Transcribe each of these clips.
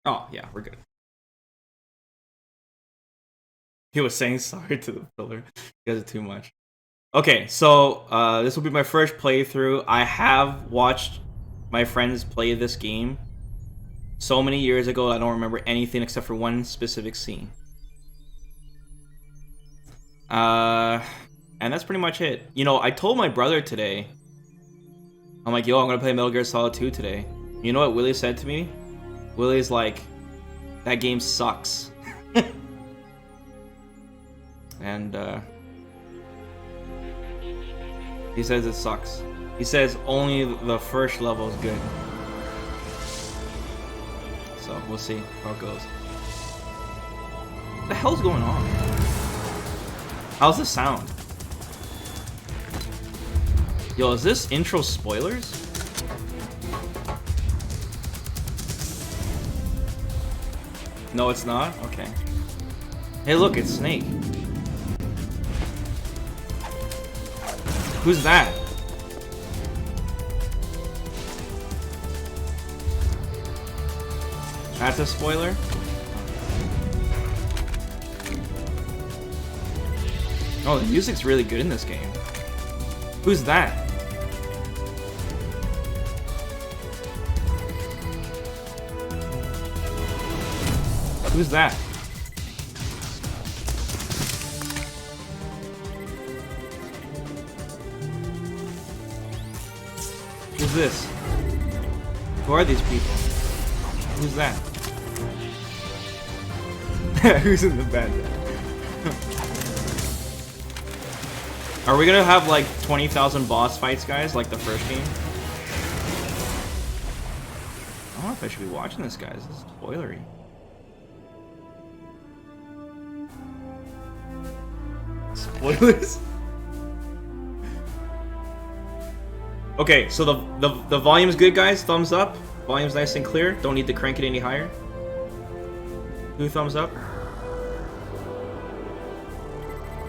Oh, yeah, we're good. He was saying sorry to the filler. You guys are too much. Okay, so this will be my first playthrough. I have watched my friends play this game so many years ago. I don't remember anything except for one specific scene. And that's pretty much it. You know, I told my brother today, I'm like, yo, I'm gonna play Metal Gear Solid 2 today. You know what Willie said to me? Willie's like, that game sucks. And he says it sucks. He says only the first level is good. So we'll see how it goes. What the hell's going on? How's the sound? Yo, is this intro spoilers? No, it's not? Okay. Hey, look, it's Snake. Who's that? That's a spoiler? Oh, the music's really good in this game. Who's that? Who's that? Who's this? Who are these people? Who's that? Who's in the band? Are we gonna have like 20,000 boss fights, guys, like the first game? I don't know if I should be watching this, guys. This is spoilery. Spoilers? Okay, so the volume's good, guys. Thumbs up. Volume's nice and clear. Don't need to crank it any higher. 2 thumbs up.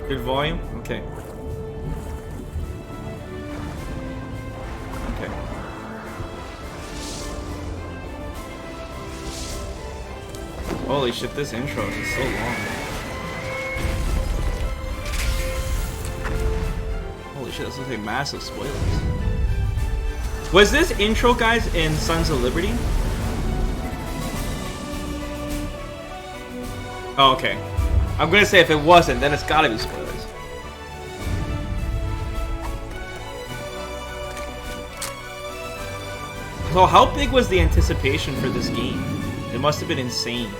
Good volume. Okay. Okay. Holy shit! This intro is so long. Holy shit! This looks like massive spoilers. Was this intro, guys, in Sons of Liberty? Oh, okay. I'm gonna say if it wasn't, then it's gotta be spoilers. So how big was the anticipation for this game? It must have been insane.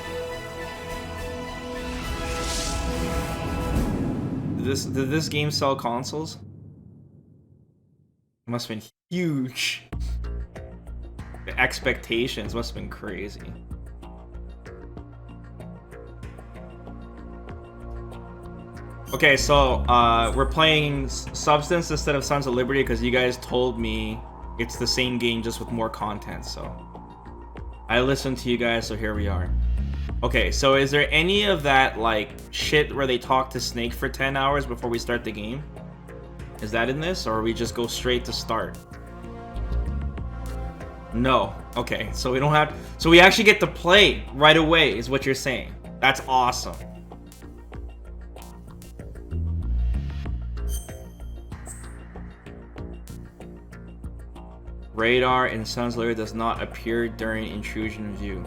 Did this game sell consoles? It must have been huge. The expectations must have been crazy. Okay, so we're playing Substance instead of Sons of Liberty because you guys told me it's the same game just with more content, so I listened to you guys, so here we are. Okay, so is there any of that like shit where they talk to Snake for 10 hours before we start the game? Is that in this, or we just go straight to start? No. Okay, so we don't have... So we actually get to play right away, is what you're saying. That's awesome. Radar in Sons of Liberty does not appear during intrusion view.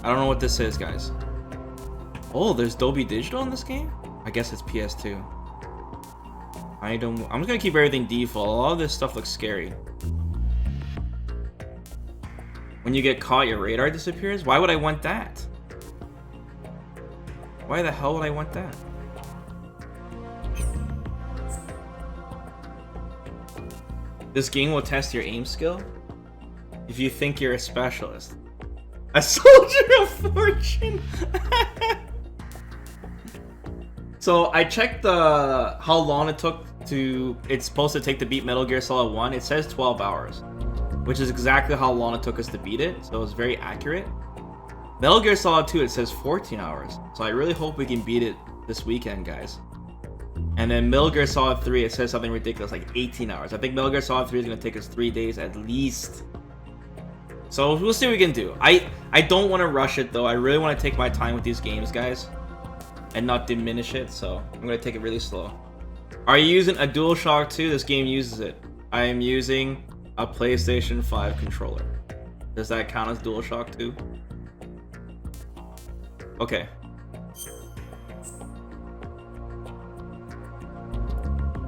I don't know what this is, guys. Oh, there's Dolby Digital in this game? I guess it's PS2. I'm just gonna keep everything default. A lot of this stuff looks scary. When you get caught, your radar disappears? Why would I want that? Why the hell would I want that? This game will test your aim skill if you think you're a specialist. A soldier of fortune! So I checked how long it took it's supposed to take to beat Metal Gear Solid 1. It says 12 hours, which is exactly how long it took us to beat it, so it's very accurate. Metal Gear Solid 2, it says 14 hours, so I really hope we can beat it this weekend, guys. And then Metal Gear Solid 3, it says something ridiculous, like 18 hours. I think Metal Gear Solid 3 is going to take us 3 days at least. So we'll see what we can do. I don't want to rush it though. I really want to take my time with these games, guys, and not diminish it. So I'm gonna take it really slow. Are you using a DualShock 2? This game uses it. I am using a PlayStation 5 controller. Does that count as DualShock 2? Okay.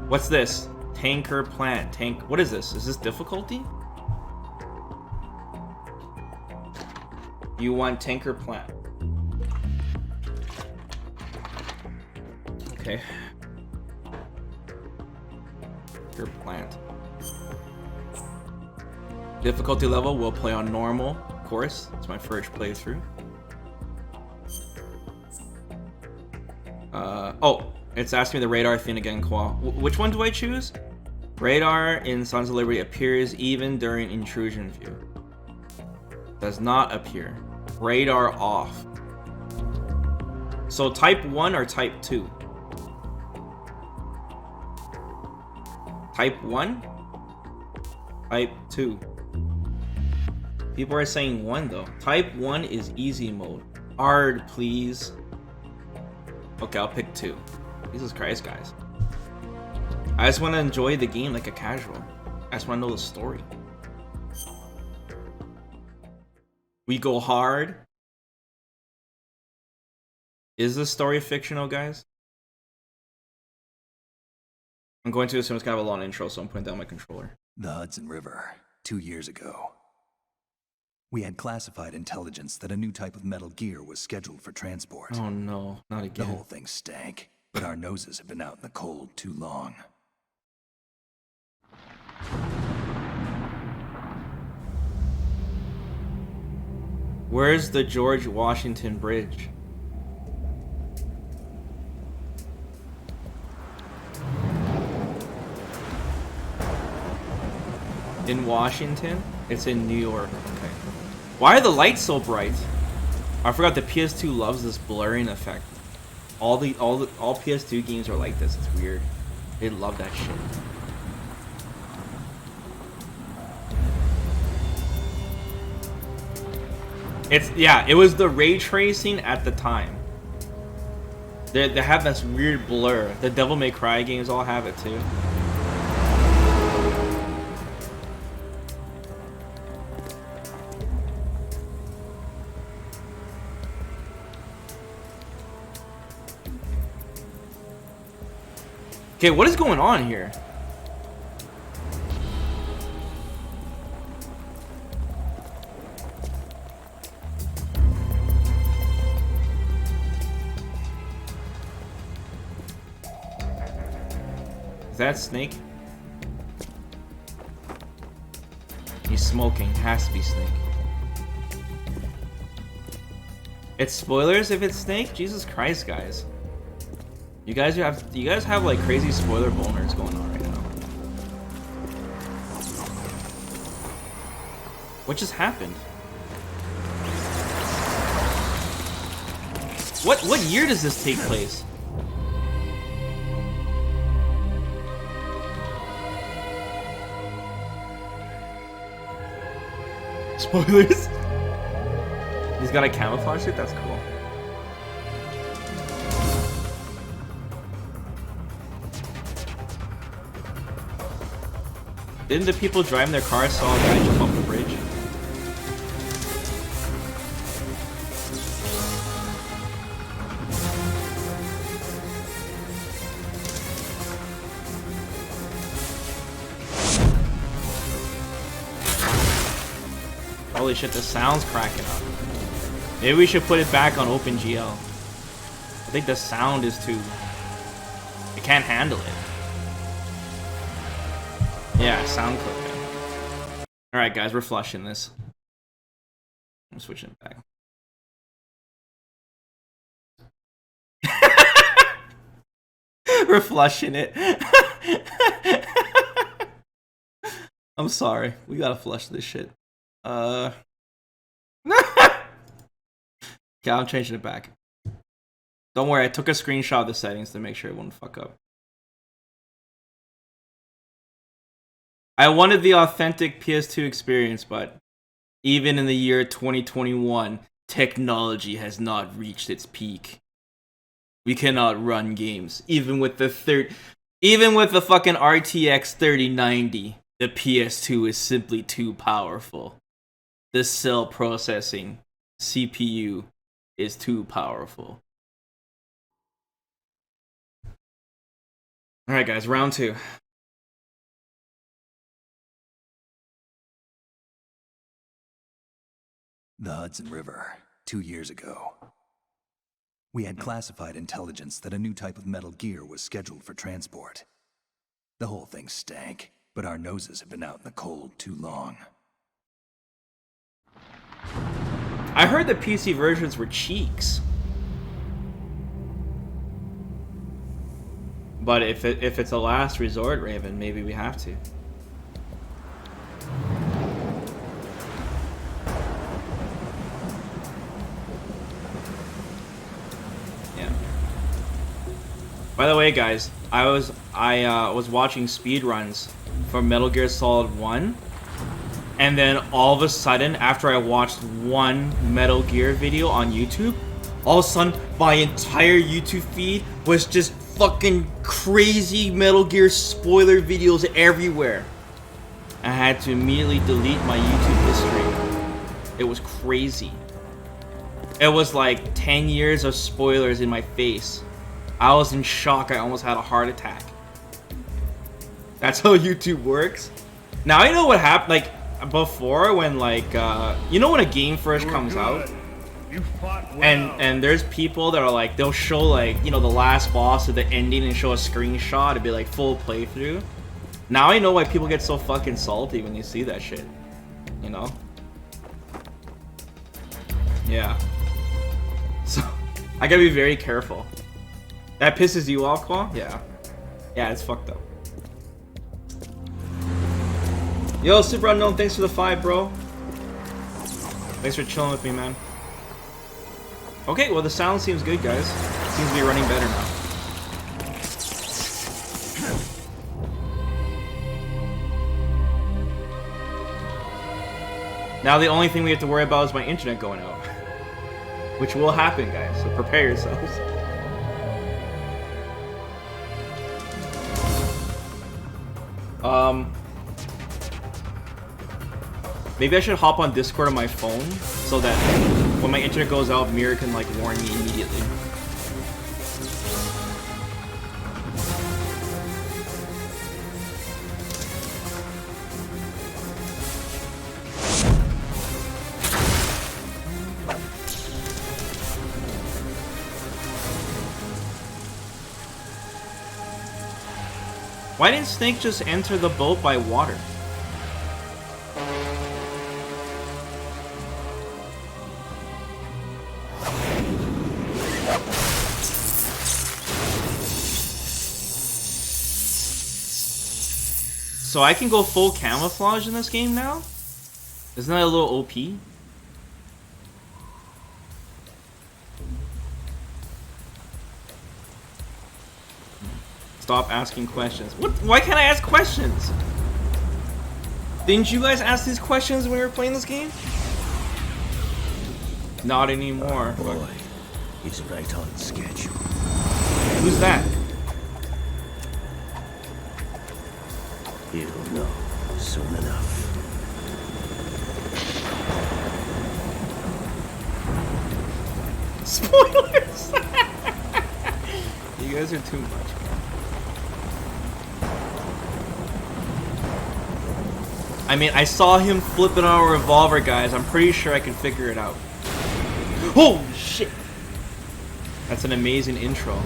What's this? Tanker plant. Tank. What is this? Is this difficulty? You want tanker plant. Okay. Tanker plant. Difficulty level, we'll play on normal, of course. It's my first playthrough. Oh, it's asking me the radar thing again, Kwa. Which one do I choose? Radar in Sons of Liberty appears even during intrusion view. Does not appear. Radar off. So type 1 or type 2? Type 1? Type 2. People are saying 1 though. Type 1 is easy mode. Hard, please. Okay, I'll pick 2. Jesus Christ, guys. I just want to enjoy the game like a casual. I just want to know the story. We go hard. Is this story fictional, guys? I'm going to assume it's kind of a long intro, so I'm putting down my controller. The Hudson River, 2 years ago. We had classified intelligence that a new type of metal gear was scheduled for transport. Oh no, not again. The whole thing stank, but our noses have been out in the cold too long. Where's the George Washington Bridge? In Washington? It's in New York. Okay. Why are the lights so bright? I forgot the PS2 loves this blurring effect. All PS2 games are like this. It's weird. They love that shit. It was the ray tracing at the time. They have this weird blur. The Devil May Cry games all have it too. Okay, what is going on here? Is that Snake? He's smoking. Has to be Snake. It's spoilers if it's Snake? Jesus Christ, guys. You guys have like crazy spoiler boners going on right now. What just happened? What year does this take place? Spoilers? He's got a camouflage suit? That's cool. Didn't the people driving their cars saw a guy jump off the bridge? Holy shit, the sound's cracking up. Maybe we should put it back on OpenGL. I think the sound is too... It can't handle it. Yeah, sound clipping. Alright guys, we're flushing this. I'm switching it back. We're flushing it. I'm sorry. We gotta flush this shit. Okay, I'm changing it back. Don't worry, I took a screenshot of the settings to make sure it wouldn't fuck up. I wanted the authentic PS2 experience, but Even in the year 2021, technology has not reached its peak. We cannot run games. Even with the fucking RTX 3090, the PS2 is simply too powerful. The cell processing CPU is too powerful. Alright guys, round 2. The Hudson River, 2 years ago. We had classified intelligence that a new type of metal gear was scheduled for transport. The whole thing stank, but our noses have been out in the cold too long. I heard the PC versions were cheeks. But if it's a last resort, Raven, maybe we have to. Yeah. By the way, guys, I was watching speedruns for Metal Gear Solid 1, and then all of a sudden, after I watched one Metal Gear video on YouTube, all of a sudden my entire YouTube feed was just fucking crazy Metal Gear spoiler videos everywhere. I had to immediately delete my YouTube history. It was crazy. It was like 10 years of spoilers in my face. I was in shock. I almost had a heart attack. That's how YouTube works. Now I know what happened. Like before, when like you know when a game first comes out, and there's people that are like, they'll show like, you know, the last boss or the ending and show a screenshot. It'd be like full playthrough. Now I know why people get so fucking salty when they see that shit. You know? Yeah. So I gotta be very careful. That pisses you off, Qua? Yeah. Yeah, it's fucked up. Yo, Super Unknown, thanks for the 5, bro. Thanks for chilling with me, man. Okay, well the sound seems good, guys. It seems to be running better now. Now the only thing we have to worry about is my internet going out. Which will happen, guys, so prepare yourselves. Maybe I should hop on Discord on my phone so that when my internet goes out, Mira can like warn me immediately. Why didn't Snake just enter the boat by water? So I can go full camouflage in this game now? Isn't that a little OP? Stop asking questions. What? Why can't I ask questions? Didn't you guys ask these questions when we were playing this game? Not anymore. Boy, he's right on schedule. Who's that? You'll know soon enough. Spoilers! You guys are too much. I mean, I saw him flipping on a revolver, guys. I'm pretty sure I can figure it out. Holy shit! That's an amazing intro.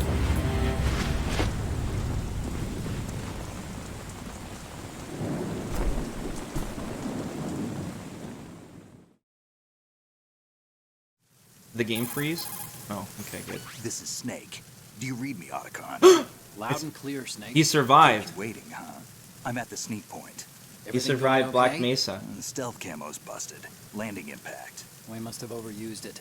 The game freeze? Oh, okay, good. This is Snake. Do you read me, Otacon? Loud and clear, Snake. He survived. Waiting, huh? I'm at the sneak point. He survived Black Mesa. The stealth camo's busted. Landing impact. We must have overused it.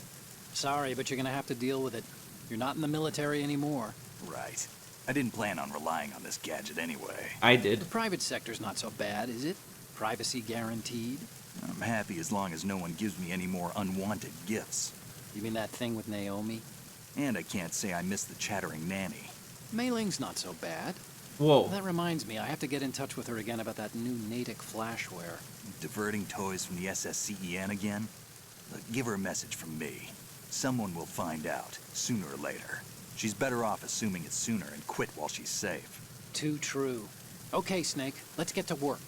Sorry, but you're gonna have to deal with it. You're not in the military anymore. Right. I didn't plan on relying on this gadget anyway. I did. The private sector's not so bad, is it? Privacy guaranteed. I'm happy as long as no one gives me any more unwanted gifts. You mean that thing with Naomi? And I can't say I miss the chattering nanny. Mei Ling's not so bad. Whoa. That reminds me, I have to get in touch with her again about that new Natick flashware. Diverting toys from the SSCEN again? Look, give her a message from me. Someone will find out, sooner or later. She's better off assuming it's sooner and quit while she's safe. Too true. Okay, Snake, let's get to work.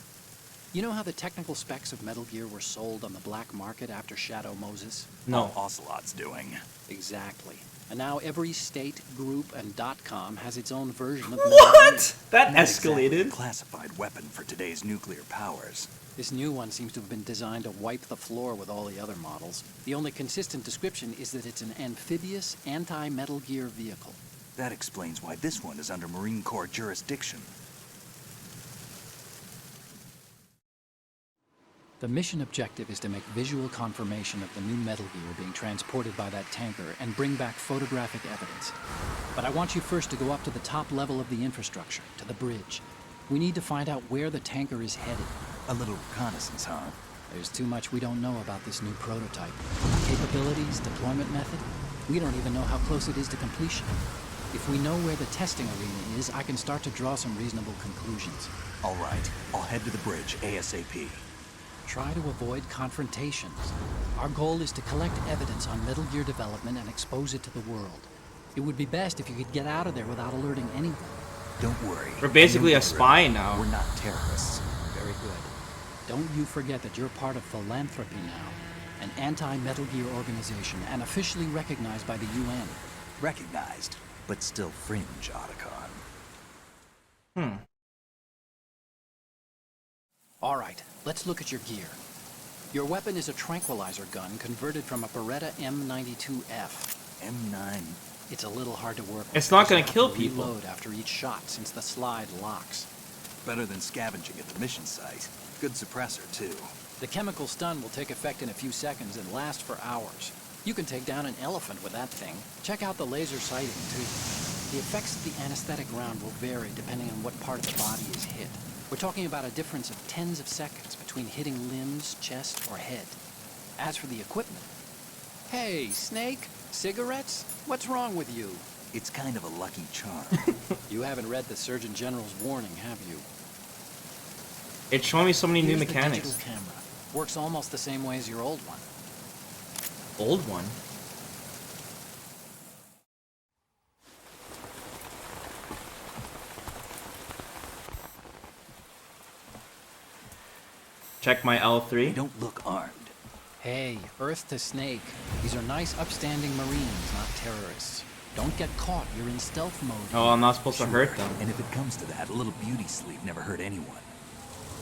You know how the technical specs of Metal Gear were sold on the black market after Shadow Moses? No. All Ocelot's doing. Exactly. And now every state, group, and .com has its own version of Metal Gear. What? That Not exactly escalated. a classified weapon for today's nuclear powers. This new one seems to have been designed to wipe the floor with all the other models. The only consistent description is that it's an amphibious, anti-Metal Gear vehicle. That explains why this one is under Marine Corps jurisdiction. The mission objective is to make visual confirmation of the new Metal Gear being transported by that tanker and bring back photographic evidence. But I want you first to go up to the top level of the infrastructure, to the bridge. We need to find out where the tanker is headed. A little reconnaissance, huh? There's too much we don't know about this new prototype. Capabilities, deployment method. We don't even know how close it is to completion. If we know where the testing arena is, I can start to draw some reasonable conclusions. All right, I'll head to the bridge ASAP. Try to avoid confrontations. Our goal is to collect evidence on Metal Gear development and expose it to the world. It would be best if you could get out of there without alerting anyone. Don't worry. We're basically I know a spy now. We're not terrorists. Very good. Don't you forget that you're part of Philanthropy now, an anti-Metal Gear organization and officially recognized by the UN. Recognized, but still fringe, Otacon. All right, let's look at your gear. Your weapon is a tranquilizer gun converted from a Beretta M92F. M9. It's a little hard to work with. It's not gonna You have kill to people. reload after each shot since the slide locks. Better than scavenging at the mission site. Good suppressor, too. The chemical stun will take effect in a few seconds and last for hours. You can take down an elephant with that thing. Check out the laser sighting, too. The effects of the anesthetic round will vary depending on what part of the body is hit. We're talking about a difference of tens of seconds between hitting limbs, chest, or head. As for the equipment... Hey, Snake, cigarettes? What's wrong with you? It's kind of a lucky charm. You haven't read the Surgeon General's warning, have you? It's showing me so many new Here's the mechanics. digital camera. Works almost the same way as your old one. Old one. Check my They L3. don't look armed. Hey, Earth to Snake. These are nice, upstanding Marines, not terrorists. Don't get caught. You're in stealth mode. Oh, I'm not supposed to hurt them. And if it comes to that, a little beauty sleep never hurt anyone.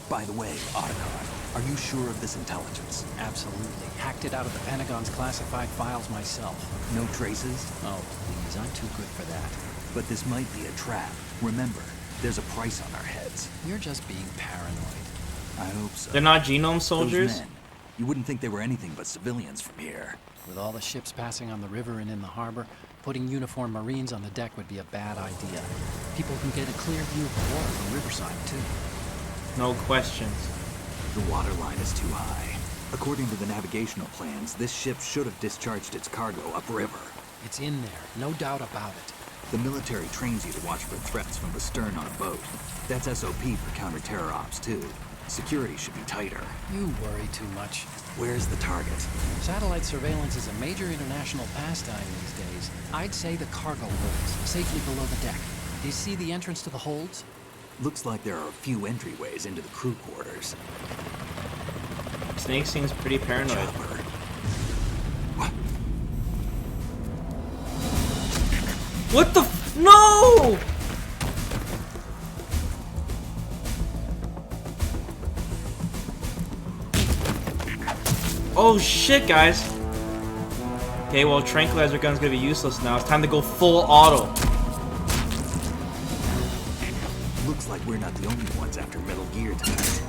By the way, Otacon, are you sure of this intelligence? Absolutely. Hacked it out of the Pentagon's classified files myself. No traces? Oh, please. I'm too good for that. But this might be a trap. Remember, there's a price on our heads. You're just being paranoid. I hope so. They're not genome Those soldiers? men, you wouldn't think they were anything but civilians from here. With all the ships passing on the river and in the harbor, putting uniformed Marines on the deck would be a bad idea. People can get a clear view of the water from Riverside, too. No questions. The water line is too high. According to the navigational plans, this ship should have discharged its cargo upriver. It's in there, no doubt about it. The military trains you to watch for threats from the stern on a boat. That's SOP for counter-terror ops, too. Security should be tighter. You worry too much. Where's the target? Satellite surveillance is a major international pastime these days. I'd say the cargo holds, safely below the deck. Do you see the entrance to the holds? Looks like there are a few entryways into the crew quarters. Snake seems pretty paranoid. Chopper. What the f- No! Oh shit, guys. Okay, well, tranquilizer gun's gonna be useless now. It's time to go full auto. Looks like we're not the only ones after Metal Gear tonight.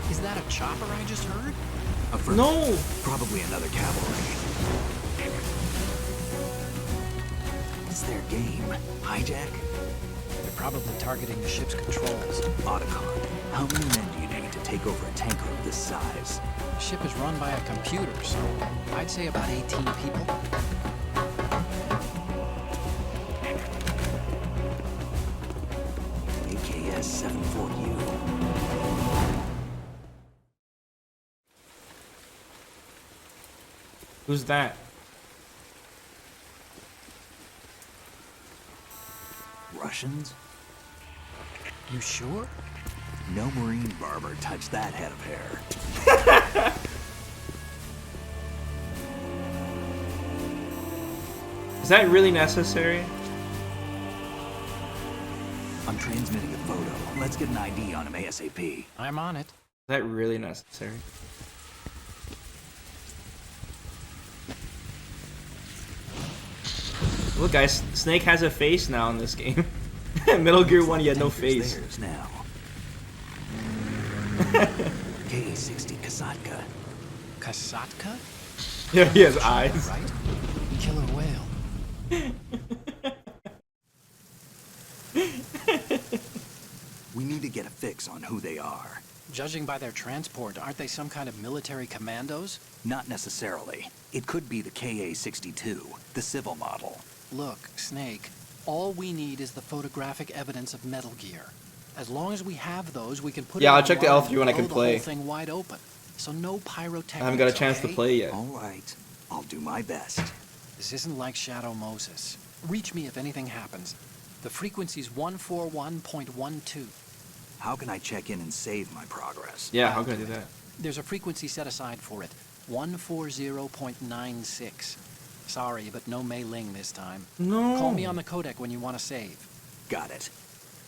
Is that a chopper I just heard? Affirmative. No! Probably another cavalry. It's their game. Hijack? They're probably targeting the ship's controls. Otacon, how many men do you need to take over a tanker of this size. The ship is run by a computer, so I'd say about 18 people. AKS 74U. Who's that? Russians? You sure? No Marine barber touched that head of hair. Is that really necessary? I'm transmitting a photo. Let's get an ID on him ASAP. I'm on it. Is that really necessary? Look, guys, Snake has a face now in this game. Metal Gear 1, he had no face. Theirs now. KA-60 Kasatka. Kasatka? Yeah, he has eyes. Right? Killer whale. We need to get a fix on who they are. Judging by their transport, aren't they some kind of military commandos? Not necessarily. It could be the KA-62, the civil model. Look, Snake, all we need is the photographic evidence of Metal Gear. As long as we have those, we can put Yeah, it I'll check the online L3 when I and can blow play. the whole thing wide open. So no pyrotechnics. I haven't got a chance to okay? play yet. All right, I'll do my best. This isn't like Shadow Moses. Reach me if anything happens. The frequency's 141.12. How can I check in and save my progress? Yeah, how can I do that? There's a frequency set aside for it. 140.96. Sorry, but no Mei Ling this time. No. Call me on the codec when you want to save. Got it.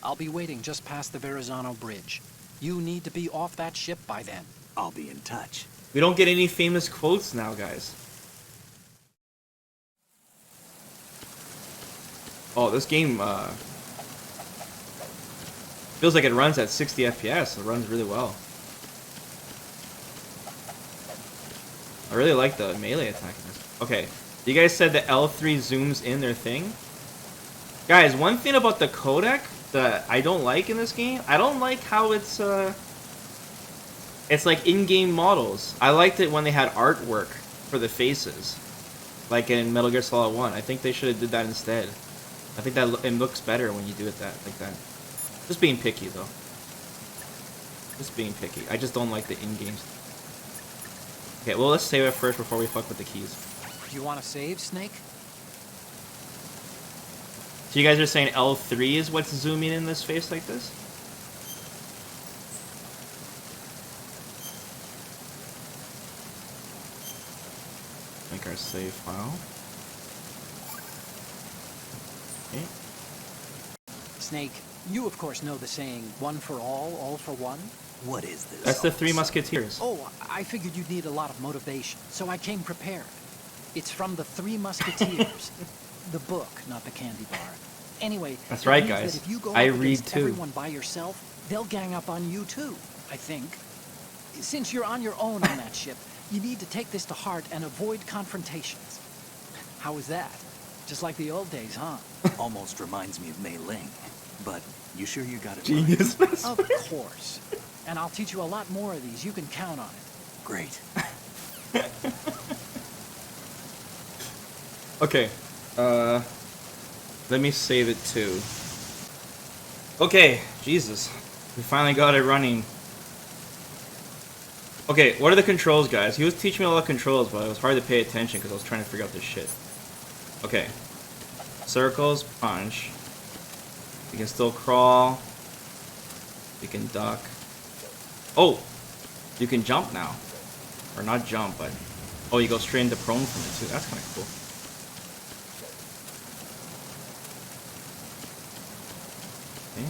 I'll be waiting just past the Verrazano Bridge. You need to be off that ship by then. I'll be in touch. We don't get any famous quotes now, guys. Oh, this game feels like it runs at 60 FPS. It runs really well. I really like the melee attack in this. Okay, you guys said the L3 zooms in their thing. Guys, one thing about the codec that I don't like in this game, I don't like how it's like in-game models. I liked it when they had artwork for the faces, like in Metal Gear Solid 1. I think they should have did that instead. I think that it looks better when you do it like that. Just being picky, though. Just being picky. I just don't like the in-game stuff. Okay, well, let's save it first before we fuck with the keys. You want to save, Snake? So you guys are saying L3 is what's zooming in this face like this? Make our save file. Okay. Snake, you of course know the saying, one for all for one? What is this? That's the Three Musketeers. Oh, I figured you'd need a lot of motivation, so I came prepared. It's from the Three Musketeers. The book, not the candy bar. Anyway, That's it right, means guys. that if you go I up read against too. everyone by yourself, they'll gang up on you too, I think. Since you're on your own on that ship, you need to take this to heart and avoid confrontations. How was that? Just like the old days, huh? Almost reminds me of Mei Ling. But you sure you got it Genius. Of course. And I'll teach you a lot more of these. You can count on it. right? Great. Okay. Let me save it too. Okay, Jesus. We finally got it running. Okay, what are the controls, guys? He was teaching me all the controls, but it was hard to pay attention because I was trying to figure out this shit. Okay. Circles, punch. We can still crawl. We can duck. Oh! You can jump now. Or not jump, but... Oh, you go straight into prone from it too. That's kind of cool. Okay.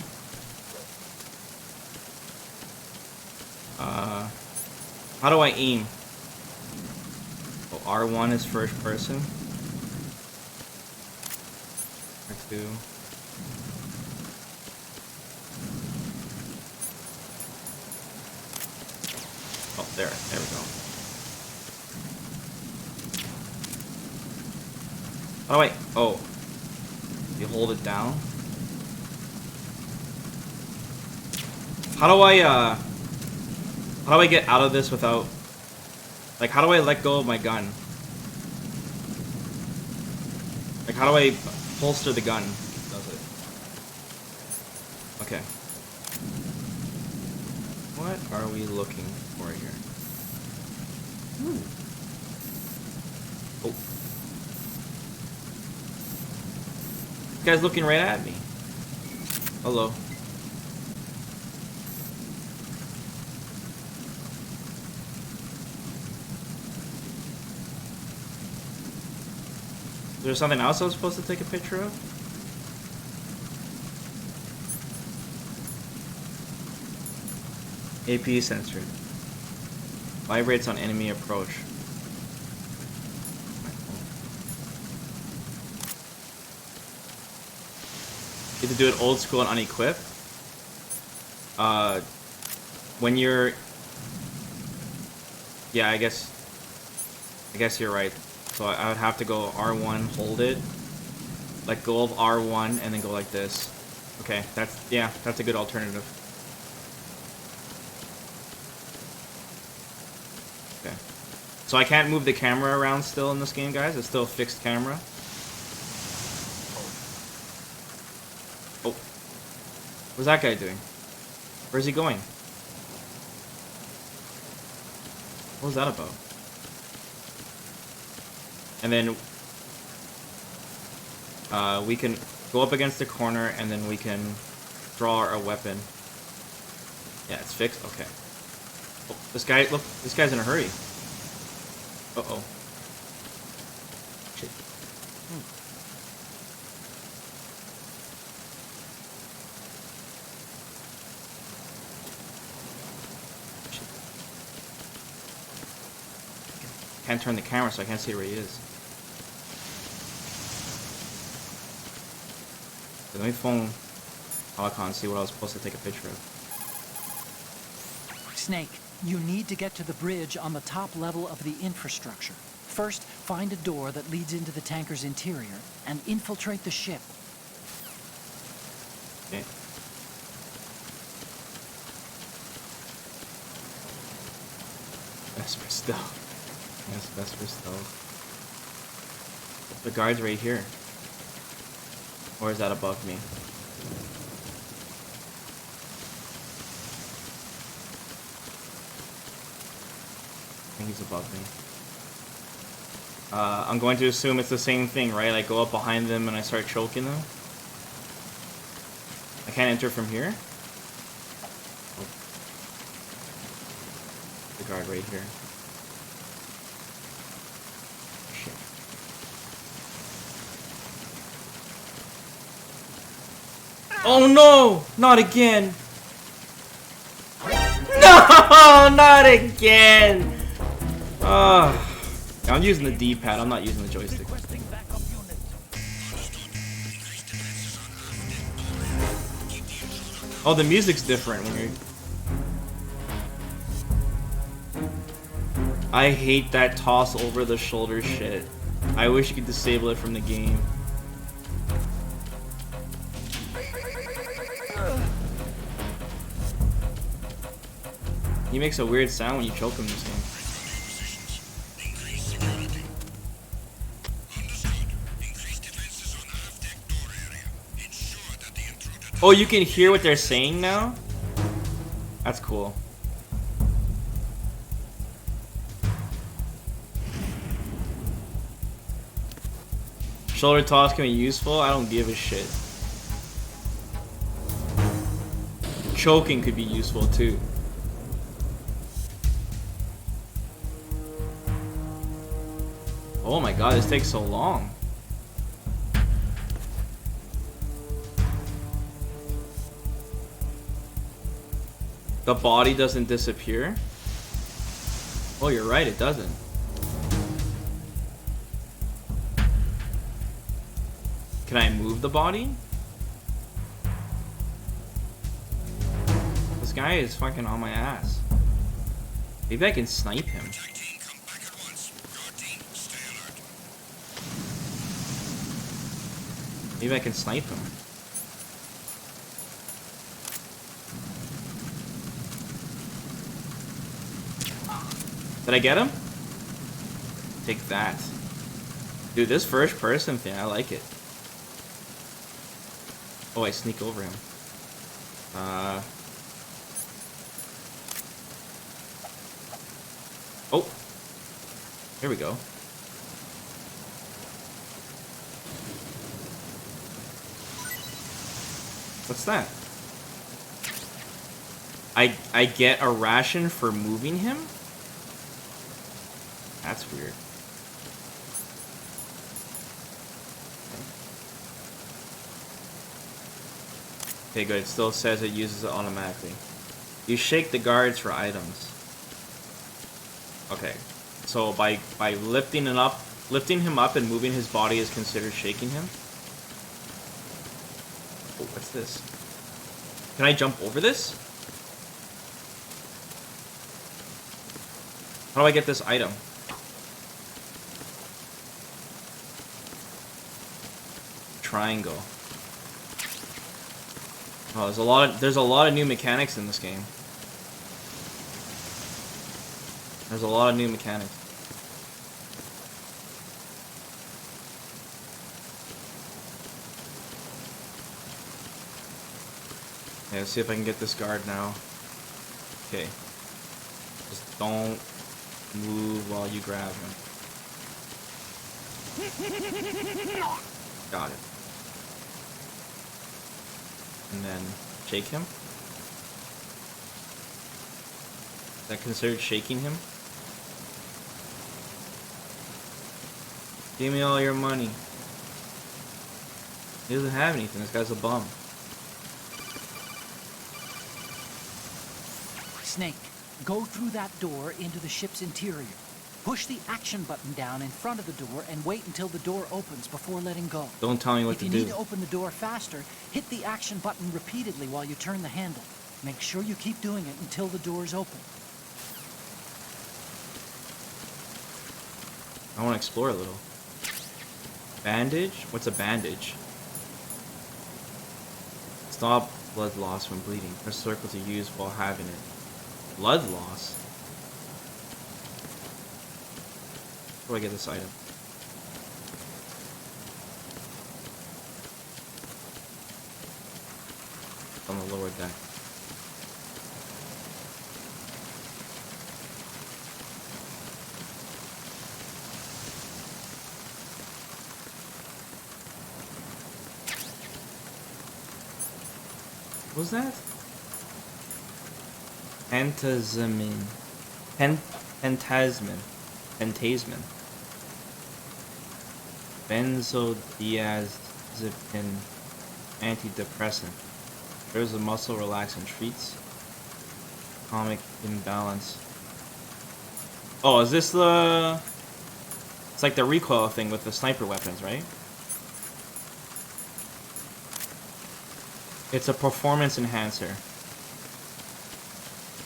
How do I aim? Oh, R1 is first person. R2. Oh, there we go. How do I, oh. You hold it down. How do I, How do I get out of this without... Like, how do I let go of my gun? Like, how do I holster the gun? Does it? Okay. What are we looking for here? Ooh. Oh. This guy's looking right at me. Hello. Is there something else I was supposed to take a picture of? AP censored. Vibrates on enemy approach. You have to do it old school and unequipped. When you're... Yeah, I guess you're right. So I would have to go R1, hold it, let go of R1, and then go like this. Okay, that's a good alternative. Okay. So I can't move the camera around still in this game, guys. It's still a fixed camera. Oh. What's that guy doing? Where's he going? What was that about? And then we can go up against the corner, and then we can draw our weapon. Yeah, it's fixed. Okay. Oh, this guy, look, this guy's in a hurry. Uh-oh. Shit. Shit. Can't turn the camera, so I can't see where he is. Let me phone Alcon and see what I was supposed to take a picture of. Snake, you need to get to the bridge on the top level of the infrastructure. First, find a door that leads into the tanker's interior and infiltrate the ship. Okay. Vesper stealth. Yes, Vesper stealth. The guard's right here. Or is that above me? I think he's above me. I'm going to assume it's the same thing, right? I go up behind them and I start choking them. I can't enter from here? Oh. The guard right here. Shit. Oh no! Not again! No! Not again! I'm using the D-pad, I'm not using the joystick. Oh, the music's different when you're... I hate that toss over the shoulder shit. I wish you could disable it from the game. He makes a weird sound when you choke him in this game. Oh, you can hear what they're saying now? That's cool. Shoulder toss can be useful? I don't give a shit. Choking could be useful too. Oh my god, this takes so long. The body doesn't disappear? Oh, you're right, it doesn't. Can I move the body? This guy is fucking on my ass. Maybe I can snipe him. Maybe I can snipe him. Did I get him? Take that. Dude, this first person thing, I like it. Oh, I sneak over him. Oh. There we go. What's that? I get a ration for moving him? That's weird. Okay, good. It still says it uses it automatically. You shake the guards for items. Okay. So by lifting him up and moving his body is considered shaking him? Oh, what's this? Can I jump over this? How do I get this item? Triangle. Oh, there's a lot of new mechanics in this game. There's a lot of new mechanics. Okay, let's see if I can get this guard now. Okay. Just don't move while you grab him. Got it. And then shake him. Is that considered shaking him? Give me all your money. He doesn't have anything. This guy's a bum. Snake, go through that door into the ship's interior. Push the action button down in front of the door and wait until the door opens before letting go. Don't tell me what to do. If you need to open the door faster, hit the action button repeatedly while you turn the handle. Make sure you keep doing it until the door's open. I want to explore a little. Bandage? What's a bandage? Stop blood loss from bleeding. Press circle to use while having it. Blood loss? Where do I get this item? On the lower deck. What was that? Pentasmin. Pentasmin. Benzodiazepine antidepressant. There's a muscle relaxant treats. Comic imbalance. Oh, is this the... It's like the recoil thing with the sniper weapons, right? It's a performance enhancer.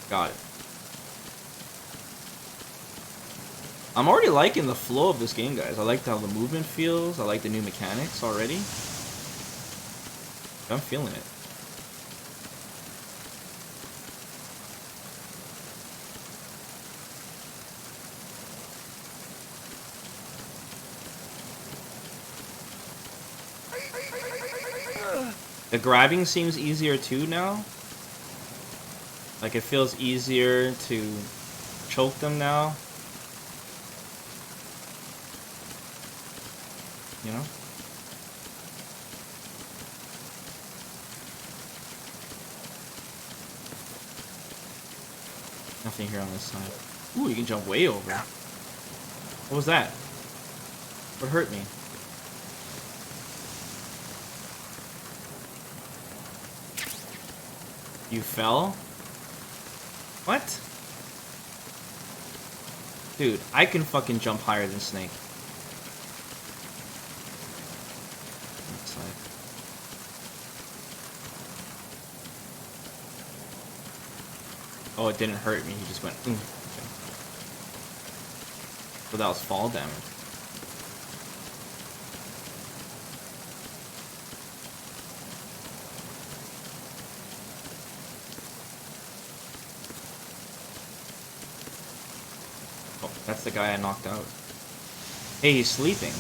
Got it. I'm already liking the flow of this game, guys. I like how the movement feels. I like the new mechanics already. I'm feeling it. The grabbing seems easier too now. Like it feels easier to choke them now. You know? Nothing here on this side. Ooh, you can jump way over. What was that? What hurt me? You fell? What? Dude, I can fucking jump higher than Snake. Oh, it didn't hurt me. He just went. Okay. So that was fall damage. That's the guy I knocked out. Hey, he's sleeping.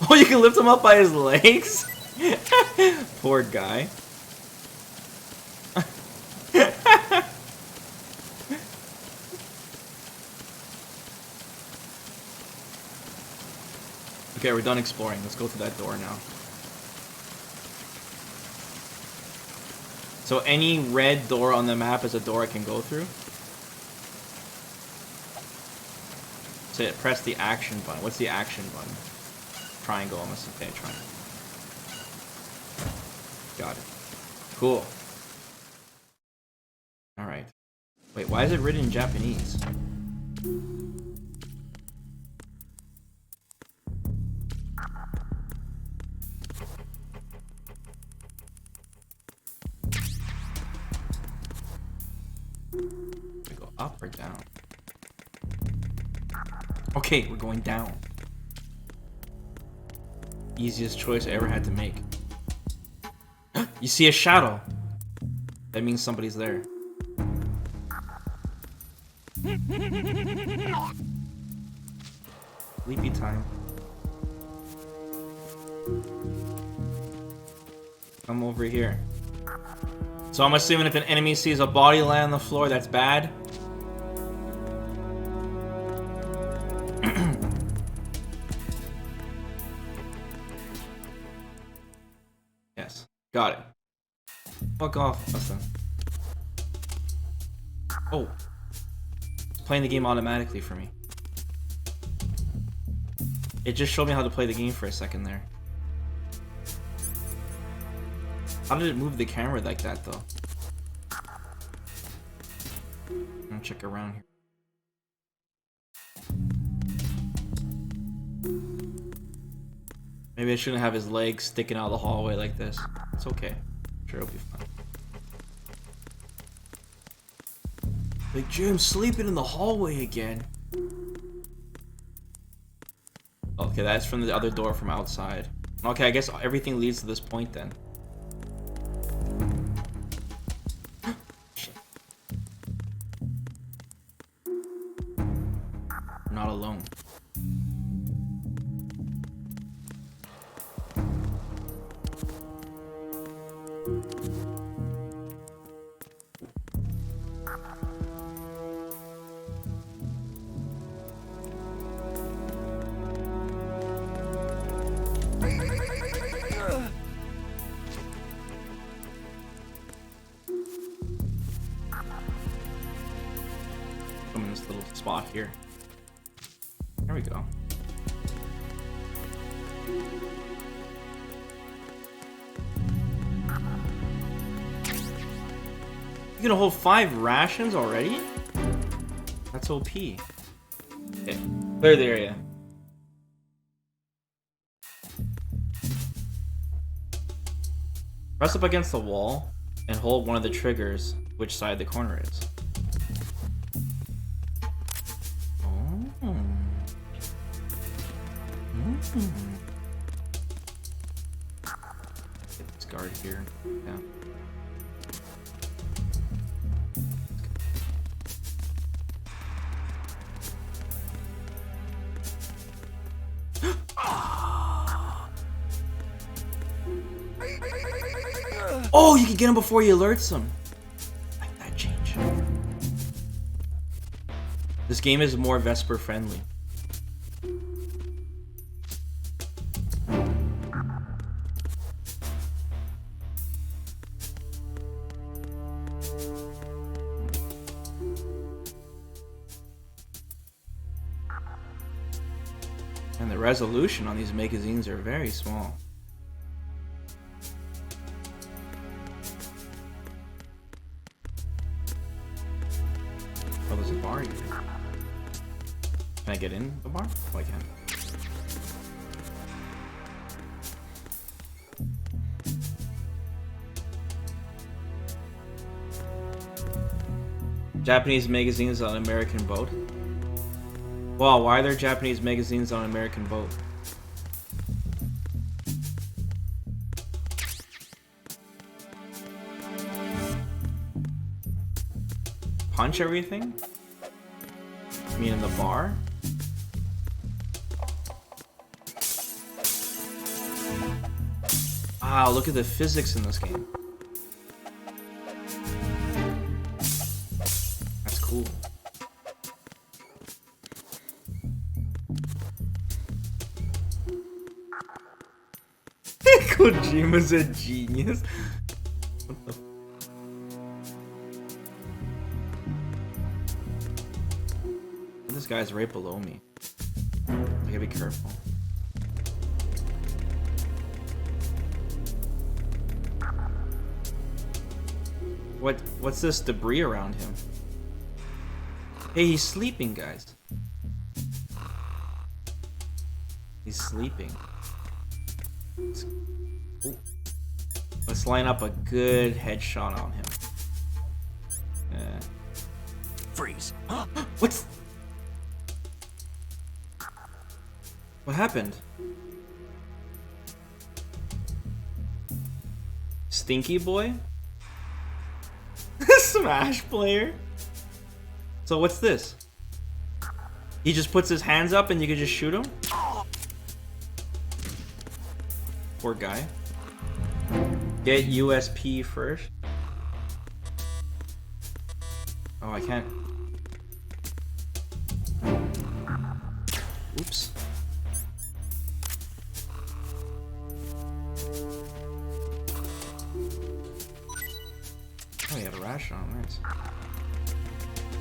Oh, you can lift him up by his legs? Poor guy. Okay, we're done exploring. Let's go to that door now. So any red door on the map is a door I can go through? So press the action button. What's the action button? Triangle, almost. Okay, triangle. Got it. Cool. Alright. Wait, why is it written in Japanese? We go up or down? Okay, we're going down. Easiest choice I ever had to make. You see a shadow. That means somebody's there. Sleepy time. Come over here. So I'm assuming if an enemy sees a body lie on the floor, that's bad. Yes. Got it. Fuck off, Austin. Oh. It's playing the game automatically for me. It just showed me how to play the game for a second there. How did it move the camera like that, though? I'm gonna check around here. Maybe I shouldn't have his legs sticking out of the hallway like this. It's okay. I'm sure it'll be fine. Like, Jim, sleeping in the hallway again. Okay, that's from the other door from outside. Okay, I guess everything leads to this point then. Shit. I'm not alone. Come in this little spot here. There we go. You gonna hold 5 rations already? That's OP. Okay, clear the area. Press up against the wall and hold one of the triggers, which side the corner is. Oh. Get this guard here. Yeah. Oh, you can get him before he alerts him. I like that change. This game is more Vesper friendly. And the resolution on these magazines are very small. Oh, there's a bar here. Can I get in the bar? Oh, I can. Japanese magazines on an American boat? Wow, why are there Japanese magazines on an American boat? Punch everything? You mean in the bar? Wow, look at the physics in this game. That's cool. Kojima's a genius. What the This guy's right below me. I gotta be careful. What's this debris around him? Hey, he's sleeping, guys. He's sleeping. Let's line up a good headshot on him. Freeze. What's... What happened? Stinky boy? Smash player? So what's this? He just puts his hands up and you can just shoot him? Poor guy. Get USP first. Oh, I can't. Oops. Oh, he had a rash on. Nice.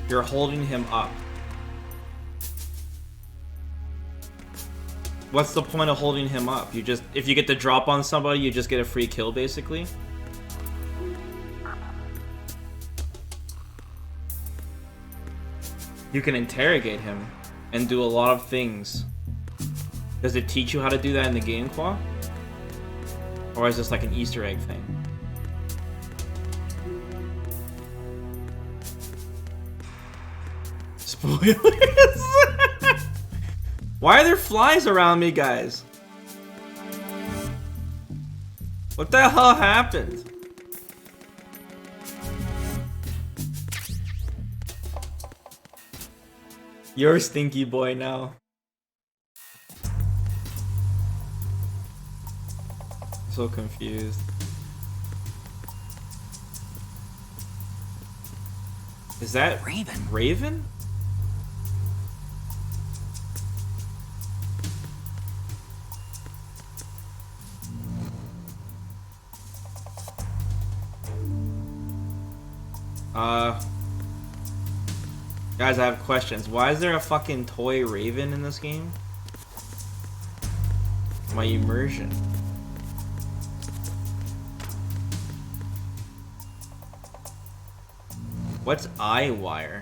You're holding him up. What's the point of holding him up? You just, if you get the drop on somebody, you just get a free kill, basically. You can interrogate him and do a lot of things. Does it teach you how to do that in the game, Qua? Or is this like an Easter egg thing? Spoilers! Why are there flies around me, guys? What the hell happened? You're a stinky boy now. I'm so confused. Is that Raven? Raven? Guys, I have questions. Why is there a fucking toy Raven in this game? My immersion. What's eye wire?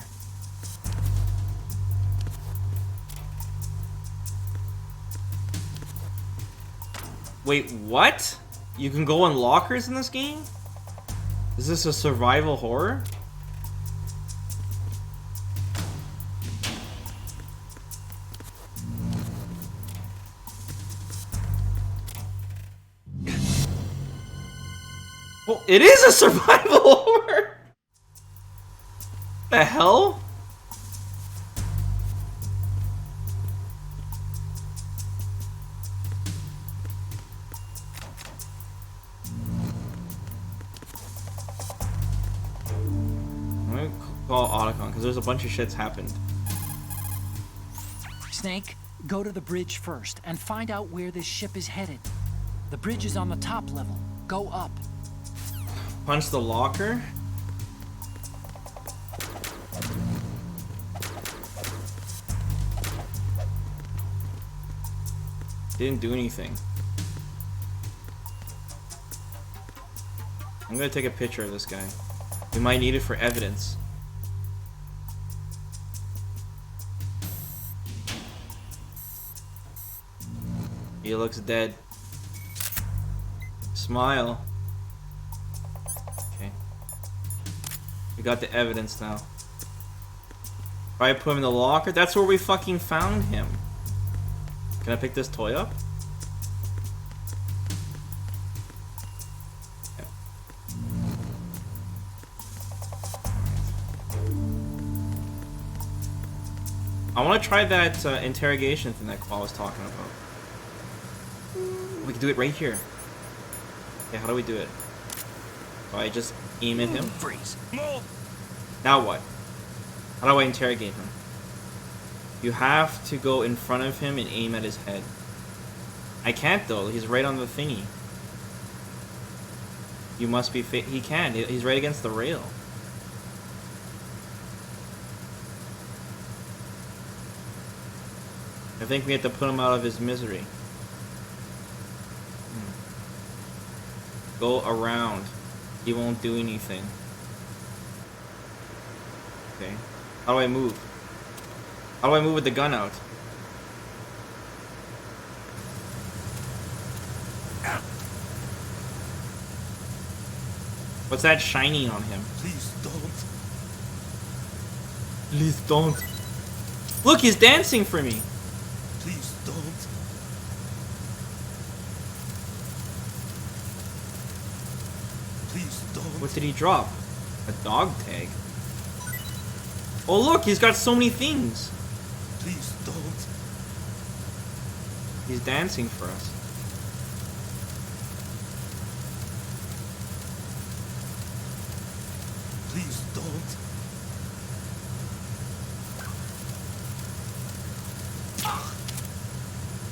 Wait, what? You can go in lockers in this game? Is this a survival horror? Well, it is a survival horror! The hell? I'm gonna call Otacon because there's a bunch of shit's happened. Snake, go to the bridge first and find out where this ship is headed. The bridge is on the top level. Go up. Punch the locker? Didn't do anything. I'm gonna take a picture of this guy. We might need it for evidence. He looks dead. Smile. Okay. We got the evidence now. If I put him in the locker, that's where we fucking found him. Can I pick this toy up? Yeah. I want to try that interrogation thing that Qual was talking about. We can do it right here. Okay, how do we do it? So I just aim at him. Freeze. Now what? How do I interrogate him? You have to go in front of him and aim at his head. I can't though. He's right on the thingy. You must be he can. He's right against the rail. I think we have to put him out of his misery. Go around. He won't do anything. Okay. How do I move? How do I move with the gun out? What's that shining on him? Please don't. Please don't. Look, he's dancing for me. Please don't. Please don't. What did he drop? A dog tag. Oh look, he's got so many things. Please don't. He's dancing for us. Please don't.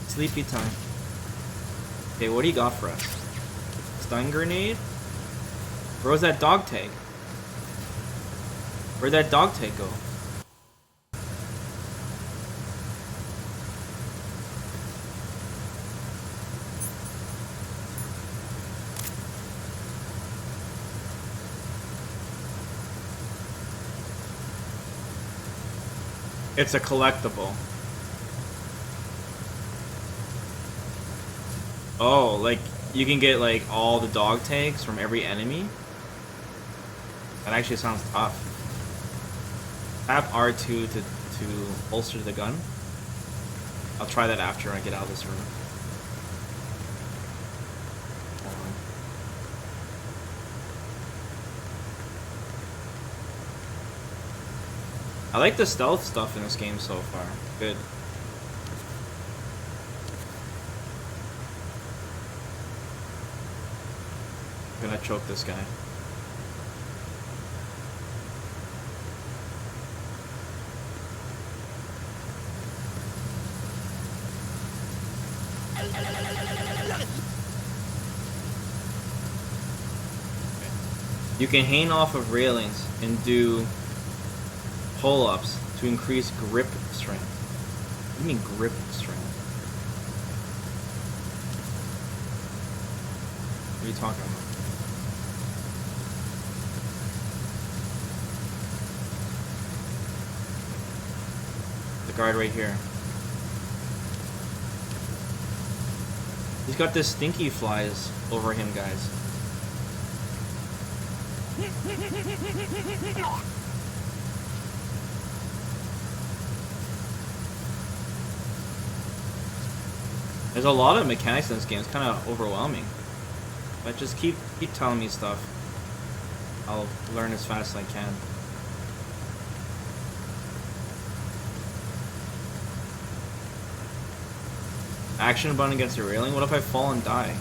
Sleepy time. Okay, what do you got for us? Stun grenade? Where was that dog tag? Where'd that dog tag go? It's a collectible. Oh, like you can get like all the dog tags from every enemy? That actually sounds tough. Tap R2 to holster the gun. I'll try that after I get out of this room. Hold on. I like the stealth stuff in this game so far. Good. I'm gonna choke this guy. You can hang off of railings and do pull-ups to increase grip strength. What do you mean grip strength? What are you talking about? The guard right here. He's got this stinky flies over him, guys. There's a lot of mechanics in this game. It's kind of overwhelming. But just keep telling me stuff. I'll learn as fast as I can. Action button against the railing? What if I fall and die?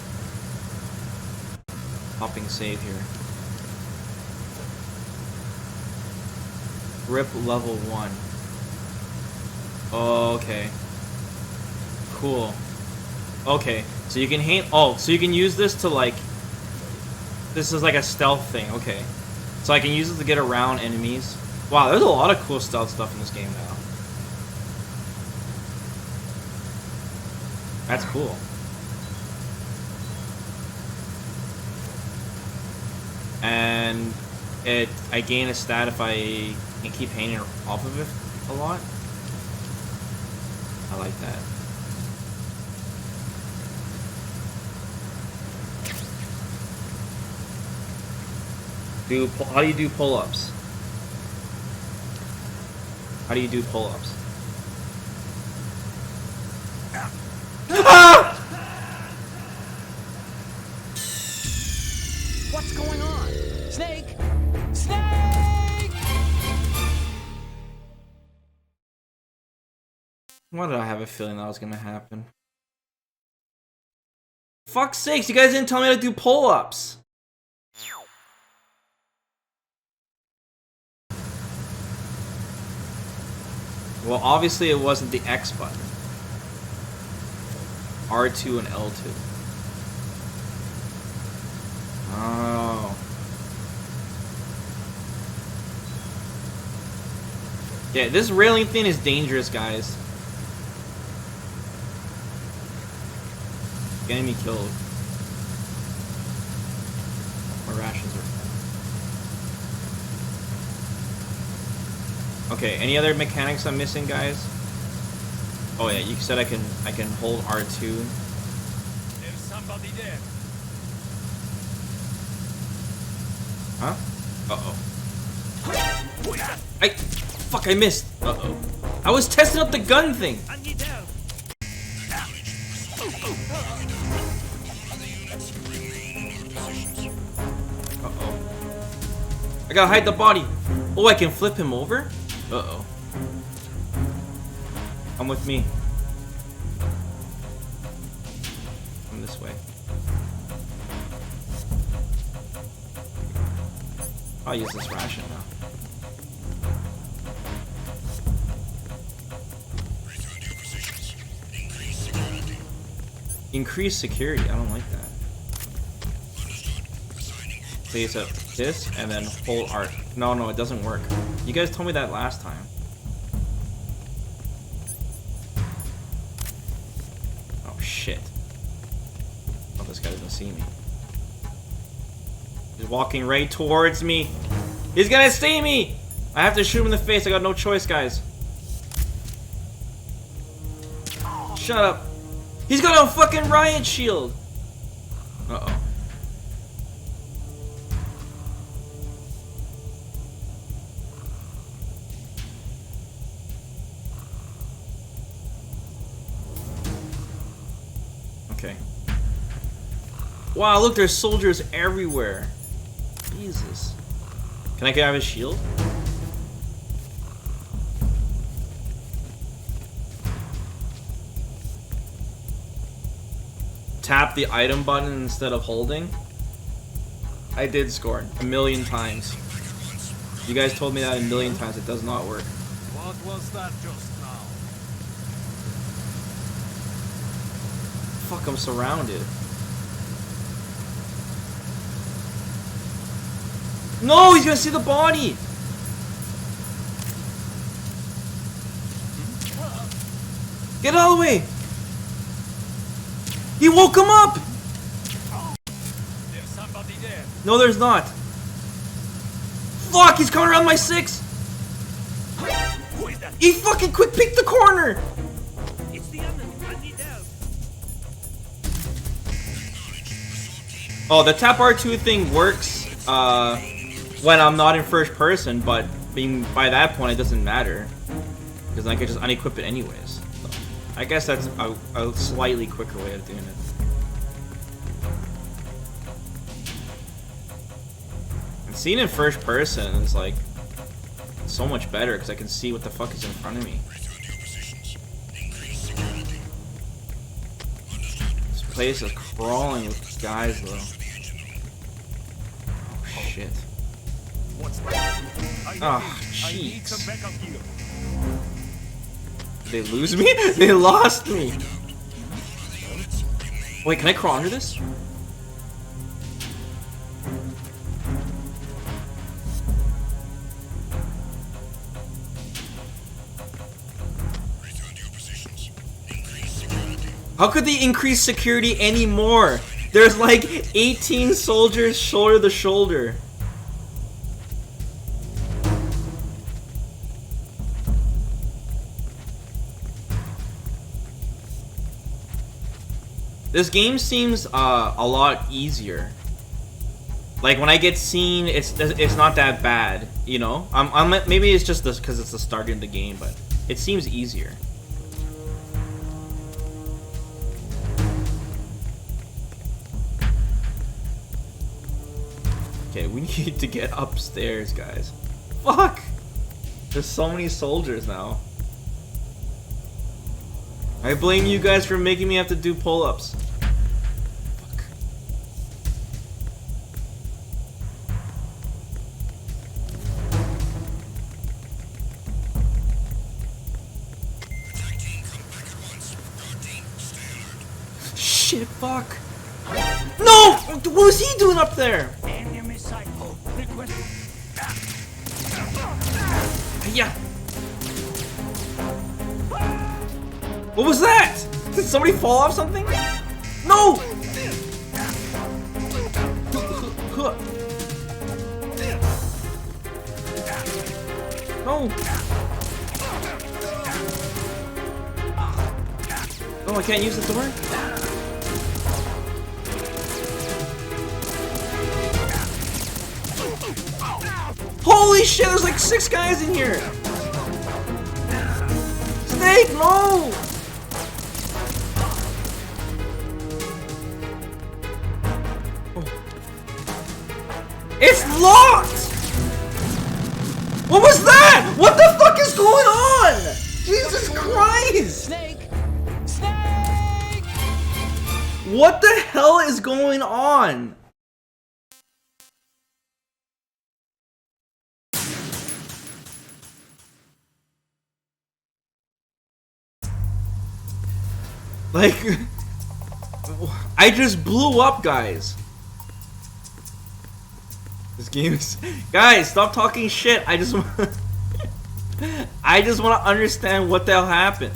Hopping save here. Grip level 1. Oh, okay. Cool. Okay, so you can so you can use this to like... This is like a stealth thing, okay. So I can use it to get around enemies. Wow, there's a lot of cool stealth stuff in this game now. That's cool. And I gain a stat if I can keep hanging off of it a lot. I like that. How do you do pull-ups? How do you do pull-ups? What's going on? Snake! Why did I have a feeling that was gonna happen? Fuck's sakes, you guys didn't tell me how to do pull-ups. Well, obviously it wasn't the X button. R2 and L2. Oh. Yeah, this railing thing is dangerous, guys. Getting me killed. My rations are full. Okay, any other mechanics I'm missing, guys? Oh yeah, you said I can hold R2. There's somebody there. Huh? Uh-oh. Fuck, I missed. Uh-oh. I was testing out the gun thing. I need help. Uh-oh. I gotta hide the body. Oh, I can flip him over? Uh-oh. Come with me. Come this way. I'll use this ration now. Increase security. I don't like that. Place up this and then hold art. No, it doesn't work. You guys told me that last time. Oh shit. Oh, this guy doesn't see me. He's walking right towards me. He's gonna see me! I have to shoot him in the face. I got no choice, guys. Shut up. He's got a fucking riot shield! Uh-oh. Okay. Wow, look, there's soldiers everywhere. Jesus. Can I get out of his shield? Tap the item button instead of holding. I did score 1,000,000 times. You guys told me that 1,000,000 times. It does not work. What was that just now? Fuck, I'm surrounded. No, he's gonna see the body. Get out of the way. He woke him up! There's somebody there. No, there's not. Fuck, he's coming around my 6! Who is that? He fucking quick picked the corner! It's the enemy. I need help. Oh, the tap R2 thing works when I'm not in first person, but by that point it doesn't matter. Because I can just unequip it anyways. I guess that's a slightly quicker way of doing it. And seeing in first person is like so much better because I can see what the fuck is in front of me. This place is crawling with guys though. Oh shit. What's that? Ah, I need jeez. some backup gear. Did they lose me? They lost me! Wait, can I crawl under this? How could they increase security anymore? There's like 18 soldiers shoulder to shoulder. This game seems a lot easier. Like when I get seen, it's not that bad, you know. Maybe it's just because it's the start of the game, but it seems easier. Okay, we need to get upstairs, guys. Fuck! There's so many soldiers now. I blame you guys for making me have to do pull-ups. Fuck. Shit, fuck. No! What was he doing up there? Enemy sight. Request. Yeah. What was that? Did somebody fall off something? No! No! Oh, I can't use the door? Holy shit, there's like 6 guys in here! Snake, no! It's locked! What was that? What the fuck is going on? Jesus Christ! Snake! Snake! What the hell is going on? Like, I just blew up, guys. This game is... Guys, stop talking shit. I just want to understand what the hell happened.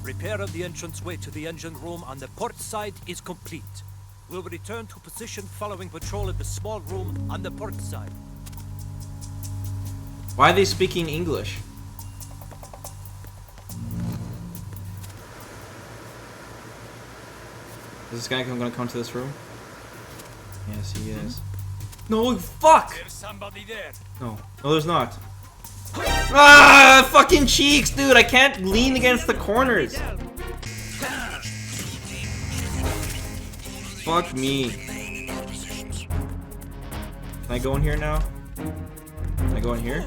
Repair of the entranceway to the engine room on the port side is complete. We'll return to position following patrol of the small room on the port side. Why are they speaking English? Is this guy gonna come to this room? Yes, he is. No, fuck! There's somebody there. No, no, there's not. Ah, fucking cheeks, dude! I can't lean against the corners. Fuck me. Can I go in here now? Can I go in here?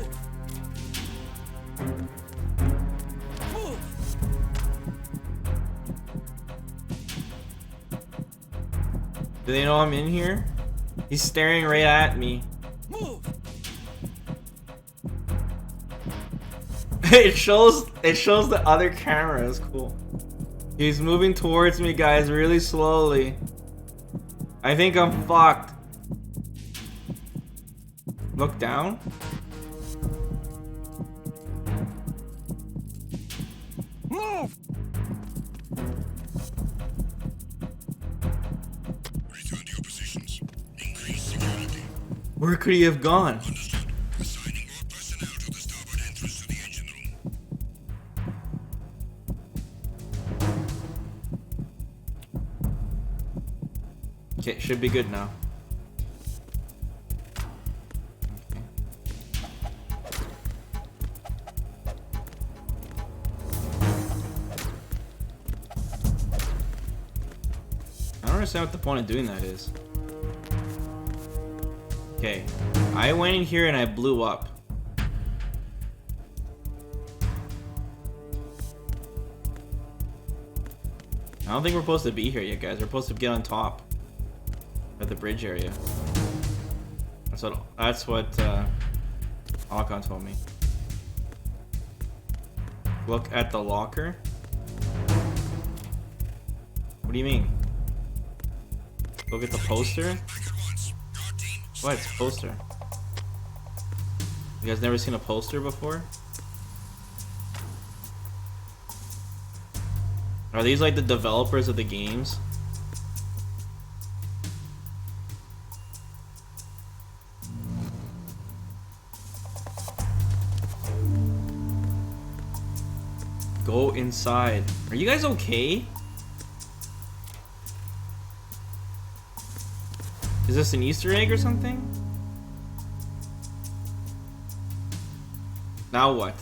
Do they know I'm in here? He's staring right at me. Move. It shows the other camera. It's cool. He's moving towards me, guys, really slowly. I think I'm fucked. Look down. Move. Return to your positions. Increase security. Where could he have gone? Understood. Assigning more personnel to the starboard entrance to the engine room. Okay, should be good now. Okay. I don't understand what the point of doing that is. Okay, I went in here and I blew up. I don't think we're supposed to be here yet, guys. We're supposed to get on top at the bridge area. That's what Alcon told me. Look at the locker. What do you mean? Look at the poster? What? It's a poster. You guys never seen a poster before? Are these like the developers of the games? Go inside. Are you guys okay? Is this an Easter egg or something? Now what?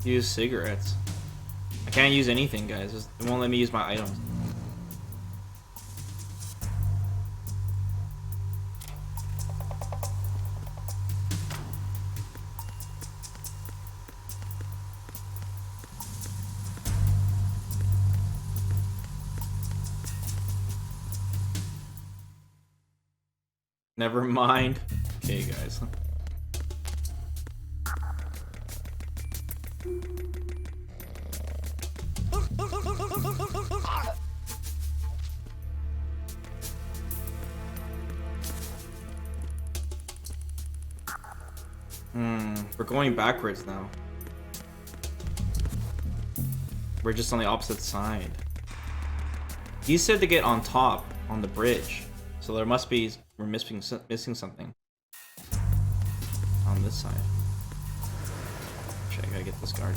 Use cigarettes. I can't use anything, guys. It won't let me use my items. Never mind. Okay, guys. We're going backwards now. We're just on the opposite side. He said to get on top, on the bridge. So there must be, we're missing something. On this side. Actually, I gotta get this guard.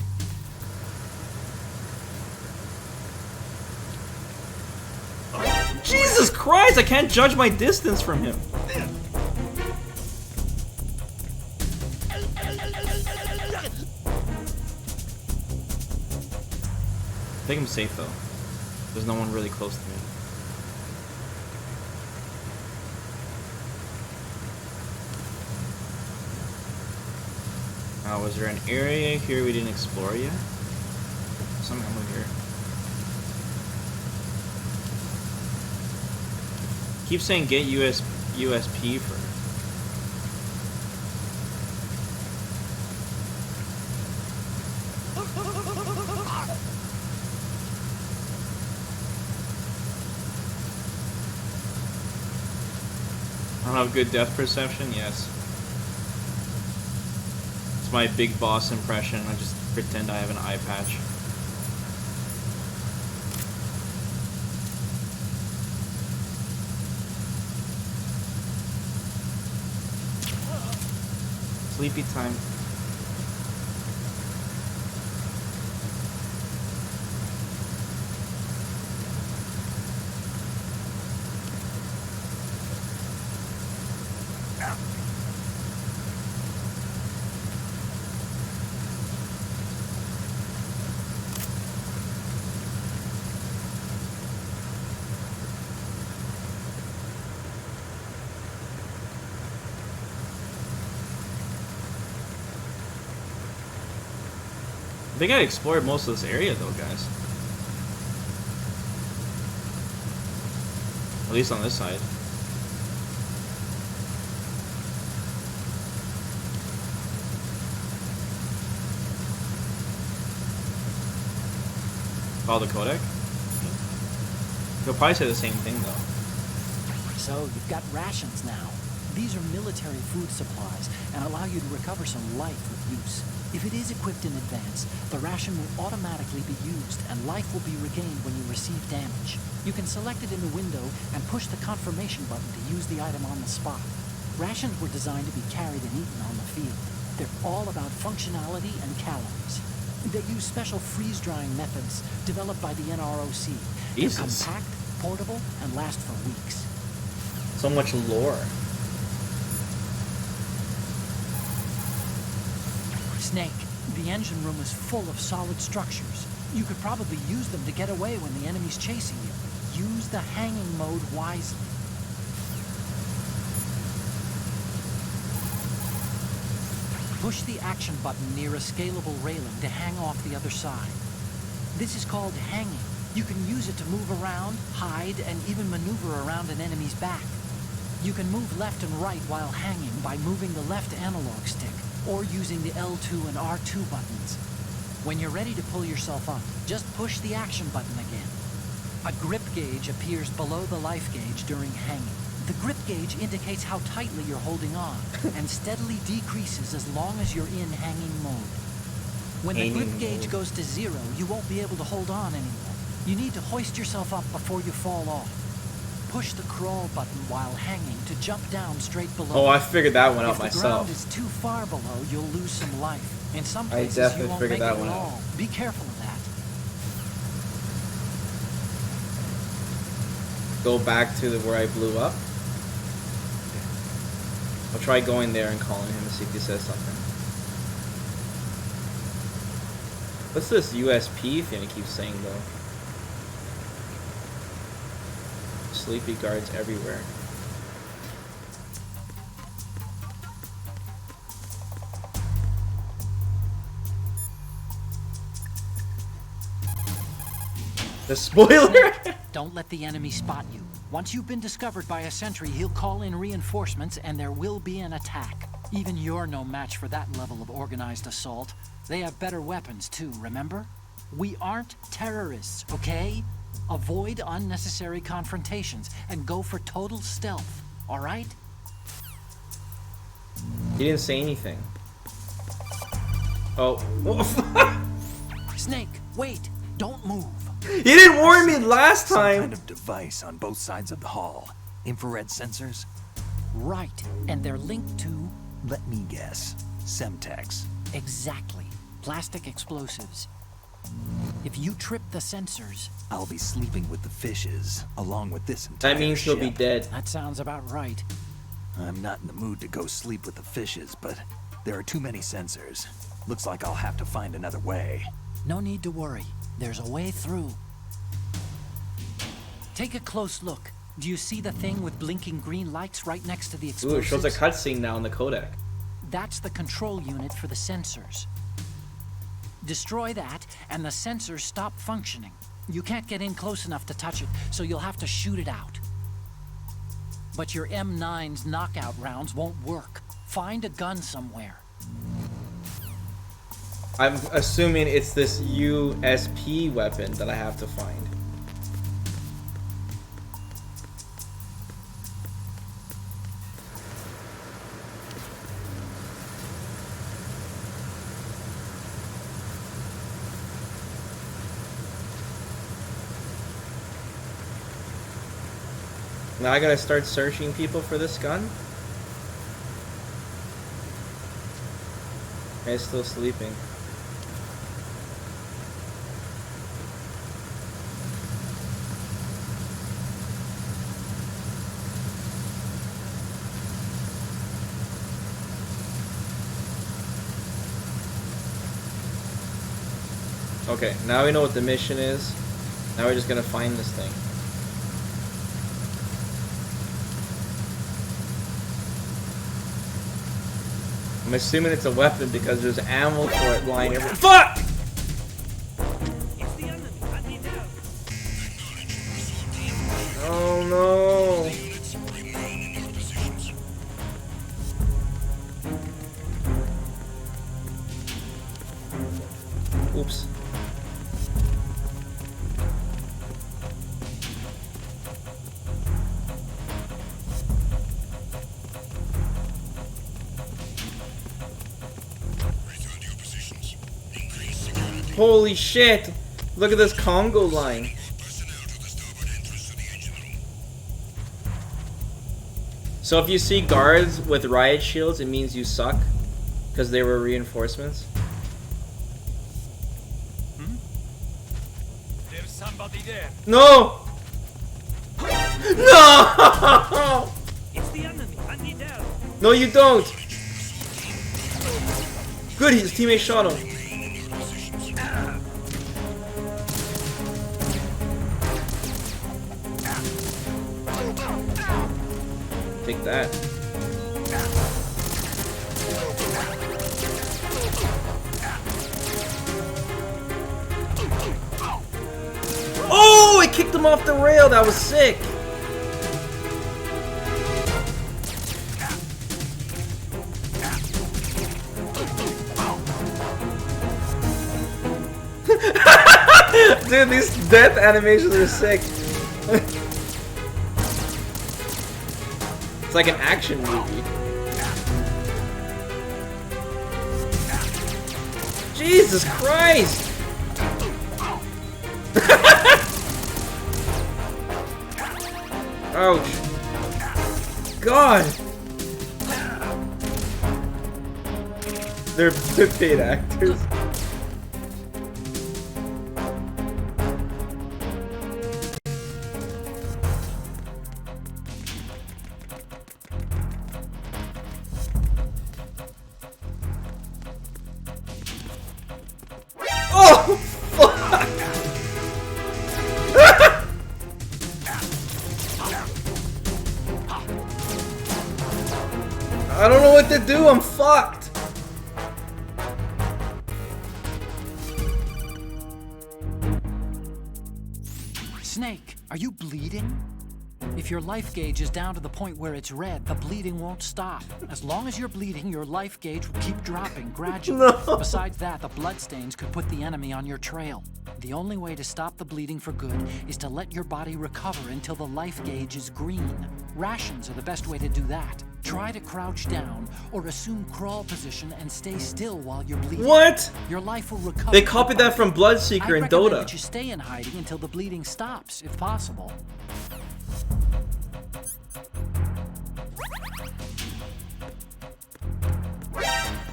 Jesus Christ, I can't judge my distance from him. I think I'm safe though. There's no one really close to me. Was there an area here we didn't explore yet? Some ammo here. Keep saying get USP first. I don't have good depth perception, yes. It's my big boss impression. I just pretend I have an eye patch. Sleepy time. I think I explored most of this area though, guys. At least on this side. Follow the codec? He'll probably say the same thing though. So you've got rations now. These are military food supplies and allow you to recover some life with use. If it is equipped in advance, the ration will automatically be used and life will be regained when you receive damage. You can select it in the window and push the confirmation button to use the item on the spot. Rations were designed to be carried and eaten on the field. They're all about functionality and calories. They use special freeze-drying methods developed by the NROC. They're compact, portable, and last for weeks. So much lore. Snake, the engine room is full of solid structures. You could probably use them to get away when the enemy's chasing you. Use the hanging mode wisely. Push the action button near a scalable railing to hang off the other side. This is called hanging. You can use it to move around, hide, and even maneuver around an enemy's back. You can move left and right while hanging by moving the left analog stick, or using the L2 and R2 buttons. When you're ready to pull yourself up, just push the action button again. A grip gauge appears below the life gauge during hanging. The grip gauge indicates how tightly you're holding on, and steadily decreases as long as you're in hanging mode. When the grip gauge goes to 0, you won't be able to hold on anymore. You need to hoist yourself up before you fall off. Push the crawl button while hanging to jump down straight below. Oh, I figured that one out myself. If the ground is too far below, you'll lose some life. In some places, I definitely you won't figured make that it one at out. all. Be careful of that. Go back to where I blew up. I'll try going there and calling him and see if he says something. What's this USP thing it keeps saying though? Sleepy guards everywhere. The spoiler? Don't let the enemy spot you. Once you've been discovered by a sentry, he'll call in reinforcements and there will be an attack. Even you're no match for that level of organized assault. They have better weapons too, remember? We aren't terrorists, okay? Avoid unnecessary confrontations and go for total stealth, all right? He didn't say anything. Oh. Snake, wait, don't move. He didn't warn me last Some time. kind of device on both sides of the hall. Infrared sensors? Right, and they're linked to... Let me guess. Semtex. Exactly. Plastic explosives. If you trip the sensors... I'll be sleeping with the fishes, along with this entire That means he'll be ship. dead. That sounds about right. I'm not in the mood to go sleep with the fishes, but there are too many sensors. Looks like I'll have to find another way. No need to worry. There's a way through. Take a close look. Do you see the thing with blinking green lights right next to the Ooh, explosives? it shows a cutscene now in the codec. That's the control unit for the sensors. Destroy that, and the sensors stop functioning. You can't get in close enough to touch it, so you'll have to shoot it out. But your M9's knockout rounds won't work. Find a gun somewhere. I'm assuming it's this USP weapon that I have to find. Now I gotta start searching people for this gun? Guy's still sleeping. Okay, now we know what the mission is. Now we're just gonna find this thing. I'm assuming it's a weapon because there's ammo for it lying everywhere. Fuck! Oh no! Oops. Return to your positions. Increase security. Holy shit! Look at this Congo line. More personnel to the starboard entrance to the engine room. So if you see guards with riot shields, it means you suck. Because they were reinforcements. There's somebody there. No! No! It's the enemy. I need help. No, you don't! Good, his teammate shot him. Take that. Oh, it kicked him off the rail. That was sick. Dude, these death animations are sick. It's like an action movie. Jesus Christ! Ouch. God! They're paid actors. Oh! I don't know what to do. I'm fucked. Snake, are you bleeding? If your life gauge is down to the point where it's red, the bleeding won't stop. As long as you're bleeding, your life gauge will keep dropping gradually. No. Besides that, the bloodstains could put the enemy on your trail. The only way to stop the bleeding for good is to let your body recover until the life gauge is green. Rations are the best way to do that. Try to crouch down or assume crawl position and stay still while you're bleeding. What? Your life will recover. They copied that from Bloodseeker in I recommend Dota. that you stay in hiding until the bleeding stops, if possible.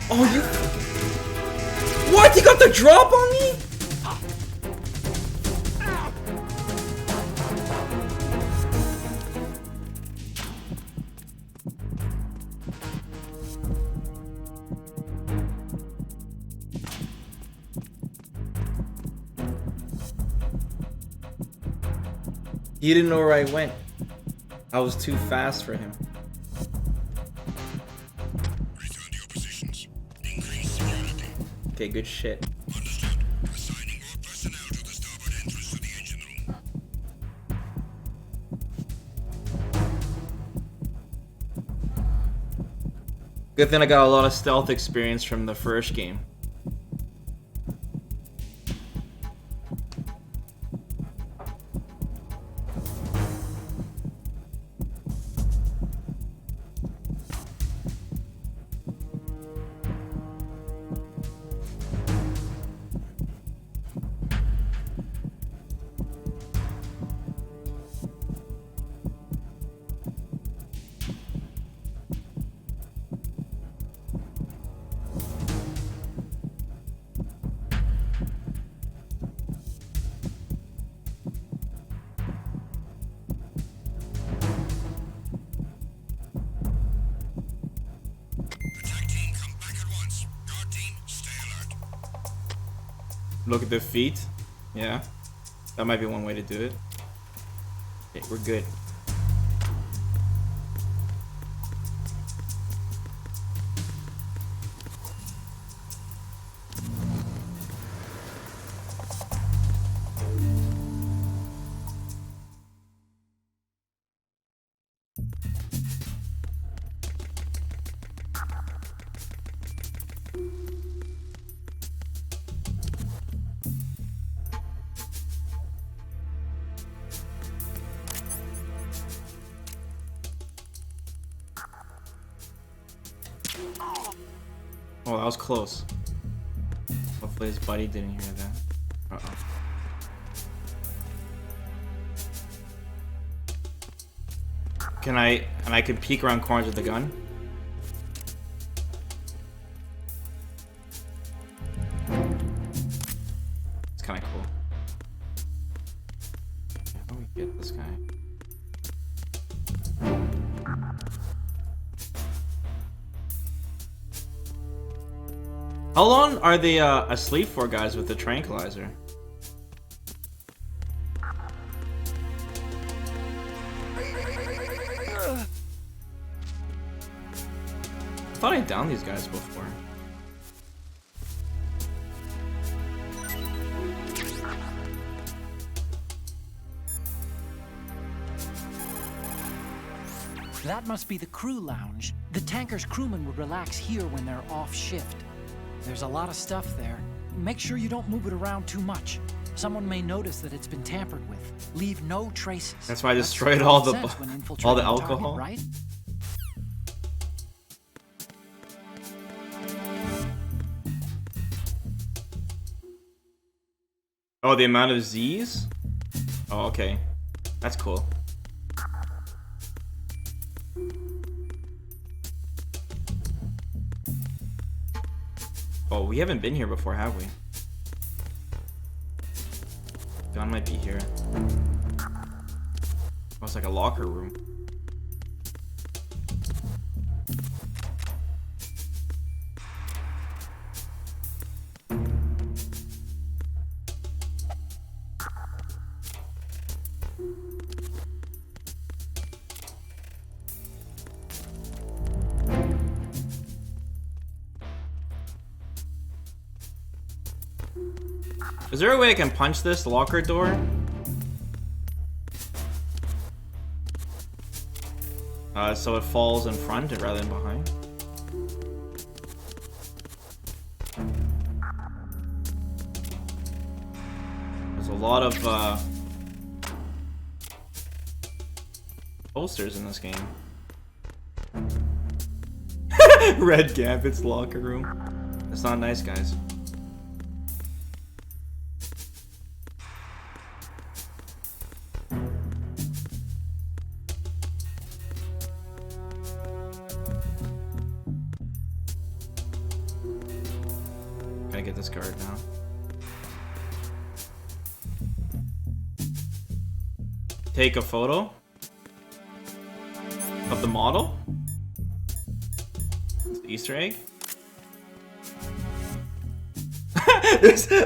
Oh, you. What? He got the drop on me? He didn't know where I went. I was too fast for him. Return to your positions. Increase security. Okay, good shit. Understood. Assigning all personnel to the starboard entrance to the engine room. Good thing I got a lot of stealth experience from the first game. Attack team, come back at once. Guard team, stay alert. Look at the feet. Yeah. That might be one way to do it. Okay, we're good. Oh, that was close. Hopefully his buddy didn't hear that. Uh-oh. Can I can peek around corners with the gun? It's kind of cool. How do we get this guy? How long are they asleep for, guys, with the tranquilizer? I thought I downed these guys before. That must be the crew lounge. The tanker's crewmen would relax here when they're off shift. There's a lot of stuff there. Make sure you don't move it around too much. Someone may notice that it's been tampered with. Leave no traces. That's why I That's destroyed common all the sense when all infiltrating the a target, alcohol. right? Oh, the amount of Z's? Oh, okay. That's cool. Oh, we haven't been here before, have we? Gun might be here. Oh, it's like a locker room. Is there a way I can punch this locker door? So it falls in front rather than behind. There's a lot of posters in this game. Red Gambit's locker room. It's not nice, guys. Gotta get this guard now. Take a photo of the model. It's the Easter egg.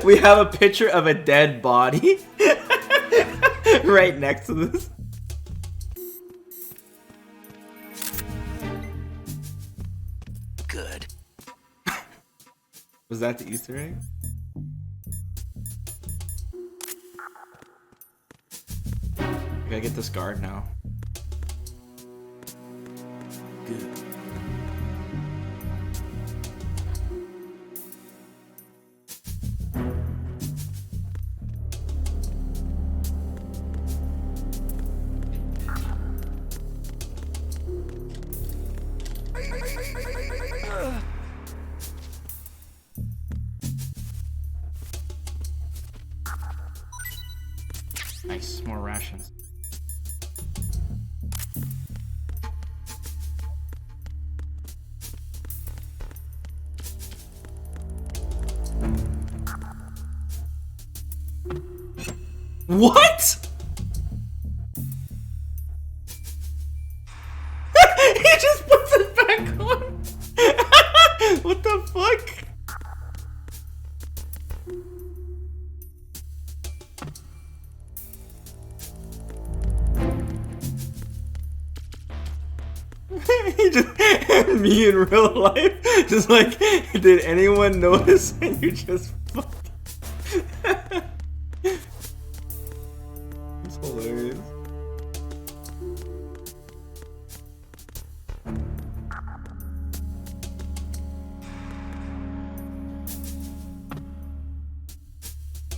We have a picture of a dead body right next to this. Good. Was that the Easter egg? I gotta get this guard now. Good. Nice, more rations. What? He just puts it back on. What the fuck? He just me in real life, just like, did anyone notice? And you just fucked. It's hilarious.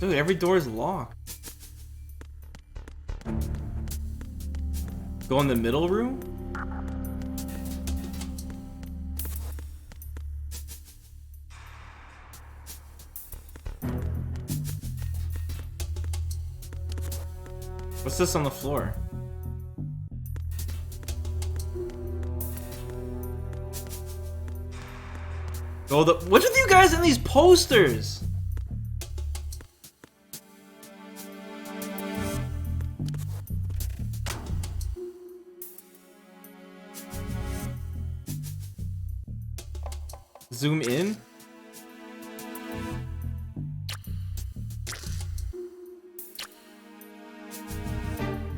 Dude, every door is locked. Go in the middle room? What's this on the floor? Oh, what's with you guys in these posters? Zoom in?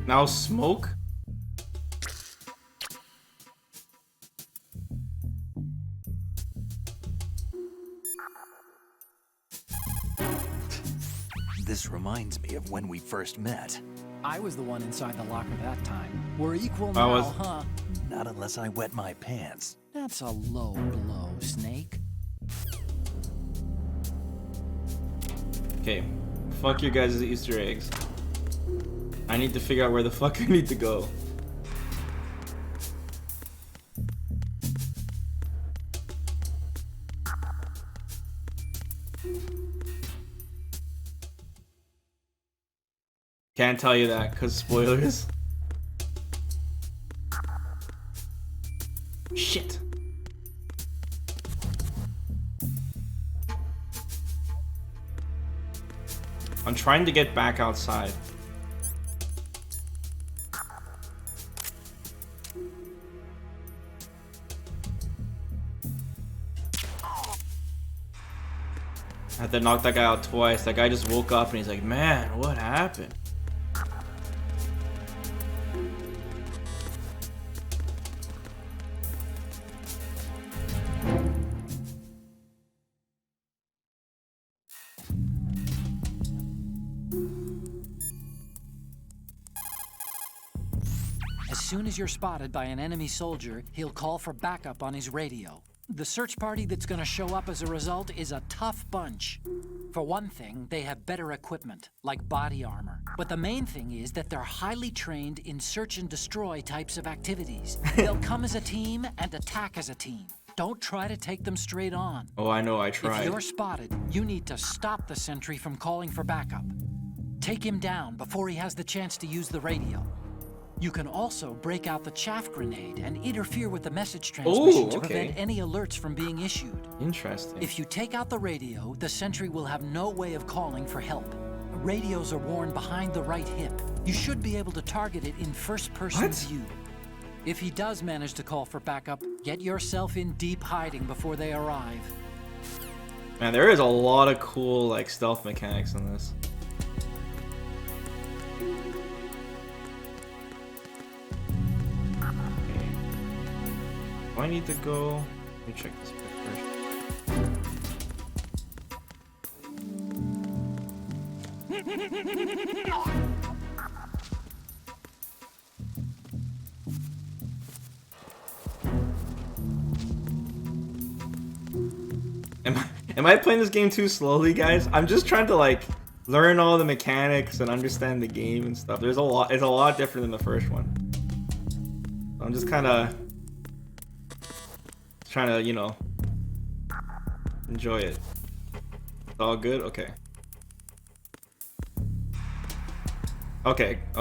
Now smoke? This reminds me of when we first met. I was the one inside the locker that time. We're equal I now, was- huh? Not unless I wet my pants. That's a low blow, Snake. Okay. Fuck your guys' Easter eggs. I need to figure out where the fuck I need to go. Can't tell you that, cause spoilers. Shit. I'm trying to get back outside. I had to knock that guy out twice. That guy just woke up and he's like, man, what happened? soon as you're spotted by an enemy soldier, he'll call for backup on his radio. The search party that's gonna show up as a result is a tough bunch. For one thing, they have better equipment, like body armor. But the main thing is that they're highly trained in search and destroy types of activities. They'll come as a team and attack as a team. Don't try to take them straight on. Oh, I know, I tried. If you're spotted, you need to stop the sentry from calling for backup. Take him down before he has the chance to use the radio. You can also break out the chaff grenade and interfere with the message transmission to prevent any alerts from being issued. Interesting. If you take out the radio, the sentry will have no way of calling for help. Radios are worn behind the right hip. You should be able to target it in first-person view. If he does manage to call for backup, get yourself in deep hiding before they arrive. Man, there is a lot of cool like stealth mechanics in this. Do I need to go? Let me check this bit first. Am I playing this game too slowly, guys? I'm just trying to like learn all the mechanics and understand the game and stuff. It's a lot different than the first one. I'm just kind of trying to, you know, enjoy it. It's all good? Okay. Okay. I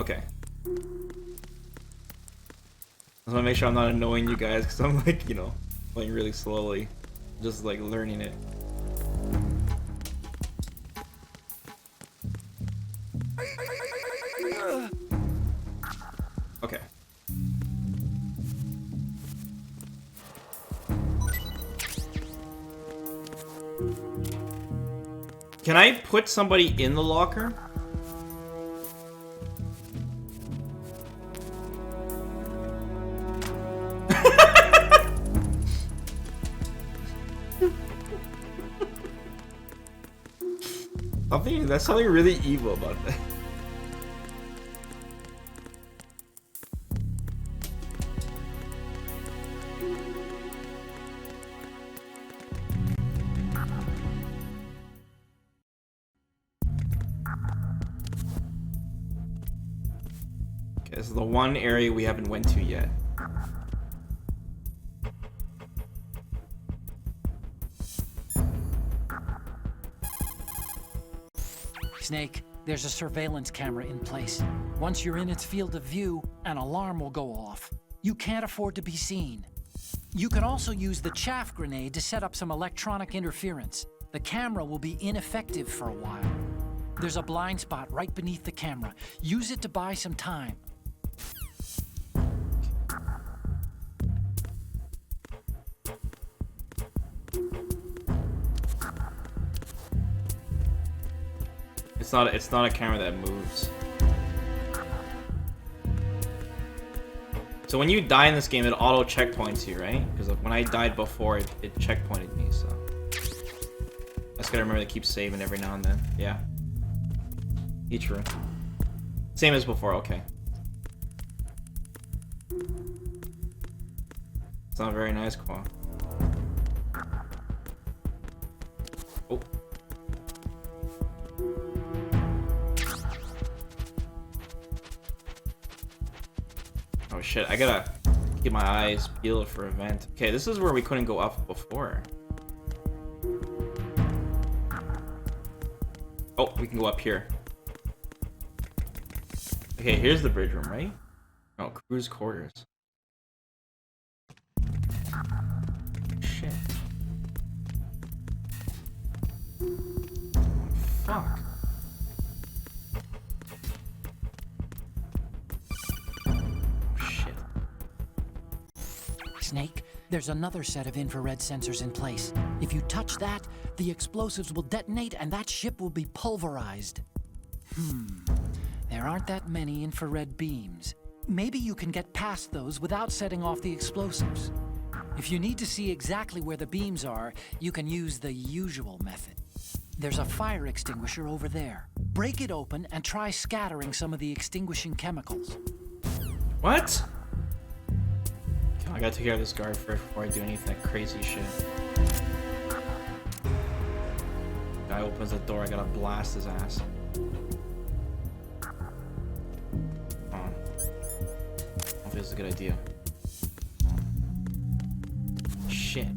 just want to make sure I'm not annoying you guys because I'm like, you know, playing really slowly. Just like learning it. Okay. Can I put somebody in the locker? That's something really evil about that. Okay, this is the one area we haven't went to yet. Snake, there's a surveillance camera in place. Once you're in its field of view, an alarm will go off. You can't afford to be seen. You can also use the chaff grenade to set up some electronic interference. The camera will be ineffective for a while. There's a blind spot right beneath the camera. Use it to buy some time. It's not a camera that moves. So when you die in this game, it auto checkpoints you, right? Because when I died before, it checkpointed me, so I just gotta remember to keep saving every now and then. Yeah. Each room. Same as before, okay. It's not very nice, Qua. Oh. Oh shit, I gotta keep my eyes peeled for a vent. Okay, this is where we couldn't go up before. Oh, we can go up here. Okay, here's the bridge room, right? Oh, crew's quarters. Shit. Fuck. Snake, there's another set of infrared sensors in place. If you touch that, the explosives will detonate and that ship will be pulverized. There aren't that many infrared beams. Maybe you can get past those without setting off the explosives. If you need to see exactly where the beams are, you can use the usual method. There's a fire extinguisher over there. Break it open and try scattering some of the extinguishing chemicals. What? I gotta take care of this guard first before I do anything crazy shit. Guy opens the door, I gotta blast his ass. Oh. I don't know if this is a good idea. Shit.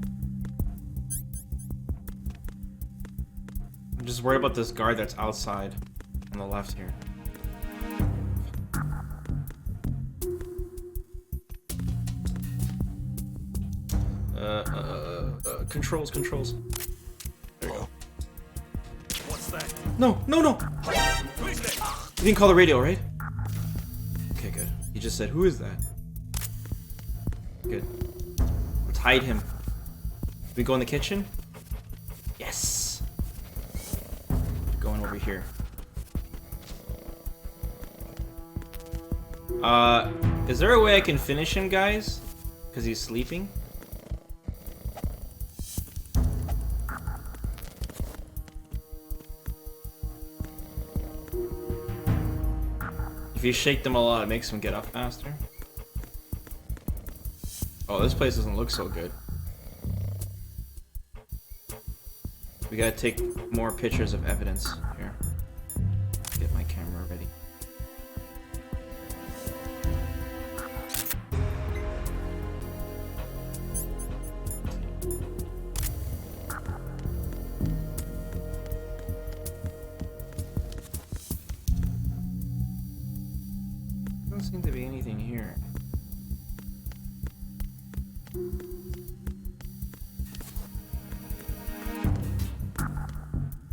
I'm just worried about this guard that's outside on the left here. Controls. There you go. What's that? No. You didn't call the radio, right? Okay, good. He just said, who is that? Good. Let's hide him. Can we go in the kitchen? Yes. Going over here. Is there a way I can finish him, guys? Because he's sleeping? If you shake them a lot, it makes them get up faster. Oh, this place doesn't look so good. We gotta take more pictures of evidence here. Get my camera ready. Doesn't seem to be anything here.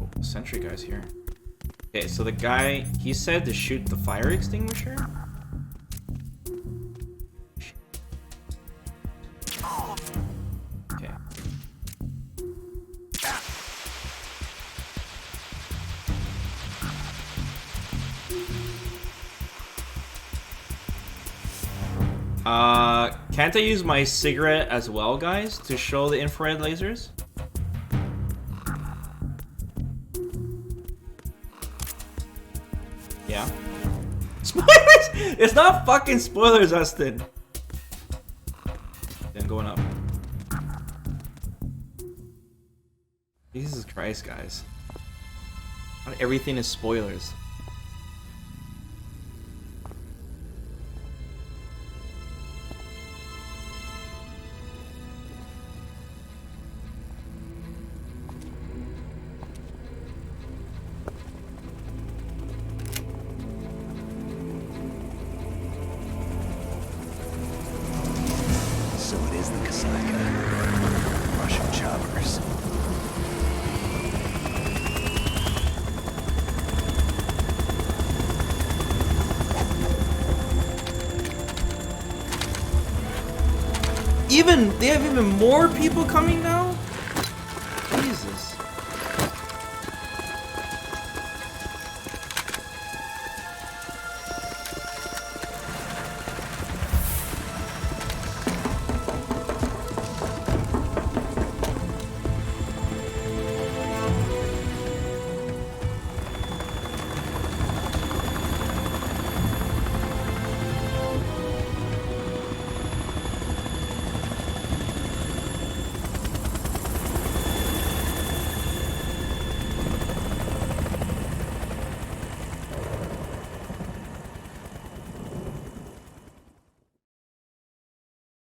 Oh, the sentry guy's here. Okay, so the guy, he said to shoot the fire extinguisher? Okay. Can't I use my cigarette as well, guys, to show the infrared lasers? Yeah. Spoilers! It's not fucking spoilers, Austin. Then going up. Jesus Christ, guys. Not everything is spoilers. So it is the Kasaka. Russian choppers. They have even more people coming now? Jesus.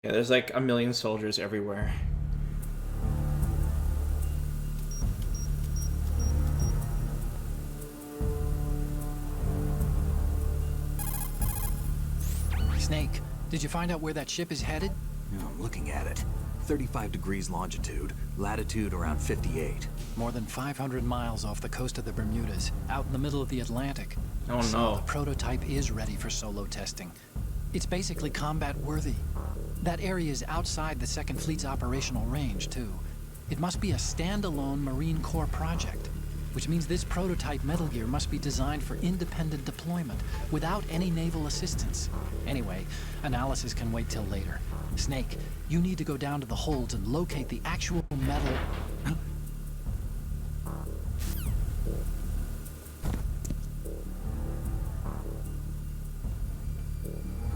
Yeah, there's like a million soldiers everywhere. Snake, did you find out where that ship is headed? Yeah, I'm looking at it. 35 degrees longitude, latitude around 58. More than 500 miles off the coast of the Bermudas, out in the middle of the Atlantic. Oh So no. the prototype is ready for solo testing. It's basically combat worthy. That area is outside the Second Fleet's operational range, too. It must be a standalone Marine Corps project, which means this prototype Metal Gear must be designed for independent deployment, without any naval assistance. Anyway, analysis can wait till later. Snake, you need to go down to the holds and locate the actual metal...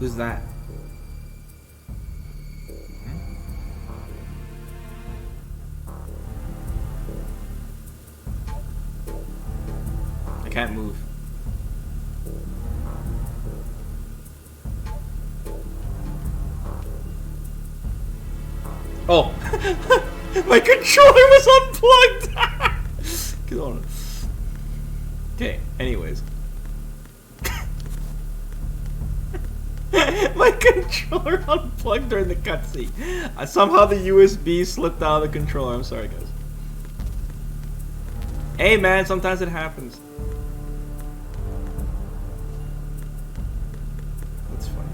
Who's that? can't move. Oh! My controller was unplugged! Get on. Okay, anyways. My controller unplugged during the cutscene. Somehow the USB slipped out of the controller. I'm sorry, guys. Hey, man, sometimes it happens. That's funny.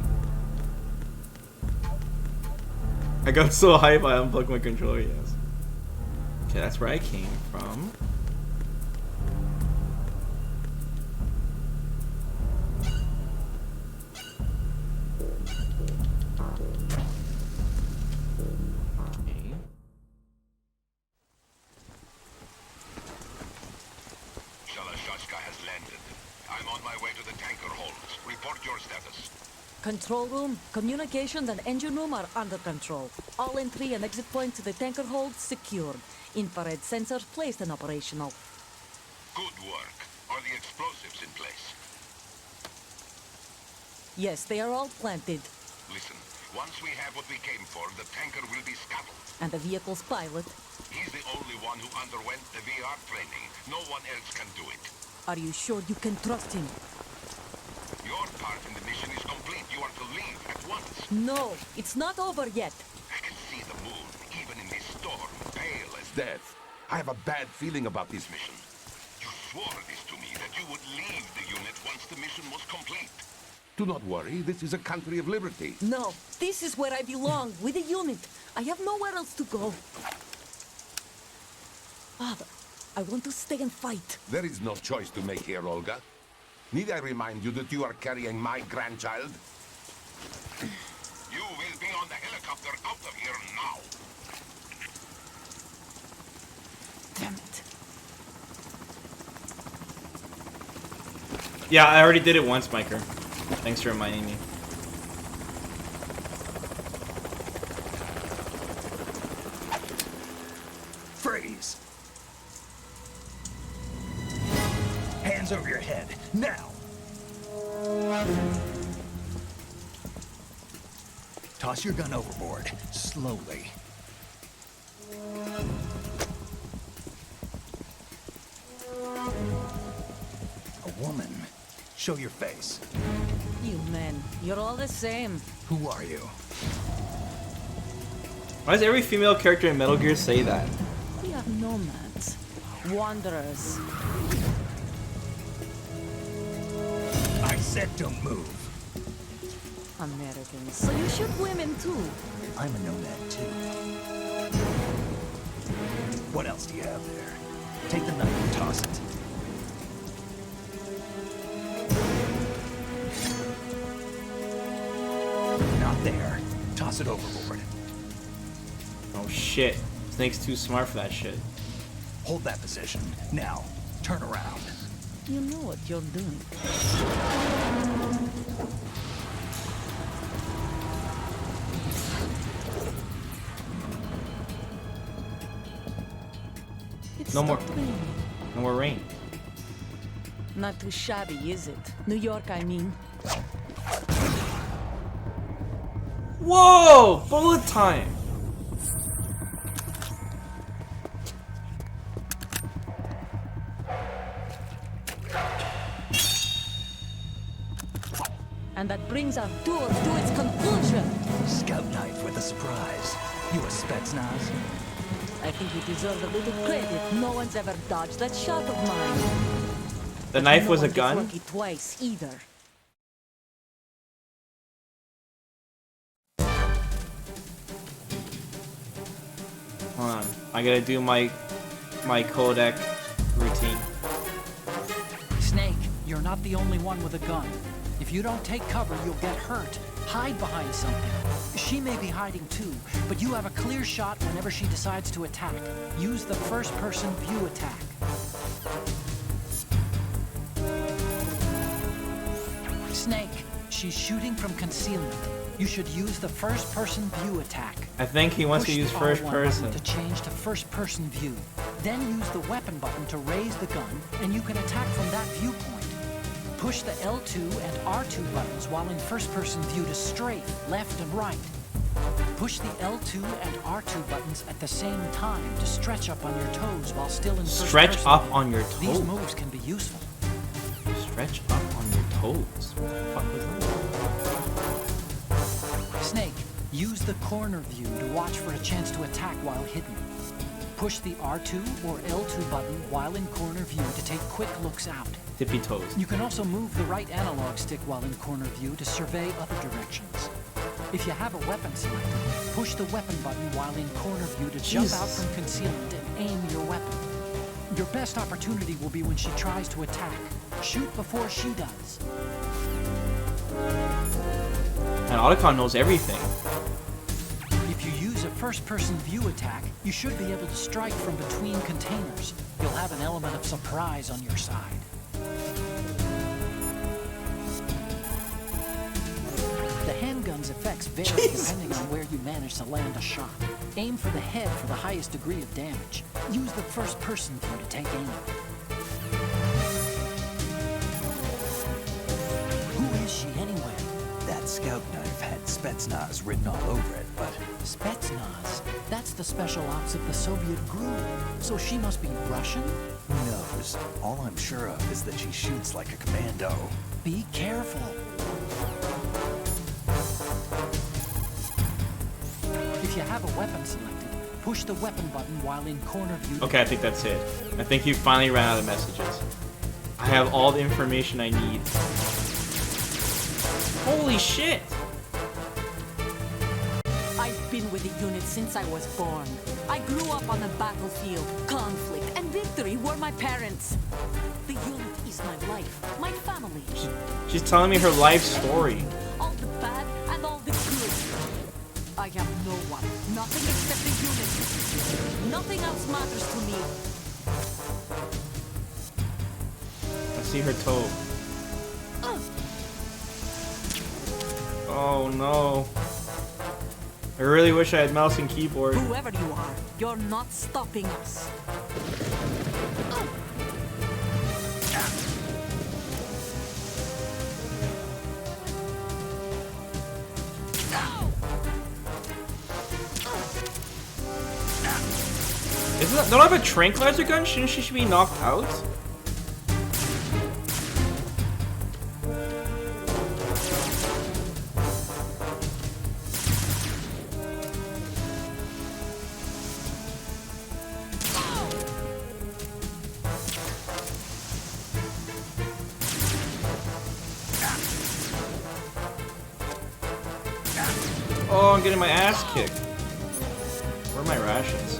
I got so hyped I unplugged my controller, yes. Okay, that's where I came from. Control room, communications, and engine room are under control. All entry and exit points to the tanker hold secured. Infrared sensors placed and operational. Good work. Are the explosives in place? Yes, they are all planted. Listen, once we have what we came for, the tanker will be scuttled. And the vehicle's pilot. He's the only one who underwent the VR training. No one else can do it. Are you sure you can trust him? Your part in the mission is complete. You are to leave at once. No, it's not over yet. I can see the moon, even in this storm, pale as death. I have a bad feeling about this mission. You swore this to me, that you would leave the unit once the mission was complete. Do not worry, this is a country of liberty. No, this is where I belong, with the unit. I have nowhere else to go. Father, I want to stay and fight. There is no choice to make here, Olga. Need I remind you that you are carrying my grandchild? You will be on the helicopter out of here now. Damn it. Yeah, I already did it once, Miker. Thanks for reminding me. Freeze! Hands over your head, now! Toss your gun overboard, slowly. A woman. Show your face. You men, you're all the same. Who are you? Why does every female character in Metal Gear say that? We are nomads. Wanderers. I said don't move. Americans. So you shoot women too. I'm a nomad too. What else do you have there? Take the knife and toss it. Not there. Toss it overboard. Oh shit. Snake's too smart for that shit. Hold that position. Now, turn around. You know what you're doing. It's No more. stopped raining. No more rain. Not too shabby, is it? New York, I mean. Whoa! Bullet time! And that brings our tour to its conclusion. Scout knife with a surprise. You a Spetsnaz? I think you deserve a little credit. No one's ever dodged that shot of mine. The knife No was a one gets gun? lucky twice either. Hold on. I gotta do my codec routine. Snake, you're not the only one with a gun. If you don't take cover, you'll get hurt. Hide behind something. She may be hiding too, but you have a clear shot whenever she decides to attack. Use the first-person view attack. Snake, she's shooting from concealment. You should use the first-person view attack. I think he wants to Push use the first R1 person. button to change to first-person view. Then use the weapon button to raise the gun, and you can attack from that viewpoint. Push the L2 and R2 buttons while in first-person view to strafe left and right. Push the L2 and R2 buttons at the same time to stretch up on your toes while still in first Stretch person up view. on your toes? These moves can be useful. Stretch up on your toes? What the fuck was that? Snake, use the corner view to watch for a chance to attack while hidden. Push the R2 or L2 button while in corner view to take quick looks out. Tippy toes. You can also move the right analog stick while in corner view to survey other directions. If you have a weapon selected, push the weapon button while in corner view to jump out from concealment and aim your weapon. Your best opportunity will be when she tries to attack. Shoot before she does. And Otacon knows everything. If you use a first-person view attack, you should be able to strike from between containers. You'll have an element of surprise on your side. The handgun's effects vary depending on where you manage to land a shot. Aim for the head for the highest degree of damage. Use the first-person view to take aim. Who is she anyway? That scout knife had Spetsnaz written all over it, but Spetsnaz? That's the special ops of the Soviet GRU. So she must be Russian? who knows? All I'm sure of is that she shoots like a commando. Be careful. If you have a weapon selected, push the weapon button while in corner view. Okay, I think that's it. I think you finally ran out of messages. I have all the information I need. Holy shit! I've been with the unit since I was born. I grew up on the battlefield. Conflict and victory were my parents. The unit is my life, my family. She's telling me her life story. All the bad and all the good. I have no one, nothing except the unit. Nothing else matters to me. I see her toe. Oh no. I really wish I had mouse and keyboard. Whoever you are, you're not stopping us. Don't I have a tranquilizer gun? Shouldn't she be knocked out? Oh, I'm getting my ass kicked. Where are my rations?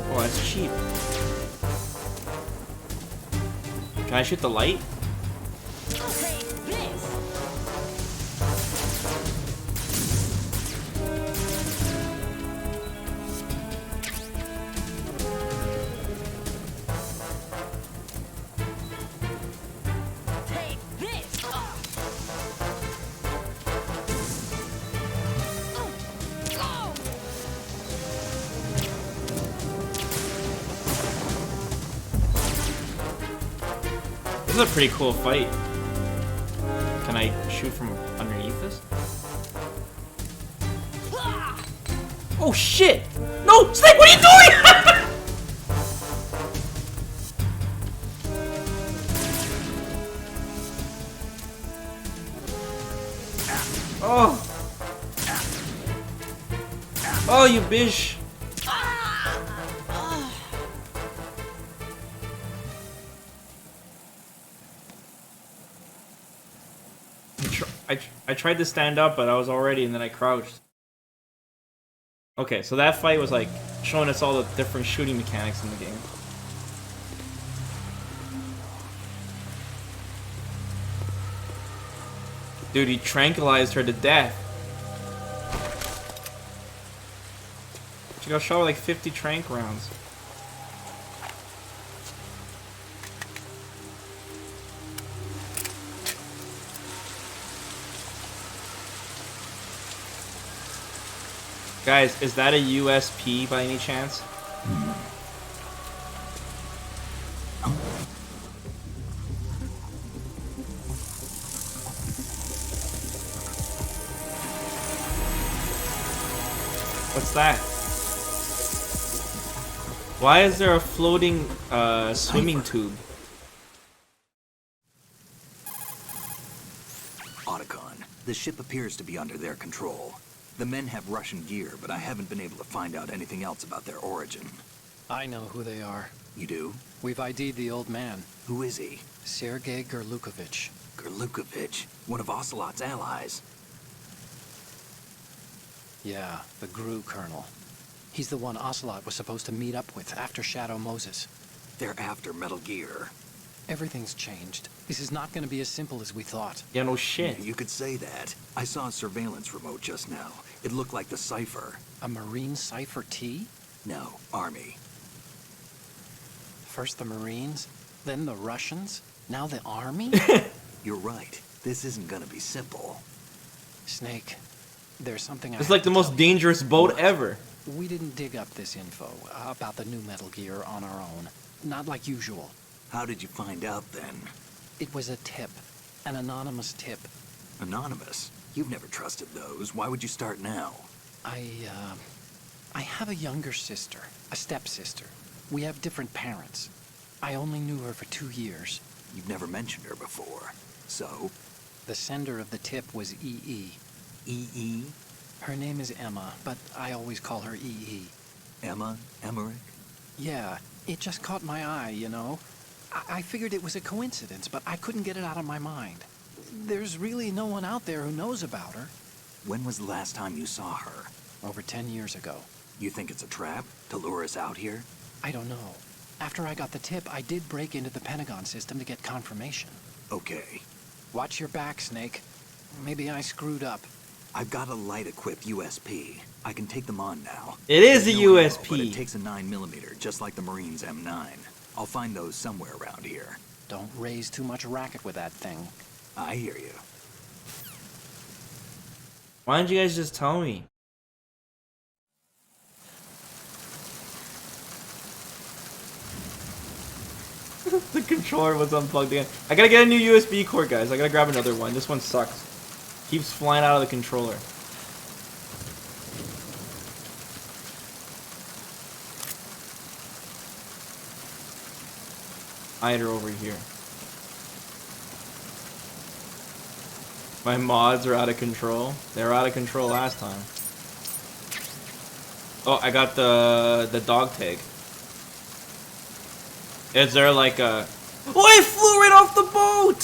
Oh, that's cheap. Can I shoot the light? This is a pretty cool fight. Can I shoot from underneath this? Oh shit! No! Snake, what are you doing? Oh! Oh, you bitch! I tried to stand up, but I was already, and then I crouched. Okay, so that fight was like showing us all the different shooting mechanics in the game. Dude, he tranquilized her to death. She got shot with like 50 trank rounds. Guys, is that a USP by any chance? What's that? Why is there a floating swimming tube? Otacon, the ship appears to be under their control. The men have Russian gear, but I haven't been able to find out anything else about their origin. I know who they are. You do? We've ID'd the old man, Who is he? Sergei Gerlukovich. Gerlukovich, one of Ocelot's allies. Yeah, the GRU colonel. He's the one Ocelot was supposed to meet up with after Shadow Moses. They're after Metal Gear. Everything's changed. This is not going to be as simple as we thought. Yeah, no shit. You could say that. I saw a surveillance remote just now. It looked like the Cypher. A Marine Cypher T? No, Army. First the Marines, then the Russians, now the Army? You're right. This isn't gonna be simple. Snake, there's something I It's have like the to most tell you. dangerous boat ever. We didn't dig up this info about the new Metal Gear on our own. Not like usual. How did you find out then? It was a tip. An anonymous tip. Anonymous? You've never trusted those. Why would you start now? I have a younger sister, a stepsister. We have different parents. I only knew her for 2 years. You've never mentioned her before. So? The sender of the tip was EE. EE? Her name is Emma, but I always call her EE. Emma? Emmerich? Yeah, it just caught my eye, you know? I figured it was a coincidence, but I couldn't get it out of my mind. There's really no one out there who knows about her. When was the last time you saw her? Over 10 years ago. You think it's a trap? To lure us out here? I don't know. After I got the tip, I did break into the Pentagon system to get confirmation. Okay. Watch your back, Snake. Maybe I screwed up. I've got a light-equipped USP. I can take them on now. It is There's a no ammo, USP. but it takes a 9mm, just like the Marines' M9. I'll find those somewhere around here. Don't raise too much racket with that thing. I hear you. Why didn't you guys just tell me? The controller was unplugged again. I gotta get a new USB cord, guys. I gotta grab another one. This one sucks. Keeps flying out of the controller. Hide her over here. My mods are out of control. They were out of control last time. Oh, I got the dog tag. Is there like a... Oh, I flew right off the boat!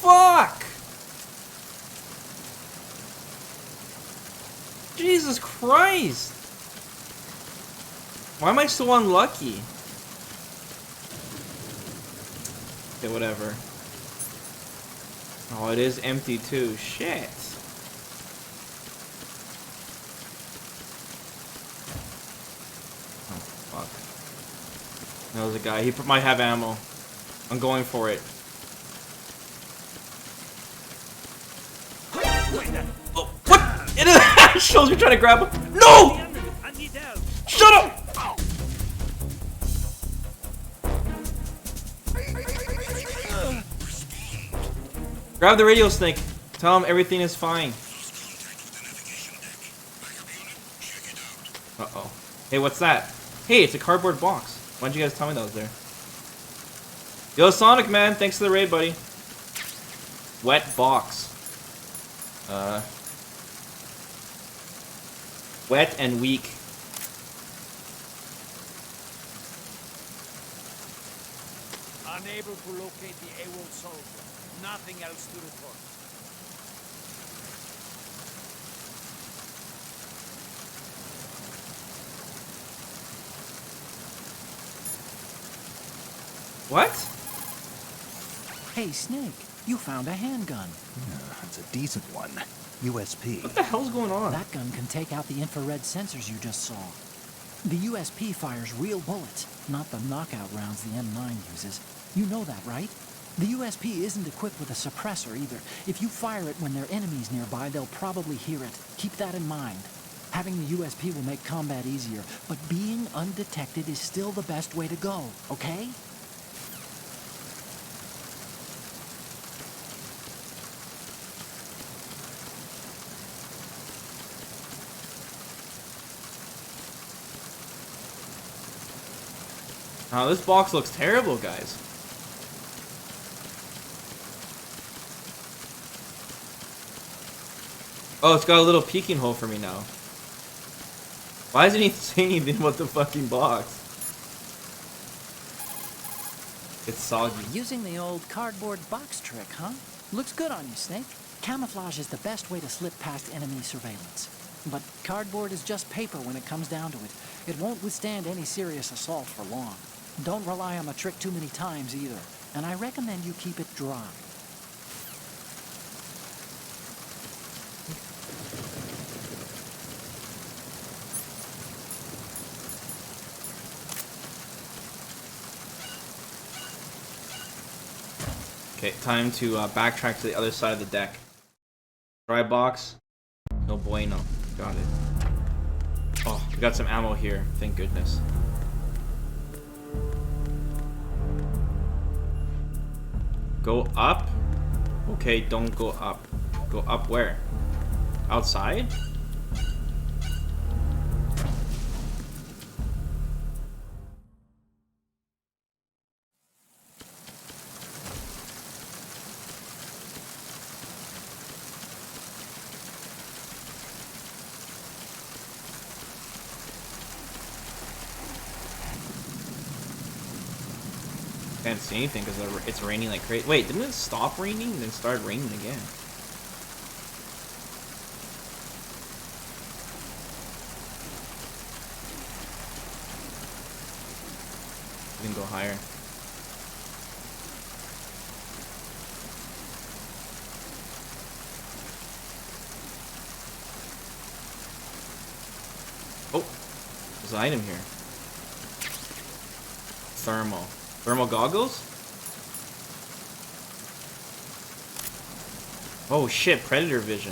Fuck! Jesus Christ! Why am I so unlucky? Okay, whatever. Oh, it is empty too. Shit. Oh, fuck. That was a guy. He might have ammo. I'm going for it. Oh, what? It shows me trying to grab him. No! Shut up! Grab the radio, Snake. Tell him everything is fine. Uh-oh. Hey, what's that? Hey, it's a cardboard box. Why didn't you guys tell me that was there? Yo, Sonic Man, thanks for the raid, buddy. Wet box. Wet and weak. Unable to locate the AWOL soldier. Nothing else to report. What? Hey, Snake, you found a handgun. It's a decent one. USP. What the hell's going on? That gun can take out the infrared sensors you just saw. The USP fires real bullets, not the knockout rounds the M9 uses. You know that, right? The USP isn't equipped with a suppressor either. If you fire it when there are enemies nearby, they'll probably hear it. Keep that in mind. Having the USP will make combat easier, but being undetected is still the best way to go, okay? Oh, this box looks terrible, guys. Oh, it's got a little peeking hole for me now. Why isn't he saying anything about the fucking box? It's soggy. Using the old cardboard box trick, huh? Looks good on you, Snake. Camouflage is the best way to slip past enemy surveillance. But cardboard is just paper when it comes down to it. It won't withstand any serious assault for long. Don't rely on the trick too many times either, and I recommend you keep it dry. Okay, time to backtrack to the other side of the deck. Dry box. No bueno. Got it. Oh, we got some ammo here. Thank goodness. Go up? Okay, don't go up. Go up where? Outside? Can't see anything because it's raining like crazy. Wait, didn't it stop raining and then start raining again? You can go higher. Oh, there's an item here. Thermal. Thermal goggles? Oh shit, predator vision.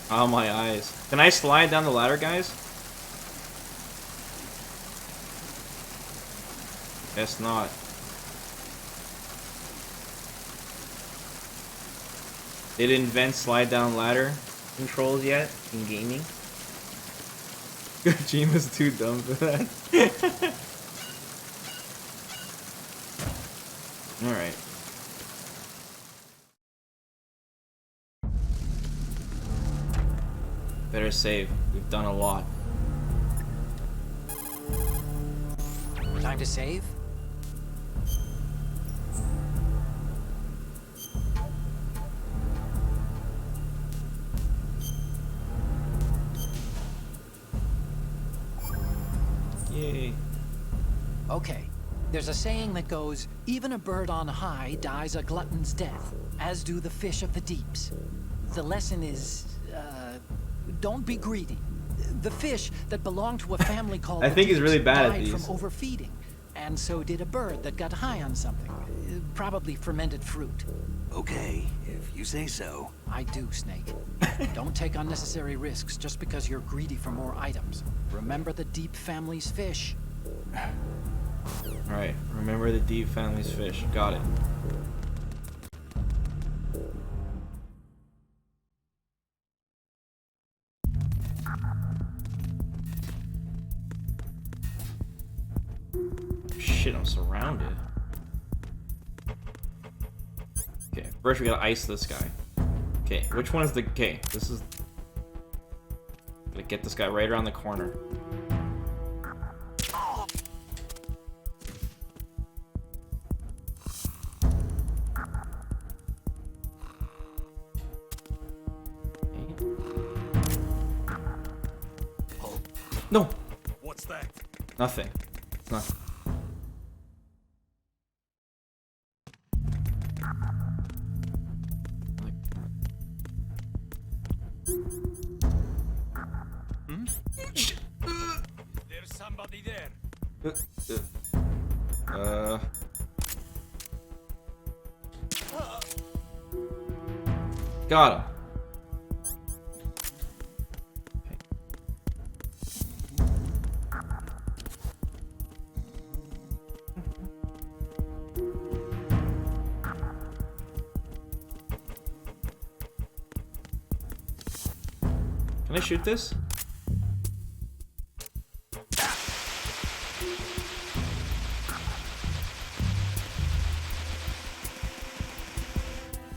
Oh, my eyes. Can I slide down the ladder, guys? Guess not. They didn't invent slide down ladder controls yet in gaming. Kojima's too dumb for that. Alright. Better save. We've done a lot. Time to save? Yay. Okay. There's a saying that goes, even a bird on high dies a glutton's death, as do the fish of the deeps. The lesson is, don't be greedy. The fish that belonged to a family called I think he's really bad at died these. from overfeeding, and so did a bird that got high on something, probably fermented fruit. Okay, if you say so. I do, Snake. Don't take unnecessary risks just because you're greedy for more items. Remember the Deep family's fish. Alright, remember the Deep family's fish. Got it. Shit, I'm surrounded. Okay, first we gotta ice this guy. Okay, which one is the... Okay, this is... Gotta get this guy right around the corner. No! What's that? Nothing. It's nothing. Shit. There's somebody there. Got him. Can I shoot this?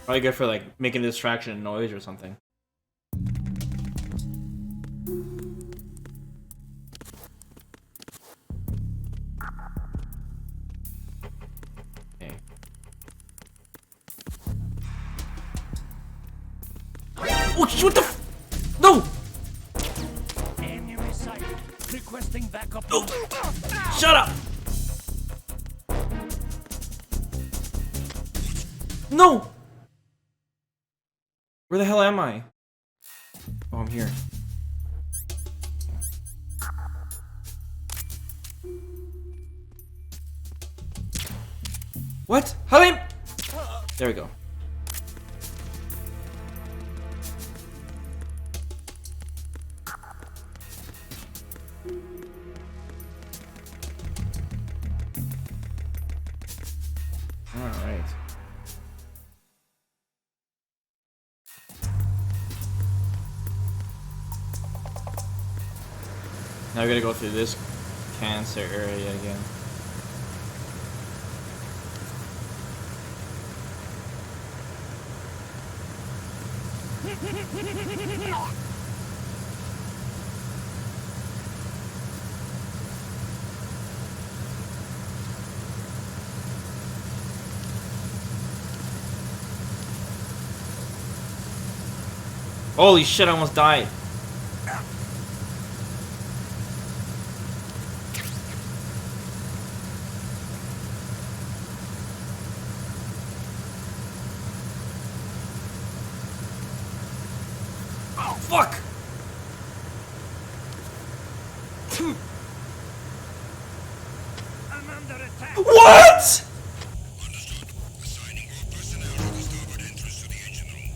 Probably good for like making a distraction and noise or something. Okay. Oh, what the f— No! Enemy sighted. Requesting backup. No! Shut up! No! Where the hell am I? Oh, I'm here. What? How did I— There we go. Alright. Now we gotta go through this cancer area again. Holy shit, I almost died. Oh, fuck! I'm under attack. What?! Assigning all personnel to the starboard entrance to the engine room.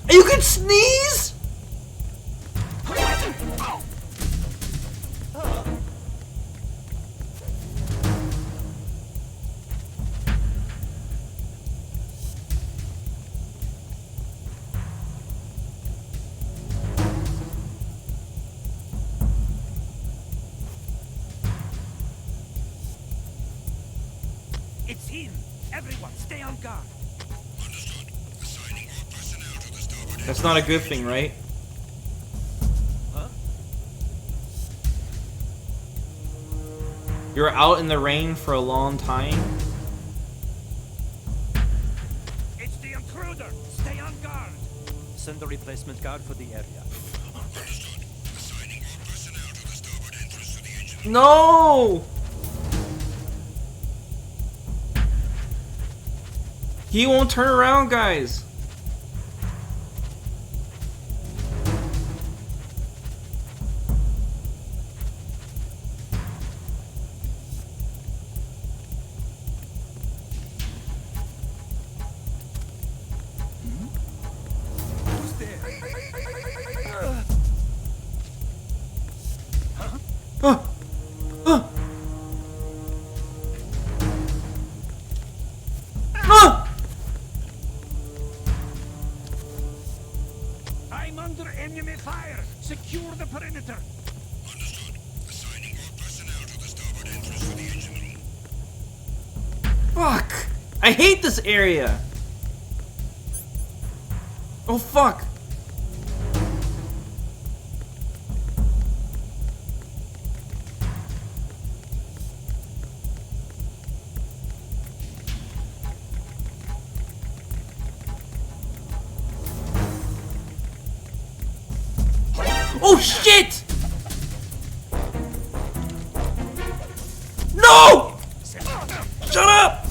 You can sneeze?! It's him. Everyone, stay on guard. Understood. Assigning all personnel to the starboard entrance. That's not a good thing, right? Huh? You're out in the rain for a long time? It's the intruder. Stay on guard. Send a replacement guard for the area. Understood. Assigning all personnel to the starboard entrance to the engine room. No! He won't turn around, guys. Who's there? I'm under enemy fire. Secure the perimeter. Understood. Assigning all personnel to the starboard entrance to the engine room. Fuck! I hate this area! Oh fuck! Oh shit! No! Shut up!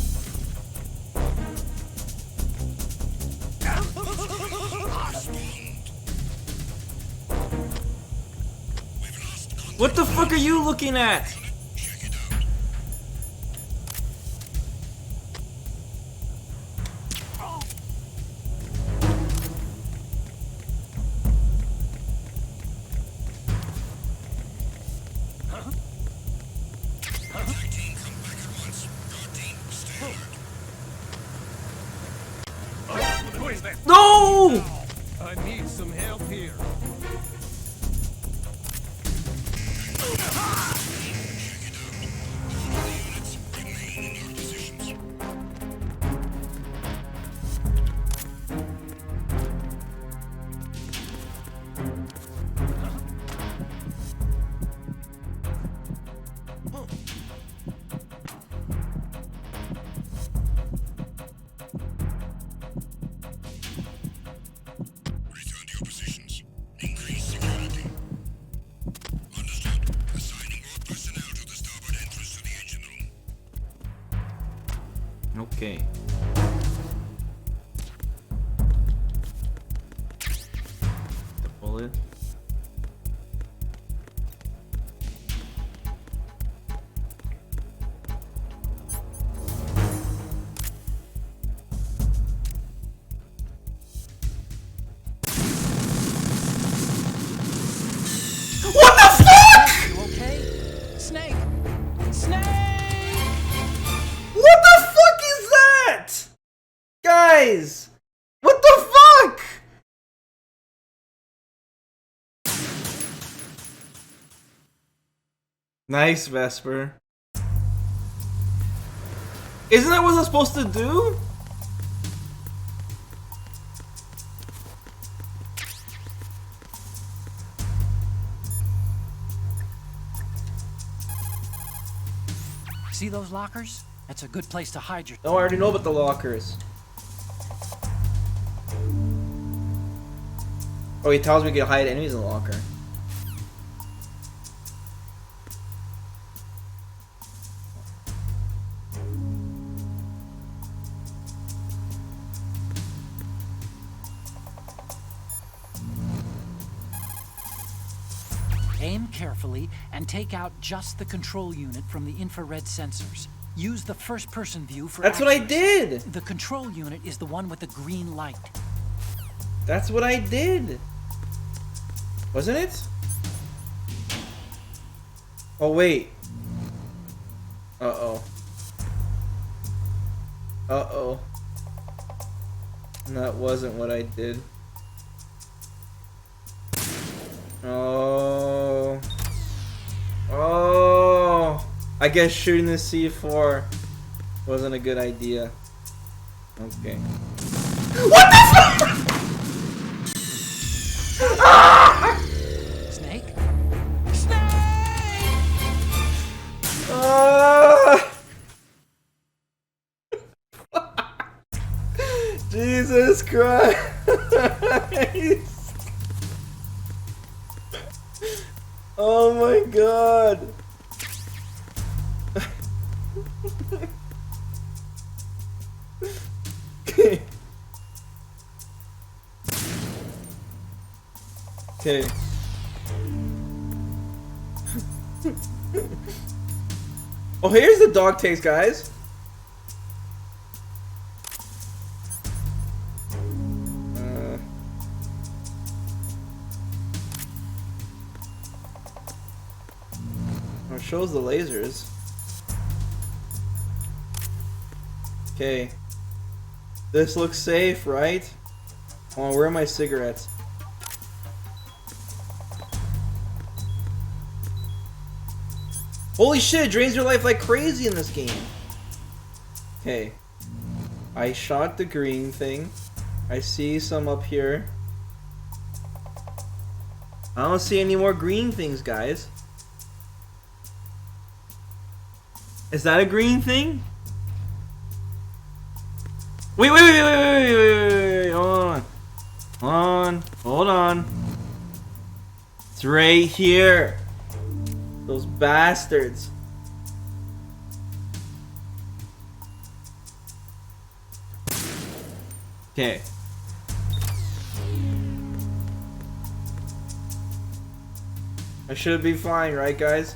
What the fuck are you looking at? No! I need some help here. Okay. The bullet. What the fuck? You okay? Snake! Snake! What the fuck is that? Guys! What the fuck? Nice, Vesper. Isn't that what I'm supposed to do? See those lockers? That's a good place to hide your... No, I already know about the lockers. Oh, he tells me we can hide enemies in the locker. Aim carefully and take out just the control unit from the infrared sensors. Use the first-person view for That's what I accuracy. did! The control unit is the one with the green light. That's what I did! Wasn't it? Oh, wait. Uh-oh. Uh-oh. That wasn't what I did. Oh. Oh. I guess shooting the C4 wasn't a good idea. Okay. What the fuck? Ah! Snake? Snake! Jesus Christ! Oh my god! Okay. Okay. Oh, here's the dog taste, guys. Oh, it shows the lasers. Okay. This looks safe, right? Oh, where are my cigarettes? Holy shit, it drains your life like crazy in this game. Okay. I shot the green thing. I see some up here. I don't see any more green things, guys. Is that a green thing? Wait, hold on. Hold on. It's right here. Those bastards. Okay. I should be fine, right, guys?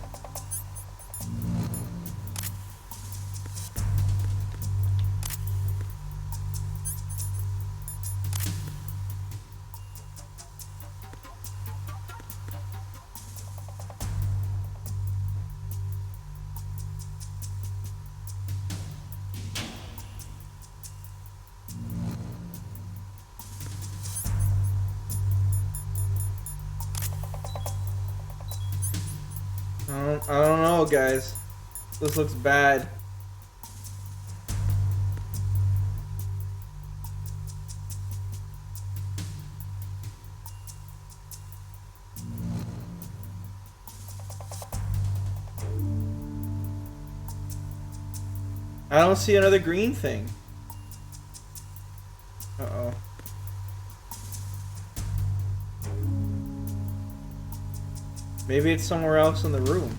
I don't know, guys. This looks bad. I don't see another green thing. Uh-oh. Maybe it's somewhere else in the room.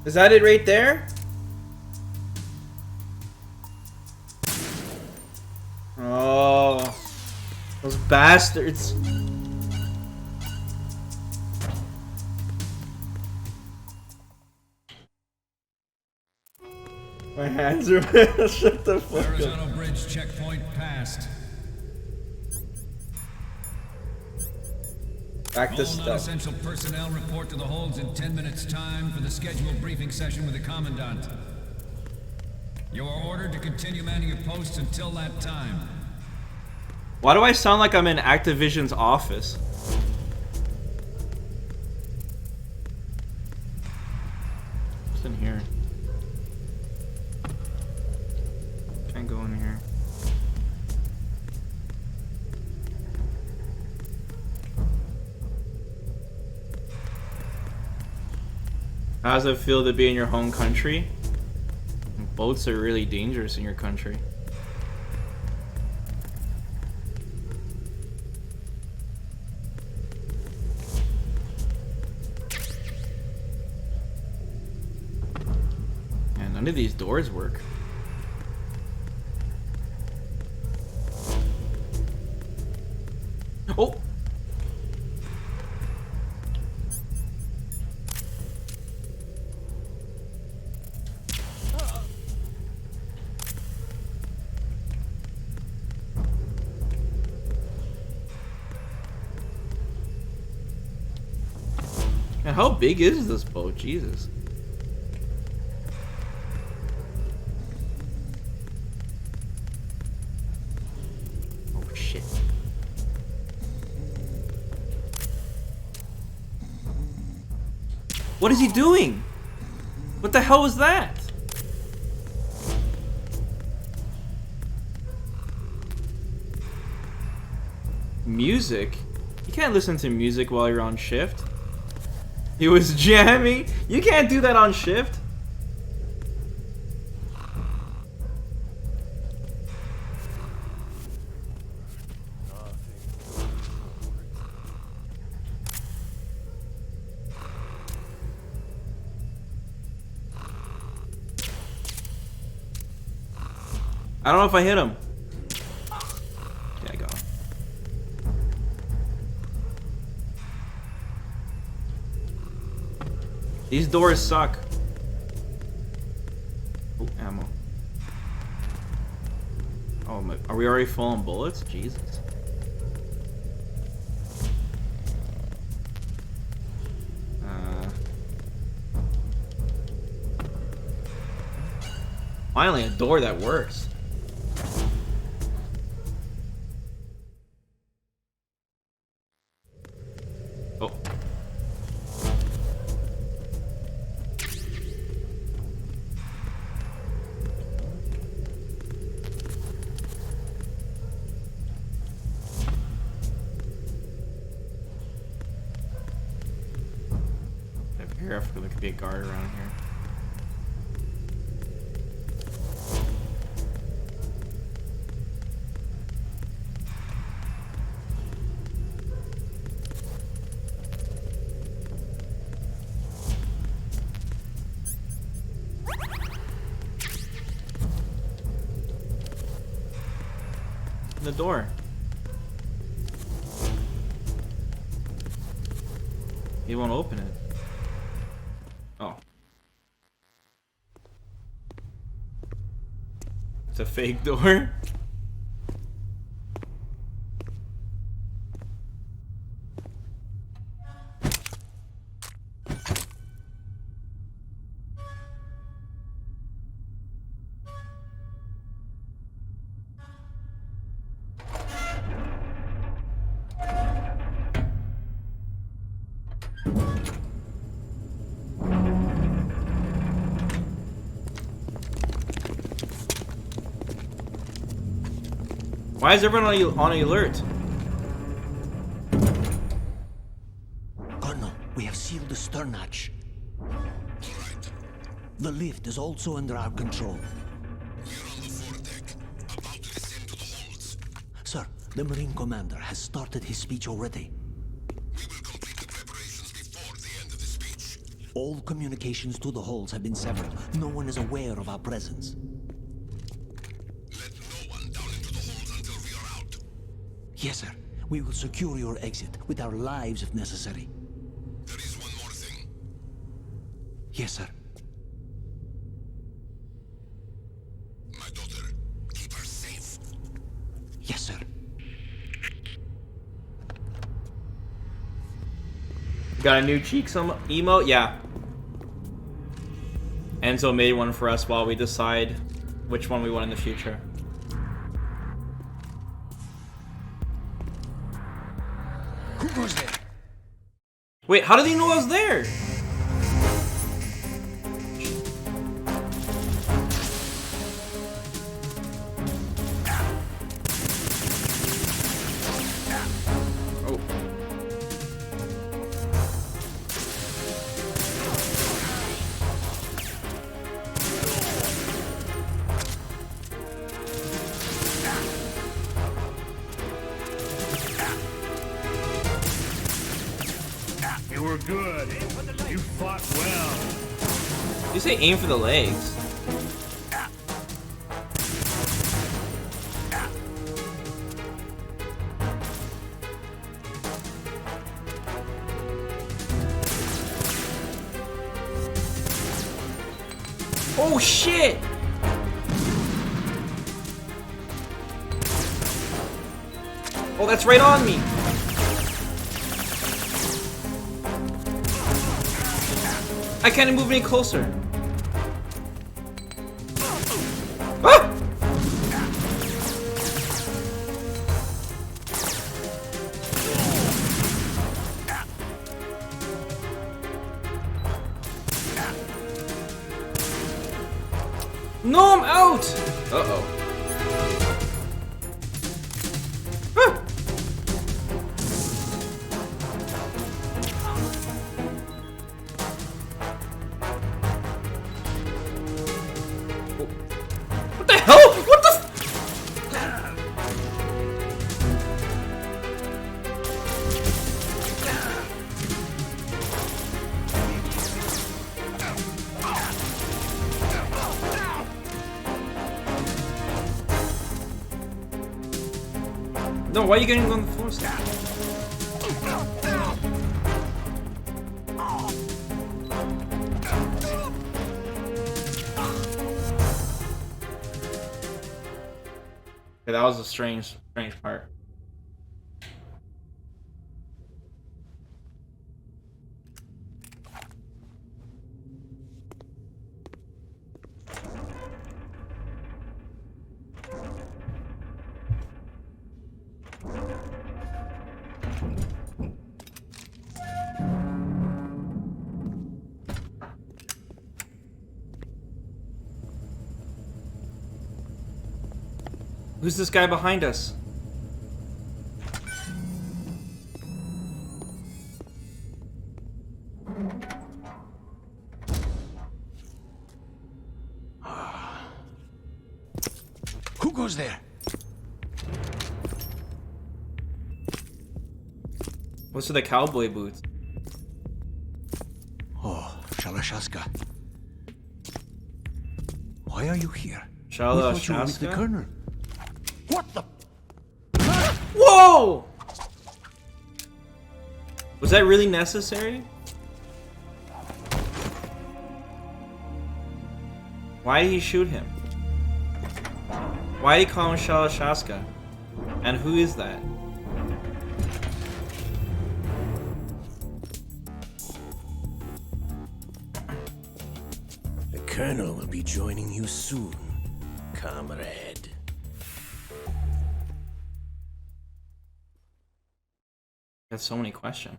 Is that it right there? Oh, those bastards. My hands are shut the fuck up. Horizontal bridge checkpoint passed. Back to All stuff. non-essential personnel report to the holds in 10 minutes' time for the scheduled briefing session with the Commandant. You are ordered to continue manning your posts until that time. Why do I sound like I'm in Activision's office? What's in here? Can't go in here. How does it feel to be in your home country? Boats are really dangerous in your country. Man, none of these doors work. Oh! Man, how big is this boat? Jesus. Oh shit. What is he doing? What the hell was that? Music? You can't listen to music while you're on shift. He was jamming? You can't do that on shift. I don't know if I hit him. Yeah, I got him. These doors suck. Oh, ammo. Oh, my, are we already full on bullets? Jesus. Finally, a door that works. Oh. Here, I feel there could be a guard around here. the door. He won't open it. Oh. It's a fake door? Why is everyone on alert? Colonel, we have sealed the stern hatch. The lift is also under our control. We're on the foredeck, about to descend to the holds. Sir, the Marine Commander has started his speech already. We will complete the preparations before the end of the speech. All communications to the holds have been severed. No one is aware of our presence. Let no one down into the holds until we are out. Yes, sir. We will secure your exit with our lives if necessary. There is one more thing. Yes, sir. My daughter, keep her safe. Yes, sir. Got a new cheeks emote? Yeah. Enzo made one for us while we decide which one we want in the future. Who goes there? Wait, how did he know I was there? Oh. You were good. You fought well. You say aim for the legs. Oh shit! Oh, that's right on me. I can't move any closer. Ah! No, I'm out! Uh-oh. Ah! What the hell? What the f- No, why are you getting on the floor still? Okay, that was a strange part. Who's this guy behind us? Who goes there? What's with the cowboy boots? Oh, Shalashaska. Why are you here? Shala We thought you were with the Shaska? Colonel. What the? Whoa! Was that really necessary? Why did he shoot him? Why did he call him Shalashaska? And who is that? The Colonel will be joining you soon, comrade. Got so many questions.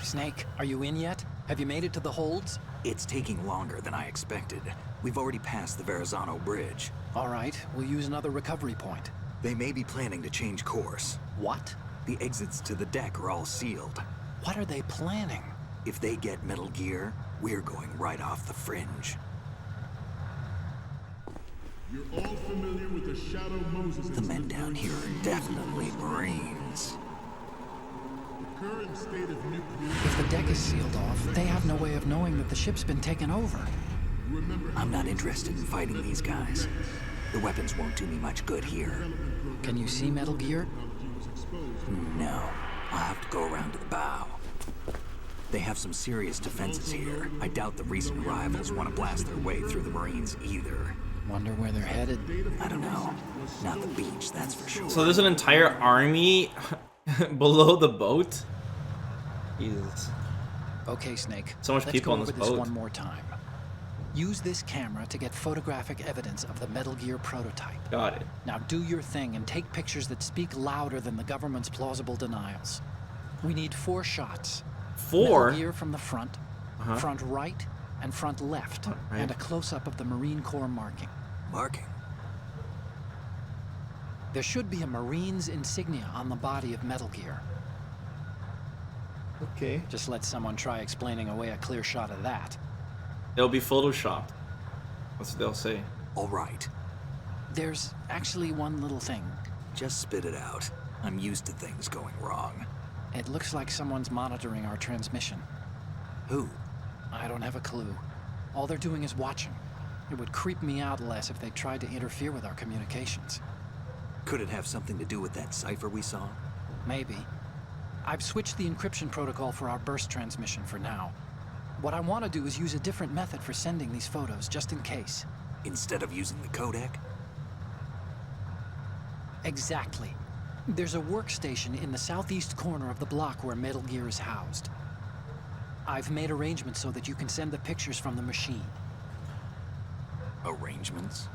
Snake, are you in yet? Have you made it to the holds? It's taking longer than I expected. We've already passed the Verrazano Bridge. All right, we'll use another recovery point. They may be planning to change course. What? The exits to the deck are all sealed. What are they planning? If they get Metal Gear, we're going right off the fringe. You're all familiar with the Shadow Moses. The men down here are definitely Marines. The current state of nuclear. If the deck is sealed off, they have no way of knowing that the ship's been taken over. I'm not interested in fighting these guys. The weapons won't do me much good here. Can you see Metal Gear? No. I'll have to go around to the bow. They have some serious defenses here. I doubt the recent arrivals want to blast their way through the Marines either. Wonder where they're headed? I don't know. Not the beach, that's for sure. So there's an entire army below the boat? Jesus. Okay, Snake. So much Let's people go on this over this boat. one more time. Use this camera to get photographic evidence of the Metal Gear prototype. Got it. Now do your thing and take pictures that speak louder than the government's plausible denials. We need 4 shots. 4? Metal Gear from the front, front right, and front left, and a close-up of the Marine Corps marking. Marking? There should be a Marine's insignia on the body of Metal Gear. Okay. Just let someone try explaining away a clear shot of that. It'll be photoshopped. That's what they'll say. All right. There's actually one little thing. Just spit it out. I'm used to things going wrong. It looks like someone's monitoring our transmission. Who? I don't have a clue. All they're doing is watching. It would creep me out less if they tried to interfere with our communications. Could it have something to do with that cipher we saw? Maybe. I've switched the encryption protocol for our burst transmission for now. What I want to do is use a different method for sending these photos, just in case. Instead of using the codec? Exactly. There's a workstation in the southeast corner of the block where Metal Gear is housed. I've made arrangements so that you can send the pictures from the machine. Arrangements?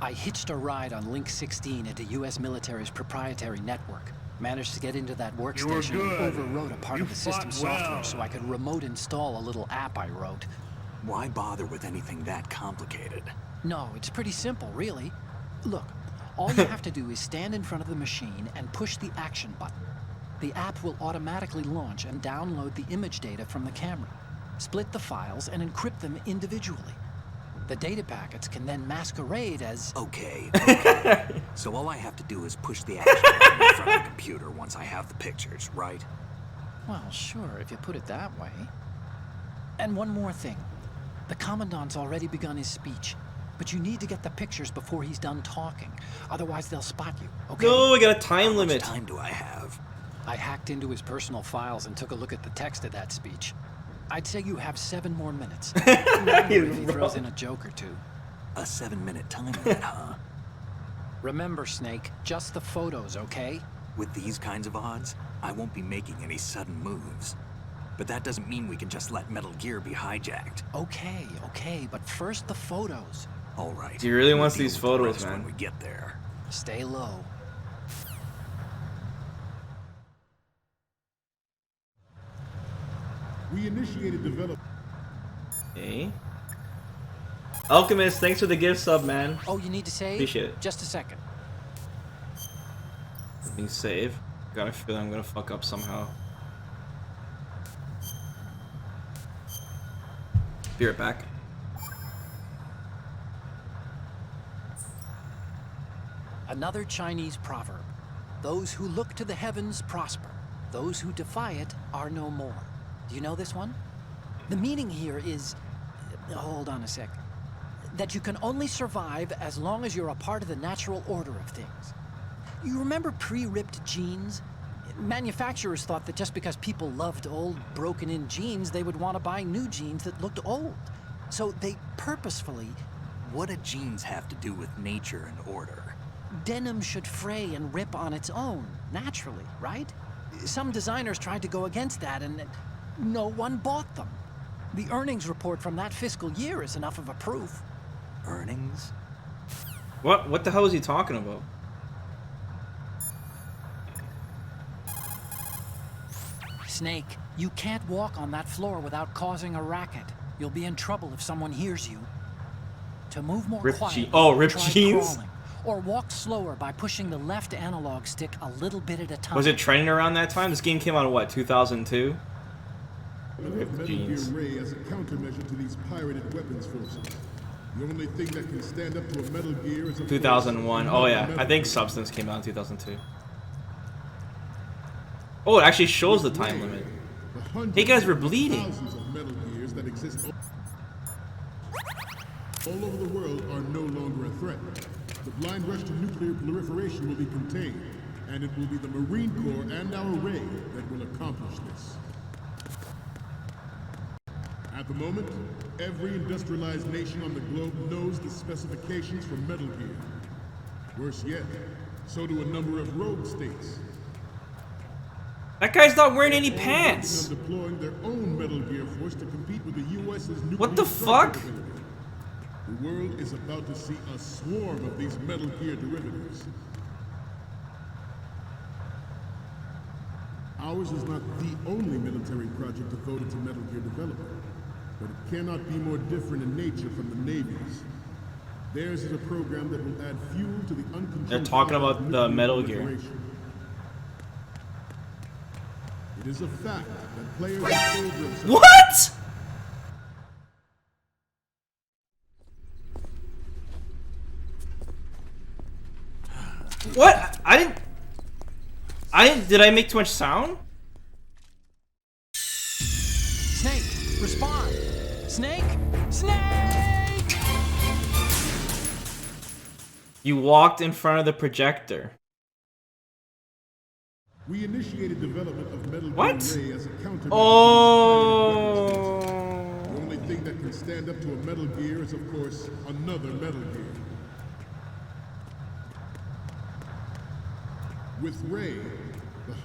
I hitched a ride on Link 16 into U.S. military's proprietary network. Managed to get into that workstation and overwrote a part of the system software so I could remote install a little app I wrote. Why bother with anything that complicated? No, it's pretty simple, really. Look, all you have to do is stand in front of the machine and push the action button. The app will automatically launch and download the image data from the camera, split the files, and encrypt them individually. The data packets can then masquerade as... Okay. So all I have to do is push the action button in front of the computer once I have the pictures, right? Well, sure, if you put it that way. And one more thing. The Commandant's already begun his speech, but you need to get the pictures before he's done talking. Otherwise, they'll spot you, okay? No, we got a time limit. How much time do I have? I hacked into his personal files and took a look at the text of that speech. I'd say you have 7 more minutes. If he throws in a joke or two. A 7-minute time limit, huh? Remember, Snake, just the photos, okay? With these kinds of odds, I won't be making any sudden moves. But that doesn't mean we can just let Metal Gear be hijacked. Okay, but first the photos. All right. He really We'll wants deal these with the photos, rest man. when we get there. Stay low. We initiated development. Okay. Alchemist, thanks for the gift sub, man. Oh, you need to save? Appreciate it. Just a second. Let me save. Got a feeling I'm gonna fuck up somehow. Be right back. Another Chinese proverb. Those who look to the heavens prosper. Those who defy it are no more. Do you know this one? The meaning here is... Hold on a sec. that you can only survive as long as you're a part of the natural order of things. You remember pre-ripped jeans? Manufacturers thought that just because people loved old, broken-in jeans, they would want to buy new jeans that looked old. So they purposefully... What do jeans have to do with nature and order? Denim should fray and rip on its own, naturally, right? Some designers tried to go against that, and no one bought them. The earnings report from that fiscal year is enough of a proof. Earnings? What the hell is he talking about? Snake, you can't walk on that floor without causing a racket. You'll be in trouble if someone hears you. To move more quietly, ripped try jeans? crawling, or walk slower by pushing the left analog stick a little bit at a time. Was it trending around that time? This game came out in what, 2002? Metal Gear Ray as a countermeasure to these pirated weapons forces. The only thing that can stand up to a Metal Gear is a 2001. Oh yeah, I think Substance came out in 2002. Oh, it actually shows the time limit. Hey guys, we're bleeding. Thousands of Metal Gears that exist all over the world are no longer a threat. The blind rush to nuclear proliferation will be contained, and it will be the Marine Corps and our Ray that will accomplish this. At the moment, every industrialized nation on the globe knows the specifications for Metal Gear. Worse yet, so do a number of rogue states. That guy's not wearing any pants. Deploying their own Metal Gear force to compete with the U.S.'s nuclear What the fuck? The world is about to see a swarm of these Metal Gear derivatives. Ours is not the only military project devoted to Metal Gear development, but it cannot be more different in nature from the Navy's. Theirs is a program that will add fuel to the uncontrolled... They're talking about the Metal Gear. It is a fact that players in favor of... What? What? I didn't. Did I make too much sound? Snake, respond! Snake! Snake! You walked in front of the projector. We initiated development of Metal What? Gear Ray as a countermeasure. Oh. The only thing that can stand up to a Metal Gear is, of course, another Metal Gear. With Ray,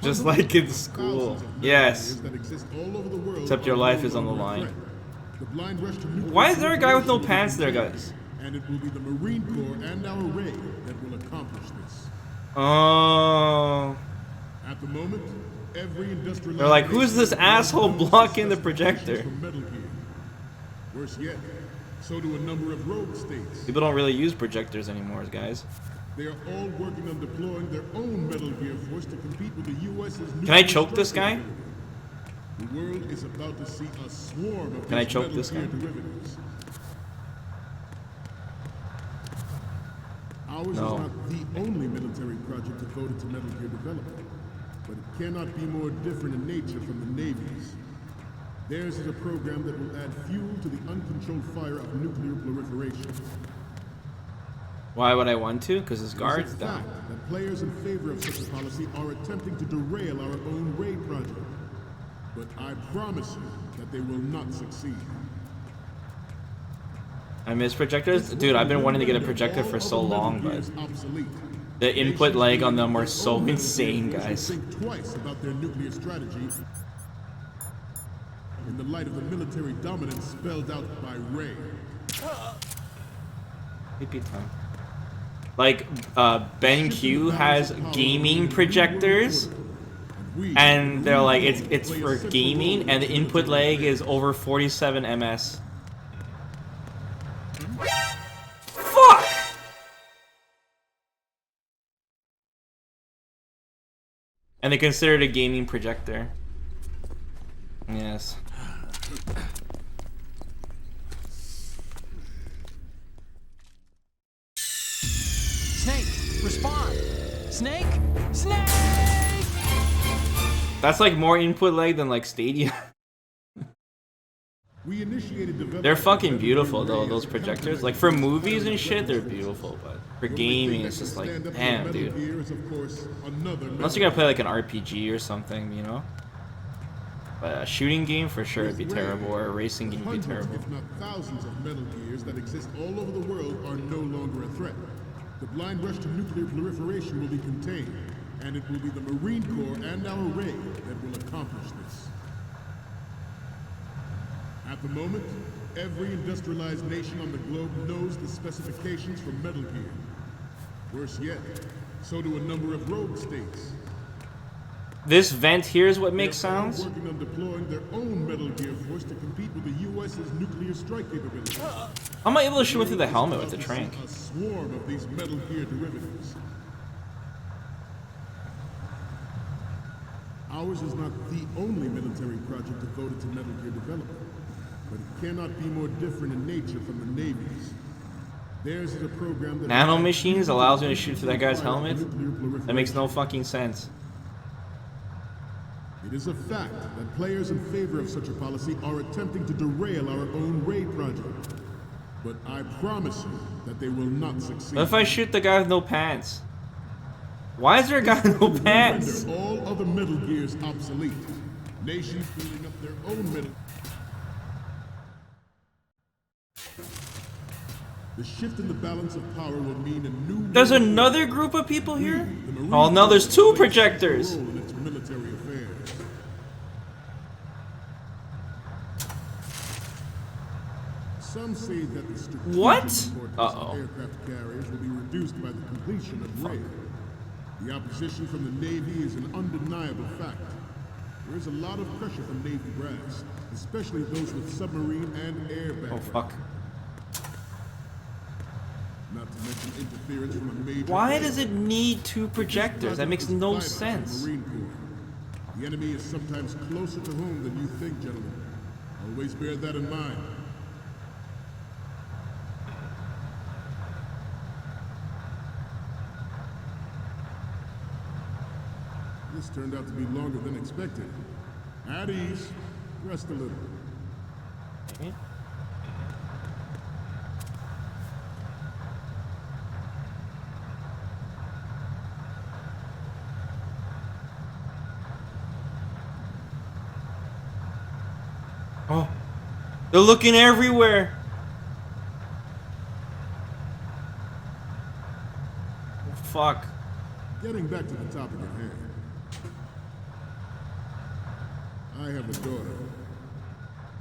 Just like in school. Yes. that exist all over the world Except your life is on the line. The blind rush to nuclear Why is there a guy with no pants there, guys? And it will be the Marine Corps and our Ray that will accomplish this. Oh. At the moment, every industrialized... They're like, who's this asshole blocking the projector? Metal Gear. Worse yet, so do a number of rogue states. People don't really use projectors anymore, guys. They are all working on deploying their own Metal Gear force to compete with the U.S.'s... Can I choke this guy? The world is about to see a swarm of... Can I choke this guy? Derivatives. Ours No. is not the only military project devoted to Metal Gear development, but it cannot be more different in nature from the Navy's. Theirs is a program that will add fuel to the uncontrolled fire of nuclear proliferation. Why would I want to? Because his guard's It's a down. fact that players in favor of such a policy are attempting to derail our own Ray project. But I promise you that they will not succeed. I miss projectors? Dude, I've been wanting to get a projector for so long, but the input lag on them are so insane, guys. Think twice about their nuclear strategy in the light of the military dominance spelled out by Ray. Repeat time. Like, BenQ has gaming projectors, and they're like, it's for gaming, and the input lag is over 47 ms. Fuck! And they consider it a gaming projector. Yes. Snake, respond! Snake! Snake! That's like more input lag than like Stadia. We initiated development. They're fucking beautiful though, those projectors. Like for movies and shit, they're beautiful, but for gaming, it's just like, damn, dude. Unless you're gonna play like an RPG or something, you know. But a shooting game for sure would be terrible, or a racing game would be terrible. If not thousands of Metal Gears that exist all over the world are no longer a threat. The blind rush to nuclear proliferation will be contained, and it will be the Marine Corps and our Ray that will accomplish this. At the moment, every industrialized nation on the globe knows the specifications for Metal Gear. Worse yet, so do a number of rogue states. This vent here is what makes sounds? They're working on deploying their own Metal Gear force to compete with the U.S.'s nuclear strike capability. How am I able to shoot through the helmet with the trank? A swarm of these Metal Gear derivatives. Ours is not the only military project devoted to Metal Gear development, but it cannot be more different in nature from the Navy's. Theirs is a program that nanomachines allows me to shoot through that guy's helmet? That makes no fucking sense. It is a fact that players in favor of such a policy are attempting to derail our own Ray project. But I promise you that they will not succeed. What if I shoot the guy with no pants? Why is there a guy with no pants? Render all other Metal Gears obsolete. Nations building up their own Metal. The shift in the balance of power will mean a new. There's another group of people here? Oh no, there's two projectors. Some say that the strategic What? importance of aircraft carriers will be reduced by the completion of Ray. The opposition from the Navy is an undeniable fact. There is a lot of pressure from Navy brass, especially those with submarine and air background. Oh fuck. Not to mention interference from a major. Why does it need two projectors? That makes no sense. The enemy is sometimes closer to home than you think, gentlemen. Always bear that in mind. This turned out to be longer than expected. At ease. Rest a little. Okay. Oh, they're looking everywhere. Oh, fuck. Getting back to the topic at hand. I have a daughter,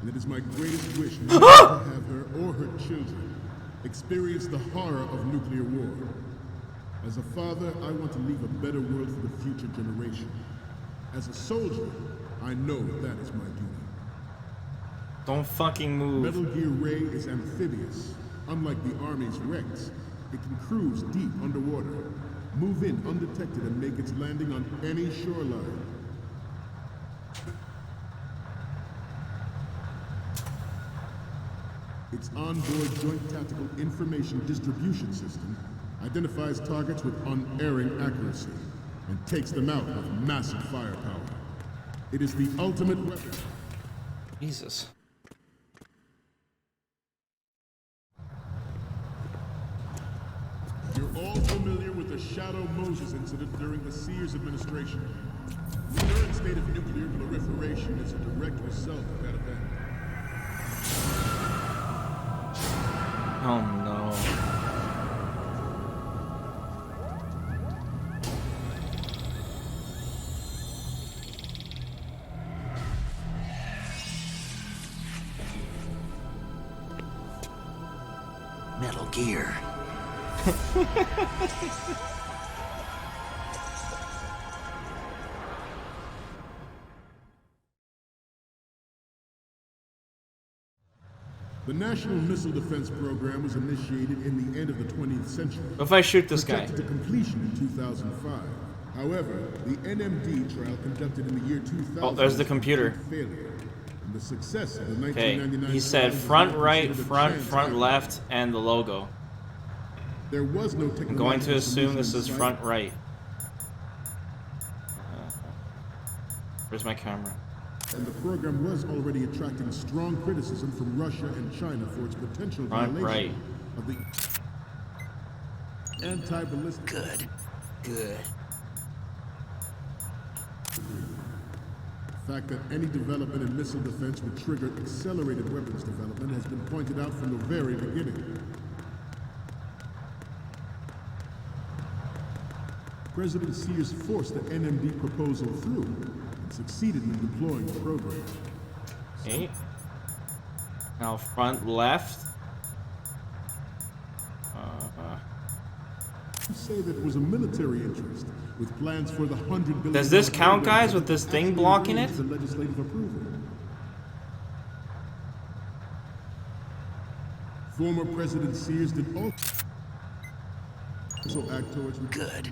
and it is my greatest wish not to have her or her children experience the horror of nuclear war. As a father, I want to leave a better world for the future generation. As a soldier, I know that is my duty. Don't fucking move. Metal Gear Ray is amphibious. Unlike the Army's Rex, it can cruise deep underwater, move in undetected, and make its landing on any shoreline. Its onboard Joint Tactical Information Distribution System identifies targets with unerring accuracy and takes them out with massive firepower. It is the ultimate weapon. Jesus. You're all familiar with the Shadow Moses incident during the Sears administration. The current state of nuclear proliferation is a direct result of that event. Oh no. Metal Gear. The National Missile Defense Program was initiated in the end of the 20th century. What if I shoot this guy? Projected to completion in 2005. However, the NMD trial conducted in the year 2000. Oh, there's the computer. Failure. And the success of the Okay, 1999 he said trial was front not right, considered a front chance left, and the logo. There was no I'm going to assume this is front right. Where's my camera? And the program was already attracting strong criticism from Russia and China for its potential violation of the anti-ballistic. Good. Good. The fact that any development in missile defense would trigger accelerated weapons development has been pointed out from the very beginning. President Sears forced the NMD proposal through and succeeded in deploying the program. Okay. Now front left. Say that it was a military interest with plans for the $100 billion. Does this count, guys, with this thing blocking it? The legislative approval. Former President Sears did also act towards good.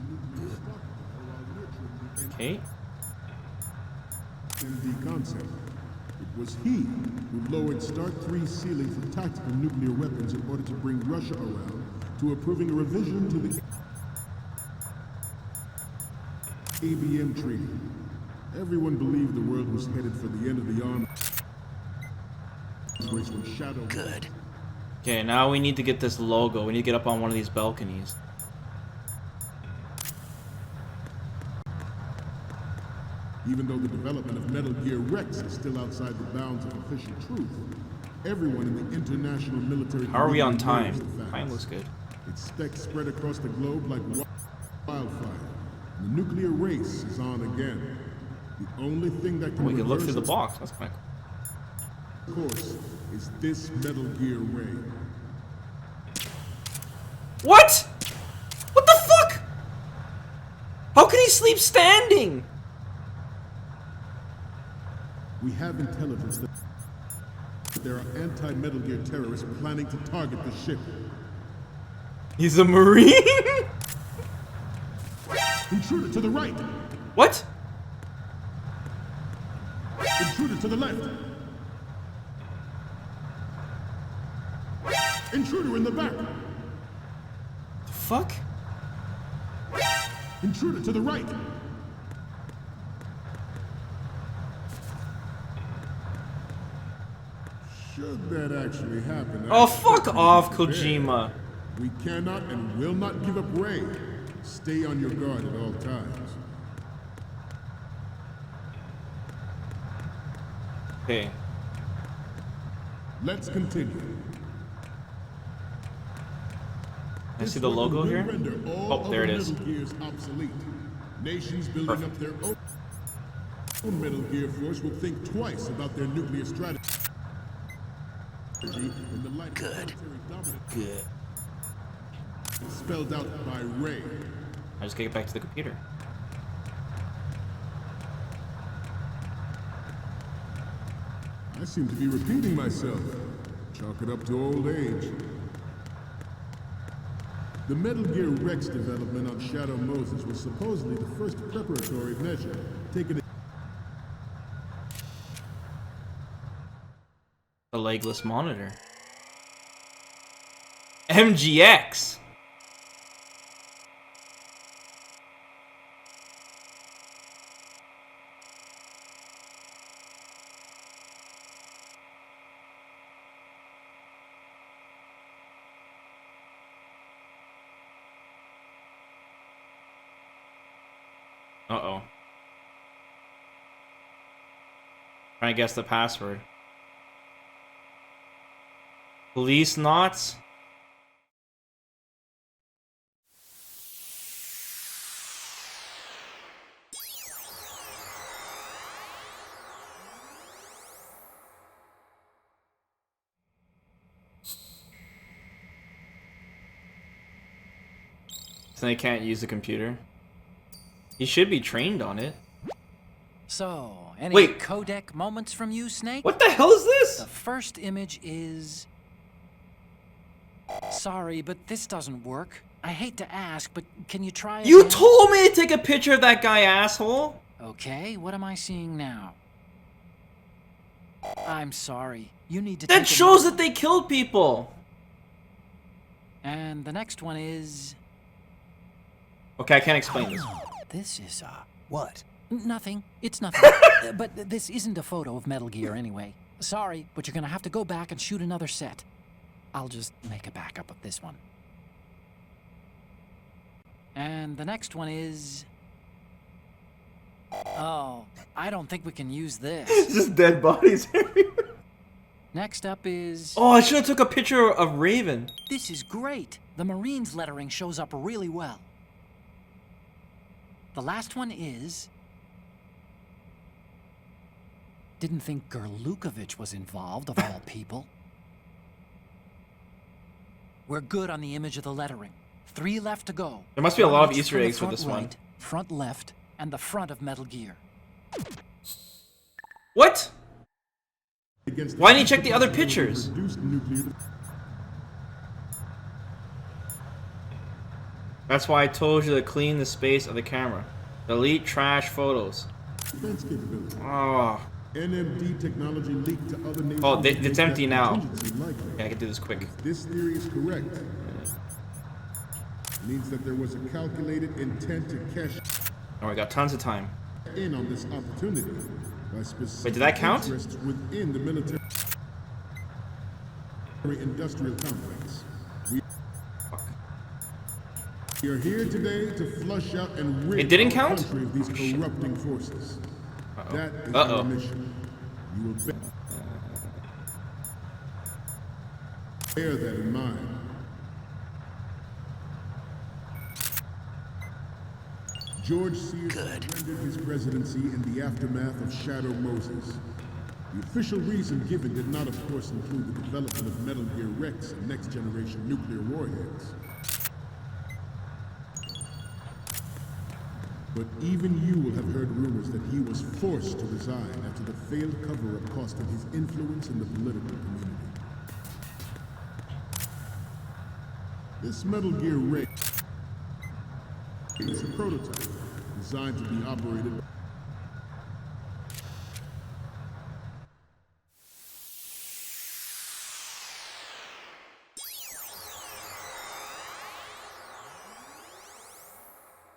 Okay. MD concept. It was he who lowered Start 3's ceiling for tactical nuclear weapons in order to bring Russia around to approving a revision to the ABM treaty. Everyone believed the world was headed for the end of the arms race when Shadow. Good. Okay, now we need to get this logo. We need to get up on one of these balconies. Even though the development of Metal Gear Rex is still outside the bounds of official truth, everyone in the international military. How are we on time? Time looks good. Its specs spread across the globe like wildfire. The nuclear race is on again. The only thing that can we can look through the its box. That's kind of cool. course is this Metal Gear ray. What? What the fuck? How can he sleep standing? We have intelligence that there are anti-Metal Gear terrorists planning to target the ship. He's a Marine? Intruder to the right! What? Intruder to the left! Intruder in the back! The fuck? Intruder to the right! Should that actually happen... Oh, fuck off, Kojima. We cannot and will not give up Ray. Stay on your guard at all times. Okay. Let's continue. I see the logo here. Oh, there it is. Metal Gears obsolete. Nations building up their own Metal Gear force will think twice about their nuclear strategy. In the light Good. Of Good. Spelled out by Ray. I just gotta get back to the computer. I seem to be repeating myself. Chalk it up to old age. The Metal Gear Rex development on Shadow Moses was supposedly the first preparatory measure taken. The legless monitor. MGX. Uh-oh. Trying to guess the password. Police knots? So they can't use the computer? He should be trained on it. So, any Wait. codec moments from you, Snake? What the hell is this? The first image is... Sorry, but this doesn't work. I hate to ask, but can you try You again? told me to take a picture of that guy, asshole! Okay, what am I seeing now? I'm sorry. You need to That take shows that they killed people! And the next one is... Okay, I can't explain this. This is, What? Nothing. It's nothing. But this isn't a photo of Metal Gear anyway. Sorry, but you're gonna have to go back and shoot another set. I'll just make a backup of this one. And the next one is... Oh, I don't think we can use this. Just dead bodies everywhere. Next up is... Oh, I should have took a picture of Raven. This is great. The Marines lettering shows up really well. The last one is... Didn't think Gerlukovich was involved, of all people. We're good on the image of the lettering. 3 left to go. There must be a lot of Each Easter from the eggs with front this one. right, front left, and the front of Metal Gear. What? Why didn't you check the other pictures? That's why I told you to clean the space of the camera. Delete trash photos. Oh. NMD technology leaked to other nations. Oh, it's empty now. Yeah, I can do this quick. If this theory is correct, it means that there was a calculated intent to cash Oh, we got tons of time. in on this opportunity by specific Wait, did that count? interests within the military industrial complex. We are here today to flush out and rid It didn't our count? country of these corrupting forces. That is Uh-oh. our mission. You will bear that in mind. George Sears surrendered his presidency in the aftermath of Shadow Moses. The official reason given did not, of course, include the development of Metal Gear Rex and next-generation nuclear warheads. But even you will have heard rumors that he was forced to resign after the failed cover-up cost him his influence in the political community. This Metal Gear Rex is a prototype designed to be operated.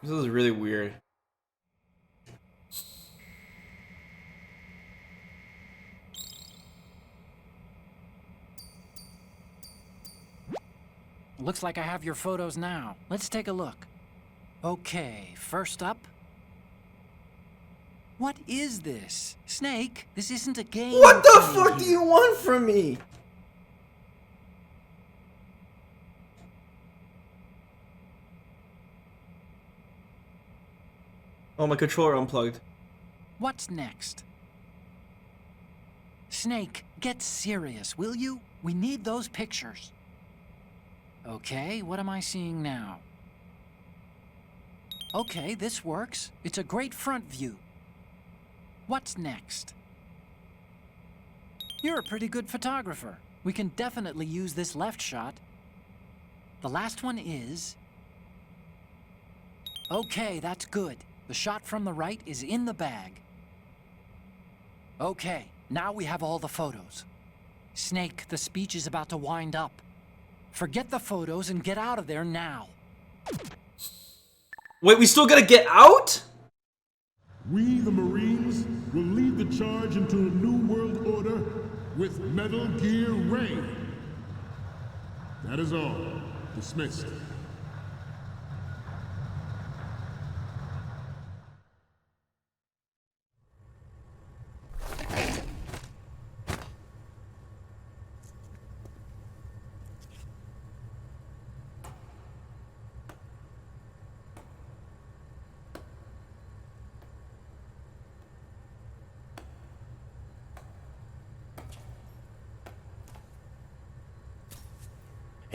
This is really weird. Looks like I have your photos now. Let's take a look. Okay, first up. What is this? Snake, this isn't a game. What the we're playing fuck do here. you want from me? Oh, my controller unplugged. What's next? Snake, get serious, will you? We need those pictures. Okay, what am I seeing now? Okay, this works. It's a great front view. What's next? You're a pretty good photographer. We can definitely use this left shot. The last one is... Okay, that's good. The shot from the right is in the bag. Okay, now we have all the photos. Snake, the speech is about to wind up. Forget the photos and get out of there now. Wait, we still gotta get out? We, the Marines, will lead the charge into a new world order with Metal Gear Reign. That is all. Dismissed.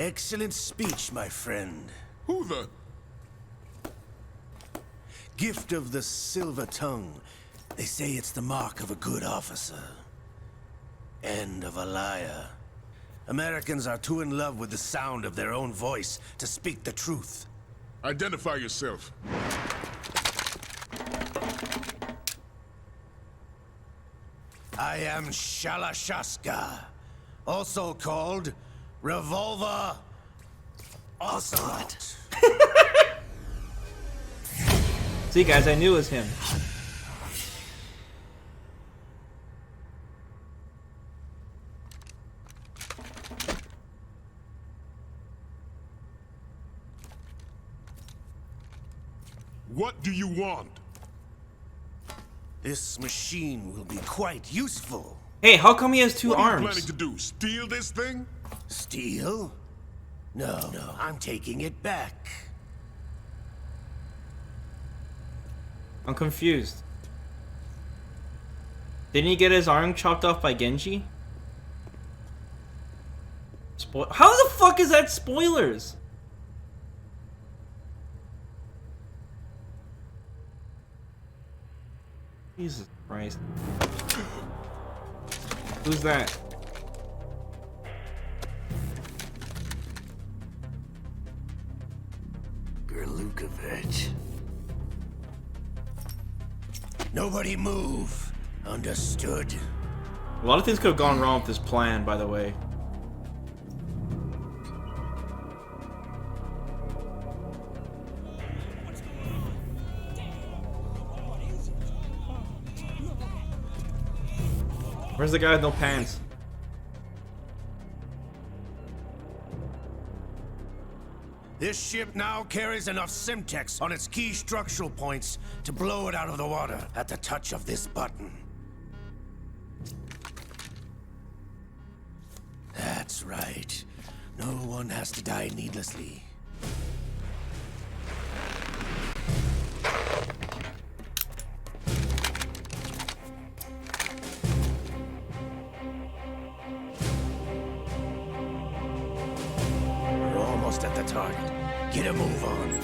Excellent speech, my friend. Who the... Gift of the silver tongue. They say it's the mark of a good officer. And of a liar. Americans are too in love with the sound of their own voice to speak the truth. Identify yourself. I am Shalashaska, also called Revolver Ocelot. See, guys, I knew it was him. What do you want? This machine will be quite useful. Hey, how come he has two What are you arms? planning to do? Steal this thing? Steal? No, I'm taking it back. I'm confused. Didn't he get his arm chopped off by Genji? How the fuck is that spoilers? Jesus Christ. Who's that? Gerlukovich. Nobody move. Understood? A lot of things could have gone wrong with this plan, by the way. Where's the guy with no pants? This ship now carries enough Simtex on its key structural points to blow it out of the water at the touch of this button. That's right. No one has to die needlessly. We're almost at the target. Get a move on.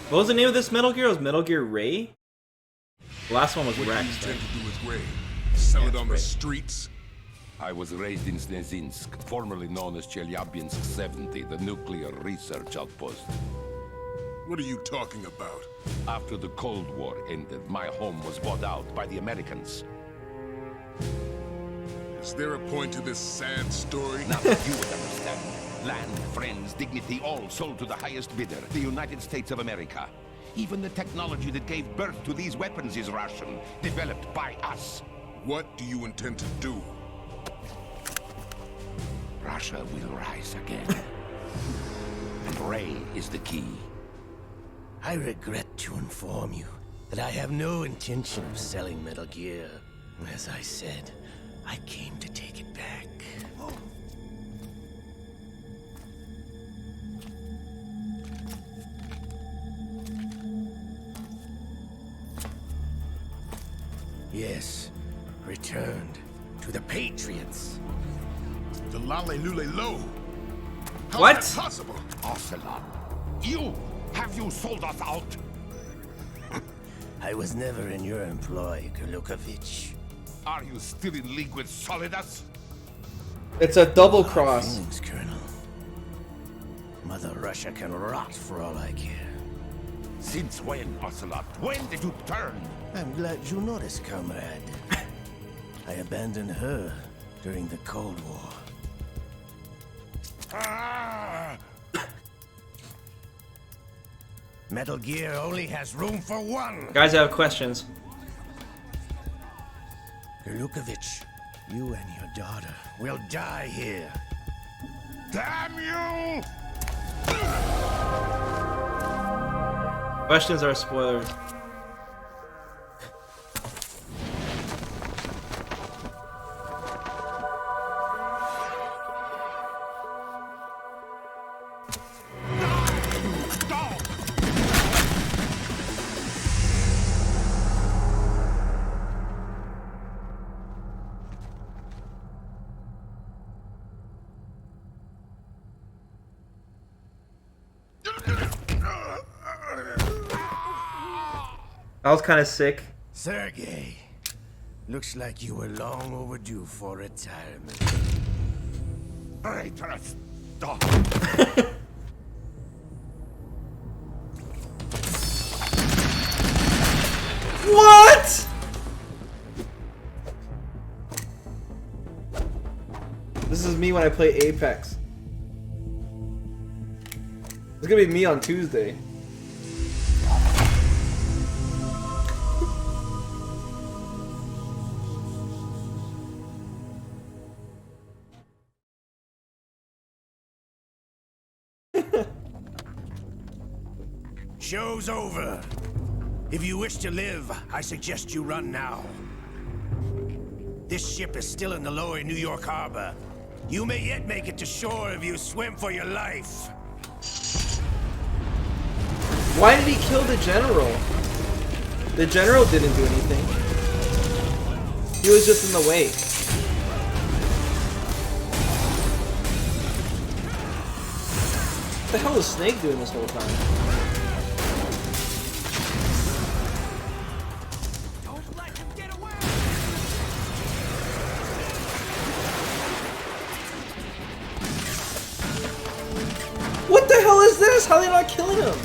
What was the name of this Metal Gear? It was Metal Gear Ray? The last one was What do you Rex, intend right? to do with Ray? Sell it on the streets? I was raised in Snezinsk, formerly known as Chelyabinsk 70, the nuclear research outpost. What are you talking about? After the Cold War ended, my home was bought out by the Americans. Is there a point to this sad story? Now that you would understand. Land, friends, dignity, all sold to the highest bidder, the United States of America. Even the technology that gave birth to these weapons is Russian, developed by us. What do you intend to do? Russia will rise again. And Ray is the key. I regret to inform you that I have no intention of selling Metal Gear. As I said, I came to take it back. Yes, returned to the Patriots. The Lale Lule Lo. How What? is that possible? Ocelot, have you sold us out? I was never in your employ, Gerlukovich. Are you still in league with Solidus? It's a double cross. Feelings, Colonel. Mother Russia can rot for all I care. Since when, Ocelot? When did you turn? I'm glad you noticed, comrade. I abandoned her during the Cold War. Metal Gear only has room for one. Guys, I have questions. Gerlukovich, you and your daughter will die here. Damn you! Questions are spoilers. That was kind of sick. Sergei, looks like you were long overdue for retirement. Traitorous dog. What? This is me when I play Apex. It's gonna be me on Tuesday. show's over. If you wish to live, I suggest you run now. This ship is still in the lower New York harbor. You may yet make it to shore if you swim for your life. Why did he kill the general? The general didn't do anything. He was just in the way. What the hell is Snake doing this whole time? Don't let him get away! What the hell is this? How are they not killing him?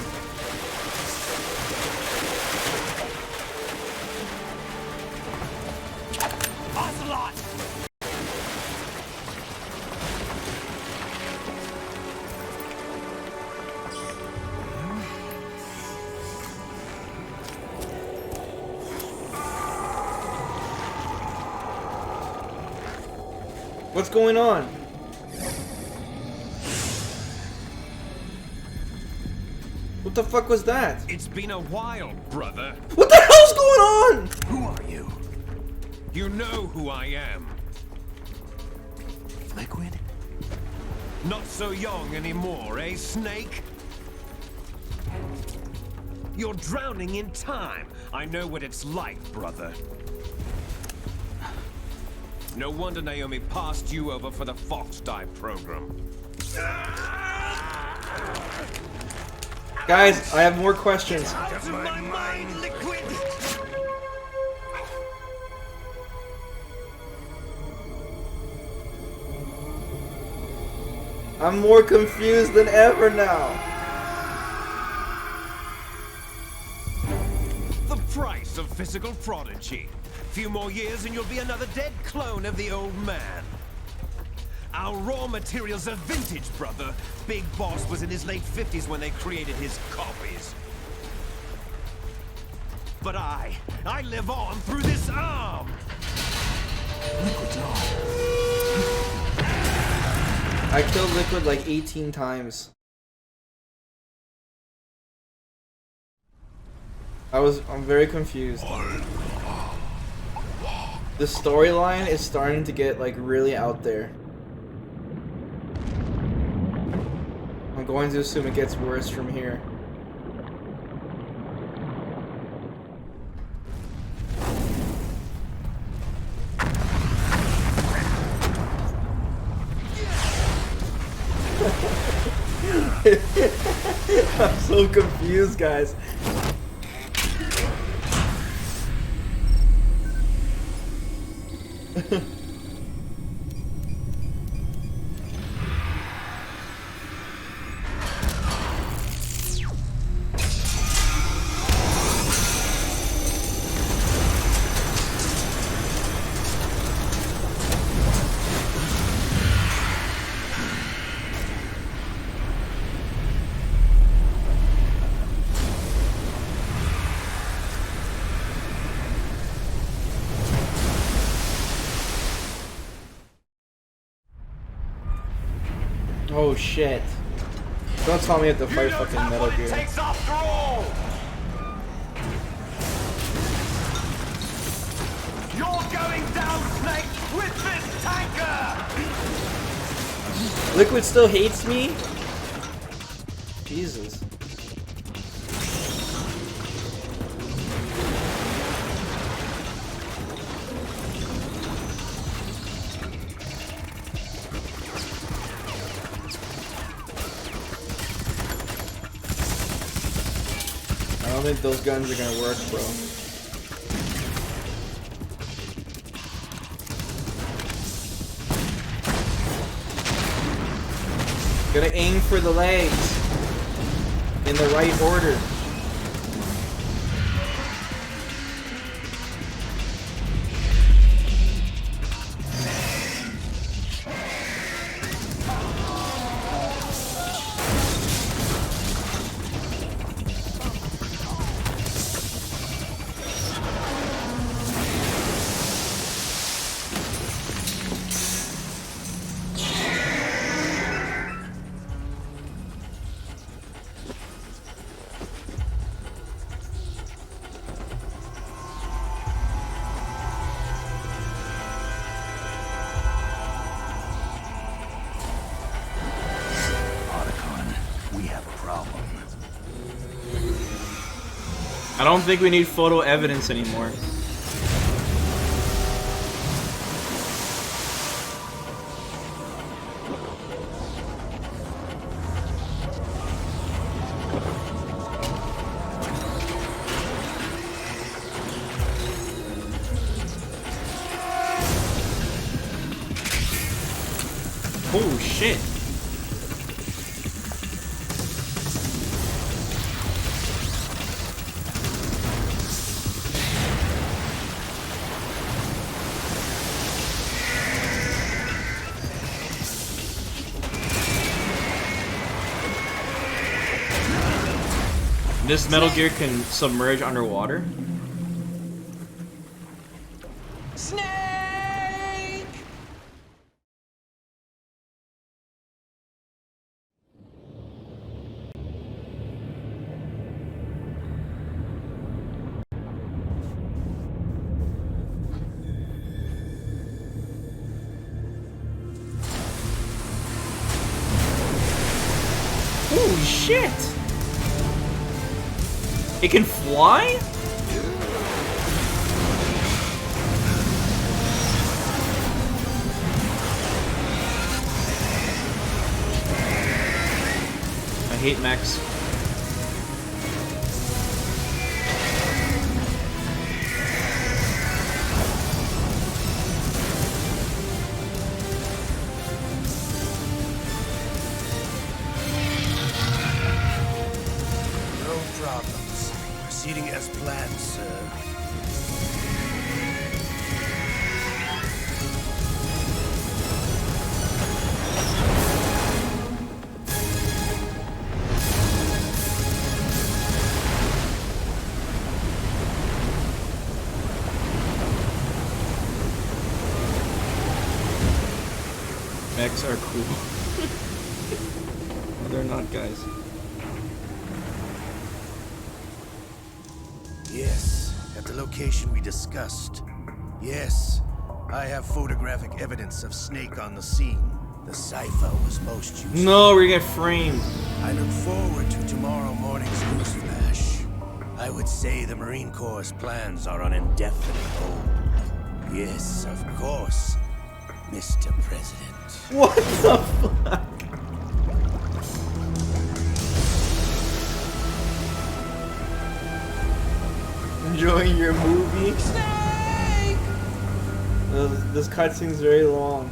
What's going on? What the fuck was that? It's been a while, brother. What the hell's going on? Who are you? You know who I am. Liquid? Not so young anymore, eh, Snake? You're drowning in time. I know what it's like, brother. No wonder Naomi passed you over for the Fox Dive program. Guys, I have more questions. Out of my mind, Liquid! I'm more confused than ever now. The price of physical prodigy. Few more years and you'll be another dead clone of the old man. Our raw materials are vintage, brother. Big Boss was in his late 50s when they created his copies. But I live on through this arm. Liquid's on. I killed Liquid like 18 times. I'm very confused. The storyline is starting to get like really out there. I'm going to assume it gets worse from here. I'm so confused, guys. Oh shit. Don't tell me I have to fight fucking Metal Gear. Takes after all. You're going down, Snake, with this tanker. Liquid still hates me? Jesus. I don't think those guns are gonna work, bro. Gonna aim for the legs in the right order. problem. I don't think we need photo evidence anymore. Oh shit. This Metal Gear can submerge underwater. Snake! Holy shit! It can fly? I hate mechs. No problems. Proceeding as planned, sir. Mechs are cool. No, they're not, guys. Yes, at the location we discussed. Yes, I have photographic evidence of Snake on the scene. The cipher was most useful. No, we're gonna get framed. I look forward to tomorrow morning's news flash. I would say the Marine Corps' plans are on indefinite hold. Yes, of course, Mr. President. What the fuck? Enjoying your movie? Snake! This cutscene's very long.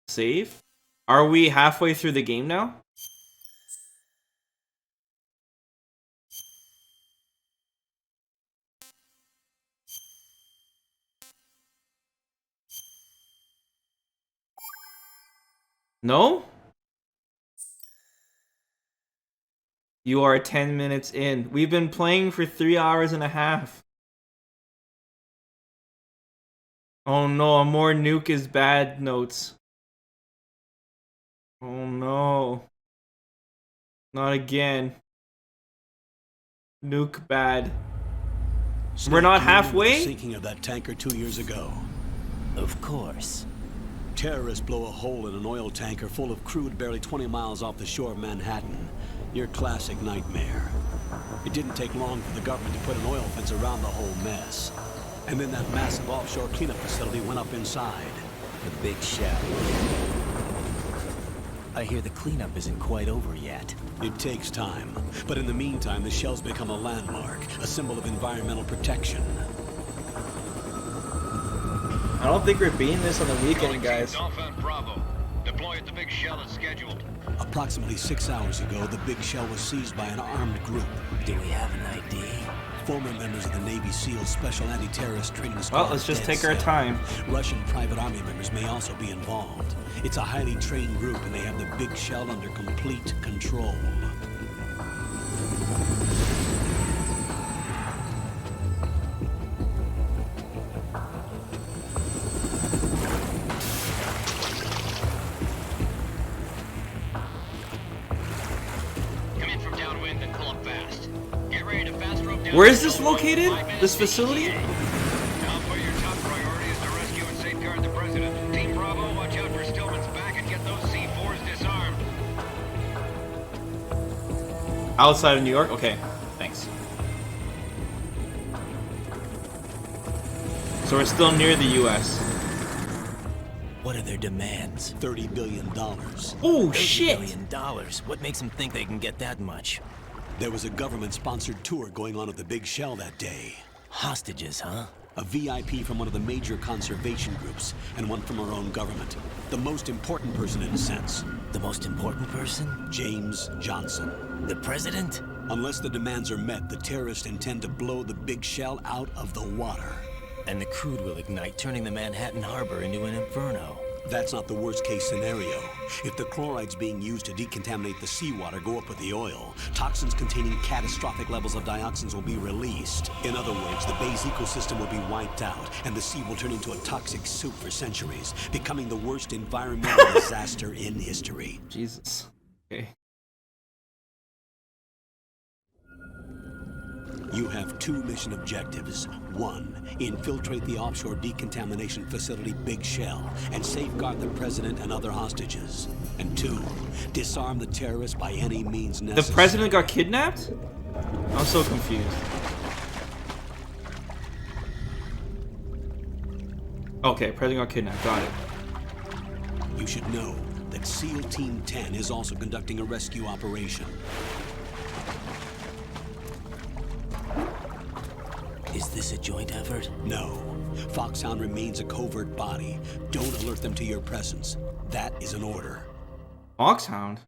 Save? Are we halfway through the game now? No? You are 10 minutes in. We've been playing for 3 hours and a half. Oh no, more nuke is bad notes. Oh no. Not again. Nuke bad. We're not halfway? The sinking of that tanker 2 years ago. Of course. Terrorists blow a hole in an oil tanker full of crude barely 20 miles off the shore of Manhattan. Your classic nightmare. It didn't take long for the government to put an oil fence around the whole mess. And then that massive offshore cleanup facility went up inside. The big shell. I hear the cleanup isn't quite over yet. It takes time. But in the meantime, the shell's become a landmark, a symbol of environmental protection. I don't think we're beating this on the weekend, guys. Alpha and Bravo. Deploy at the big shell as scheduled. Approximately 6 hours ago, the big shell was seized by an armed group. Do we have an ID? Former members of the Navy SEALs Special Anti-Terrorist Training Squad. Well, let's just take our time. Russian private army members may also be involved. It's a highly trained group, and they have the big shell under complete control. Where is this located? This facility? Alpha, your top priority is to rescue and safeguard the president. Team Bravo, Outside of New York? Okay, thanks. So we're still near the US. What are their demands? $30 billion. Oh, shit! $30 billion. What makes them think they can get that much? There was a government-sponsored tour going on at the Big Shell that day. Hostages, huh? A VIP from one of the major conservation groups, and one from our own government. The most important person in a sense. The most important person? James Johnson. The president? Unless the demands are met, the terrorists intend to blow the Big Shell out of the water. And the crude will ignite, turning the Manhattan Harbor into an inferno. That's not the worst-case scenario. If the chlorides being used to decontaminate the seawater go up with the oil, toxins containing catastrophic levels of dioxins will be released. In other words, the bay's ecosystem will be wiped out, and the sea will turn into a toxic soup for centuries, becoming the worst environmental disaster in history. Jesus. Okay. You have 2 mission objectives. 1, infiltrate the offshore decontamination facility Big Shell and safeguard the president and other hostages. And 2, disarm the terrorists by any means necessary. The president got kidnapped? I'm so confused. Okay, president got kidnapped. Got it. You should know that SEAL Team 10 is also conducting a rescue operation. Is this a joint effort? No. Foxhound remains a covert body. Don't alert them to your presence. That is an order. Foxhound?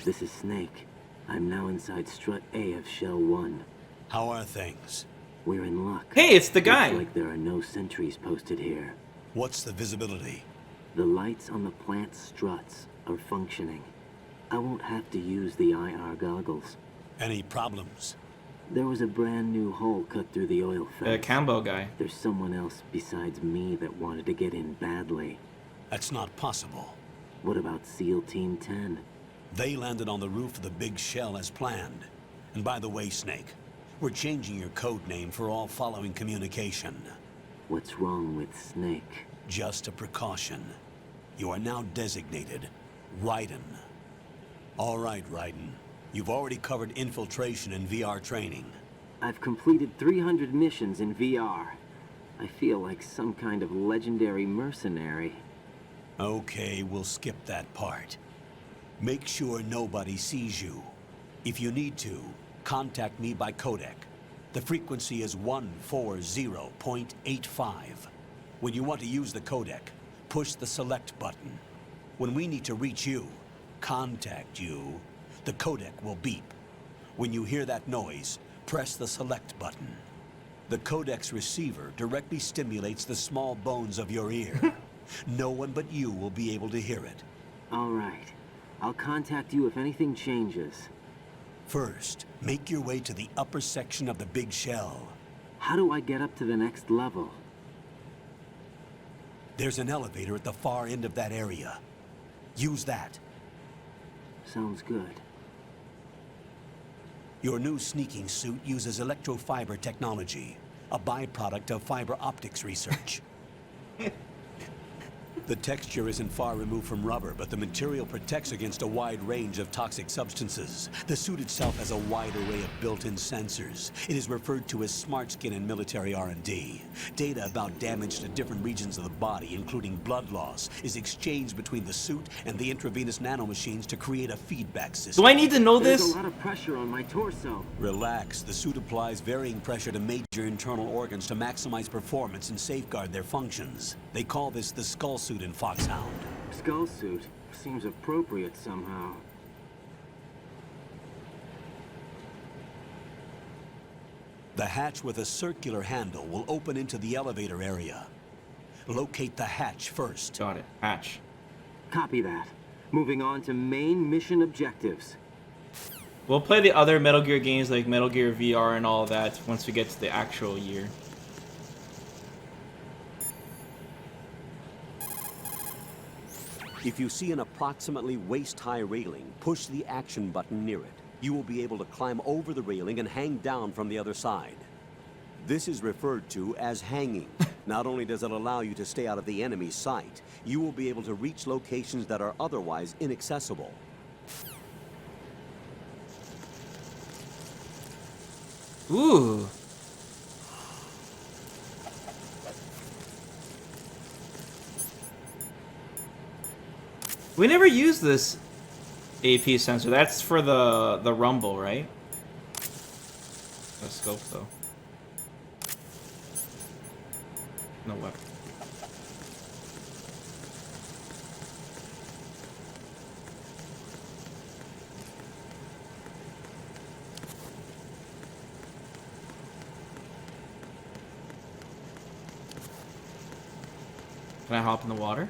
This is Snake. I'm now inside Strut A of Shell 1. How are things? We're in luck. Hey, it's the guy! Looks like there are no sentries posted here. What's the visibility? The lights on the plant struts are functioning. I won't have to use the IR goggles. Any problems? There was a brand new hole cut through the oil fence. Cambo guy. There's someone else besides me that wanted to get in badly. That's not possible. What about SEAL Team 10? They landed on the roof of the Big Shell as planned. And by the way, Snake, we're changing your code name for all following communication. What's wrong with Snake? Just a precaution. You are now designated Raiden. All right, Raiden. You've already covered infiltration and VR training. I've completed 300 missions in VR. I feel like some kind of legendary mercenary. Okay, we'll skip that part. Make sure nobody sees you. If you need to, contact me by codec. The frequency is 140.85. When you want to use the codec, push the select button. When we need to reach you, contact you, the codec will beep. When you hear that noise, press the select button. The codec's receiver directly stimulates the small bones of your ear. No one but you will be able to hear it. All right. I'll contact you if anything changes. First, make your way to the upper section of the Big Shell. How do I get up to the next level? There's an elevator at the far end of that area. Use that. Sounds good. Your new sneaking suit uses electrofiber technology, a byproduct of fiber optics research. The texture isn't far removed from rubber, but the material protects against a wide range of toxic substances. The suit itself has a wide array of built-in sensors. It is referred to as smart skin in military R&D. Data about damage to different regions of the body, including blood loss, is exchanged between the suit and the intravenous nanomachines to create a feedback system. Do I need to know this? There's a lot of pressure on my torso. Relax. The suit applies varying pressure to major internal organs to maximize performance and safeguard their functions. They call this the skull suit in Foxhound. Skull suit seems appropriate somehow. The hatch with a circular handle will open into the elevator area. Locate the hatch first. Got it. Hatch. Copy that. Moving on to main mission objectives. We'll play the other Metal Gear games like Metal Gear VR and all that once we get to the actual year. If you see an approximately waist-high railing, push the action button near it. You will be able to climb over the railing and hang down from the other side. This is referred to as hanging. Not only does it allow you to stay out of the enemy's sight, you will be able to reach locations that are otherwise inaccessible. Ooh. We never used this AP sensor. That's for the rumble, right? The scope though. No weapon. Can I hop in the water?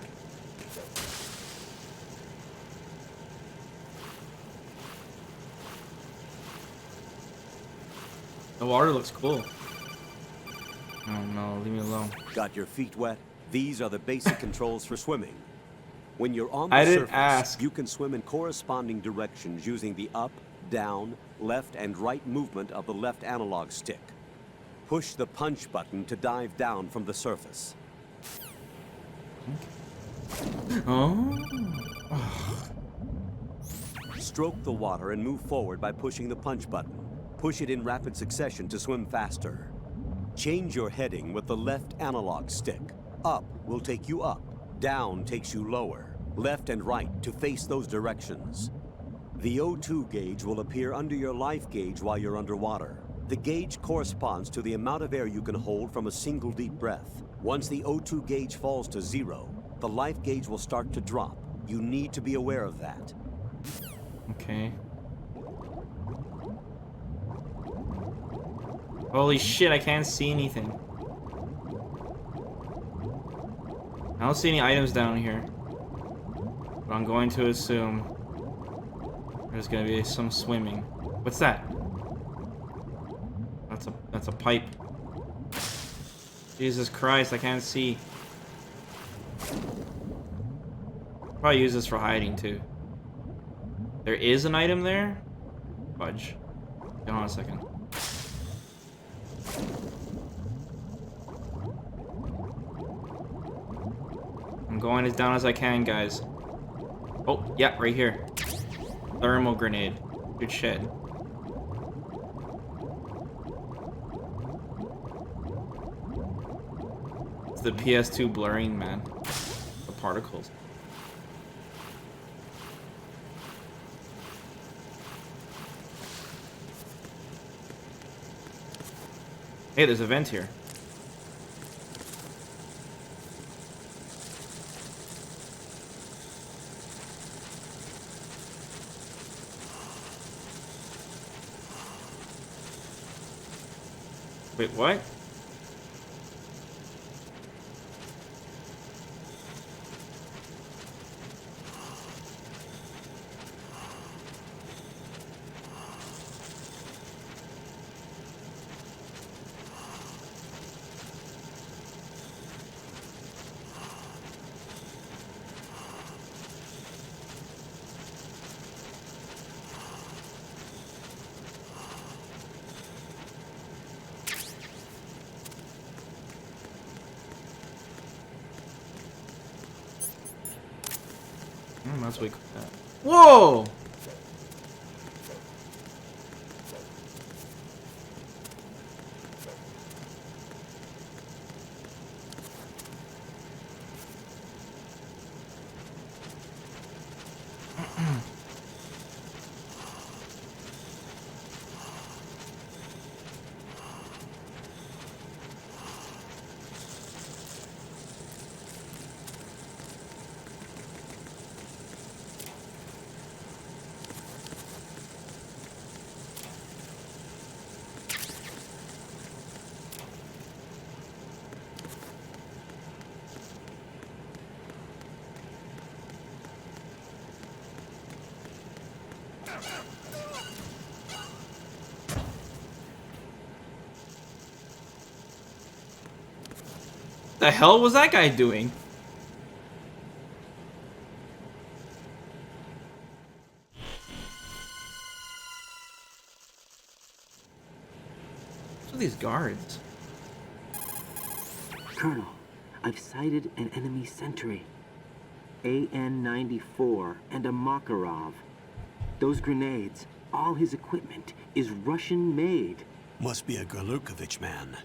The water looks cool. Oh no, leave me alone. Got your feet wet? These are the basic controls for swimming. When you're on the I didn't surface, ask. you can swim in corresponding directions using the up, down, left, and right movement of the left analog stick. Push the punch button to dive down from the surface. Oh. Stroke the water and move forward by pushing the punch button. Push it in rapid succession to swim faster. Change your heading with the left analog stick. Up will take you up. Down takes you lower. Left and right to face those directions. The O2 gauge will appear under your life gauge while you're underwater. The gauge corresponds to the amount of air you can hold from a single deep breath. Once the O2 gauge falls to 0, the life gauge will start to drop. You need to be aware of that. Okay. Holy shit, I can't see anything. I don't see any items down here. But I'm going to assume there's gonna be some swimming. What's that? That's a pipe. Jesus Christ, I can't see. Probably use this for hiding too. There is an item there? Fudge. Hold on a second. I'm going as down as I can, guys. Oh, yeah, right here. Thermal grenade. Good shit. It's the PS2 blurring, man. The particles. Hey, there's a vent here. Wait, what? That's what we call that. Whoa! The hell was that guy doing? What's with these guards? Colonel, I've sighted an enemy sentry. AN-94 and a Makarov. Those grenades, all his equipment, is Russian-made. Must be a Gerlukovich man.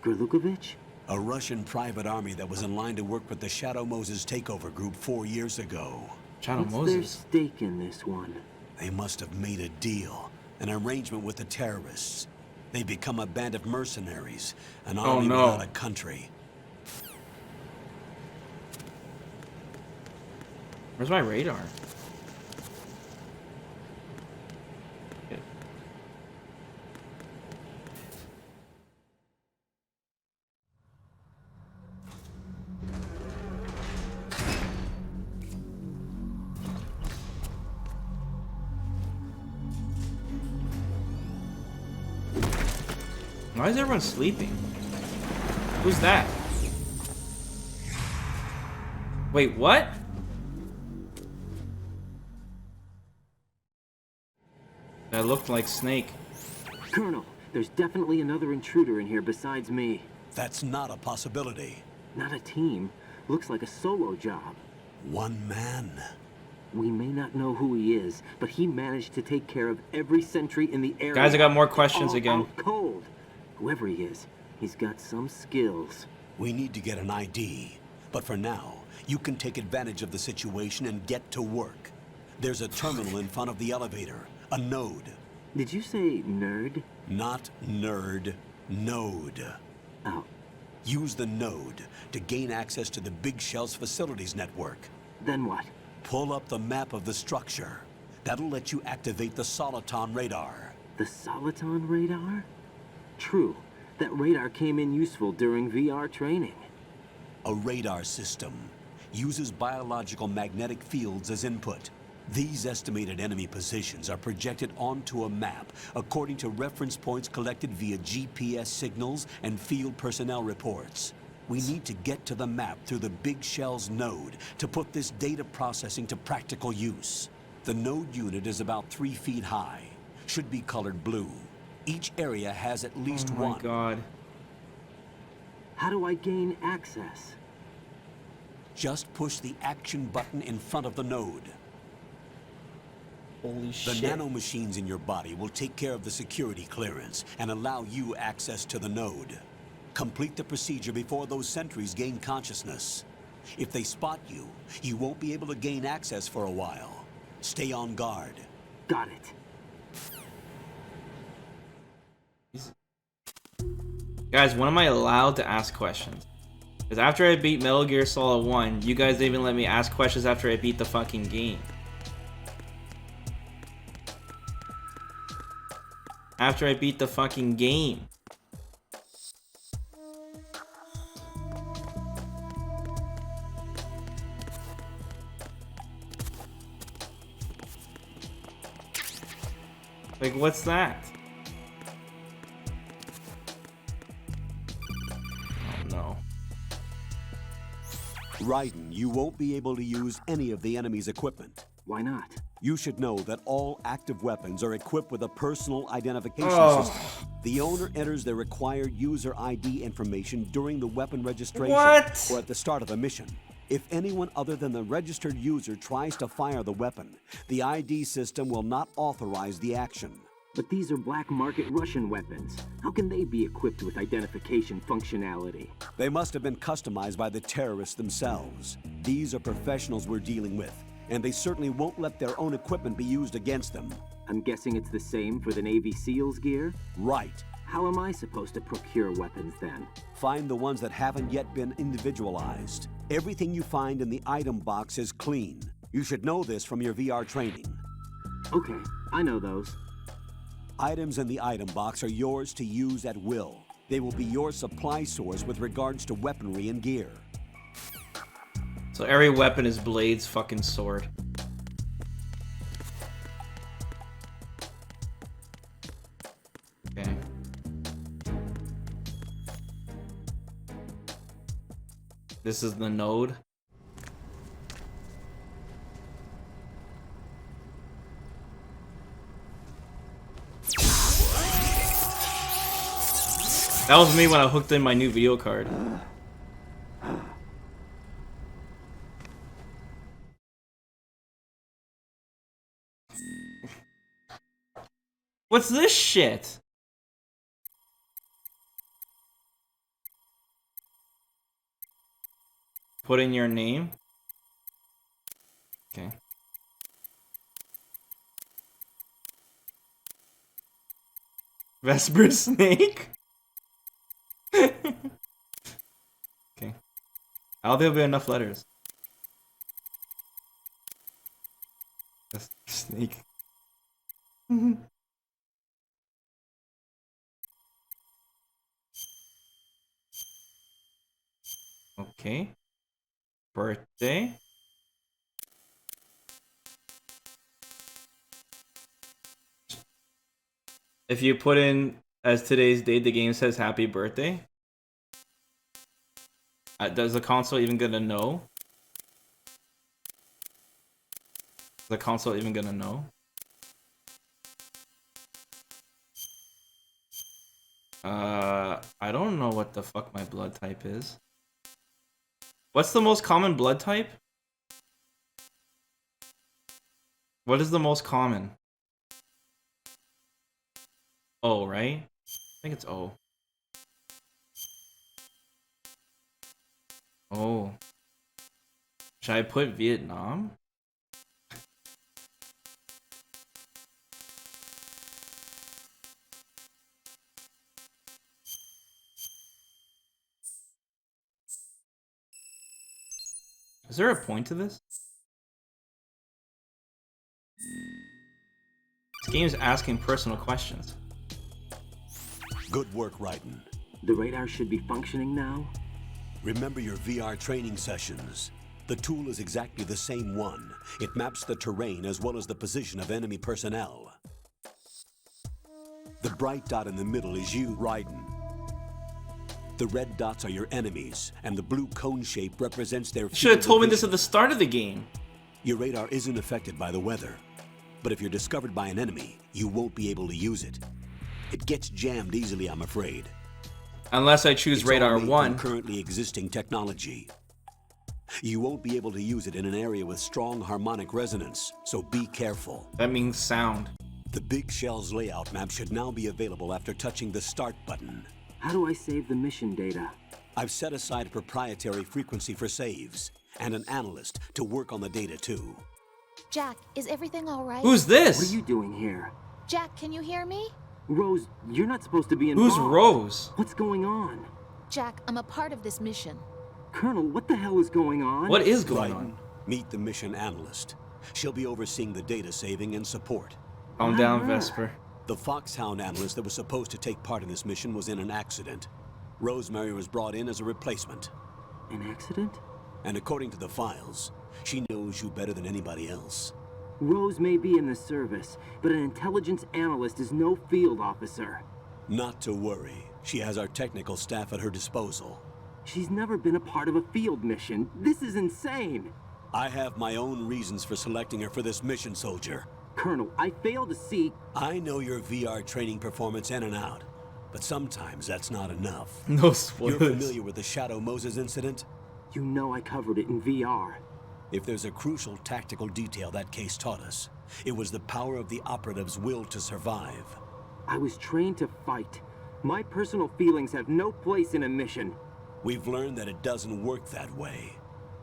Gerlukovich? A Russian private army that was in line to work with the Shadow Moses takeover group 4 years ago. Shadow What's Moses? their stake in this one? They must have made a deal, an arrangement with the terrorists. They become a band of mercenaries, an army without a country. Where's my radar? Why is everyone sleeping? Who's that? Wait, what? That looked like Snake. Colonel, there's definitely another intruder in here besides me. That's not a possibility. Not a team. Looks like a solo job. One man. We may not know who he is, but he managed to take care of every sentry in the area. Guys, I got more questions all again. Out cold. Whoever he is, he's got some skills. We need to get an ID. But for now, you can take advantage of the situation and get to work. There's a terminal in front of the elevator. A node. Did you say nerd? Not nerd. Node. Oh. Use the node to gain access to the Big Shell's facilities network. Then what? Pull up the map of the structure. That'll let you activate the Soliton radar. The Soliton radar? True. That radar came in useful during VR training. A radar system uses biological magnetic fields as input. These estimated enemy positions are projected onto a map according to reference points collected via GPS signals and field personnel reports. We need to get to the map through the Big Shell's node to put this data processing to practical use. The node unit is about 3 feet high. Should be colored blue. Each area has at least one. Oh my god. How do I gain access? Just push the action button in front of the node. Holy shit. The nanomachines in your body will take care of the security clearance and allow you access to the node. Complete the procedure before those sentries gain consciousness. If they spot you, you won't be able to gain access for a while. Stay on guard. Got it. Guys, when am I allowed to ask questions? Because after I beat Metal Gear Solid 1, you guys didn't even let me ask questions after I beat the fucking game. After I beat the fucking game. Like, what's that? Oh no. Raiden, you won't be able to use any of the enemy's equipment. Why not? You should know that all active weapons are equipped with a personal identification system. The owner enters their required user ID information during the weapon registration or at the start of a mission. If anyone other than the registered user tries to fire the weapon, the ID system will not authorize the action. But these are black market Russian weapons. How can they be equipped with identification functionality? They must have been customized by the terrorists themselves. These are professionals we're dealing with, and they certainly won't let their own equipment be used against them. I'm guessing it's the same for the Navy SEALs gear? Right. How am I supposed to procure weapons then? Find the ones that haven't yet been individualized. Everything you find in the item box is clean. You should know this from your VR training. Okay, I know those. Items in the item box are yours to use at will. They will be your supply source with regards to weaponry and gear. So every weapon is Blade's fucking sword. Okay. This is the node. That was me when I hooked in my new video card. What's this shit? Put in your name. Okay. Vesper Snake? Okay. I don't think there'll be enough letters. Vesper Snake. Okay. Birthday. If you put in as today's date, the game says happy birthday. Does the console even gonna know? Is the console even gonna know? I don't know what the fuck my blood type is. What's the most common blood type? What is the most common? O, right? I think it's O. Oh. Should I put Vietnam? Is there a point to this? This game's asking personal questions. Good work, Raiden. The radar should be functioning now? Remember your VR training sessions. The tool is exactly the same one. It maps the terrain as well as the position of enemy personnel. The bright dot in the middle is you, Raiden. The red dots are your enemies, and the blue cone shape represents their field. You should have told me this at the start of the game. Your radar isn't affected by the weather, but if you're discovered by an enemy, you won't be able to use it. It gets jammed easily, I'm afraid. Unless I choose radar 1. Currently existing technology. You won't be able to use it in an area with strong harmonic resonance, so be careful. That means sound. The Big Shell's layout map should now be available after touching the start button. How do I save the mission data? I've set aside a proprietary frequency for saves, and an analyst to work on the data too. Jack, is everything all right? Who's this? What are you doing here? Jack, can you hear me? Rose, you're not supposed to be involved. Who's Rose? What's going on? Jack, I'm a part of this mission. Colonel, what the hell is going on? What is going on? Meet the mission analyst. She'll be overseeing the data saving and support. Calm down, Vesper. The Foxhound analyst that was supposed to take part in this mission was in an accident. Rosemary was brought in as a replacement. An accident? And according to the files, she knows you better than anybody else. Rose may be in the service, but an intelligence analyst is no field officer. Not to worry. She has our technical staff at her disposal. She's never been a part of a field mission. This is insane. I have my own reasons for selecting her for this mission, soldier. Colonel, I fail to see... I know your VR training performance in and out, but sometimes that's not enough. No spoilers. You're familiar with the Shadow Moses incident? You know I covered it in VR. If there's a crucial tactical detail that case taught us, it was the power of the operative's will to survive. I was trained to fight. My personal feelings have no place in a mission. We've learned that it doesn't work that way.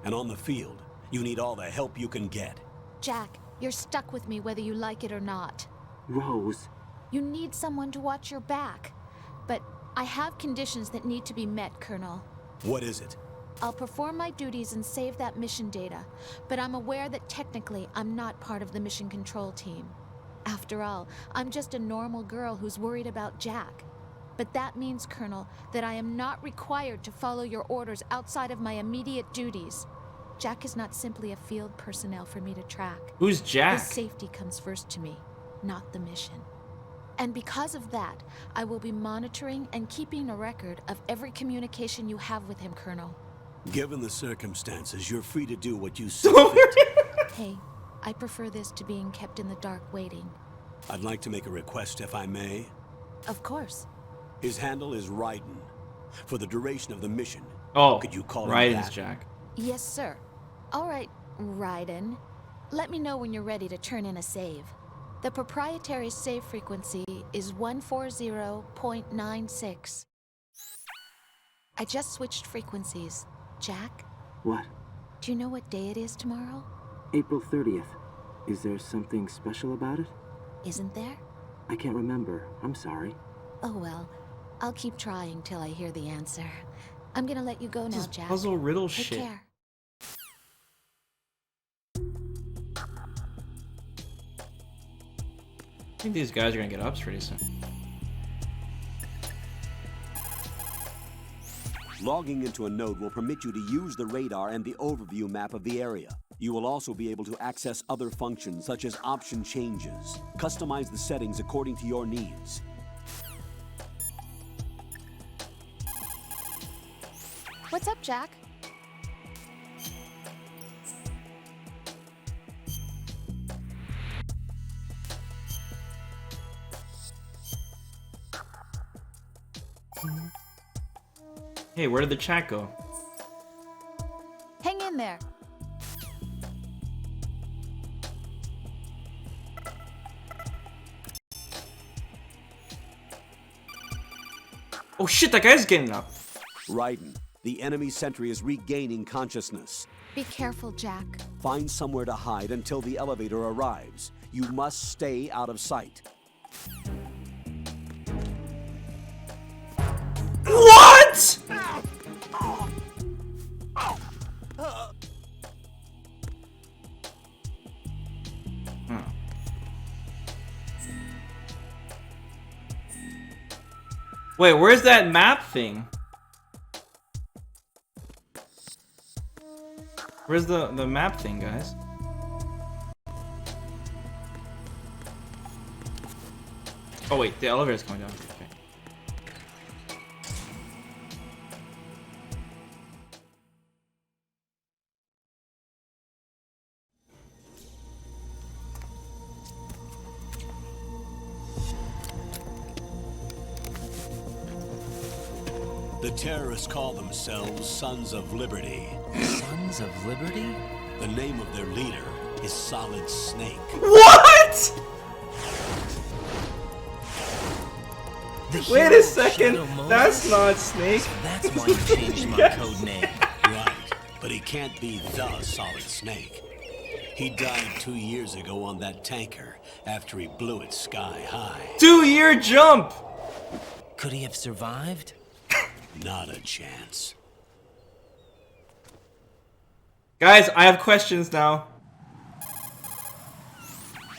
And on the field, you need all the help you can get. Jack, you're stuck with me whether you like it or not. Rose. You need someone to watch your back. But I have conditions that need to be met, Colonel. What is it? I'll perform my duties and save that mission data, but I'm aware that technically I'm not part of the mission control team. After all, I'm just a normal girl who's worried about Jack. But that means, Colonel, that I am not required to follow your orders outside of my immediate duties. Jack is not simply a field personnel for me to track. Who's Jack? His safety comes first to me, not the mission. And because of that, I will be monitoring and keeping a record of every communication you have with him, Colonel. Given the circumstances, you're free to do what you see fit. Hey, I prefer this to being kept in the dark waiting. I'd like to make a request, if I may. Of course. His handle is Raiden. For the duration of the mission, could you call him Raiden's that? Jack. Yes, sir. All right, Raiden. Let me know when you're ready to turn in a save. The proprietary save frequency is 140.96. I just switched frequencies. Jack, What? do you know what day it is tomorrow? April 30th. Is there something special about it? Isn't there? I can't remember. I'm sorry. Oh well, I'll keep trying till I hear the answer. I'm gonna let you go now, This is Jack. puzzle riddle Take shit. care. I think these guys are gonna get ups pretty soon. Logging into a node will permit you to use the radar and the overview map of the area. You will also be able to access other functions such as option changes. Customize the settings according to your needs. What's up, Jack? Hey, where did the chat go? Hang in there. Oh shit, that guy's getting up. Raiden, the enemy sentry is regaining consciousness. Be careful, Jack. Find somewhere to hide until the elevator arrives. You must stay out of sight. What? Wait, where's that map thing? Where's the map thing, guys? Oh wait, the elevator's coming down. Okay. The terrorists call themselves Sons of Liberty. Sons of Liberty? The name of their leader is Solid Snake. What? The Wait hero a second, Shadow Moses? that's not Snake. So that's why you changed my Yes. code name. Right, but he can't be the Solid Snake. He died 2 years ago on that tanker after he blew it sky high. 2-year jump! Could he have survived? Not a chance. Guys, I have questions now.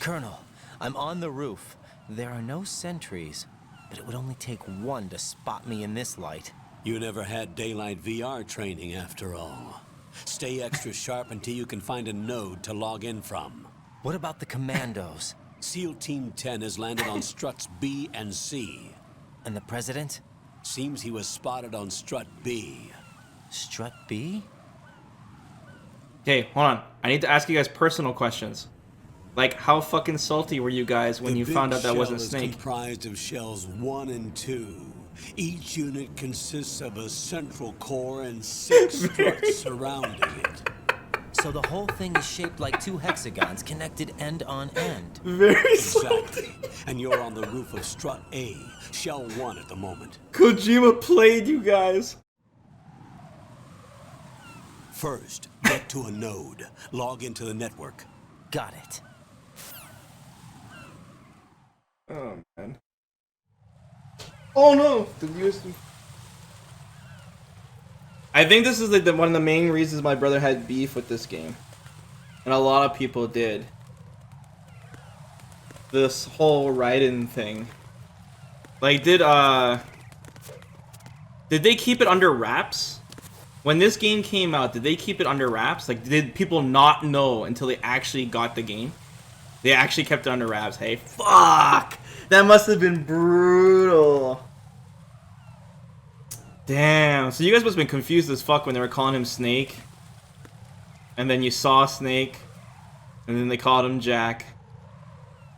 Colonel, I'm on the roof. There are no sentries, but it would only take one to spot me in this light. You never had daylight VR training after all. Stay extra sharp until you can find a node to log in from. What about the commandos? SEAL Team 10 has landed on struts B and C. And the president? Seems he was spotted on strut B. Strut B? Okay, hold on. I need to ask you guys personal questions. Like, how fucking salty were you guys when you found out that wasn't Snake? The big shell is comprised of shells 1 and 2. Each unit consists of a central core and 6 struts surrounding it. So the whole thing is shaped like 2 hexagons connected end on end. Very Exactly. And you're on the roof of strut A, shell 1 at the moment. Kojima played you guys. First, get to a node. Log into the network. Got it. Oh, man. Oh, no! The USB... I think this is like one of the main reasons my brother had beef with this game. And a lot of people did. This whole Raiden thing. Like, did they keep it under wraps? When this game came out, did they keep it under wraps? Like, did people not know until they actually got the game? They actually kept it under wraps. Hey, fuck! That must have been brutal. Damn. So you guys must have been confused as fuck when they were calling him Snake. And then you saw Snake. And then they called him Jack.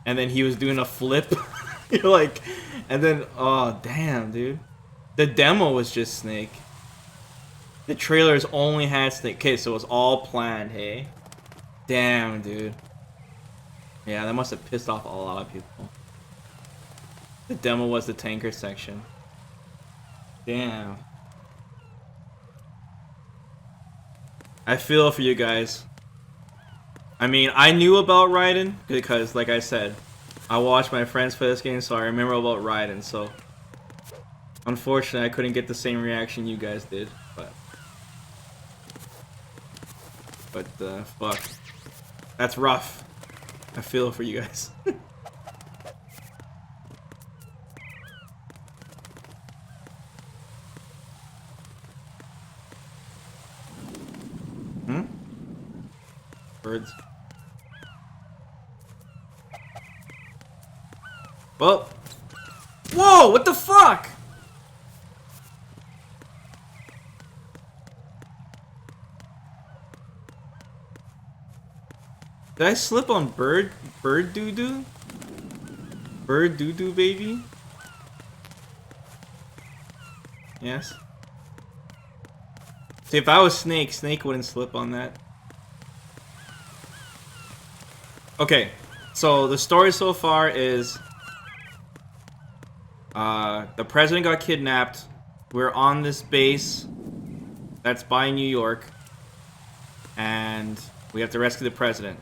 And then he was doing a flip. You're like... And then... Oh, damn, dude. The demo was just Snake. The trailers only had Snake. Okay, so it was all planned, hey? Damn, dude. Yeah, that must have pissed off a lot of people. The demo was the tanker section. Damn. I feel for you guys. I mean, I knew about Raiden because, like I said, I watched my friends play this game, so I remember about Raiden. So, unfortunately, I couldn't get the same reaction you guys did, but fuck, that's rough. I feel for you guys. Birds. Well, whoa! What the fuck? Did I slip on bird doo doo? Bird doo doo, baby? Yes. See, if I was Snake wouldn't slip on that. Okay, so the story so far is the president got kidnapped. We're on this base that's by New York, and we have to rescue the president.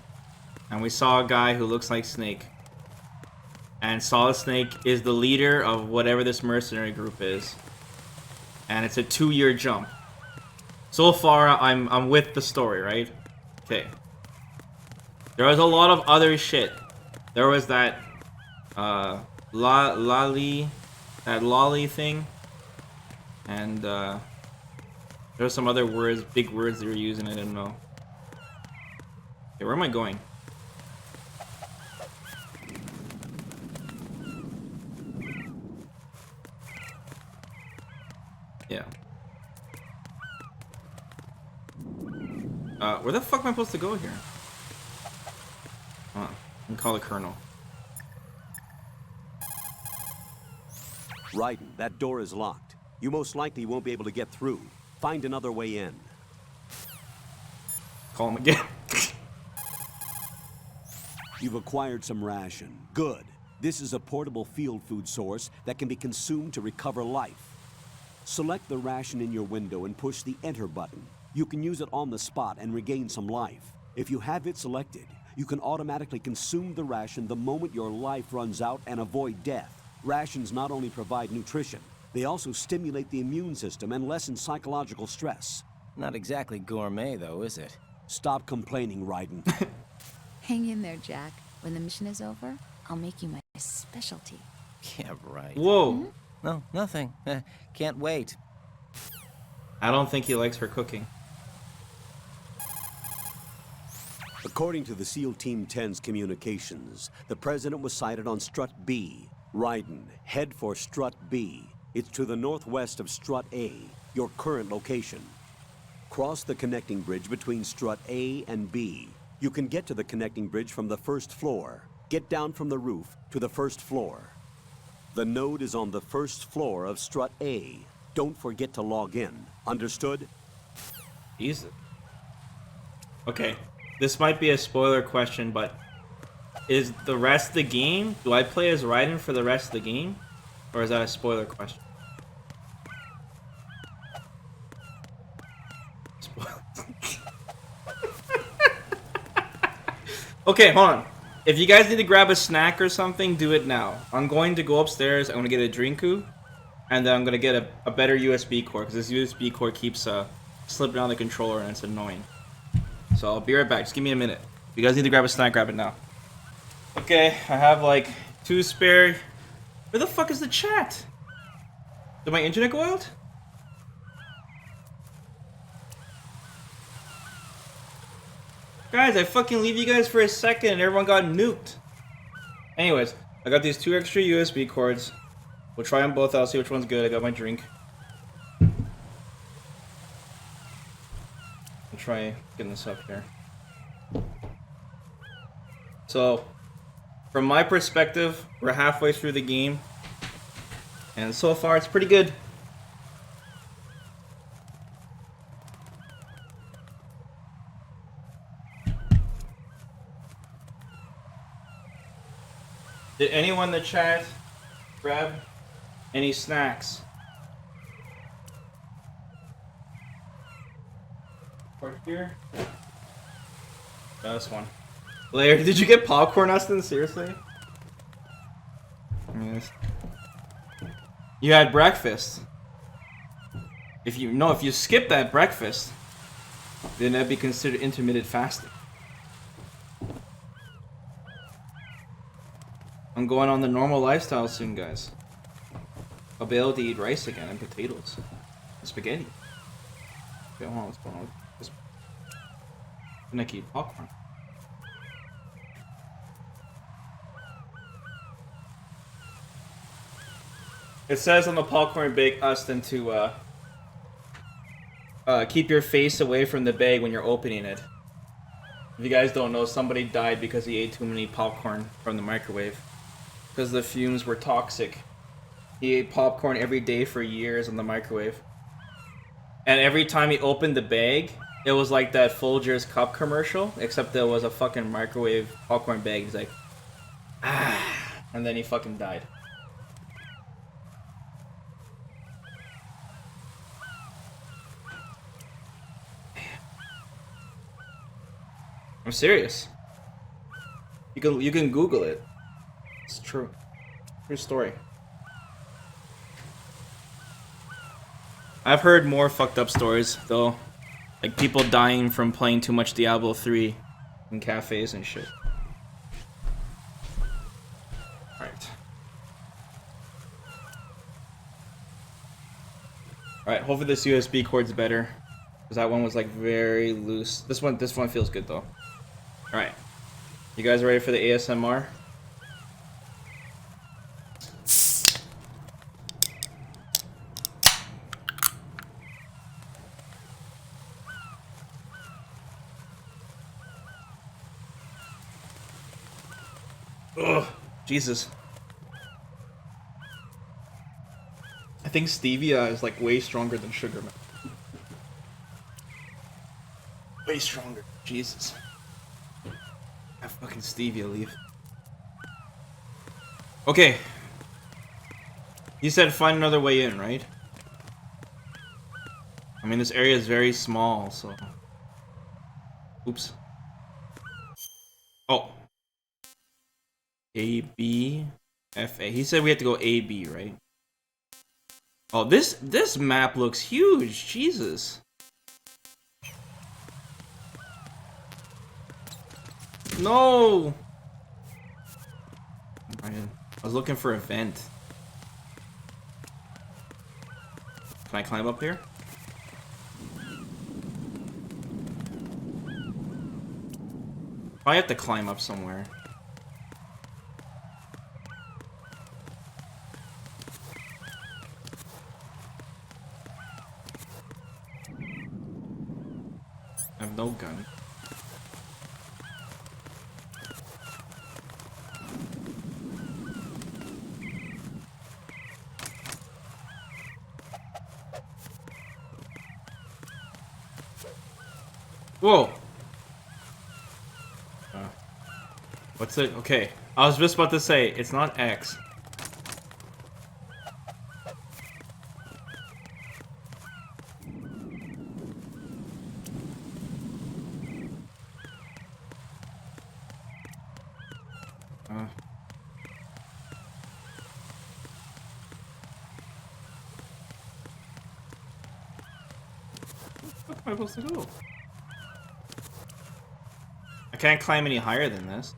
And we saw a guy who looks like Snake. And Solid Snake is the leader of whatever this mercenary group is. And it's a 2-year jump. So far, I'm with the story, right? Okay. There was a lot of other shit. There was that lolly thing, and there were some other words, big words they were using. I didn't know. Okay, where am I going? Yeah. Where the fuck am I supposed to go here? I can call the colonel. Raiden, that door is locked. You most likely won't be able to get through. Find another way in. Call him again. You've acquired some ration. Good. This is a portable field food source that can be consumed to recover life. Select the ration in your window and push the Enter button. You can use it on the spot and regain some life. If you have it selected, you can automatically consume the ration the moment your life runs out and avoid death. Rations not only provide nutrition, they also stimulate the immune system and lessen psychological stress. Not exactly gourmet, though, is it? Stop complaining, Raiden. Hang in there, Jack. When the mission is over, I'll make you my specialty. Yeah, right. Whoa. Hmm? No, nothing. Can't wait. I don't think he likes her cooking. According to the SEAL Team 10's communications, the president was sighted on Strut B. Raiden, head for Strut B. It's to the northwest of Strut A, your current location. Cross the connecting bridge between Strut A and B. You can get to the connecting bridge from the first floor. Get down from the roof to the first floor. The node is on the first floor of Strut A. Don't forget to log in. Understood? Easy. Okay. This might be a spoiler question, but is the rest of the game, do I play as Raiden for the rest of the game? Or is that a spoiler question? Okay, hold on. If you guys need to grab a snack or something, do it now. I'm going to go upstairs, I'm going to get a Drinku, and then I'm going to get a better USB cord, because this USB cord keeps slipping on the controller and it's annoying. So I'll be right back, just give me a minute. If you guys need to grab a snack, grab it now. Okay, I have like 2 spare. Where the fuck is the chat? Did my internet go out? Guys, I fucking leave you guys for a second and everyone got nuked. Anyways, I got these 2 extra USB cords. We'll try them both out, see which one's good. I got my drink. I'll try getting this up here. So, from my perspective, we're halfway through the game. And so far, it's pretty good. Did anyone in the chat grab any snacks? Right here. This one. Blair, did you get popcorn, Austin? Seriously? Yes. You had breakfast. If you skip that breakfast, then that'd be considered intermittent fasting. I'm going on the normal lifestyle soon, guys. I'll be able to eat rice again and potatoes. And spaghetti. Okay, hold on, what's going on? I'm gonna keep popcorn. It says on the popcorn bake, Austin, to keep your face away from the bag when you're opening it. If you guys don't know, somebody died because he ate too many popcorn from the microwave. Because the fumes were toxic. He ate popcorn every day for years in the microwave. And every time he opened the bag, it was like that Folgers cup commercial, except there was a fucking microwave popcorn bag. He's like, ah, and then he fucking died. I'm serious. You can Google it. It's true. True story. I've heard more fucked up stories though, like people dying from playing too much Diablo 3 in cafes and shit. Alright, hopefully this USB cord's better. Because that one was like very loose. This one feels good though. Alright. You guys ready for the ASMR? Ugh, Jesus. I think stevia is like way stronger than sugar, man. Way stronger. Jesus. That fucking stevia leaf. Okay. You said find another way in, right? I mean, this area is very small, so... Oops. Oh. A, B, F, A. He said we had to go A, B, right? Oh, this map looks huge. Jesus. No. I was looking for a vent. Can I climb up here? I have to climb up somewhere. I have no gun. Whoa! What's it? Okay, I was just about to say, it's not X. Where am I supposed to go? I can't climb any higher than this.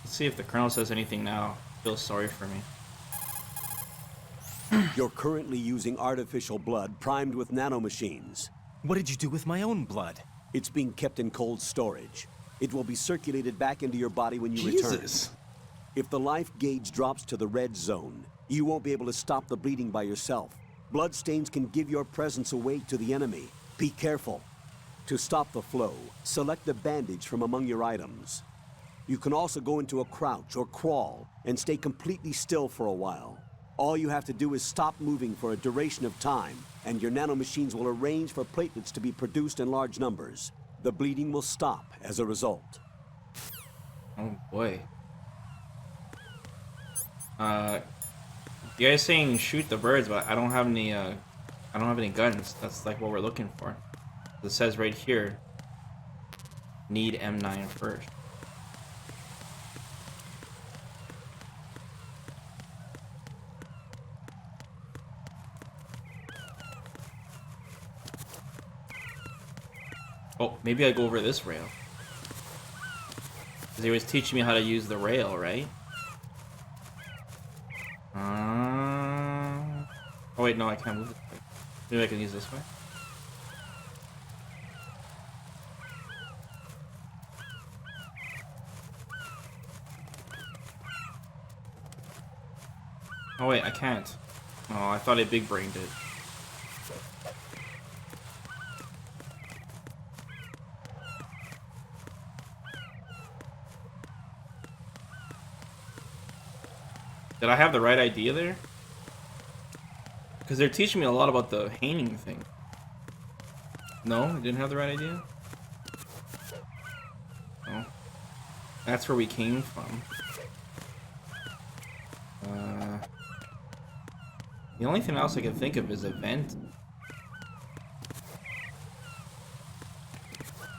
Let's see if the colonel says anything now. Feel sorry for me. You're currently using artificial blood primed with nanomachines. What did you do with my own blood? It's being kept in cold storage. It will be circulated back into your body when you return. If the life gauge drops to the red zone, you won't be able to stop the bleeding by yourself. Bloodstains can give your presence away to the enemy. Be careful. To stop the flow, select the bandage from among your items. You can also go into a crouch or crawl and stay completely still for a while. All you have to do is stop moving for a duration of time, and your nanomachines will arrange for platelets to be produced in large numbers. The bleeding will stop as a result. Oh boy. You guys saying shoot the birds, but I don't have any guns. That's like what we're looking for. It says right here, need M9 first. Oh, maybe I go over this rail. Because he was teaching me how to use the rail, right? Oh wait, no, I can't move this way. Maybe I can use this way. Oh wait, I can't. Oh, I thought I big brained it. Did I have the right idea there? Because they're teaching me a lot about the hanging thing. No, I didn't have the right idea? Oh. That's where we came from. The only thing else I can think of is a vent.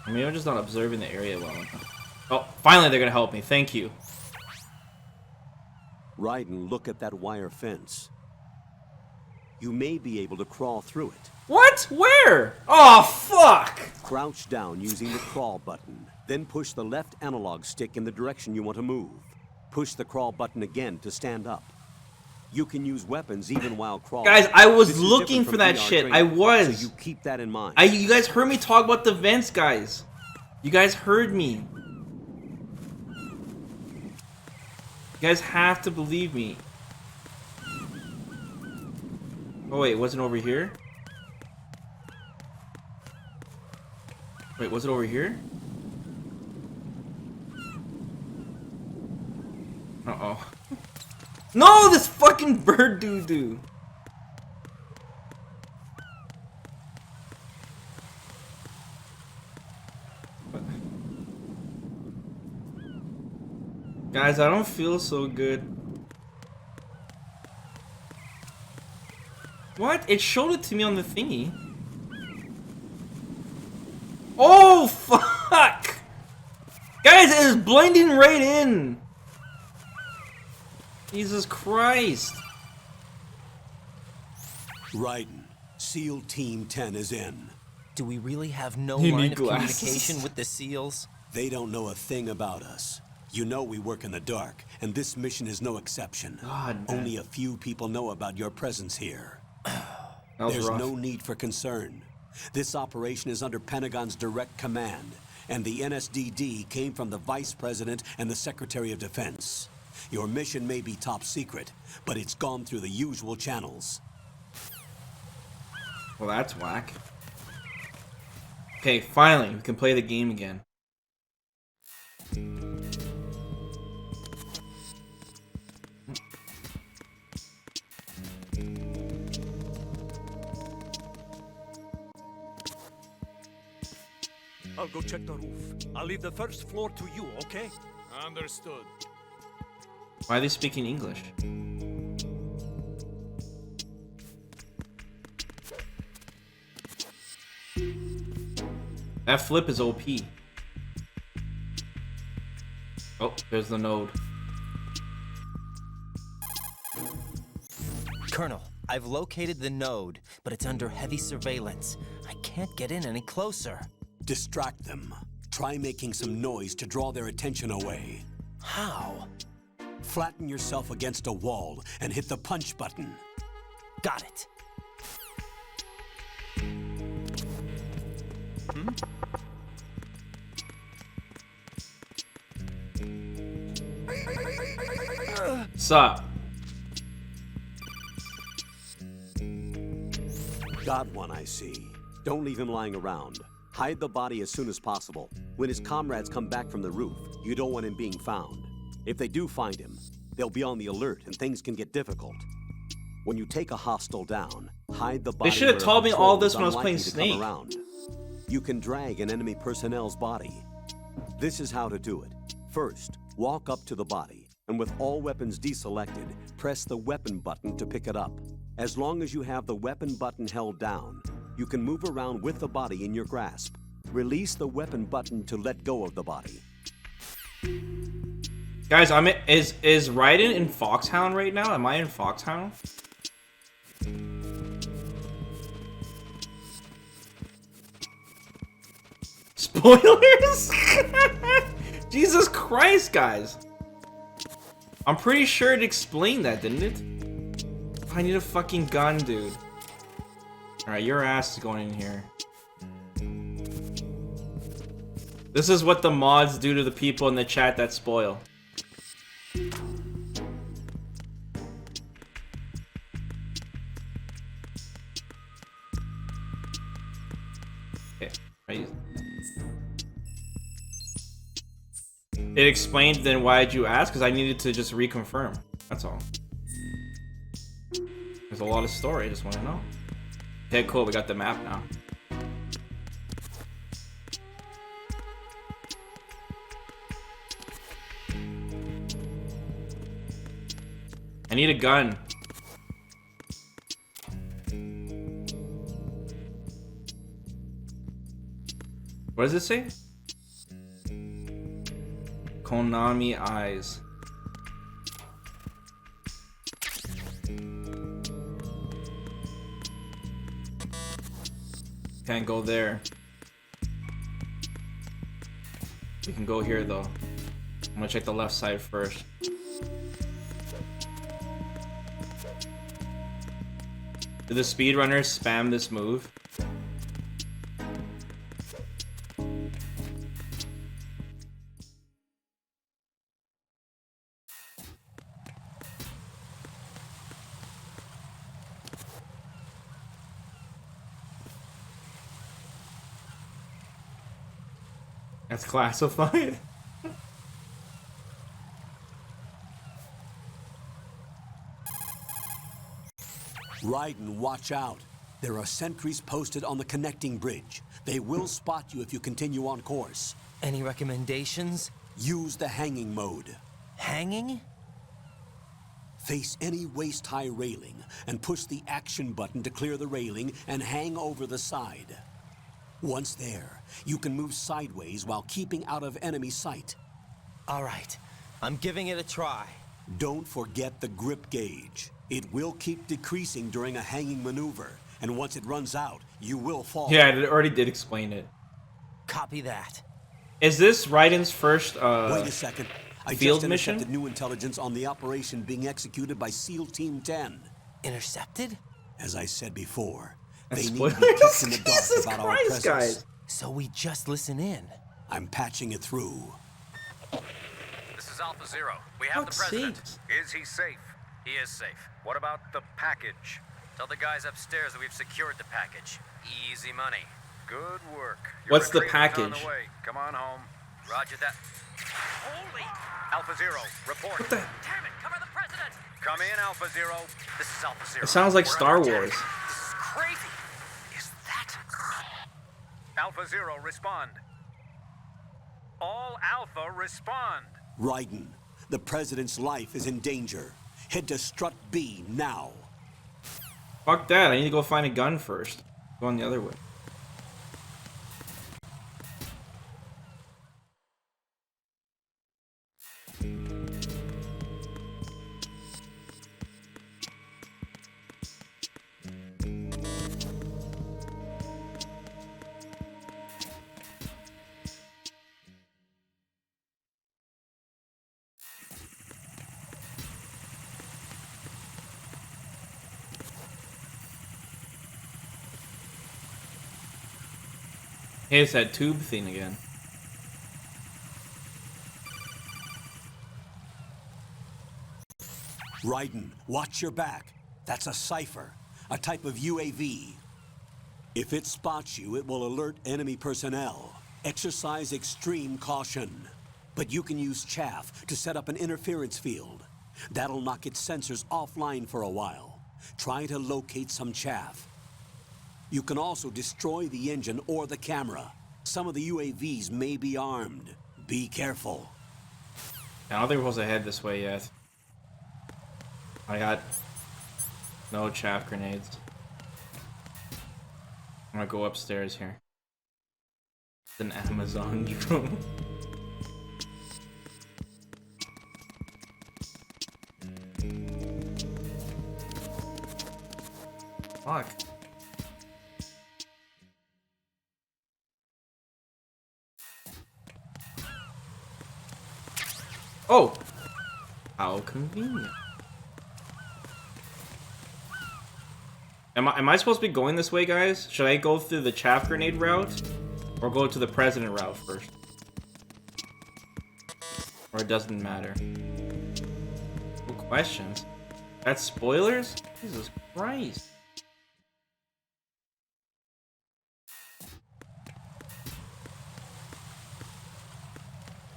Maybe I'm just not observing the area well enough. Oh, finally they're gonna help me. Thank you. Raiden, look at that wire fence. You may be able to crawl through it. What? Where? Oh, fuck! Crouch down using the crawl button. Then push the left analog stick in the direction you want to move. Push the crawl button again to stand up. You can use weapons even while crawling. Guys, I was looking for that shit. I was. So you keep that in mind. You guys heard me talk about the vents, guys. You guys heard me. You guys have to believe me. Oh wait, was it over here? Wait, was it over here? Uh-oh. No, this fucking bird doo-doo! Guys, I don't feel so good. What? It showed it to me on the thingy. Oh, fuck! Guys, it is blending right in! Jesus Christ. Raiden, SEAL Team 10 is in. Do we really have no You line need of glasses. communication with the SEALs? They don't know a thing about us. You know we work in the dark, and this mission is no exception. God, only a few people know about your presence here. There's no need for concern. This operation is under Pentagon's direct command, and the NSDD came from the Vice President and the Secretary of Defense. Your mission may be top secret, but it's gone through the usual channels. Well, that's whack. Okay, finally, we can play the game again. I'll go check the roof. I'll leave the first floor to you, okay? Understood. Why are they speaking English? That flip is OP. Oh, there's the node. Colonel, I've located the node, but it's under heavy surveillance. I can't get in any closer. Distract them. Try making some noise to draw their attention away. How? Flatten yourself against a wall and hit the punch button. Got it. Sup? Got one, I see. Don't leave him lying around. Hide the body as soon as possible. When his comrades come back from the roof, you don't want him being found. If they do find him, they'll be on the alert and things can get difficult. When you take a hostile down, hide the body. They should have where told me patrol all this is when I was playing unlikely to come Snake. around. You can drag an enemy personnel's body. This is how to do it. First, walk up to the body. And with all weapons deselected, press the weapon button to pick it up. As long as you have the weapon button held down, you can move around with the body in your grasp. Release the weapon button to let go of the body. Guys, is Raiden in Foxhound right now? Am I in Foxhound? Spoilers? Jesus Christ, guys. I'm pretty sure it explained that, didn't it? I need a fucking gun, dude. Alright, your ass is going in here. This is what the mods do to the people in the chat that spoil. Okay, it explained, then why did you ask? Because I needed to just reconfirm. That's all. There's a lot of story, I just want to know. Okay, cool, we got the map now. I need a gun. What does it say? Konami eyes. Can't go there. We can go here though. I'm gonna check the left side first. Do the speedrunners spam this move? That's classified. Raiden, watch out. There are sentries posted on the connecting bridge. They will spot you if you continue on course. Any recommendations? Use the hanging mode. Hanging? Face any waist-high railing and push the action button to clear the railing and hang over the side. Once there, you can move sideways while keeping out of enemy sight. All right, I'm giving it a try. Don't forget the grip gauge. It will keep decreasing during a hanging maneuver, and once it runs out, you will fall. Yeah, it already did explain it. Copy that. Is this Raiden's first Wait a second. I field just mission? intercepted new intelligence on the operation being executed by SEAL Team 10. Intercepted? As I said before, they need spoilers? to be kept in the dark Jesus about Christ, our presence. guys. So we just listen in. I'm patching it through. This is Alpha Zero. We have the president. Is he safe? He is safe. What about the package? Tell the guys upstairs that we've secured the package. Easy money. Good work. Your What's the retrieval's on package? the way. Come on home. Roger that. Holy! Alpha Zero, report. What the? Damn it! Cover the president! Come in, Alpha Zero. This is Alpha Zero. It sounds like We're Star under Wars. attack. This is crazy. Is that? Alpha Zero, respond. All Alpha, respond. Raiden, the president's life is in danger. Head to Strut B now. Fuck that, I need to go find a gun first. Going the other way. Hey, it's that tube thing again. Raiden, watch your back. That's a cipher, a type of UAV. If it spots you, it will alert enemy personnel. Exercise extreme caution. But you can use chaff to set up an interference field. That'll knock its sensors offline for a while. Try to locate some chaff. You can also destroy the engine or the camera. Some of the UAVs may be armed. Be careful. I don't think we're supposed to head this way yet. I got no chaff grenades. I'm gonna go upstairs here. It's an Amazon drone. Fuck. Oh! How convenient. Am I supposed to be going this way, guys? Should I go through the chaff grenade route? Or go to the president route first? Or it doesn't matter? What questions? That's spoilers? Jesus Christ.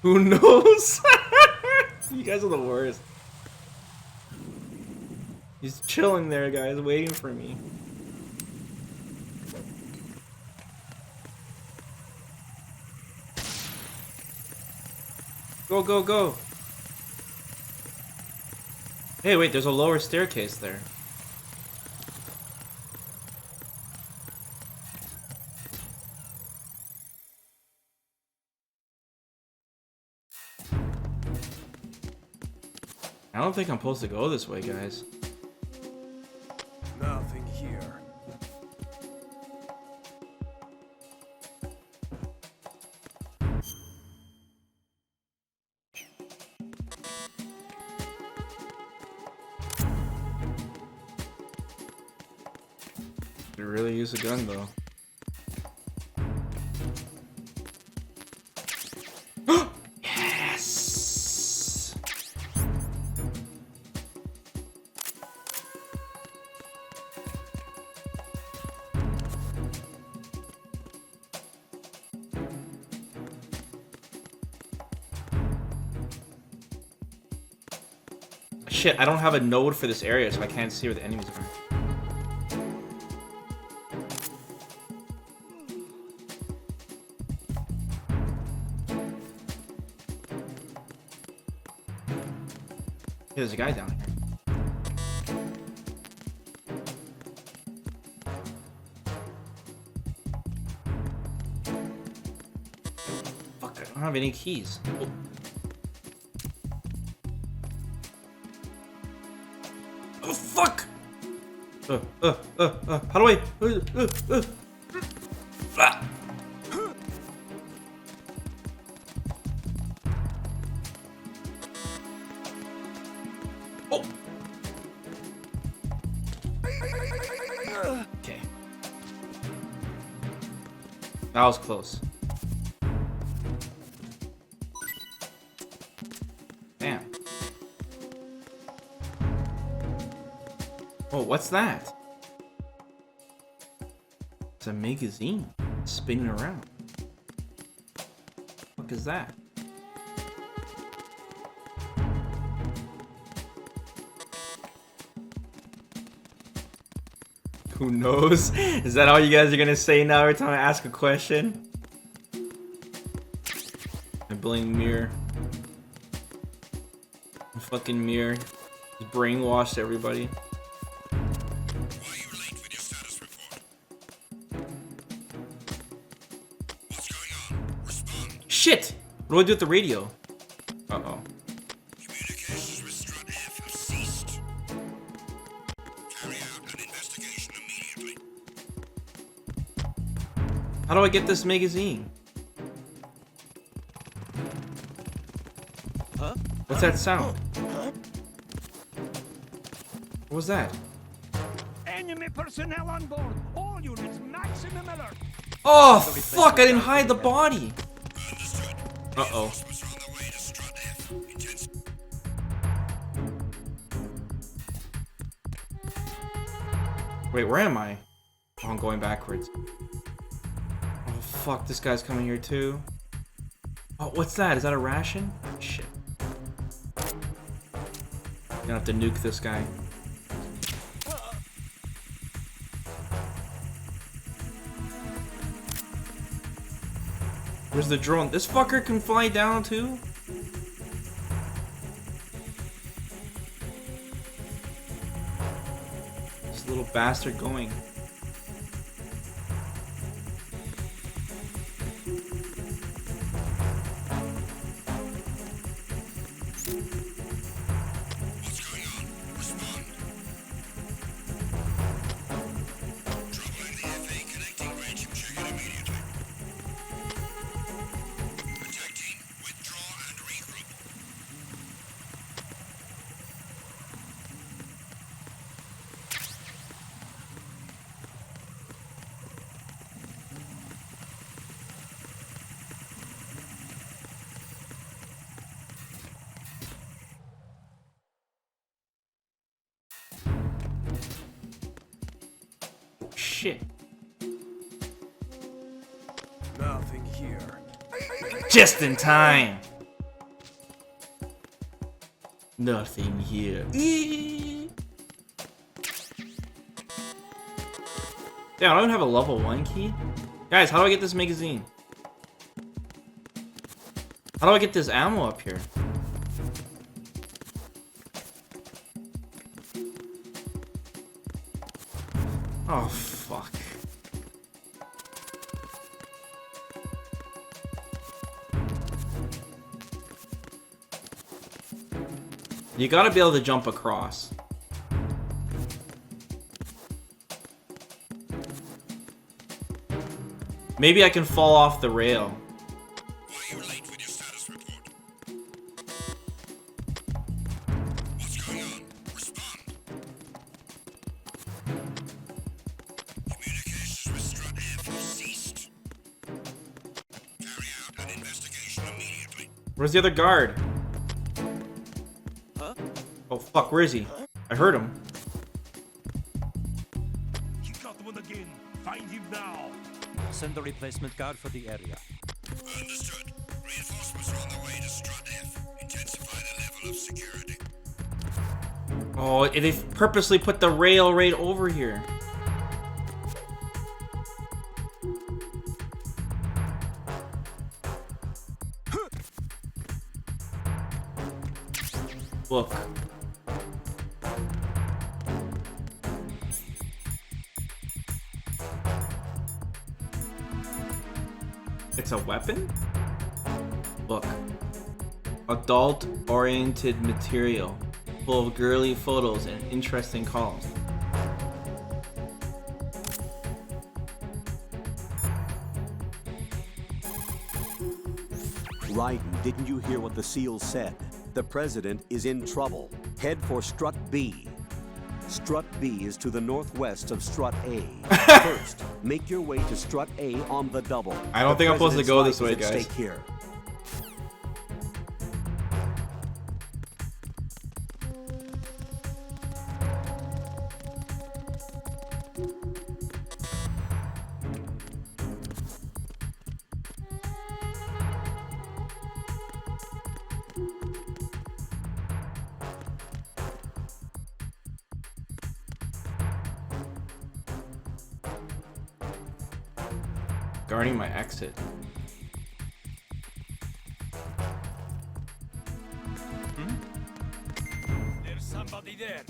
Who knows? You guys are the worst. He's chilling there, guys, waiting for me. Go, go, go. Hey, wait, there's a lower staircase there. I don't think I'm supposed to go this way, guys. Nothing here. They really use a gun, though. Yes! Shit, I don't have a node for this area, so I can't see where the enemies are. Hey, there's a guy down here. Fuck, I don't have any keys. Oh. Oh, fuck! How do I... Ah. Oh! Okay. That was close. Damn. Oh, what's that? It's a magazine spinning around. What is that? Who knows? Is that all you guys are gonna say now every time I ask a question? I blame Mirror. The fucking Mirror. He's brainwashed everybody. Shit! What do I do with the radio? Uh-oh. Communications with Strut F have ceased. Carry out an investigation immediately. How do I get this magazine? Huh? What's that sound? What was that? Enemy personnel on board. All units, maximum alert. Oh, fuck! I didn't hide the body! Uh-oh. Wait, where am I? Oh, I'm going backwards. Oh, fuck, this guy's coming here too. Oh, what's that? Is that a ration? Shit. Gonna have to nuke this guy. Where's the drone? This fucker can fly down too? bastard going? Shit. Nothing here. Just in time. Nothing here. Damn, I don't have a level 1 key. Guys, how do I get this magazine? How do I get this ammo up here? Oh, fuck. You gotta be able to jump across. Maybe I can fall off the rail. Where's the other guard? Huh? Oh fuck, where is he? I heard him. You got one again. Find him now. Send a replacement guard for the area. Understood. Reinforcements are on the way to Strut F. Intensify the level of security. Oh, they've purposely put the rail right over here. Look. It's a weapon? Look. Adult-oriented material. Full of girly photos and interesting columns. Raiden, didn't you hear what the SEAL said? The president is in trouble. Head for Strut B. Strut B is to the northwest of Strut A. First, make your way to Strut A on the double. I don't think I'm supposed to go this way, guys. Stake here. Guarding my exit. There's somebody there.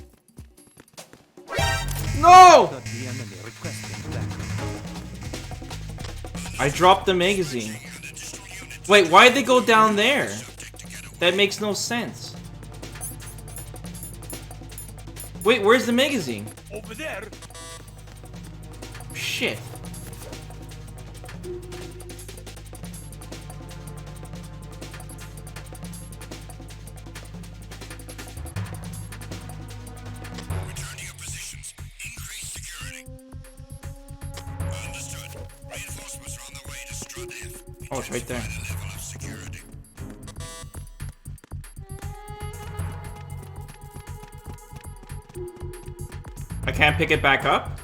No! I dropped the magazine. Wait, why'd they go down there? That makes no sense. Wait, where's the magazine? Over there. Shit. Oh, it's right there. I can't pick it back up?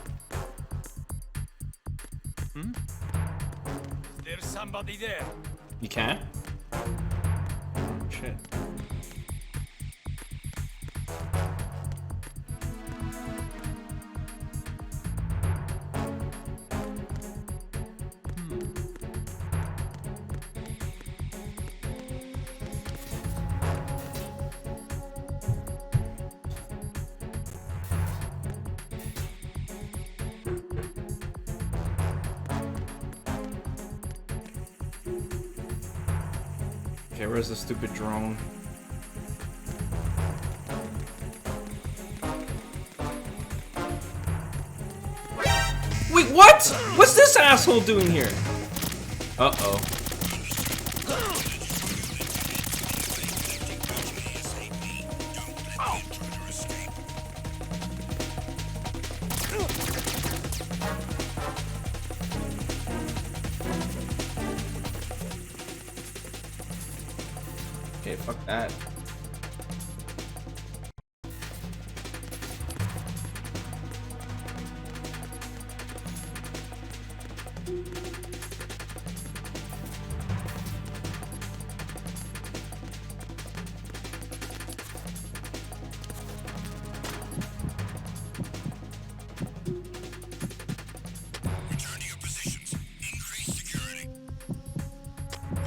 There's somebody there. You can't? Oh, shit. Okay, where's the stupid drone? Wait, what? What's this asshole doing here? Uh-oh. Okay, fuck that. Return to your positions. Increase security.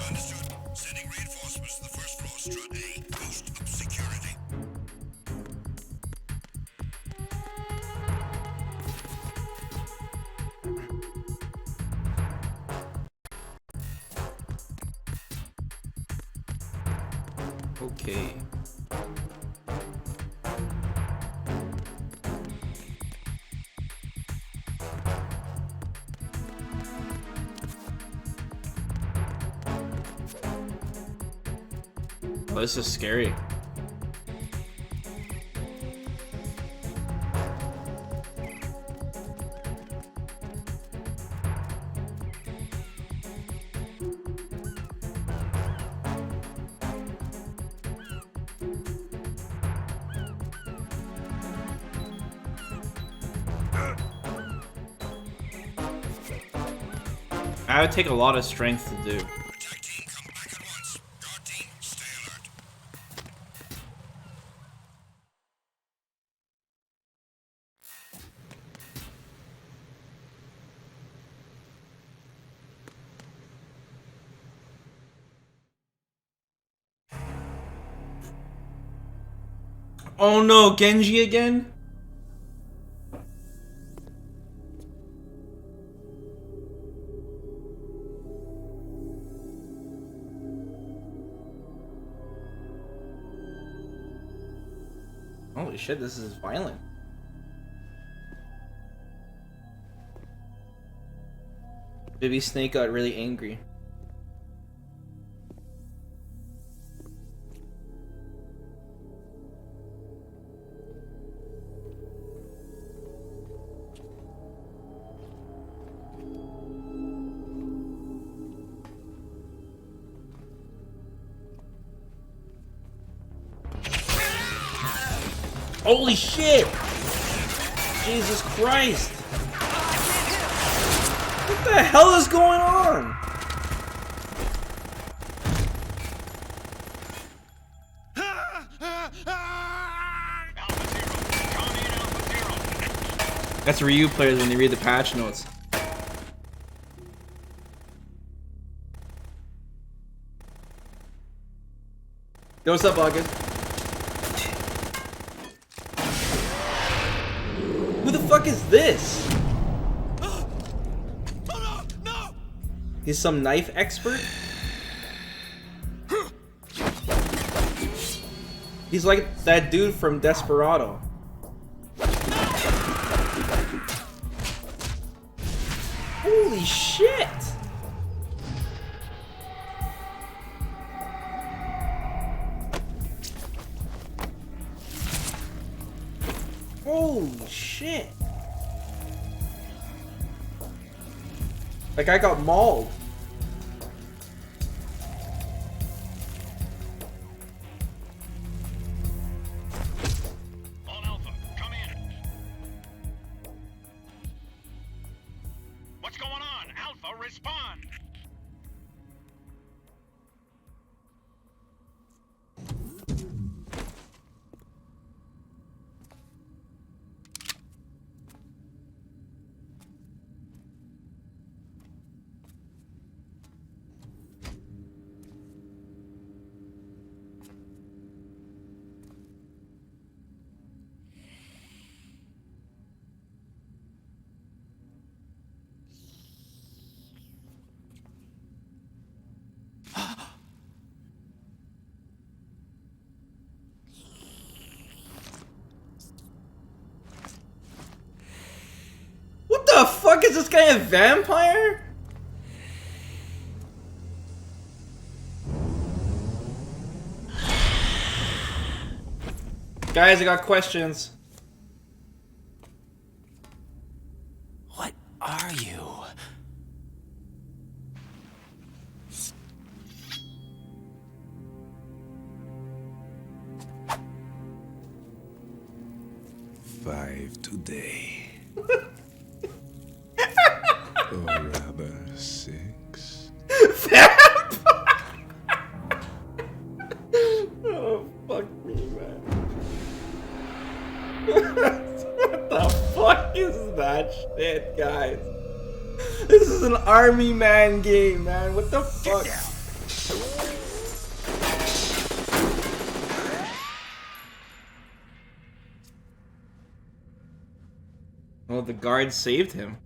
Understood. Sending reinforcements to the first floor, strut A. Boost up security. Okay. Oh, this is scary. That would take a lot of strength to do. Attack team, come back at once. Guard team, stay alert. Oh no, Genji again? Holy shit, this is violent. Baby Snake got really angry. Holy shit! Jesus Christ! What the hell is going on? That's Ryu players when they read the patch notes. Yo, what's up, August? Who the fuck is this? He's some knife expert? He's like that dude from Desperado. Holy shit! Holy shit! That guy got mauled. On Alpha, come in. What's going on? Alpha, respond. the fuck is this guy a vampire? Guys, I got questions. What are you? Five today. Or rather, 6. Oh, fuck me, man. What the fuck is that shit, guys? This is an army man game, man. What the fuck? Oh, the guard saved him.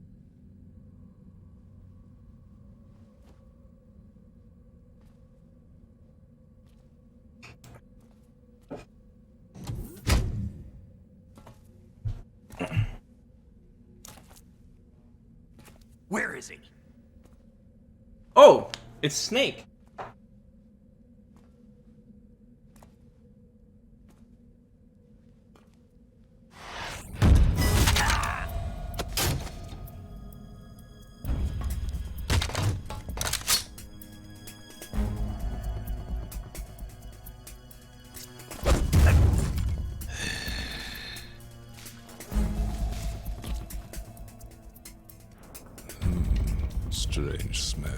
Where is he? Oh, it's Snake. Strange smell.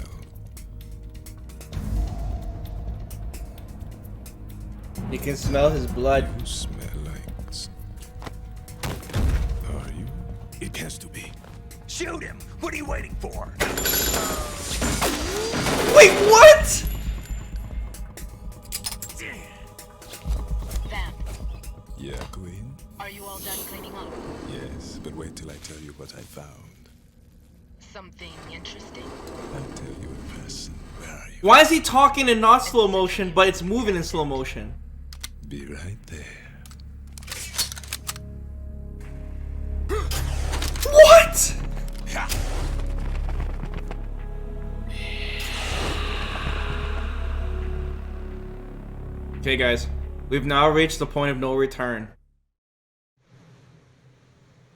You can smell his blood. You smell like... Are you? It has to be. Shoot him! What are you waiting for? Wait, what? Vamp, Yeah, Queen? are you all done cleaning up? Yes, but wait till I tell you what I found. Something interesting? I'll tell you in person. Where are you? Why is he talking in not slow motion, but it's moving in slow motion? Be right there. What? Okay, guys. We've now reached the point of no return.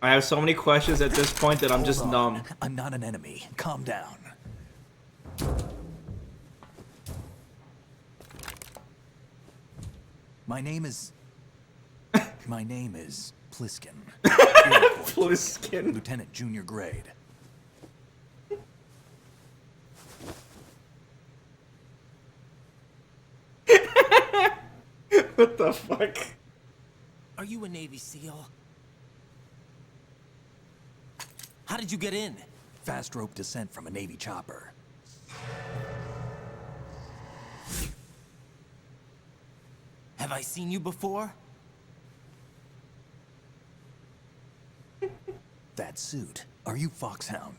I have so many questions at this point that I'm just Hold on. numb. I'm not an enemy. Calm down. My name is Pliskin. Pliskin. Lieutenant Junior Grade. What the fuck? Are you a Navy SEAL? How did you get in? Fast rope descent from a Navy chopper. Have I seen you before? That suit. Are you Foxhound?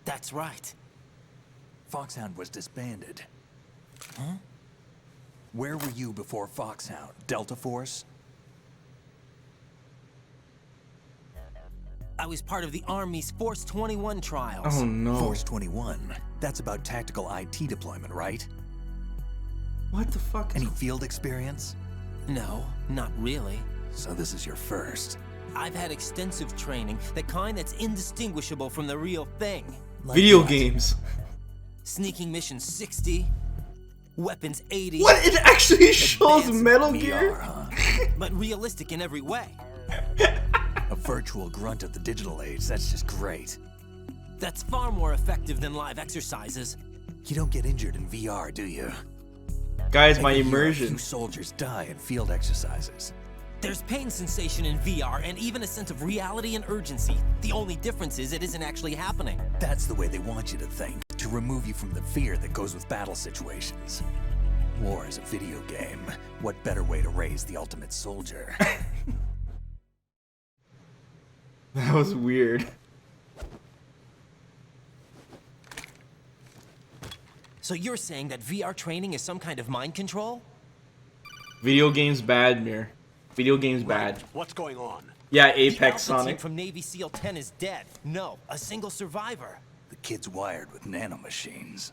That's right. Foxhound was disbanded. Huh? Where were you before Foxhound? Delta Force? I was part of the Army's Force 21 trials. Oh no. Force 21? That's about tactical IT deployment, right? What the fuck? Any field experience? No, not really. So this is your first. I've had extensive training, the kind that's indistinguishable from the real thing. Like Video what? games. Sneaking mission 60, weapons 80. What? It actually shows Advanced Metal VR, Gear? huh? But realistic in every way. A virtual grunt of the digital age. That's just great. That's far more effective than live exercises. You don't get injured in VR, do you? Guys, my Every year, a immersion. few soldiers die in field exercises. There's pain sensation in VR and even a sense of reality and urgency. The only difference is it isn't actually happening. That's the way they want you to think, to remove you from the fear that goes with battle situations. War is a video game. What better way to raise the ultimate soldier? That was weird. So you're saying that VR training is some kind of mind control? Video games bad, Mir. Video games bad. What's going on? Yeah, The Apex Alpha team Sonic. from Navy SEAL 10 is dead. No, a single survivor. The kid's wired with nanomachines.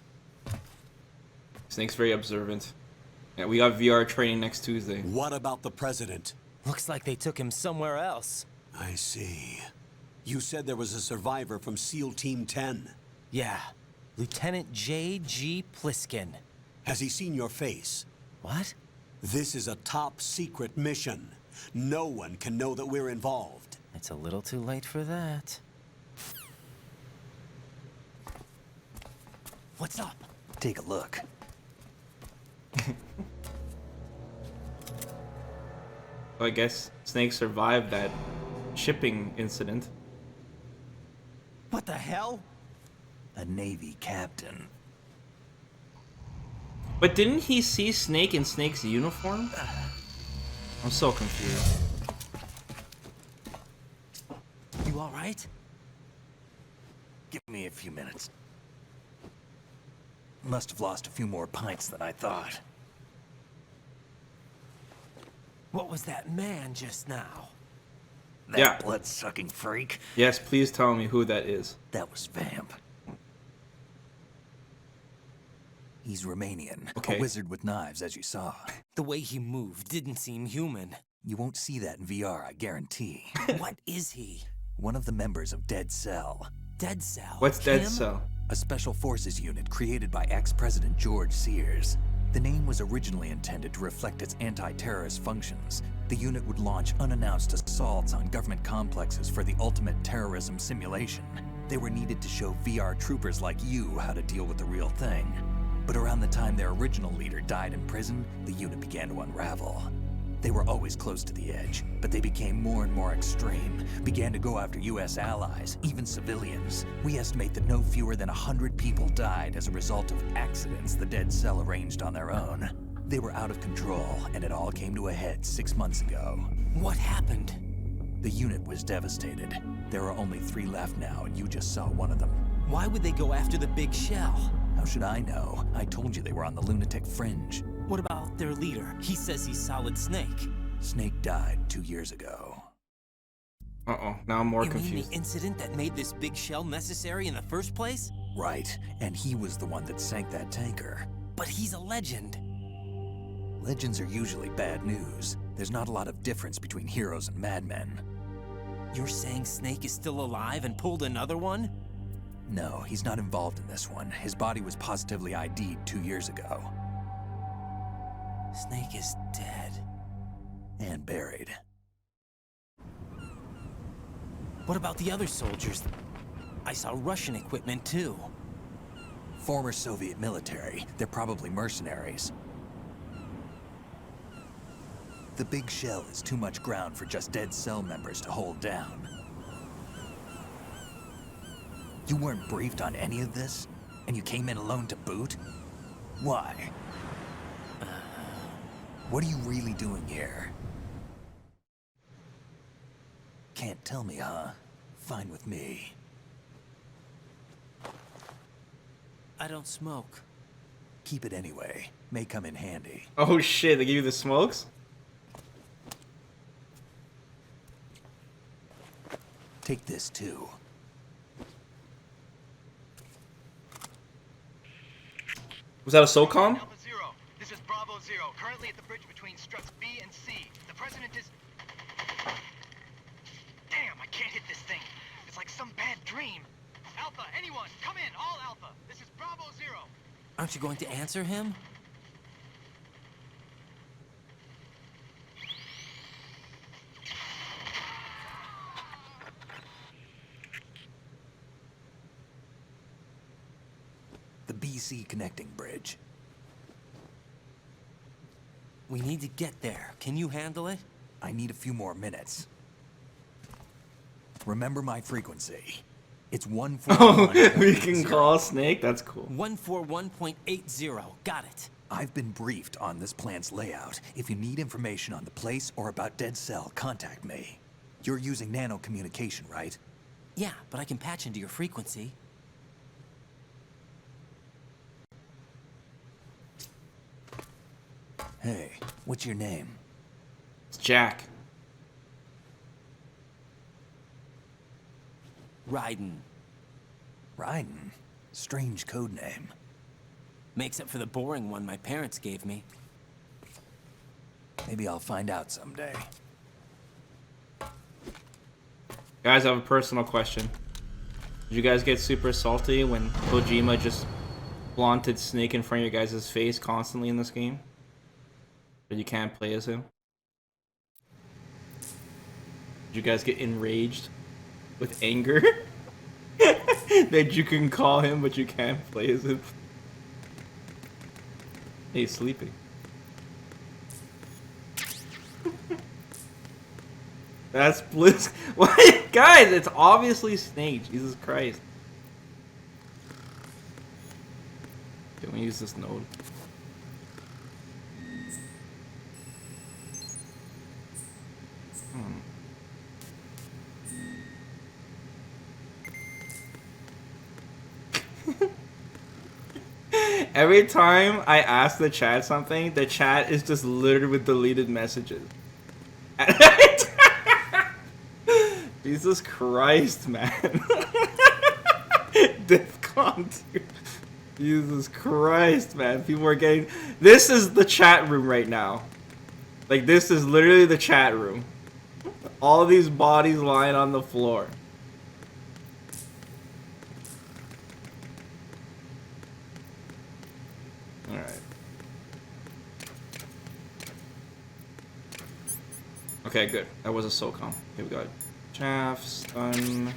Snake's very observant. Yeah, we got VR training next Tuesday. What about the president? Looks like they took him somewhere else. I see. You said there was a survivor from SEAL Team 10. Yeah, Lieutenant J.G. Pliskin. Has he seen your face? What? This is a top secret mission. No one can know that we're involved. It's a little too late for that. What's up? Take a look. I guess Snake survived that shipping incident. What the hell? A Navy captain. But didn't he see Snake in Snake's uniform? I'm so confused. You all right? Give me a few minutes. Must have lost a few more pints than I thought. What was that man just now? That Yeah. blood-sucking freak? Yes, please tell me who that is. That was Vamp. He's Romanian. Okay. A wizard with knives, as you saw. The way he moved didn't seem human. You won't see that in VR, I guarantee. What is he? One of the members of Dead Cell. Dead Cell? What's Dead Him? Cell? A special forces unit created by ex-President George Sears. The name was originally intended to reflect its anti-terrorist functions. The unit would launch unannounced assaults on government complexes for the ultimate terrorism simulation. They were needed to show VR troopers like you how to deal with the real thing. But around the time their original leader died in prison, the unit began to unravel. They were always close to the edge, but they became more and more extreme, began to go after US allies, even civilians. We estimate that no fewer than 100 people died as a result of accidents the Dead Cell arranged on their own. They were out of control, and it all came to a head 6 months ago. What happened? The unit was devastated. There are only 3 left now, and you just saw one of them. Why would they go after the big shell? How should I know? I told you they were on the lunatic fringe. What about their leader? He says he's Solid Snake. Snake died 2 years ago. Uh-oh, now I'm more You mean confused. the incident that made this big shell necessary in the first place? Right, and he was the one that sank that tanker. But he's a legend. Legends are usually bad news. There's not a lot of difference between heroes and madmen. You're saying Snake is still alive and pulled another one? No, he's not involved in this one. His body was positively ID'd 2 years ago. Snake is dead. And buried. What about the other soldiers? I saw Russian equipment too. Former Soviet military. They're probably mercenaries. The big shell is too much ground for just Dead Cell members to hold down. You weren't briefed on any of this? And you came in alone to boot? Why? What are you really doing here? Can't tell me, huh? Fine with me. I don't smoke. Keep it anyway. May come in handy. Oh shit, they give you the smokes? Take this too. Was that a SOCOM? Alpha Zero, this is Bravo Zero, currently at the bridge between struts B and C. The president is... Damn, I can't hit this thing. It's like some bad dream. Alpha, anyone, come in, all Alpha. This is Bravo Zero. Aren't you going to answer him? The BC connecting bridge. We need to get there. Can you handle it? I need a few more minutes. Remember my frequency. It's 141. Oh, we can call Snake? That's cool. 141.80. Got it. I've been briefed on this plant's layout. If you need information on the place or about Dead Cell, contact me. You're using nano communication, right? Yeah, but I can patch into your frequency. Hey, what's your name? It's Jack. Raiden. Raiden? Strange code name. Makes up for the boring one my parents gave me. Maybe I'll find out someday. Guys, I have a personal question. Did you guys get super salty when Kojima just flaunted Snake in front of your guys' face constantly in this game? But you can't play as him? Did you guys get enraged with anger? That you can call him, but you can't play as him? Hey, he's sleeping. That's Bliss. What? Guys, it's obviously Snake. Jesus Christ. Can we use this node? Every time I ask the chat something, the chat is just littered with deleted messages. Jesus Christ, man. DEFCON 2. Jesus Christ, man. People are getting... This is the chat room right now. Like, this is literally the chat room. All these bodies lying on the floor. Alright. Okay, good. That was a SOCOM. Okay, we got chaff, stun.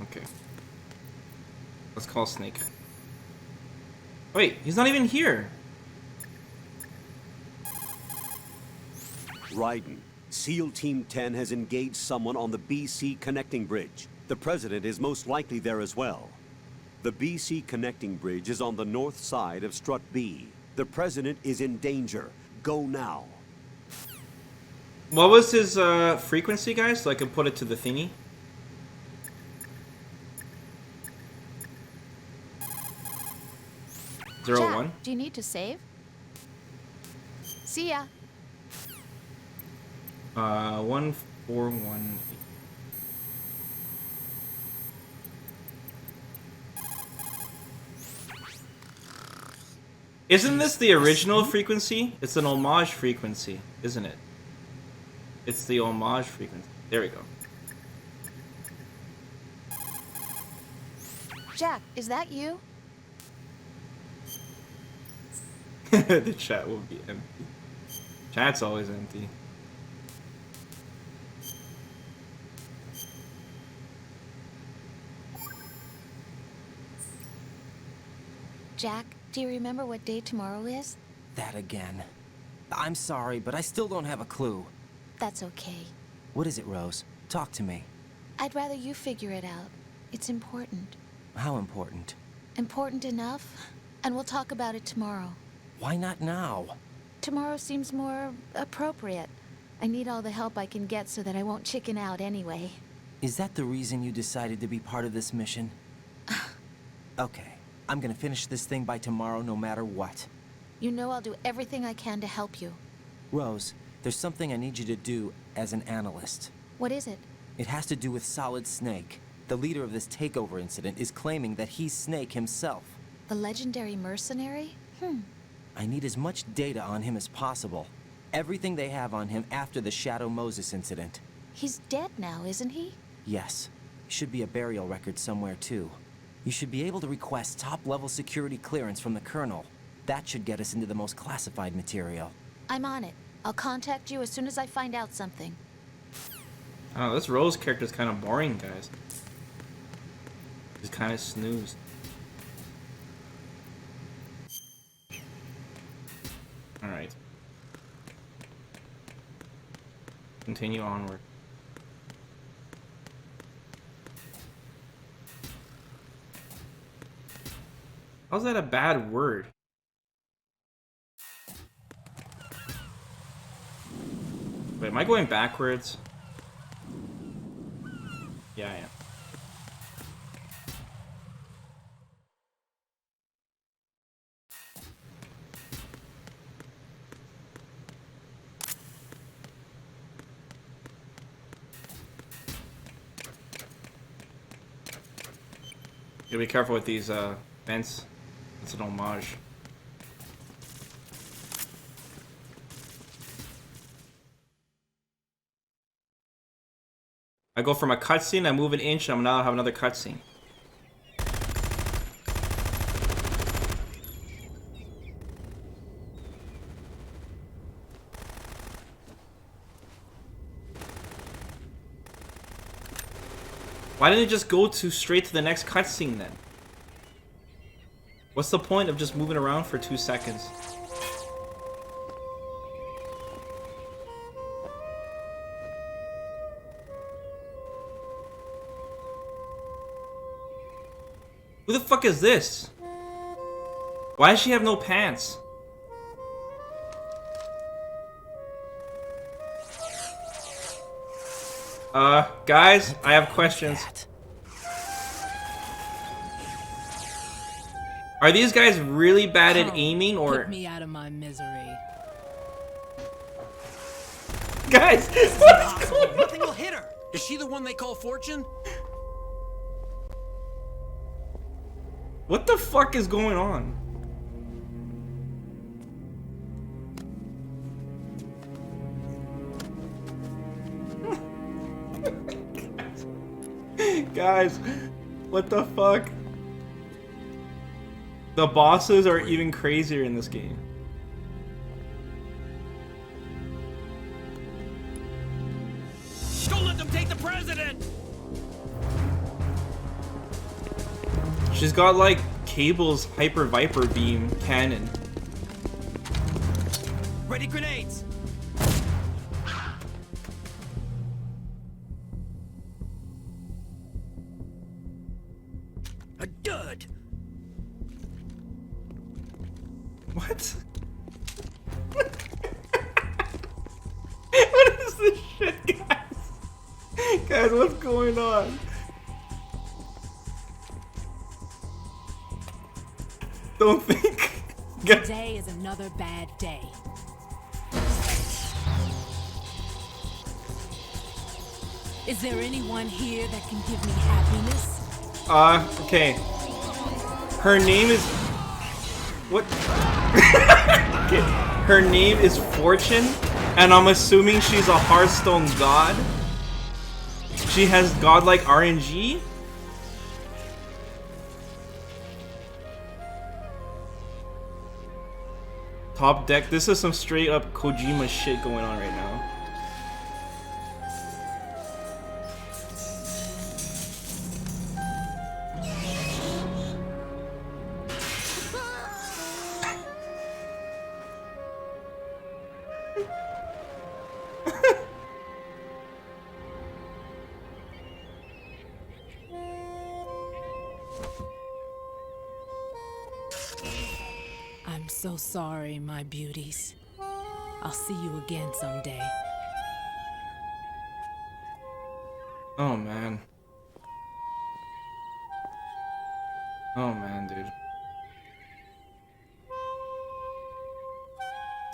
Okay. Let's call Snake. Wait, he's not even here. Raiden, SEAL Team 10 has engaged someone on the BC connecting bridge. The president is most likely there as well. The BC connecting bridge is on the north side of Strut B. The president is in danger. Go now. What was his frequency, guys? So I can put it to the thingy. Jack, 01? do you need to save? See ya. 1418. Isn't this the original frequency? It's an homage frequency, isn't it? It's the homage frequency. There we go. Jack, is that you? The chat will be empty. Chat's always empty. Jack, do you remember what day tomorrow is? That again. I'm sorry, but I still don't have a clue. That's okay. What is it, Rose? Talk to me. I'd rather you figure it out. It's important. How important? Important enough? And we'll talk about it tomorrow. Why not now? Tomorrow seems more appropriate. I need all the help I can get so that I won't chicken out anyway. Is that the reason you decided to be part of this mission? Okay. I'm gonna finish this thing by tomorrow no matter what. You know I'll do everything I can to help you. Rose, there's something I need you to do as an analyst. What is it? It has to do with Solid Snake. The leader of this takeover incident is claiming that he's Snake himself. The legendary mercenary? I need as much data on him as possible. Everything they have on him after the Shadow Moses incident. He's dead now, isn't he? Yes. Should be a burial record somewhere, too. You should be able to request top-level security clearance from the Colonel. That should get us into the most classified material. I'm on it. I'll contact you as soon as I find out something. Oh, this Rose character's kind of boring, guys. He's kind of snoozed. Alright. Continue onward. How's that a bad word? Wait, am I going backwards? Yeah, I am. Yeah, be careful with these vents. It's an homage. I go from a cutscene, I move an inch, and I'm now have another cutscene. Why didn't it just go straight to the next cutscene then? What's the point of just moving around for 2 seconds? Who the fuck is this? Why does she have no pants? Guys, I have questions. Are these guys really bad at aiming, or... Put me out of my misery. Guys, nothing will hit her. Is she the one they call Fortune? What the fuck is going on? Guys, what the fuck? The bosses are even crazier in this game. Don't let them take the president! She's got like Cable's Hyper Viper beam cannon. Ready grenades! A dud! What? What is this shit, guys? Guys, what's going on? Don't think. Today is another bad day. Is there anyone here that can give me happiness? Okay. Her name is... What? Okay. Her name is Fortune, and I'm assuming she's a Hearthstone god. She has godlike RNG? Top deck. This is some straight up Kojima shit going on right now. I'm so sorry, my beauties. I'll see you again someday. Oh man. Oh man, dude.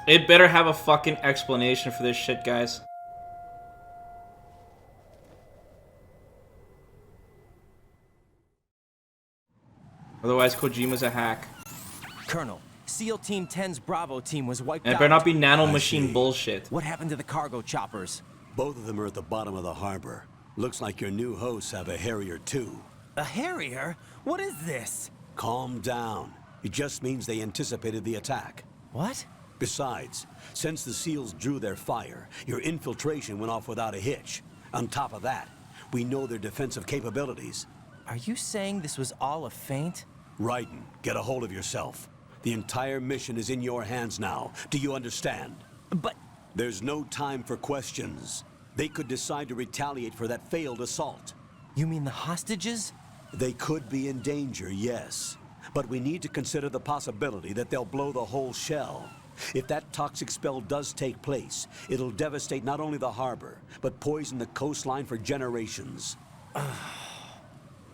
It better have a fucking explanation for this shit, guys. Otherwise, Kojima's a hack. Colonel, SEAL Team 10's Bravo team was wiped out. And it better not be nanomachine bullshit. What happened to the cargo choppers? Both of them are at the bottom of the harbor. Looks like your new hosts have a Harrier too. A Harrier? What is this? Calm down. It just means they anticipated the attack. What? Besides, since the SEALs drew their fire, your infiltration went off without a hitch. On top of that, we know their defensive capabilities. Are you saying this was all a feint? Raiden, get a hold of yourself. The entire mission is in your hands now. Do you understand? But... There's no time for questions. They could decide to retaliate for that failed assault. You mean the hostages? They could be in danger, yes. But we need to consider the possibility that they'll blow the whole shell. If that toxic spell does take place, it'll devastate not only the harbor, but poison the coastline for generations.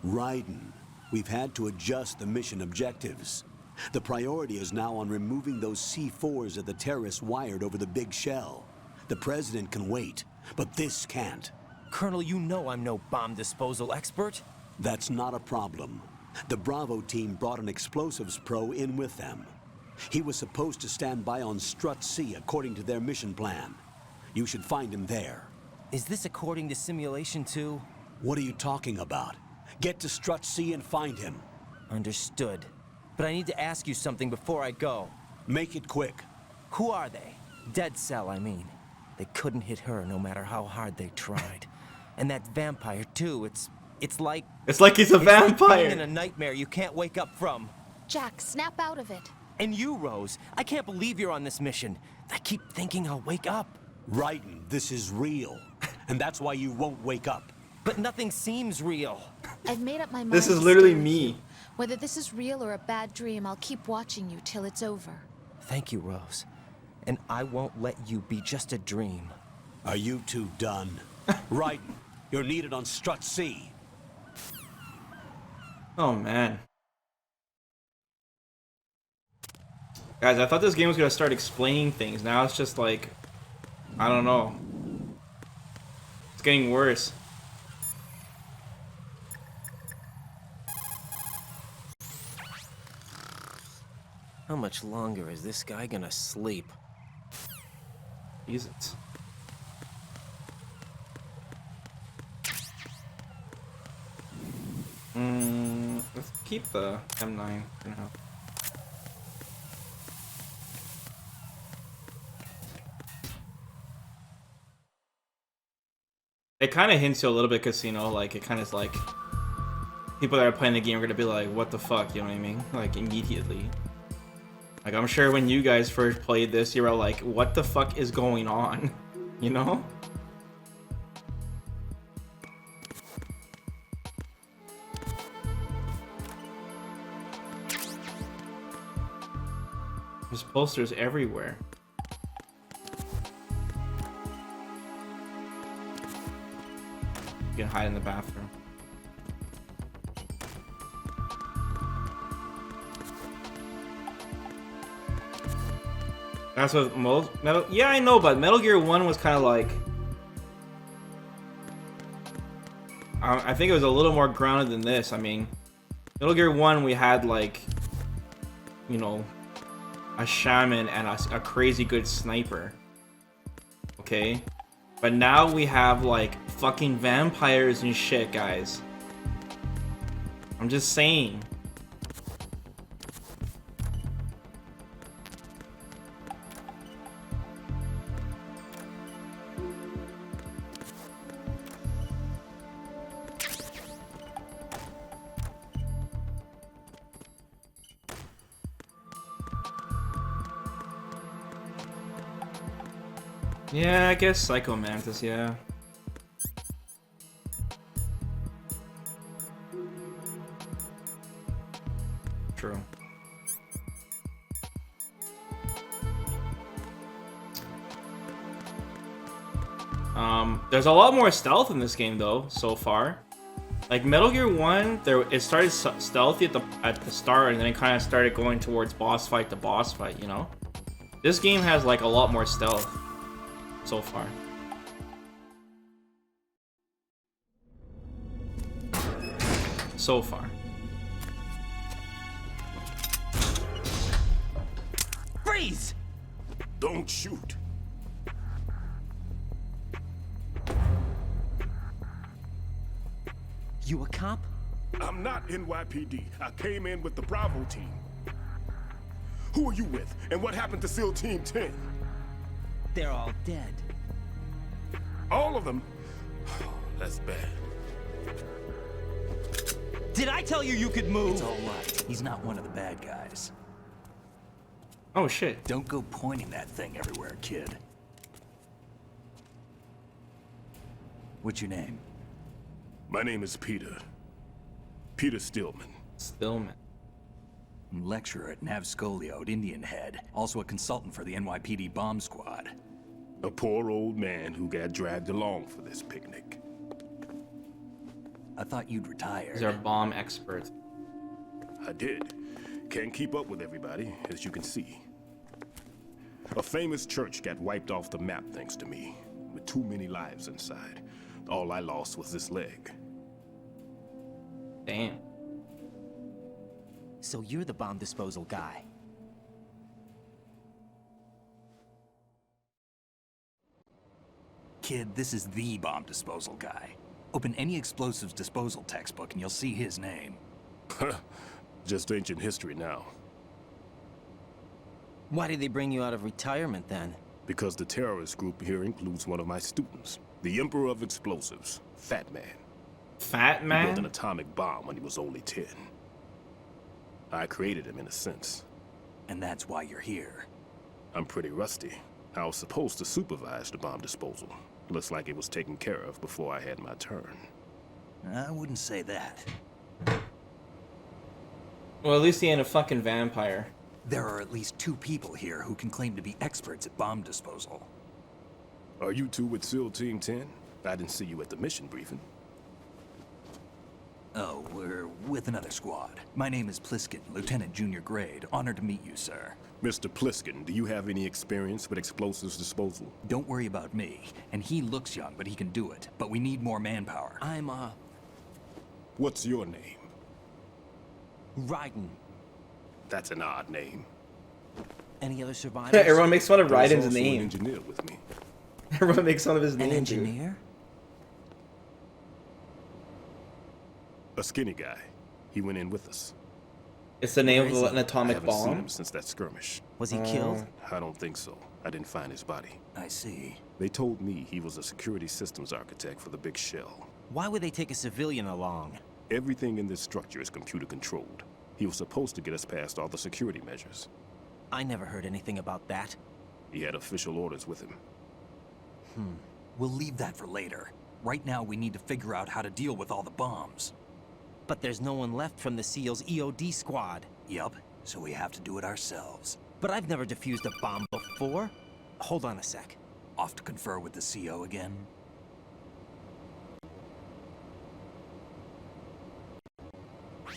Raiden, we've had to adjust the mission objectives. The priority is now on removing those C4s that the terrorists wired over the big shell. The president can wait, but this can't. Colonel, you know I'm no bomb disposal expert. That's not a problem. The Bravo team brought an explosives pro in with them. He was supposed to stand by on Strut C according to their mission plan. You should find him there. Is this according to Simulation 2? What are you talking about? Get to Strut C and find him. Understood. But I need to ask you something before I go. Make it quick. Who are they? Dead Cell, I mean. They couldn't hit her no matter how hard they tried. And that vampire, too, it's like... It's like he's a vampire! Like being in a nightmare you can't wake up from. Jack, snap out of it. And you, Rose, I can't believe you're on this mission. I keep thinking I'll wake up. Raiden, this is real. And that's why you won't wake up. But nothing seems real. I've made up my mind. This is to literally stay with me. you. Whether this is real or a bad dream, I'll keep watching you till it's over. Thank you, Rose. And I won't let you be just a dream. Are you two done? Raiden, you're needed on Strut C. Oh, man. Guys, I thought this game was gonna start explaining things. Now it's just like... I don't know. It's getting worse. How much longer is this guy gonna sleep? Jesus. Let's keep the M9 for now. It kind of hints you a little bit, because, you know, like, it kind of is like... People that are playing the game are gonna be like, what the fuck, you know what I mean? Like, immediately. Like, I'm sure when you guys first played this, you were like, what the fuck is going on? You know? There's posters everywhere. You can hide in the bathroom. That's what most Metal. Yeah, I know, but Metal Gear 1 was kind of like. I think it was a little more grounded than this. I mean, Metal Gear 1, we had like, you know, a shaman and a crazy good sniper. Okay, but now we have like fucking vampires and shit, guys. I'm just saying. Yeah, I guess Psycho Mantis, yeah. True. There's a lot more stealth in this game though, so far. Like Metal Gear 1, it started stealthy at the start, and then it kind of started going towards boss fight to boss fight, you know? This game has like a lot more stealth so far. So far. Freeze! Don't shoot. You a cop? I'm not NYPD. I came in with the Bravo team. Who are you with? And what happened to SEAL Team 10? They're all dead. All of them? That's bad. Did I tell you you could move? It's all right. He's not one of the bad guys. Oh shit. Don't go pointing that thing everywhere, kid. What's your name? My name is Peter. Peter Stillman. Stillman. Lecturer at Navscolio at Indian Head. Also a consultant for the NYPD bomb squad. A poor old man who got dragged along for this picnic. I thought you'd retired. He's our bomb expert. I did. Can't keep up with everybody, as you can see. A famous church got wiped off the map thanks to me, with too many lives inside. All I lost was this leg. Damn. So you're the bomb disposal guy. Kid, this is the bomb disposal guy. Open any explosives disposal textbook and you'll see his name. Just ancient history now. Why did they bring you out of retirement then? Because the terrorist group here includes one of my students, the Emperor of Explosives, Fat Man. Fat He Man? built an atomic bomb when he was only 10. I created him in a sense. And that's why you're here. I'm pretty rusty. I was supposed to supervise the bomb disposal. Looks like it was taken care of before I had my turn. I wouldn't say that. Well, at least he ain't a fucking vampire. There are at least 2 people here who can claim to be experts at bomb disposal. Are you two with SEAL Team 10? I didn't see you at the mission briefing. Oh, we're with another squad. My name is Pliskin, Lieutenant Junior Grade. Honored to meet you, sir. Mr. Pliskin, do you have any experience with explosives disposal? Don't worry about me. And he looks young, but he can do it. But we need more manpower. I'm, What's your name? Raiden. That's an odd name. Any other survivors? Everyone makes fun of There's Raiden's also name. An engineer with me. Everyone makes fun of his An name. engineer? A skinny guy. He went in with us. It's the name Where of is an he? atomic I haven't seen bomb. him since that skirmish. Was he killed? I don't think so. I didn't find his body. I see. They told me he was a security systems architect for the big shell. Why would they take a civilian along? Everything in this structure is computer controlled. He was supposed to get us past all the security measures. I never heard anything about that. He had official orders with him. We'll leave that for later. Right now, we need to figure out how to deal with all the bombs. But there's no one left from the SEAL's EOD squad. Yup, so we have to do it ourselves. But I've never defused a bomb before. Hold on a sec. Off to confer with the CO again?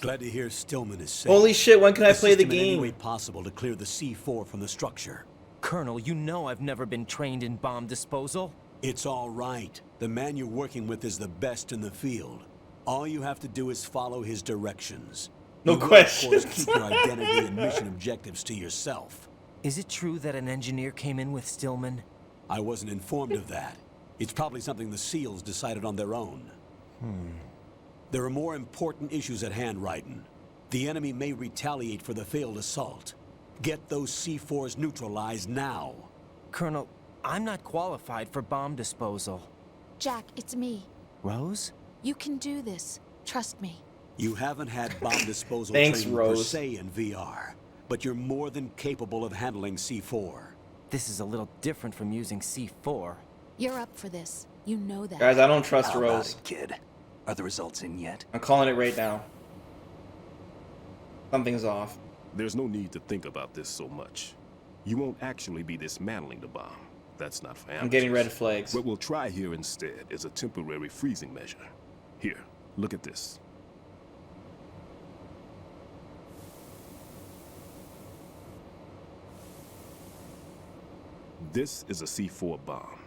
Glad to hear Stillman is safe. Holy shit, when can I play the Assist him in any game? way possible to clear the C4 from the structure. Colonel, you know I've never been trained in bomb disposal. It's all right. The man you're working with is the best in the field. All you have to do is follow his directions. No You will, questions. of course, keep your identity and mission objectives to yourself. Is it true that an engineer came in with Stillman? I wasn't informed of that. It's probably something the SEALs decided on their own. There are more important issues at hand, Raiden. The enemy may retaliate for the failed assault. Get those C4s neutralized now. Colonel, I'm not qualified for bomb disposal. Jack, it's me. Rose? You can do this. Trust me. You haven't had bomb disposal Thanks, training per Rose. se in VR, but you're more than capable of handling C4. This is a little different from using C4. You're up for this. You know that. Guys, I don't trust How about Rose. it, kid? Are the results in yet? I'm calling it right now. Something's off. There's no need to think about this so much. You won't actually be dismantling the bomb. That's not for amateurs. I'm getting red flags. What we'll try here instead is a temporary freezing measure. Here, look at this. This is a C4 bomb.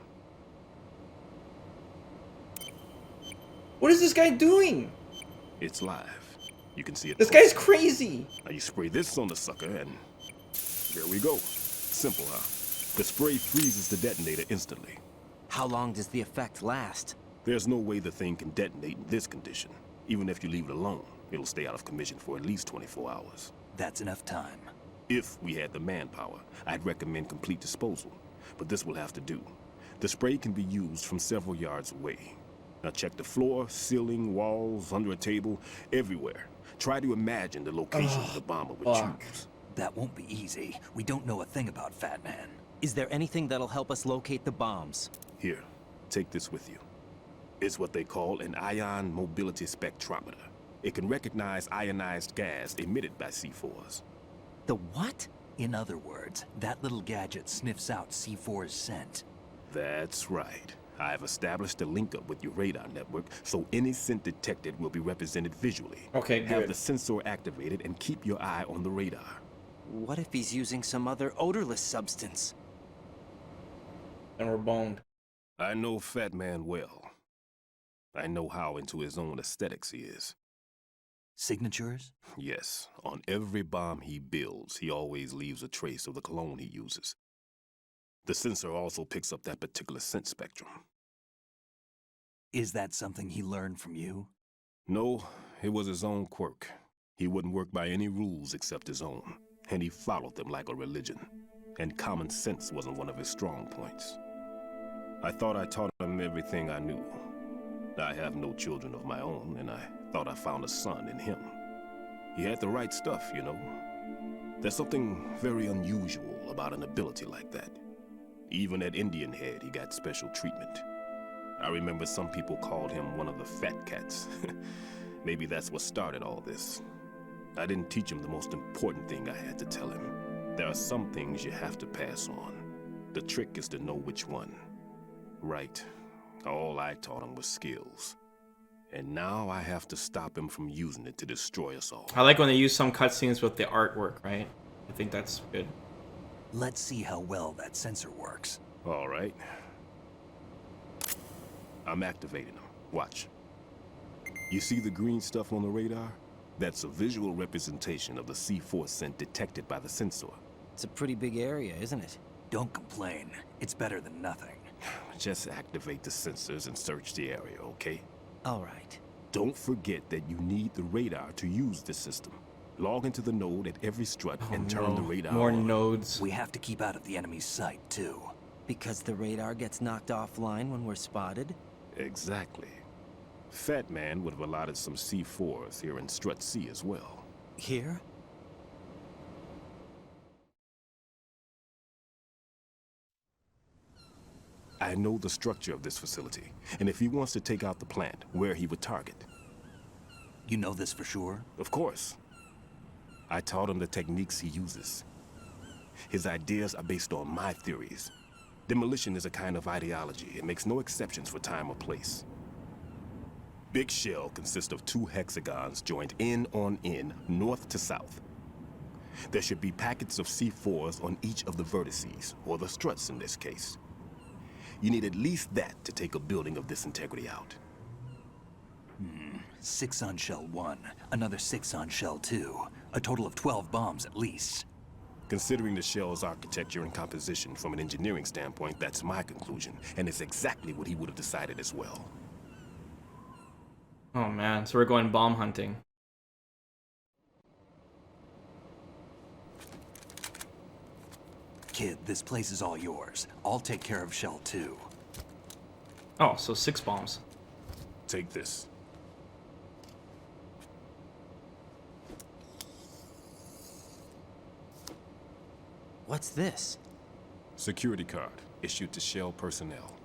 What is this guy doing? It's live. You can see it. This guy's crazy. Now you spray this on the sucker and there we go. Simple, huh? The spray freezes the detonator instantly. How long does the effect last? There's no way the thing can detonate in this condition. Even if you leave it alone, it'll stay out of commission for at least 24 hours. That's enough time. If we had the manpower, I'd recommend complete disposal. But this will have to do. The spray can be used from several yards away. Now check the floor, ceiling, walls, under a table, everywhere. Try to imagine the location the bomber would choose. That won't be easy. We don't know a thing about Fat Man. Is there anything that'll help us locate the bombs? Here, take this with you. It's what they call an ion mobility spectrometer. It can recognize ionized gas emitted by C4s. The what? In other words, that little gadget sniffs out C4's scent. That's right. I've established a link up with your radar network, so any scent detected will be represented visually. Okay, Have good. the sensor activated and keep your eye on the radar. What if he's using some other odorless substance? And we're boned. I know Fat Man well. I know how into his own aesthetics he is. Signatures? Yes. On every bomb he builds, he always leaves a trace of the cologne he uses. The sensor also picks up that particular scent spectrum. Is that something he learned from you? No, it was his own quirk. He wouldn't work by any rules except his own, and he followed them like a religion. And common sense wasn't one of his strong points. I thought I taught him everything I knew. I have no children of my own, and I thought I found a son in him. He had the right stuff, you know. There's something very unusual about an ability like that. Even at Indian Head, he got special treatment. I remember some people called him one of the fat cats. Maybe that's what started all this. I didn't teach him the most important thing I had to tell him. There are some things you have to pass on. The trick is to know which one. Right. All I taught him was skills. And now I have to stop him from using it to destroy us all. I like when they use some cutscenes with the artwork, right? I think that's good. Let's see how well that sensor works. All right. I'm activating them. Watch. You see the green stuff on the radar? That's a visual representation of the C4 scent detected by the sensor. It's a pretty big area, isn't it? Don't complain. It's better than nothing. Just activate the sensors and search the area, okay? All right. Don't forget that you need the radar to use this system. Log into the node at every strut and turn the radar More on. nodes. We have to keep out of the enemy's sight, too. Because the radar gets knocked offline when we're spotted? Exactly. Fat Man would have allotted some C4s here in Strut C as well. Here? I know the structure of this facility, and if he wants to take out the plant, where he would target. You know this for sure? Of course. I taught him the techniques he uses. His ideas are based on my theories. Demolition is a kind of ideology. It makes no exceptions for time or place. Big Shell consists of 2 hexagons joined end on end, north to south. There should be packets of C4s on each of the vertices, or the struts in this case. You need at least that to take a building of this integrity out. 6 on Shell 1, another 6 on Shell 2. A total of 12 bombs at least. Considering the shell's architecture and composition from an engineering standpoint, that's my conclusion, and it's exactly what he would have decided as well. Oh man, so we're going bomb hunting. Kid, this place is all yours. I'll take care of Shell 2. Oh, so 6 bombs. Take this. What's this? Security card, issued to Shell personnel.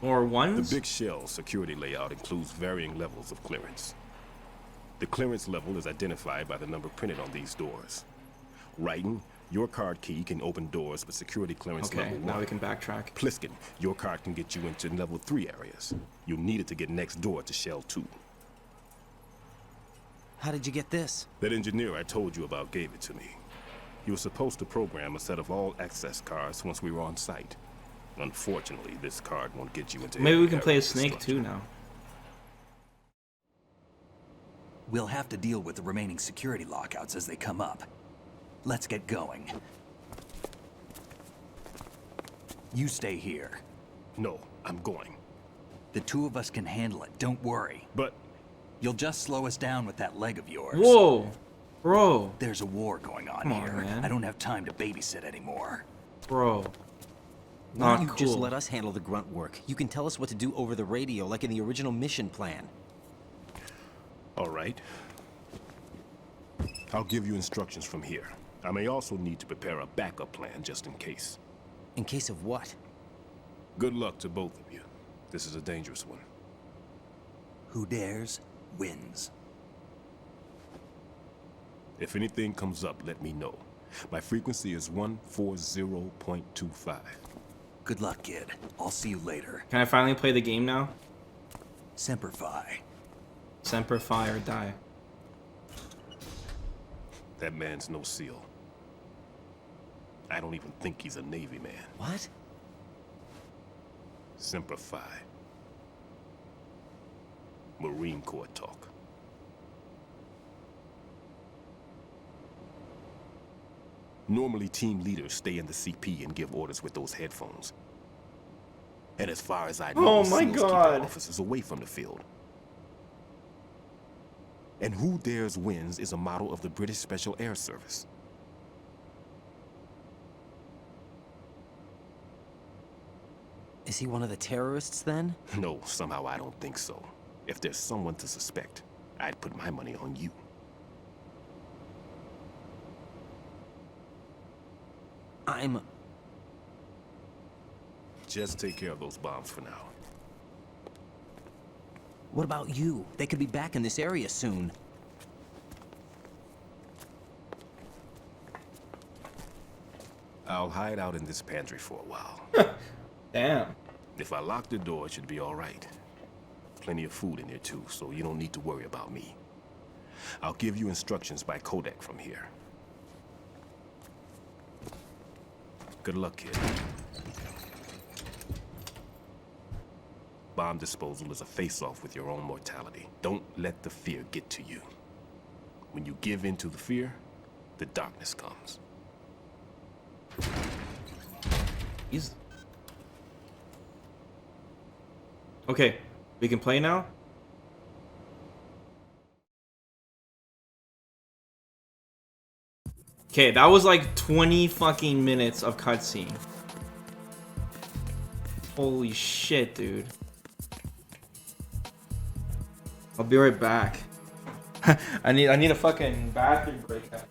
More ones? The Big Shell security layout includes varying levels of clearance. The clearance level is identified by the number printed on these doors. Raiden, your card key can open doors with security clearance level 1. Now we can backtrack. Pliskin, your card can get you into level 3 areas. You'll need it to get next door to Shell 2. How did you get this? That engineer I told you about gave it to me. He was supposed to program a set of all access cards once we were on site. Unfortunately, this card won't get you into Maybe we can area play of as the Snake structure. too now. We'll have to deal with the remaining security lockouts as they come up. Let's get going. You stay here. No, I'm going. The 2 of us can handle it, don't worry. But... You'll just slow us down with that leg of yours. Whoa! Bro! There's a war going on Come on, here. man. I don't have time to babysit anymore. Bro. Why Not don't you cool. just let us handle the grunt work? You can tell us what to do over the radio, like in the original mission plan. All right. I'll give you instructions from here. I may also need to prepare a backup plan just in case. In case of what? Good luck to both of you. This is a dangerous one. Who dares, wins. If anything comes up, let me know. My frequency is 140.25. Good luck, kid. I'll see you later. Can I finally play the game now? Semper Fi. Semper Fi or die. That man's no SEAL. I don't even think he's a Navy man. What? Semper Fi. Marine Corps talk. Normally, team leaders stay in the CP and give orders with those headphones. And as far as I know, Oh my SEALs keep God. their officers away from the field. And who dares wins is a motto of the British Special Air Service. Is he one of the terrorists then? No, somehow I don't think so. If there's someone to suspect, I'd put my money on you. Just take care of those bombs for now. What about you? They could be back in this area soon. I'll hide out in this pantry for a while. Damn. If I lock the door, it should be all right. Plenty of food in here too, so you don't need to worry about me. I'll give you instructions by codec from here. Good luck, kid. Bomb disposal is a face-off with your own mortality. Don't let the fear get to you. When you give in to the fear, the darkness comes. He's... Okay, we can play now? Okay, that was like 20 fucking minutes of cutscene. Holy shit, dude. I'll be right back. I need a fucking bathroom break now.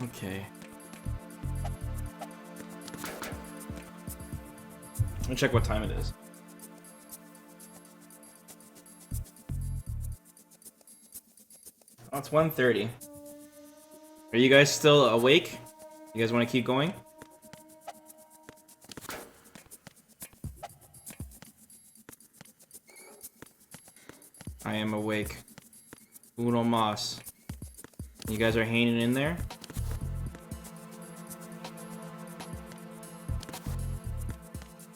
Okay. Let me check what time it is. Oh, it's 1:30. Are you guys still awake? You guys want to keep going? I am awake. Uno mas. You guys are hanging in there?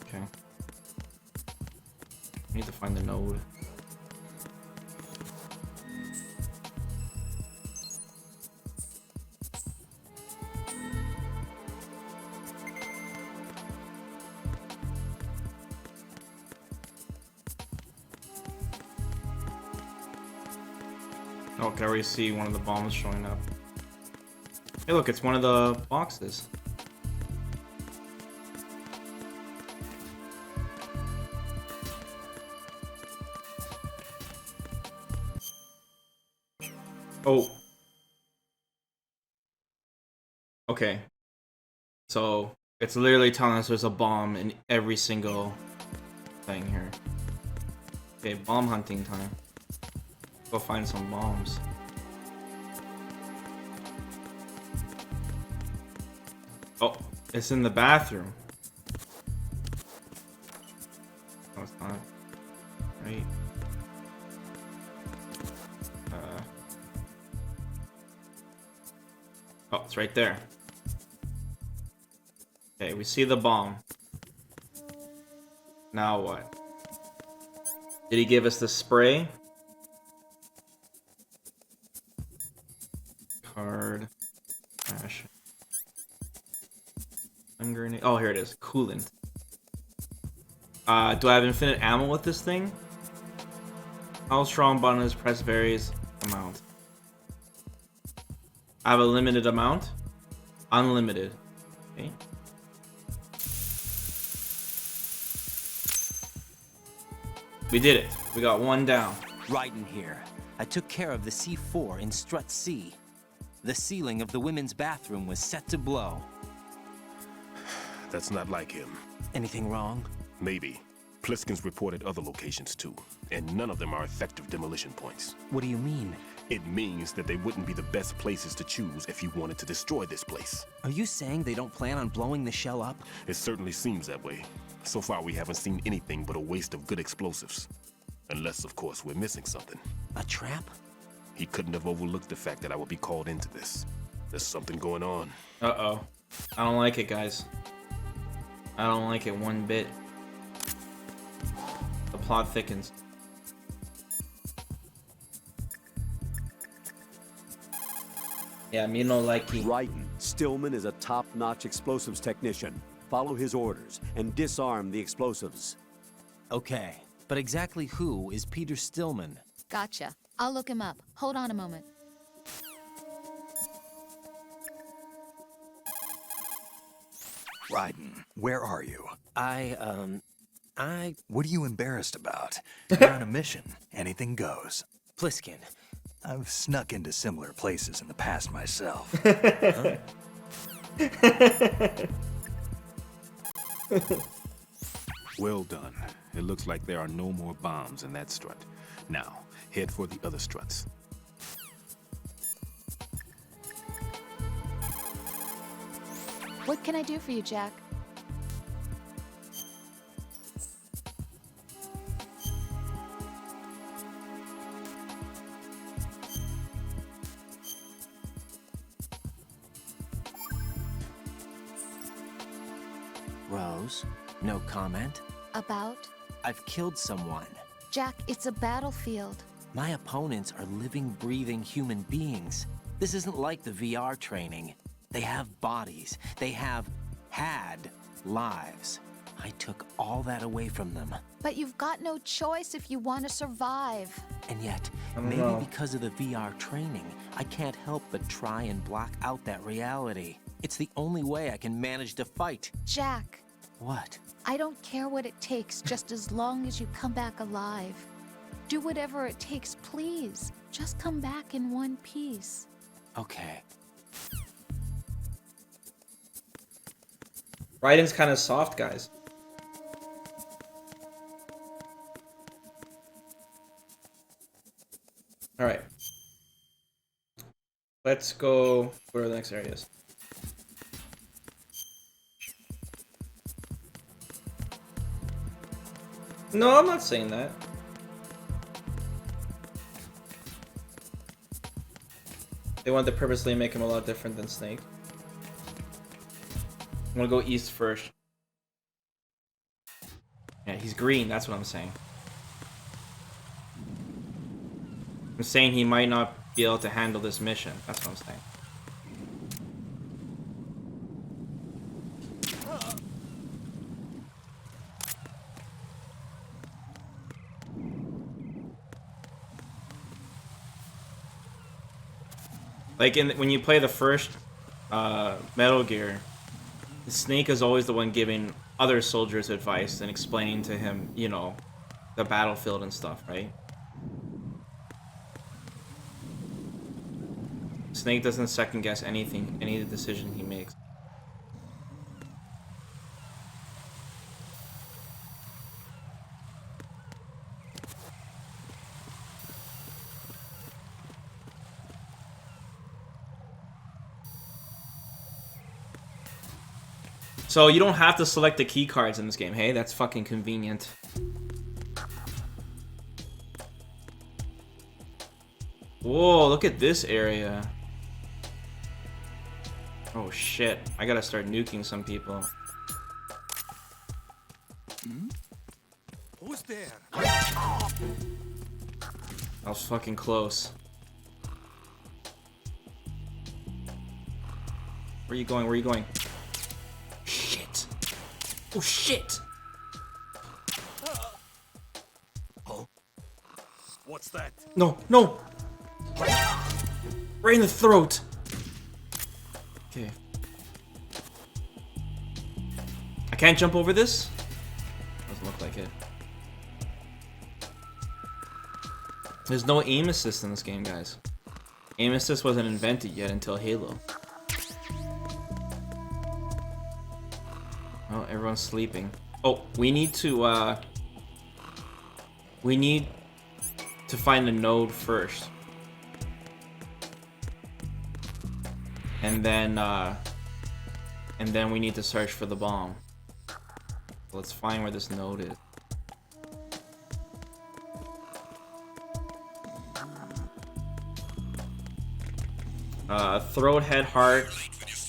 Okay. I need to find the node. Oh, I can already see one of the bombs showing up. Hey, look, it's one of the boxes. Oh. Okay. So, it's literally telling us there's a bomb in every single thing here. Okay, bomb hunting time. Go find some bombs. Oh, it's in the bathroom. No, it's not. Right. Oh, it's right there. Okay, we see the bomb. Now what? Did he give us the spray? Card. Trash. Grenade. Oh, here it is. Coolant. Do I have infinite ammo with this thing? How strong button is press varies amount. I have a limited amount. Unlimited. Okay. We did it. We got one down. Raiden here. I took care of the C4 in Strut C. The ceiling of the women's bathroom was set to blow. That's not like him. Anything wrong? Maybe. Pliskin's reported other locations too, and none of them are effective demolition points. What do you mean? It means that they wouldn't be the best places to choose if you wanted to destroy this place. Are you saying they don't plan on blowing the shell up? It certainly seems that way. So far, we haven't seen anything but a waste of good explosives. Unless, of course, we're missing something. A trap? He couldn't have overlooked the fact that I would be called into this. There's something going on. Uh-oh. I don't like it, guys. I don't like it one bit. The plot thickens. Yeah, me no likey. Raiden, Stillman is a top-notch explosives technician. Follow his orders and disarm the explosives. Okay, but exactly who is Peter Stillman? Gotcha. I'll look him up. Hold on a moment. Raiden, where are you? What are you embarrassed about? You're on a mission. Anything goes. Pliskin. I've snuck into similar places in the past myself. Well done. It looks like there are no more bombs in that strut. Now, head for the other struts. What can I do for you, Jack? Rose, no comment. About? I've killed someone. Jack, it's a battlefield. My opponents are living, breathing human beings. This isn't like the VR training. They have bodies. They have had lives. I took all that away from them. But you've got no choice if you want to survive. And yet, I don't maybe know. because of the VR training, I can't help but try and block out that reality. It's the only way I can manage to fight. Jack. What? I don't care what it takes, just as long as you come back alive. Do whatever it takes, please. Just come back in one piece. Okay. Raiden's kind of soft, guys. Alright. Let's go where the next area is. No, I'm not saying that. They want to purposely make him a lot different than Snake. I'm gonna go east first. Yeah, he's green, that's what I'm saying. I'm saying he might not be able to handle this mission. That's what I'm saying. Like when you play the first Metal Gear, Snake is always the one giving other soldiers advice and explaining to him, you know, the battlefield and stuff, right? Snake doesn't second guess anything, any decision he makes. So you don't have to select the key cards in this game, hey? That's fucking convenient. Whoa, look at this area. Oh shit, I gotta start nuking some people. Who's there? That was fucking close. Where are you going? Where are you going? Shit. Oh shit. Oh. What's that? No, no. Right in the throat. Okay. can't jump over this? Doesn't look like it. There's no aim assist in this game, guys. Aim assist wasn't invented yet until Halo. Oh, everyone's sleeping. Oh, we need to find a node first. And then we need to search for the bomb. Let's find where this node is. Throat, head, heart,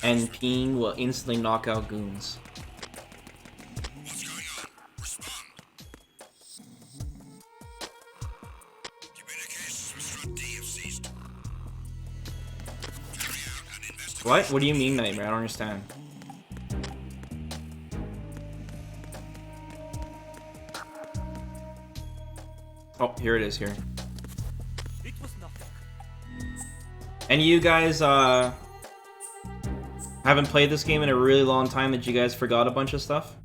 and peen will instantly knock out goons. What? What do you mean, Nightmare? I don't understand. Oh, here it is, here. It was nothing. Any of you guys haven't played this game in a really long time that you guys forgot a bunch of stuff?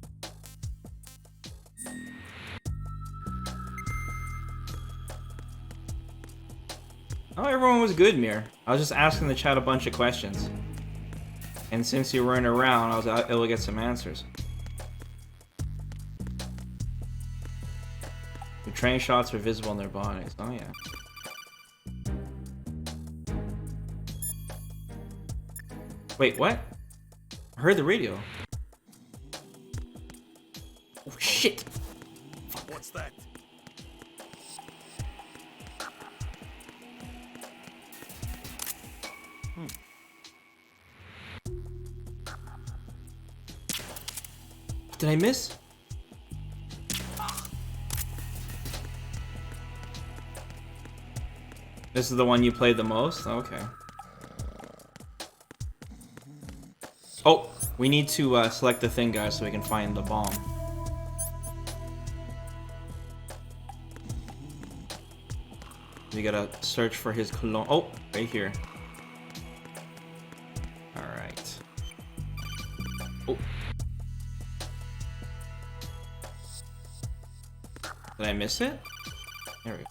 Oh, everyone was good, Mir. I was just asking the chat a bunch of questions. And since you weren't around, I was able to get some answers. The train shots are visible in their bodies. Oh, yeah. Wait, what? I heard the radio. Oh, shit! What's that? Did I miss? This is the one you played the most? Okay. Oh, we need to select the thing, guys, so we can find the bomb. We gotta search for his cologne. Oh, right here. Alright. Oh. Did I miss it? There we go.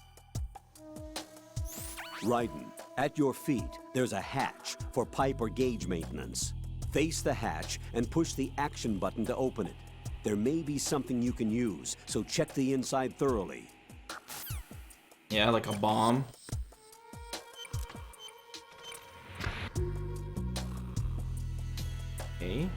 Raiden, at your feet, there's a hatch for pipe or gauge maintenance. Face the hatch and push the action button to open it. There may be something you can use, so check the inside thoroughly. Yeah, like a bomb. Okay.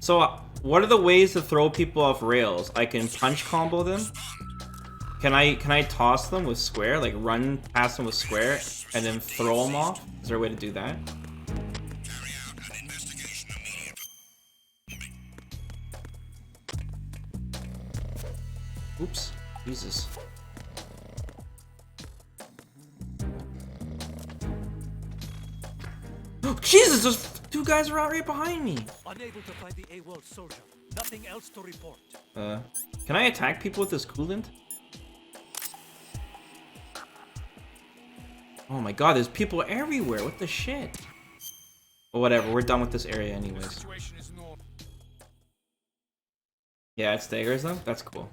So, what are the ways to throw people off rails? I can punch combo them? Can I toss them with square? Like run past them with square and then throw them off? Is there a way to do that? Oops. Jesus. Oh, Jesus! There's two guys are out right behind me! Unable to find the AWOL soldier. Nothing else to report. Can I attack people with this coolant? Oh my god, there's people everywhere. What the shit? Well, whatever, we're done with this area anyways. Yeah, it staggers them? That's cool.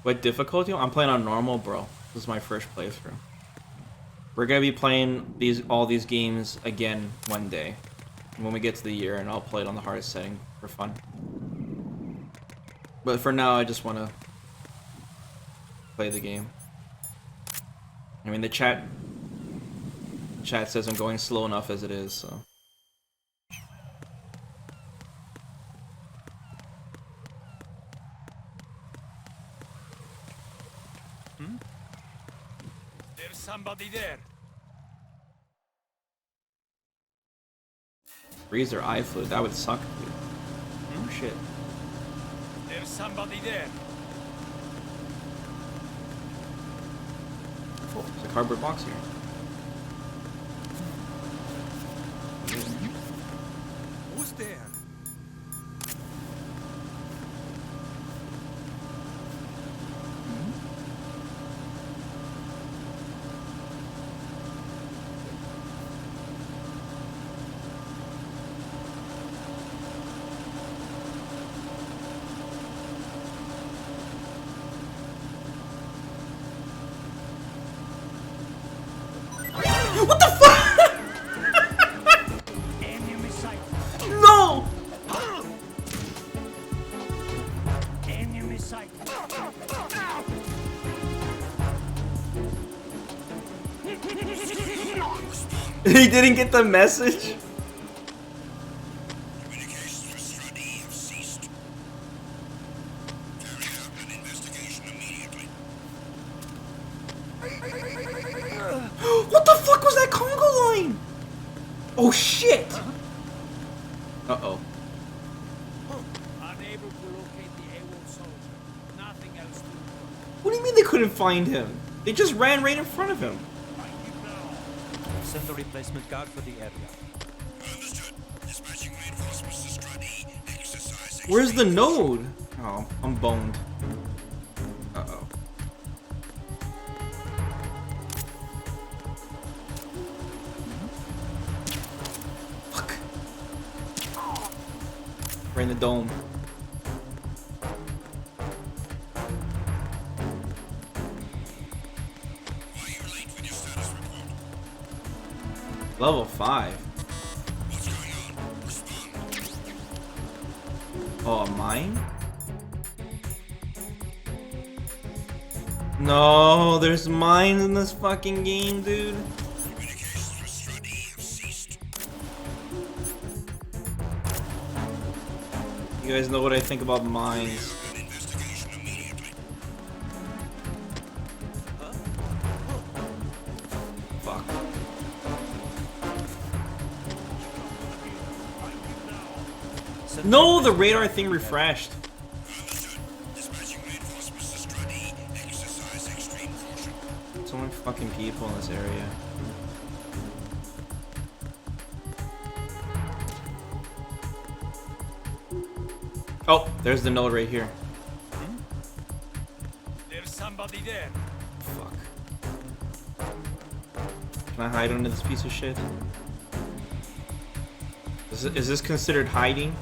What difficulty? I'm playing on normal, bro. This is my first playthrough. We're gonna be playing all these games again one day. When we get to the year, and I'll play it on the hardest setting for fun. But for now, I just wanna play the game. I mean, the chat says I'm going slow enough as it is, so. There's somebody there. Freeze their eye fluid, that would suck, dude. Oh shit. There's somebody there. Oh, there's a cardboard box here. there? What the fuck? No! Enemy sight. He didn't get the message? What the fuck was that Congo line? Oh shit! Uh-oh. Unable to locate the AWOL soldier. Nothing else to do. What do you mean they couldn't find him? They just ran right in front of him. Send the replacement guard for the area. Where's the node? Oh, I'm boned. Uh-oh. Fuck. We're in the dome. Level 5. Oh, a mine? No, there's mines in this fucking game, dude. You guys know what I think about mines. Fuck. No, the radar thing refreshed. So many fucking people in this area. Oh, there's the node right here. There's somebody there. Fuck. Can I hide under this piece of shit? Is this considered hiding?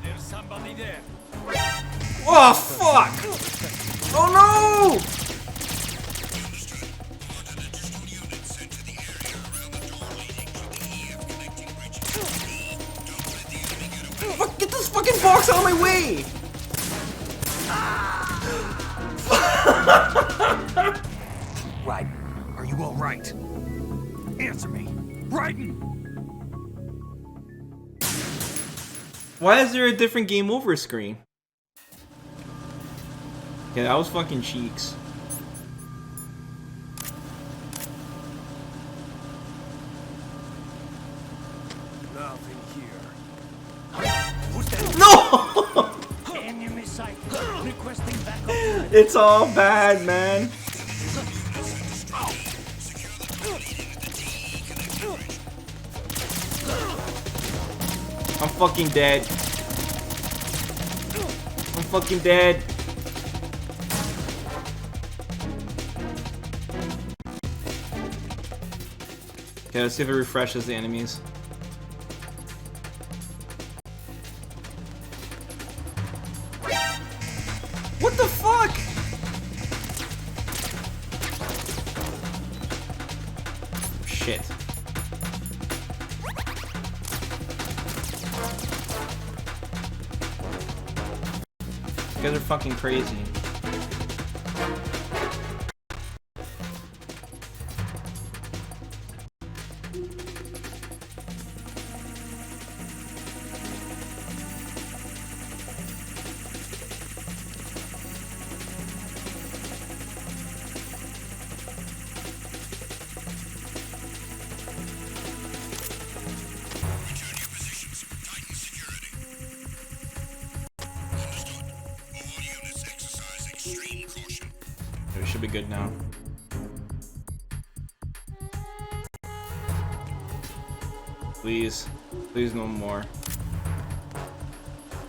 There's somebody there. Oh fuck! Oh no! Fuck, get this fucking box out of my way! Right. Are you all right? Answer me. Raiden! Why is there a different game over screen? Yeah, that was fucking cheeks. Nothing here. No! Enemy sight. Requesting backup. It's all bad, man. I'm fucking dead. I'm fucking dead. Okay, let's see if it refreshes the enemies. What the fuck? Shit. You guys are fucking crazy. We should be good now. Please. Please no more.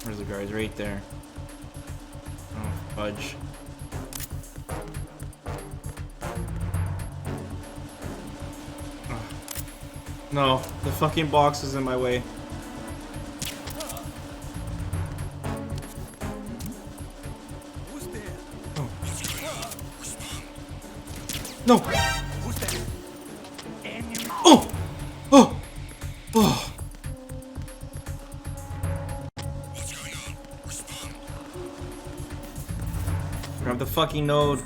Where's the guards? Right there. Oh, fudge. Oh. No, the fucking box is in my way. Oh. No! Oh! Oh! Oh! Grab the fucking node.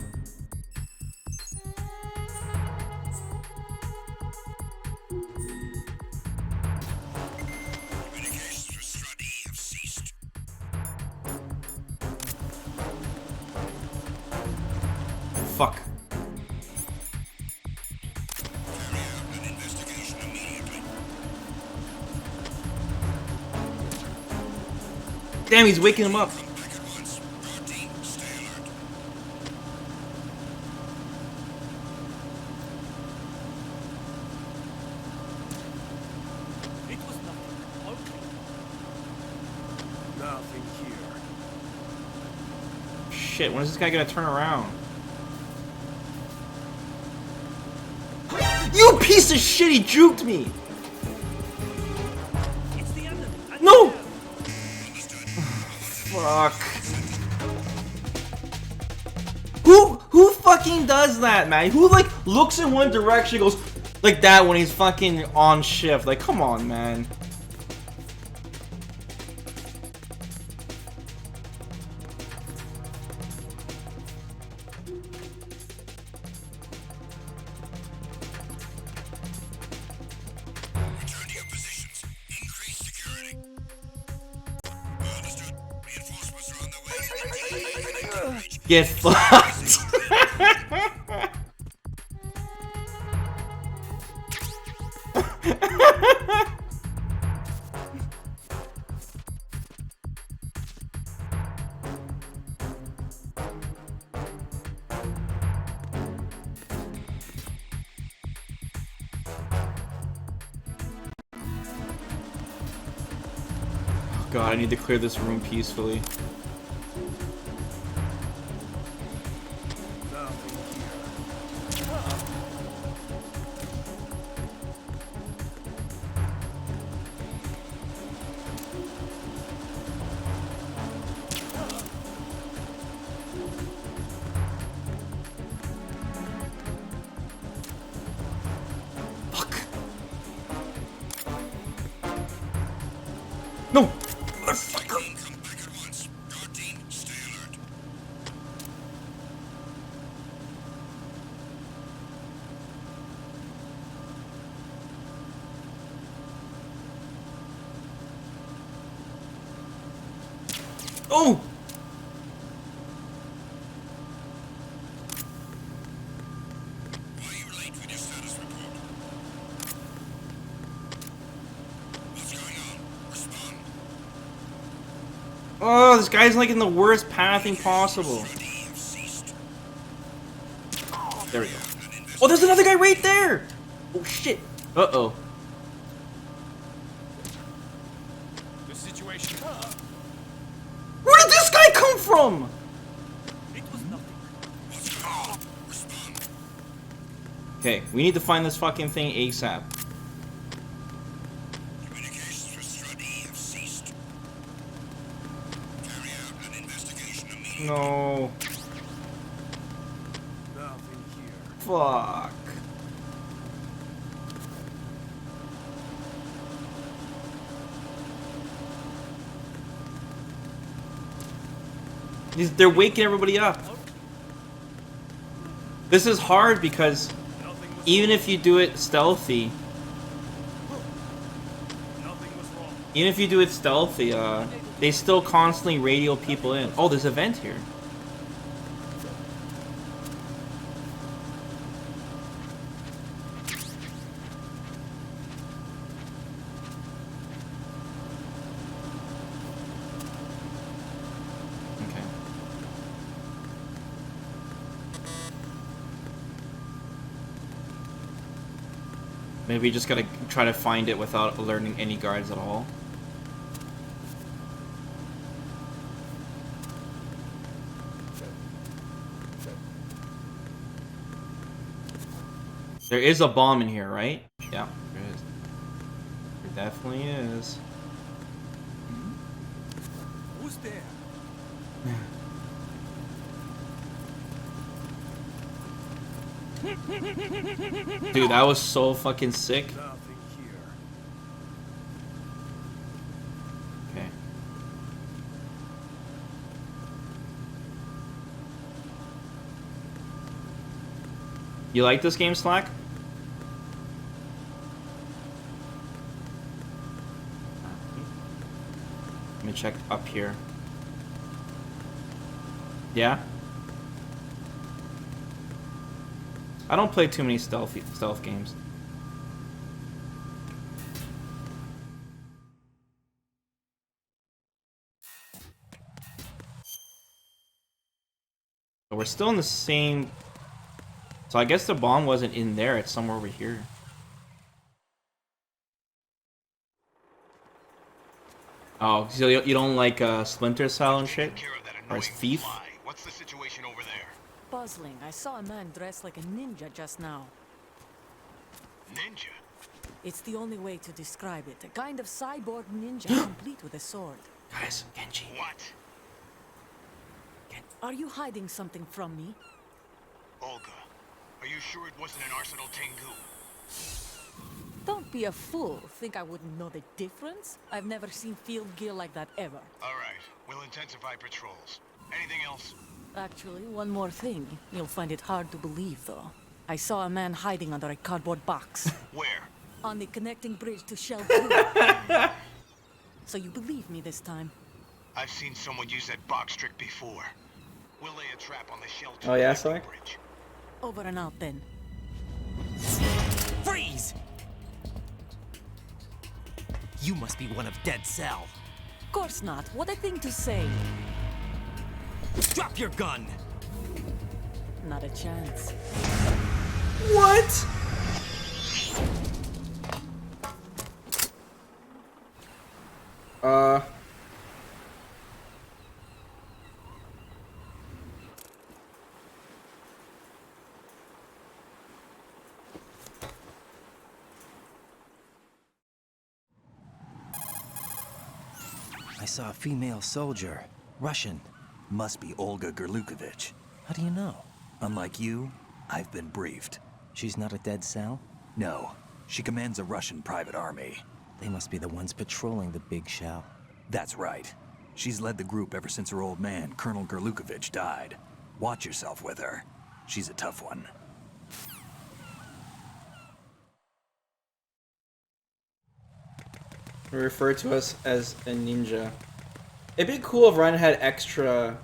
Fuck. Damn, he's waking him up. Nothing here. Shit, when is this guy gonna turn around? You piece of shit, he juked me! No! Fuck. Who fucking does that, man? Who like looks in one direction, goes like that when he's fucking on shift? Like, come on, man. Get fucked. Oh god, I need to clear this room peacefully. No! Oh! Oh, this guy's like in the worst pathing possible. There we go. Oh, there's another guy right there! Oh shit. Uh-oh. The situation. Where did this guy come from? It was nothing. Okay, we need to find this fucking thing ASAP. No. Nothing here. Fuck. They're waking everybody up. This is hard because even if you do it stealthy, they still constantly radio people in. Oh, there's a vent here. Okay. Maybe you just gotta try to find it without alerting any guards at all. There is a bomb in here, right? Yeah, there is. There definitely is. Who's there? Dude, that was so fucking sick. Okay. You like this game, Slack? Let me check up here. Yeah? I don't play too many stealth games. But we're still in the same... So I guess the bomb wasn't in there, it's somewhere over here. Oh, so you don't like Splinter Cell and shit? Or as Thief? What's the situation over there? Puzzling. I saw a man dressed like a ninja just now. Ninja? It's the only way to describe it. A kind of cyborg ninja, complete with a sword. Guys, Genji. What? Are you hiding something from me? Olga, are you sure it wasn't an Arsenal Tengu? Don't be a fool. Think I wouldn't know the difference? I've never seen field gear like that ever. All right, we'll intensify patrols. Anything else? Actually, one more thing. You'll find it hard to believe, though. I saw a man hiding under a cardboard box. Where? On the connecting bridge to Shell 2. So you believe me this time? I've seen someone use that box trick before. We'll lay a trap on the Shell 2 Oh yeah, Slack? bridge. Over and out, then. Freeze! You must be one of Dead Cell. Of course not. What a thing to say. Drop your gun! Not a chance. What? I saw a female soldier. Russian. Must be Olga Gerlukovich. How do you know? Unlike you, I've been briefed. She's not a Dead Cell? No. She commands a Russian private army. They must be the ones patrolling the big shell. That's right. She's led the group ever since her old man, Colonel Gerlukovich, died. Watch yourself with her. She's a tough one. Refer to us as a ninja. It'd be cool if Ryan had extra,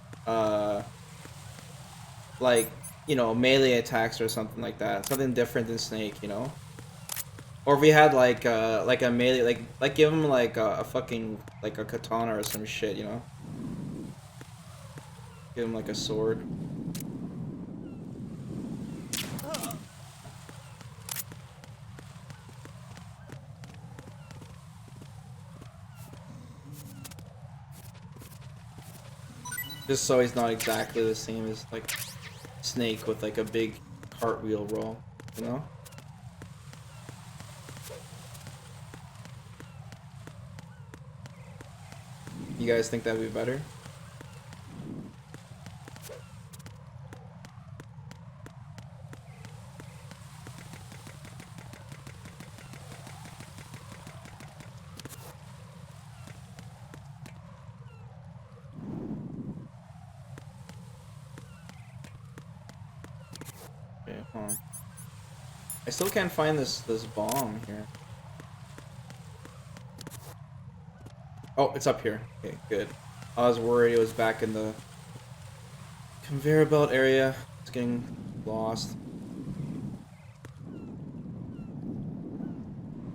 like, you know, melee attacks or something like that. Something different than Snake, you know? Or if we had like a melee, like give him like a fucking, like a katana or some shit, you know? Give him like a sword. Just so he's not exactly the same as like Snake with like a big cartwheel roll, you know? You guys think that'd be better? Okay, hold on. I still can't find this bomb here. Oh, it's up here. Okay, good. I was worried it was back in the conveyor belt area. It's getting lost.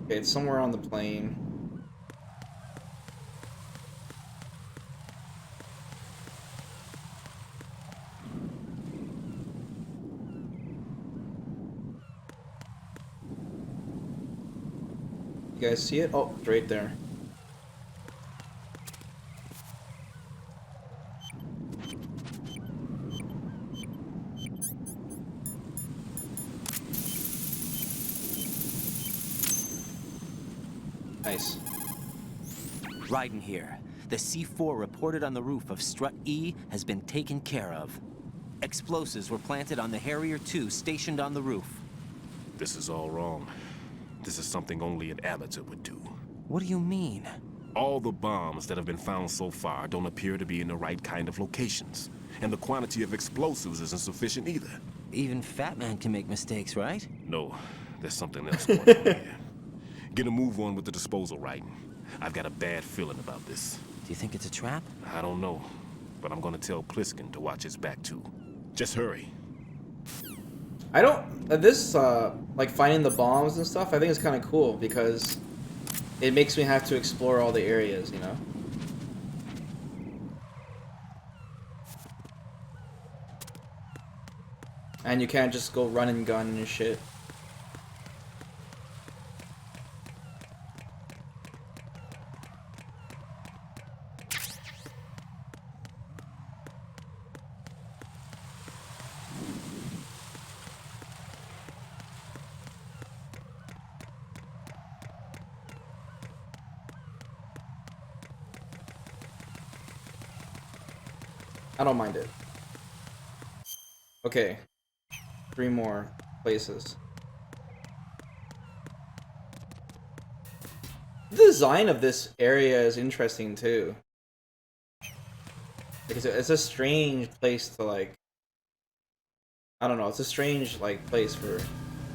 Okay, it's somewhere on the plane. You guys see it? Oh, it's right there. Nice. Raiden here. The C4 reported on the roof of Strut E has been taken care of. Explosives were planted on the Harrier 2 stationed on the roof. This is all wrong. This is something only an amateur would do. What do you mean? All the bombs that have been found so far don't appear to be in the right kind of locations. And the quantity of explosives isn't sufficient either. Even Fat Man can make mistakes, right? No, there's something else going on here. Get a move on with the disposal, Raiden. I've got a bad feeling about this. Do you think it's a trap? I don't know, but I'm gonna tell Pliskin to watch his back too. Just hurry. I don't... this, like, finding the bombs and stuff, I think it's kind of cool, because it makes me have to explore all the areas, you know? And you can't just go run and gun and shit. I don't mind it. Okay. 3 more places. The design of this area is interesting too. Because it's a strange place to, like, I don't know, it's a strange, like, place for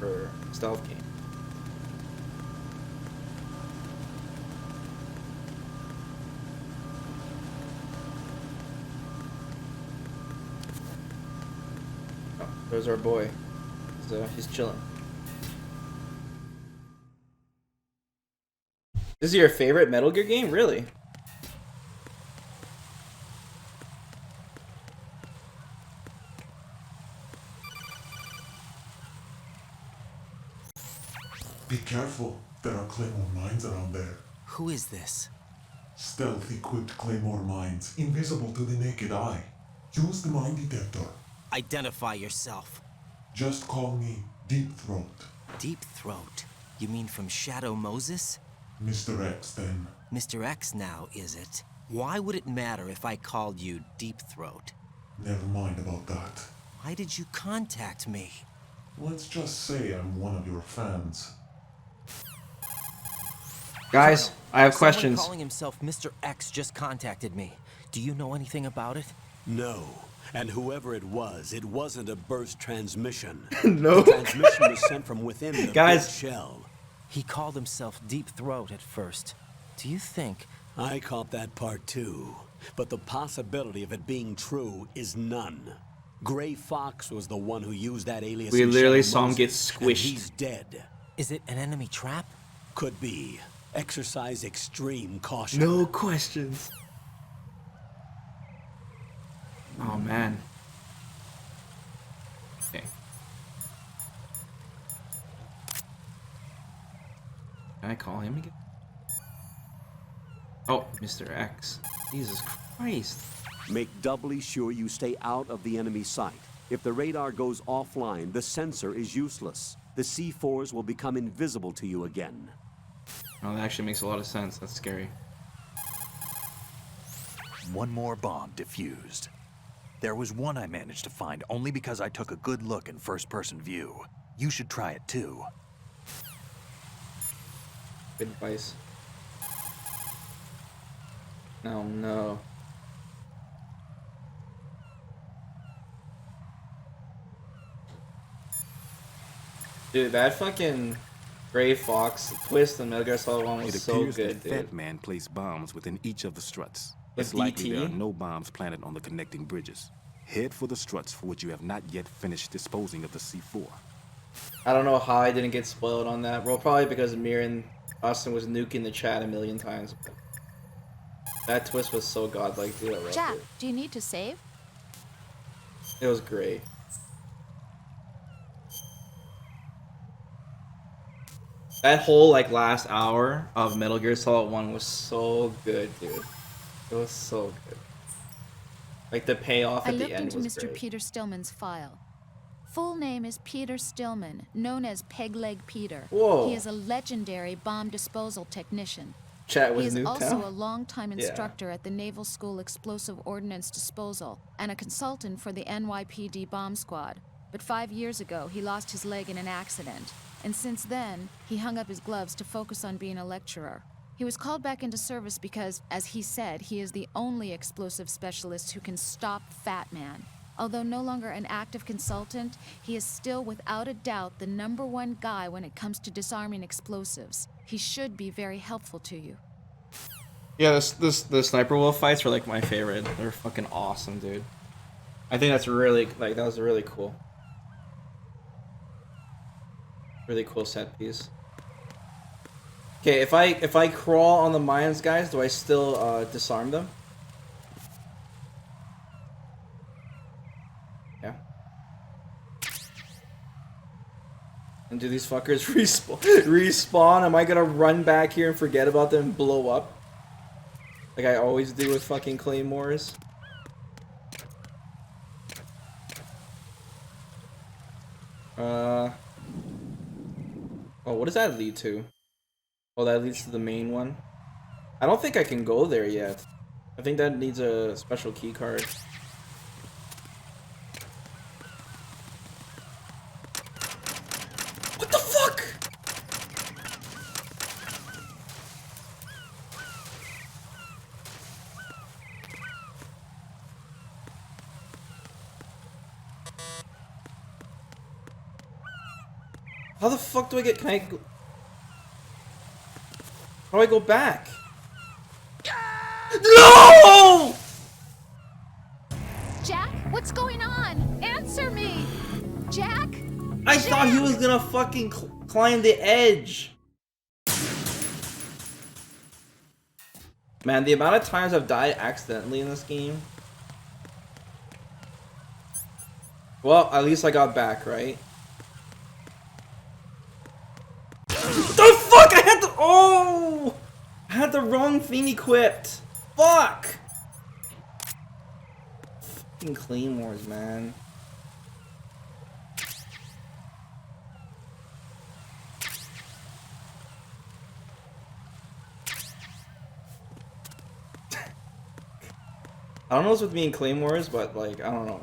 a stealth game. There's our boy. He's chilling. This is your favorite Metal Gear game? Really? Be careful. There are Claymore mines around there. Who is this? Stealth-equipped Claymore mines, invisible to the naked eye. Use the mine detector. Identify yourself. Just call me Deep Throat. Deep Throat? You mean from Shadow Moses? Mr. X, then. Mr. X now, is it? Why would it matter if I called you Deep Throat? Never mind about that. Why did you contact me? Let's just say I'm one of your fans. Guys, I have Someone questions. calling himself Mr. X just contacted me. Do you know anything about it? No. And whoever it wasn't a burst transmission. No. The transmission was sent from within the Guys. big shell. He called himself Deep Throat at first. Do you think... I caught that part too. But the possibility of it being true is none. Gray Fox was the one who used that alias. We in literally Shadow saw him Moses, get and squished. he's dead. Is it an enemy trap? Could be. Exercise extreme caution. No questions. Oh man. Okay. Can I call him again? Oh, Mr. X. Jesus Christ. Make doubly sure you stay out of the enemy sight. If the radar goes offline, the sensor is useless. The C4s will become invisible to you again. Oh, that actually makes a lot of sense. That's scary. One more bomb defused. There was one I managed to find only because I took a good look in first-person view. You should try it too. Good advice. Oh no. Dude, that fucking Gray Fox twist in Metal Gear Solid 1 was It so appears good, that dude. Fat Man placed bombs within each of the struts. The It's likely there are DT? no bombs planted on the connecting bridges. Head for the struts for which you have not yet finished disposing of the C4. I don't know how I didn't get spoiled on that. Well, probably because Mir and Austin was nuking the chat a million times. That twist was so godlike, dude. I loved Jack, it. do you need to save? It was great. That whole like last hour of Metal Gear Solid 1 was so good, dude. It was so good. Like the payoff I at the looked end into was Mr. great. Peter Stillman's file. Full name is Peter Stillman, known as Pegleg Peter. Whoa. He is a legendary bomb disposal technician. Chat He was is also Nuketown? a longtime Yeah. instructor at the Naval School Explosive Ordnance Disposal and a consultant for the NYPD bomb squad. But 5 years ago, he lost his leg in an accident. And since then, he hung up his gloves to focus on being a lecturer. He was called back into service because, as he said, he is the only explosive specialist who can stop Fat Man. Although no longer an active consultant, he is still without a doubt the #1 guy when it comes to disarming explosives. He should be very helpful to you. Yeah, the sniper wolf fights were like my favorite. They're fucking awesome, dude. I think that's really like that was really cool. Really cool set piece. Okay, if I crawl on the mines, guys, do I still disarm them? Yeah. And do these fuckers respawn? Am I gonna run back here and forget about them and blow up? Like I always do with fucking claymores? Oh, what does that lead to? Oh, that leads to the main one. I don't think I can go there yet. I think that needs a special key card. What the fuck? How the fuck do I get? Can I go? How do I go back? No! Jack, what's going on? Answer me! Jack? I thought he was gonna fucking climb the edge. Man, the amount of times I've died accidentally in this game. Well, at least I got back, right? The fuck! I had the oh! I had the wrong thing equipped. Fuck! Fucking claymores, man. I don't know what's with me and claymores, but like I don't know.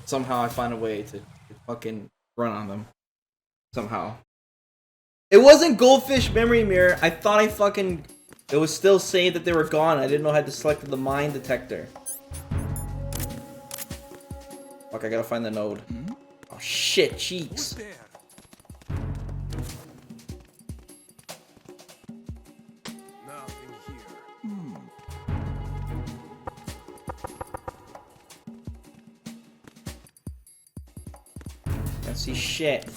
Somehow I find a way to fucking run on them. Somehow. It wasn't Goldfish Memory Mirror. I thought it was still saved that they were gone. I didn't know I had to select the mine detector. Fuck, I gotta find the node. Oh shit, cheeks. Can't see shit.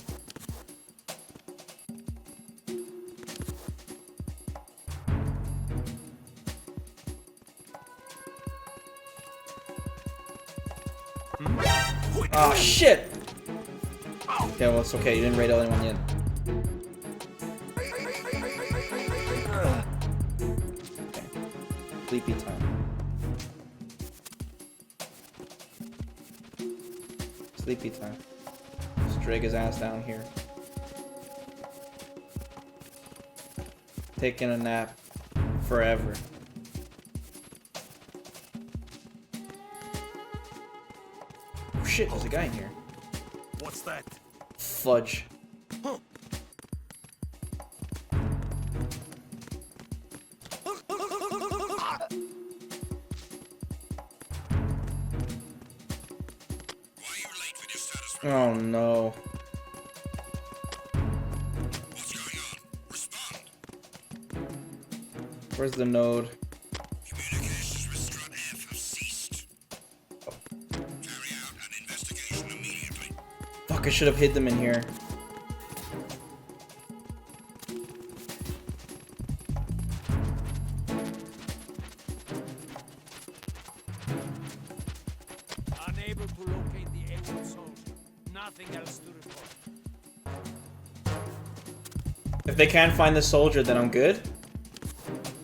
Oh shit! Okay, well it's okay, you didn't raid anyone yet. Okay. Sleepy time. Sleepy time. Just drag his ass down here. Taking a nap. Forever. Oh shit, there's a guy in here. What's that? Fudge. Huh. Oh no. Where's the node? Fuck, I should have hid them in here. Unable to locate the A1 soldier. Nothing else to report. If they can't find the soldier, then I'm good.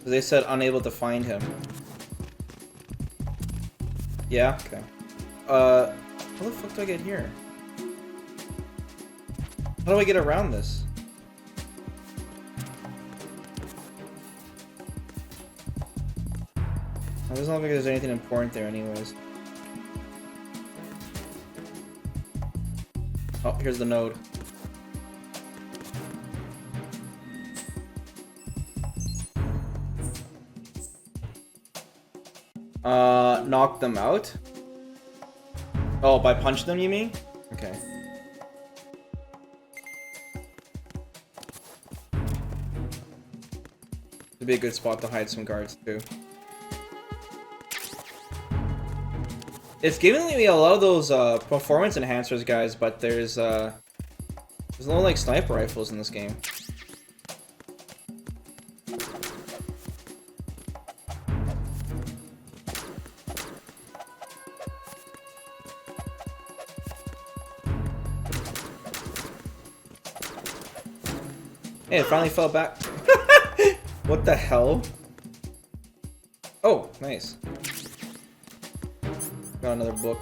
They said unable to find him. Yeah, okay. How the fuck do I get here? How do I get around this? It doesn't look like there's anything important there anyways. Oh, here's the node. Knock them out? Oh, by punch them, you mean? Okay. It'd be a good spot to hide some guards, too. It's giving me a lot of those performance enhancers, guys, but there's no like sniper rifles in this game. Hey, it finally fell back. What the hell? Oh, nice. Got another book.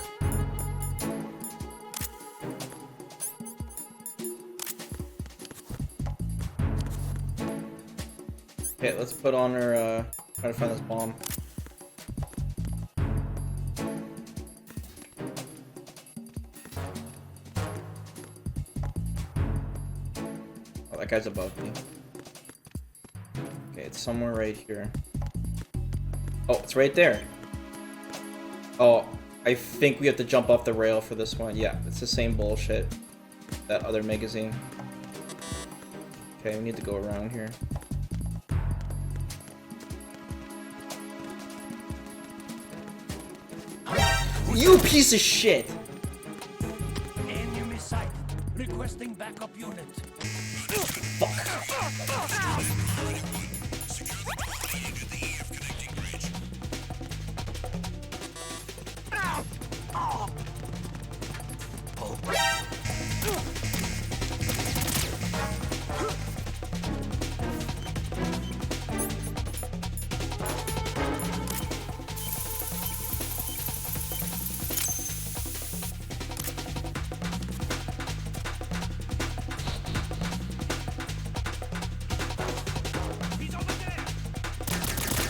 Okay, let's put on our, try to find this bomb. Oh, that guy's above me. Okay, it's somewhere right here. Oh, it's right there. Oh, I think we have to jump off the rail for this one. Yeah, it's the same bullshit. That other magazine. Okay, we need to go around here. You piece of shit! Enemy sight. Requesting backup unit.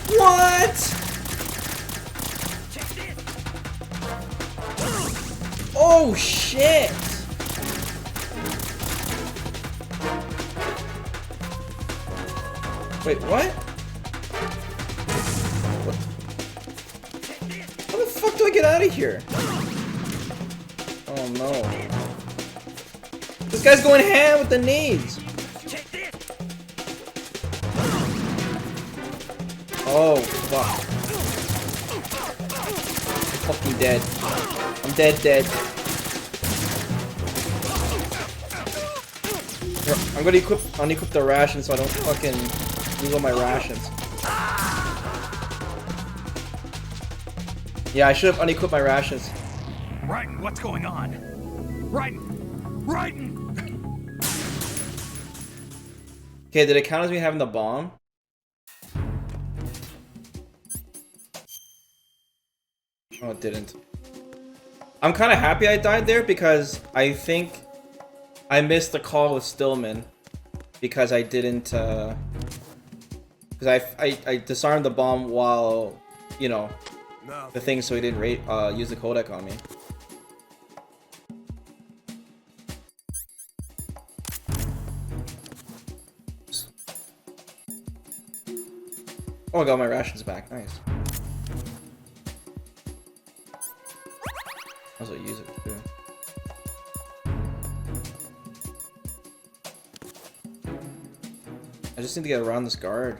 What? Oh shit! Wait, what? How the fuck do I get out of here? Oh no. This guy's going ham with the nades! Oh, fuck. I'm fucking dead. I'm dead. I'm gonna unequip the rations so I don't fucking lose all my rations. Yeah, I should have unequipped my rations. Raiden, what's going on? Raiden! Okay, did it count as me having the bomb? Oh, it didn't. I'm kind of happy I died there because I think I missed the call with Stillman because I didn't, because I disarmed the bomb while, you know, the thing, so he didn't use the codec on me. Oh, I got my rations back. Nice. I also use it too. I just need to get around this guard.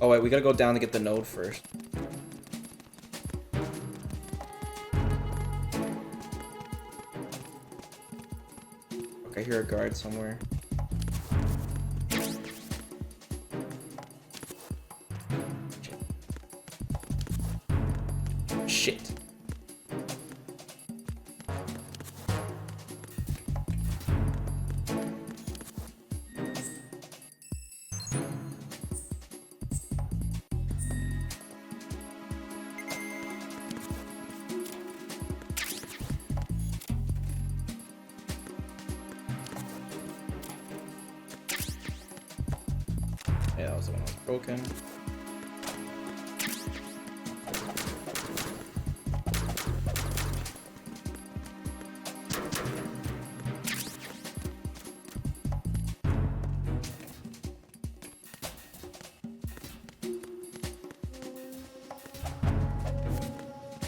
Oh wait, we gotta go down to get the node first. Okay, I hear a guard somewhere. Shit. was the one that was broken.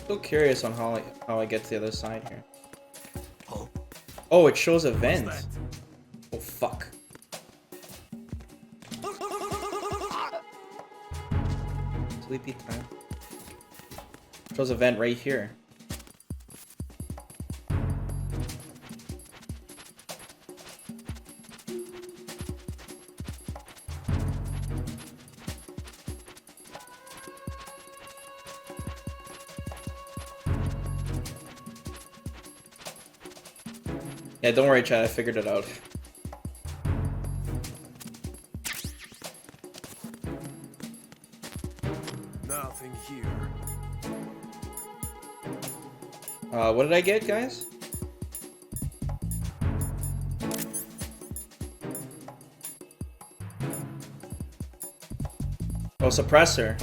So curious on how I get to the other side here. Oh, it shows events. Oh fuck. Sleepy time. Shows event right here. Yeah, don't worry, Chad. I figured it out. Nothing here. What did I get, guys? Oh, suppressor.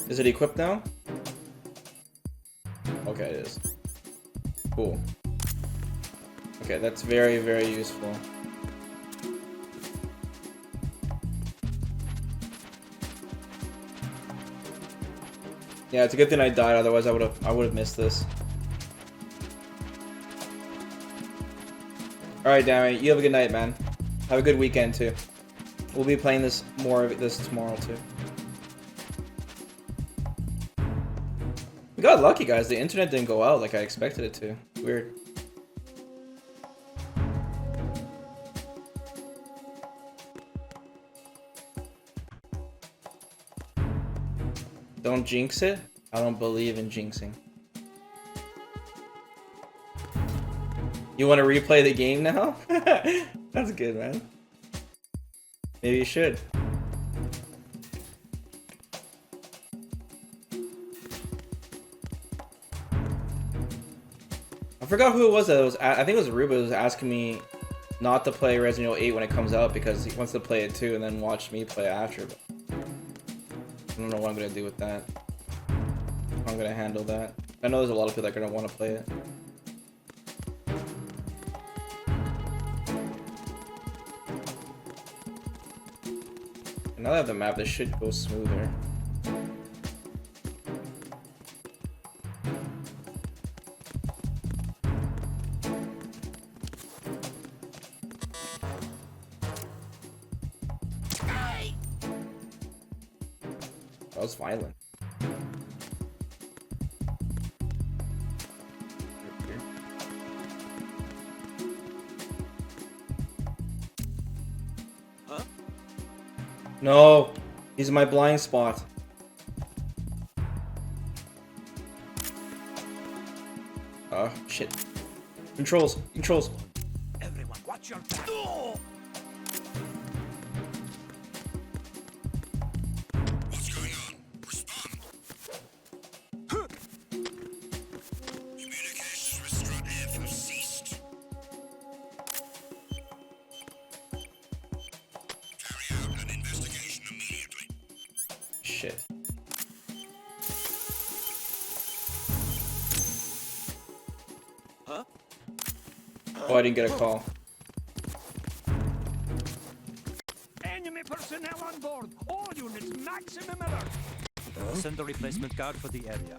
Is it equipped now? Okay, it is. Cool. Okay, that's very, very useful. Yeah, it's a good thing I died, otherwise I would have missed this. Alright, damn it. You have a good night, man. Have a good weekend too. We'll be playing this more of this tomorrow too. We got lucky, guys. The internet didn't go out like I expected it to. Weird. Don't jinx it? I don't believe in jinxing. You want to replay the game now? That's good, man. Maybe you should. I forgot who it was that was. I think it was Ruba who was asking me not to play Resident Evil 8 when it comes out because he wants to play it too and then watch me play after. But I don't know what I'm gonna do with that. How I'm gonna handle that. I know there's a lot of people that are gonna want to play it. And now that I have the map, this should go smoother. That was violent. Huh? No, he's my blind spot. Oh shit. Controls, controls. Everyone, watch your back. What's going on? Respond. Communications with Strut F have ceased. Carry out an investigation immediately. Shit. Huh? Oh, I didn't get a call. Enemy personnel on board. All units, maximum alert. Send a replacement guard for the area.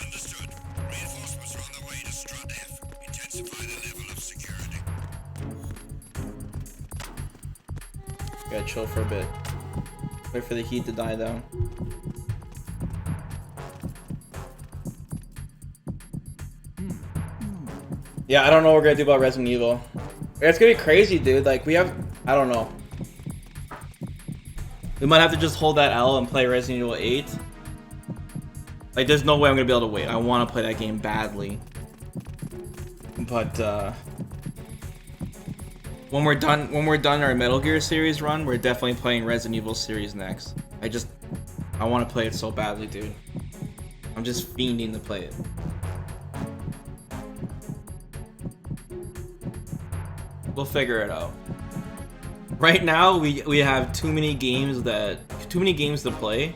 Understood. Reinforcements are on their way to Strut F. Intensify the level of security. Gotta chill for a bit. Wait for the heat to die down. Yeah, I don't know what we're gonna do about Resident Evil. It's gonna be crazy, dude. Like, we have... I don't know. We might have to just hold that L and play Resident Evil 8. Like, there's no way I'm gonna be able to wait. I want to play that game badly. But, when we're done our Metal Gear series run, we're definitely playing Resident Evil series next. I want to play it so badly, dude. I'm just fiending to play it. We'll figure it out. Right now, we have too many games to play,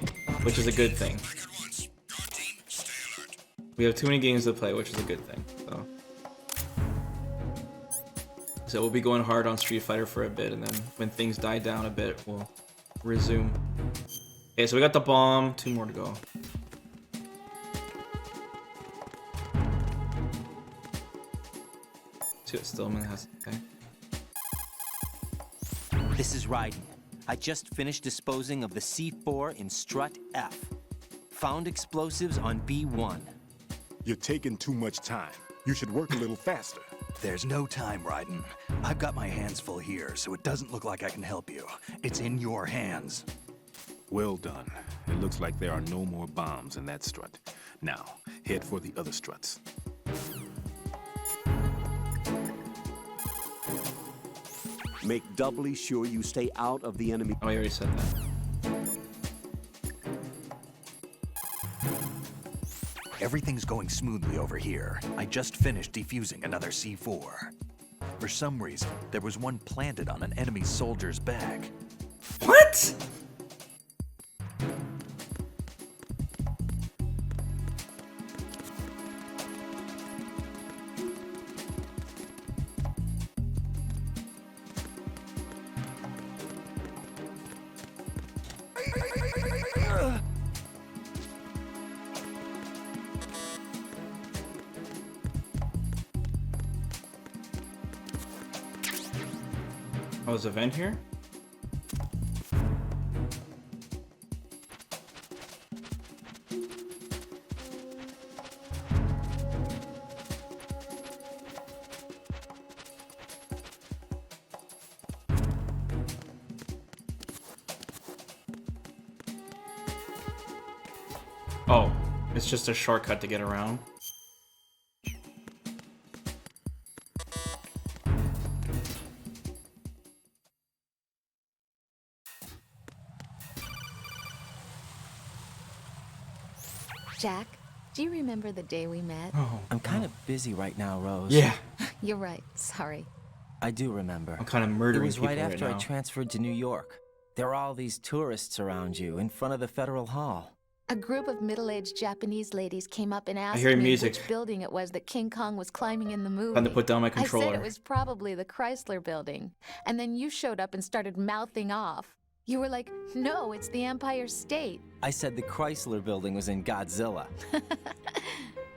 which is a good thing. We have too many games to play, which is a good thing. So we'll be going hard on Street Fighter for a bit, and then when things die down a bit, we'll resume. Okay, so we got the bomb. 2 more to go. See what Stillman has to say. This is Raiden. I just finished disposing of the C4 in strut F. Found explosives on B1. You're taking too much time. You should work a little faster. There's no time, Raiden. I've got my hands full here, so it doesn't look like I can help you. It's in your hands. Well done. It looks like there are no more bombs in that strut. Now, head for the other struts. Make doubly sure you stay out of the enemy. Oh, I already said that. Everything's going smoothly over here. I just finished defusing another C4. For some reason, there was one planted on an enemy soldier's back. What? Oh, there's a vent here? Oh, it's just a shortcut to get around. Jack, do you remember the day we met? Oh, I'm kind of busy right now, Rose. Yeah. You're right. Sorry. I do remember. I'm kind of murdering It was people right after right I now. transferred to New York. There were all these tourists around you in front of the Federal Hall. A group of middle-aged Japanese ladies came up and asked hear me music. which building it was that King Kong was climbing in the movie. Time to put down my I said controller. it was probably the Chrysler building. And then you showed up and started mouthing off. You were like, no, it's the Empire State. I said the Chrysler building was in Godzilla.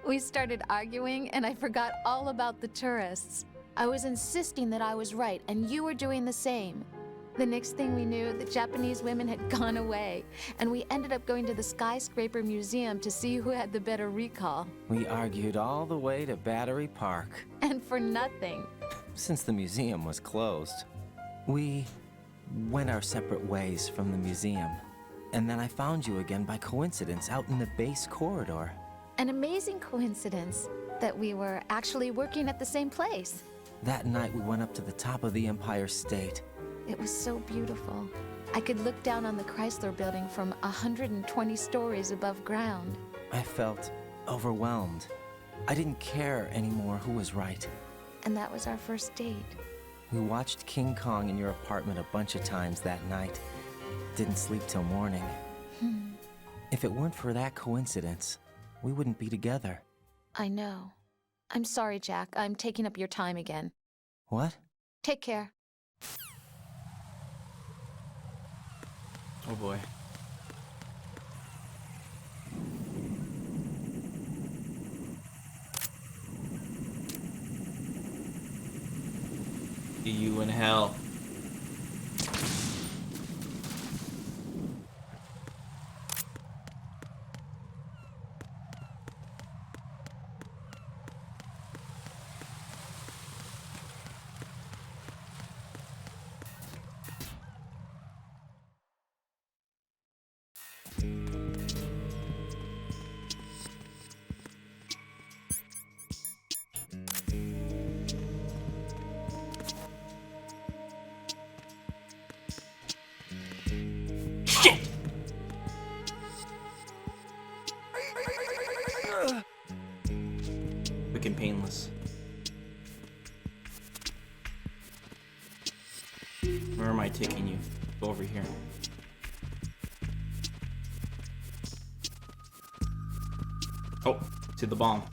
We started arguing, and I forgot all about the tourists. I was insisting that I was right, and you were doing the same. The next thing we knew, the Japanese women had gone away, and we ended up going to the Skyscraper Museum to see who had the better recall. We argued all the way to Battery Park. And for nothing. Since the museum was closed, we went our separate ways from the museum. And then I found you again by coincidence out in the base corridor. An amazing coincidence that we were actually working at the same place. That night we went up to the top of the Empire State. It was so beautiful. I could look down on the Chrysler building from 120 stories above ground. I felt overwhelmed. I didn't care anymore who was right. And that was our first date. We watched King Kong in your apartment a bunch of times that night. Didn't sleep till morning. If it weren't for that coincidence, we wouldn't be together. I know. I'm sorry, Jack. I'm taking up your time again. What? Take care. Oh boy. See you in hell. Quick and painless. I taking you? Go over here. Oh, to the bomb.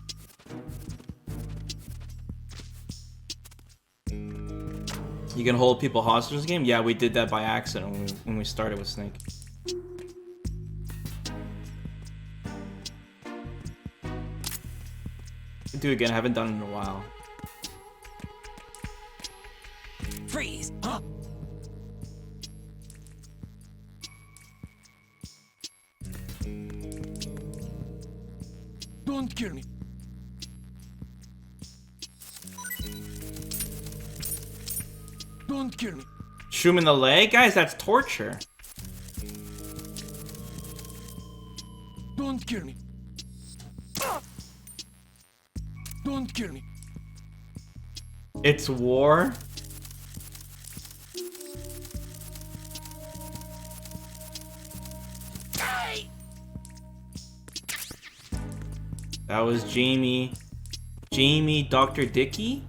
You can hold people hostage in this game? Yeah, we did that by accident when we started with Snake. Do it again, I haven't done it in a while. Freeze! Huh? Don't kill me. Don't kill me. Shoot him in the leg? Guys, that's torture. Don't kill me. Don't kill me. It's war? That was Jamie. Jamie Dr. Dickey?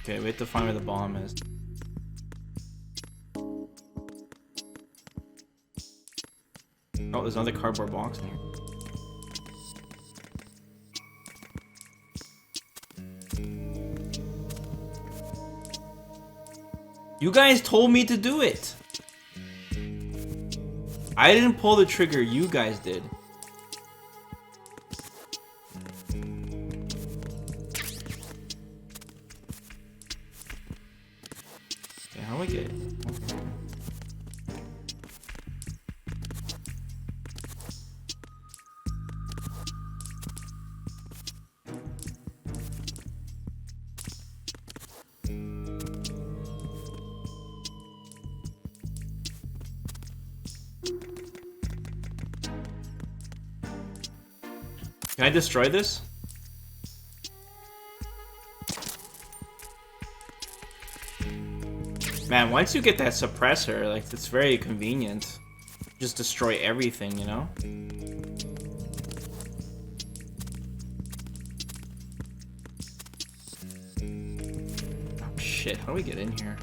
Okay, we have to find where the bomb is. Oh, there's another cardboard box in here. You guys told me to do it. I didn't pull the trigger, you guys did. Okay, how do I get it? Okay. Can I destroy this? Man, once you get that suppressor, like, it's very convenient. Just destroy everything, you know? Oh shit, how do we get in here?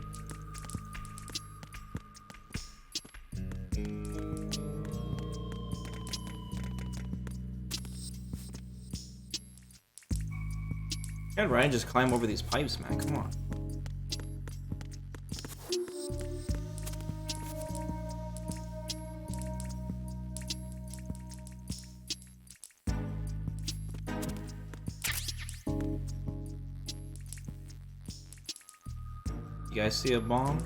God, Ryan, just climb over these pipes, man. Come on. You guys see a bomb?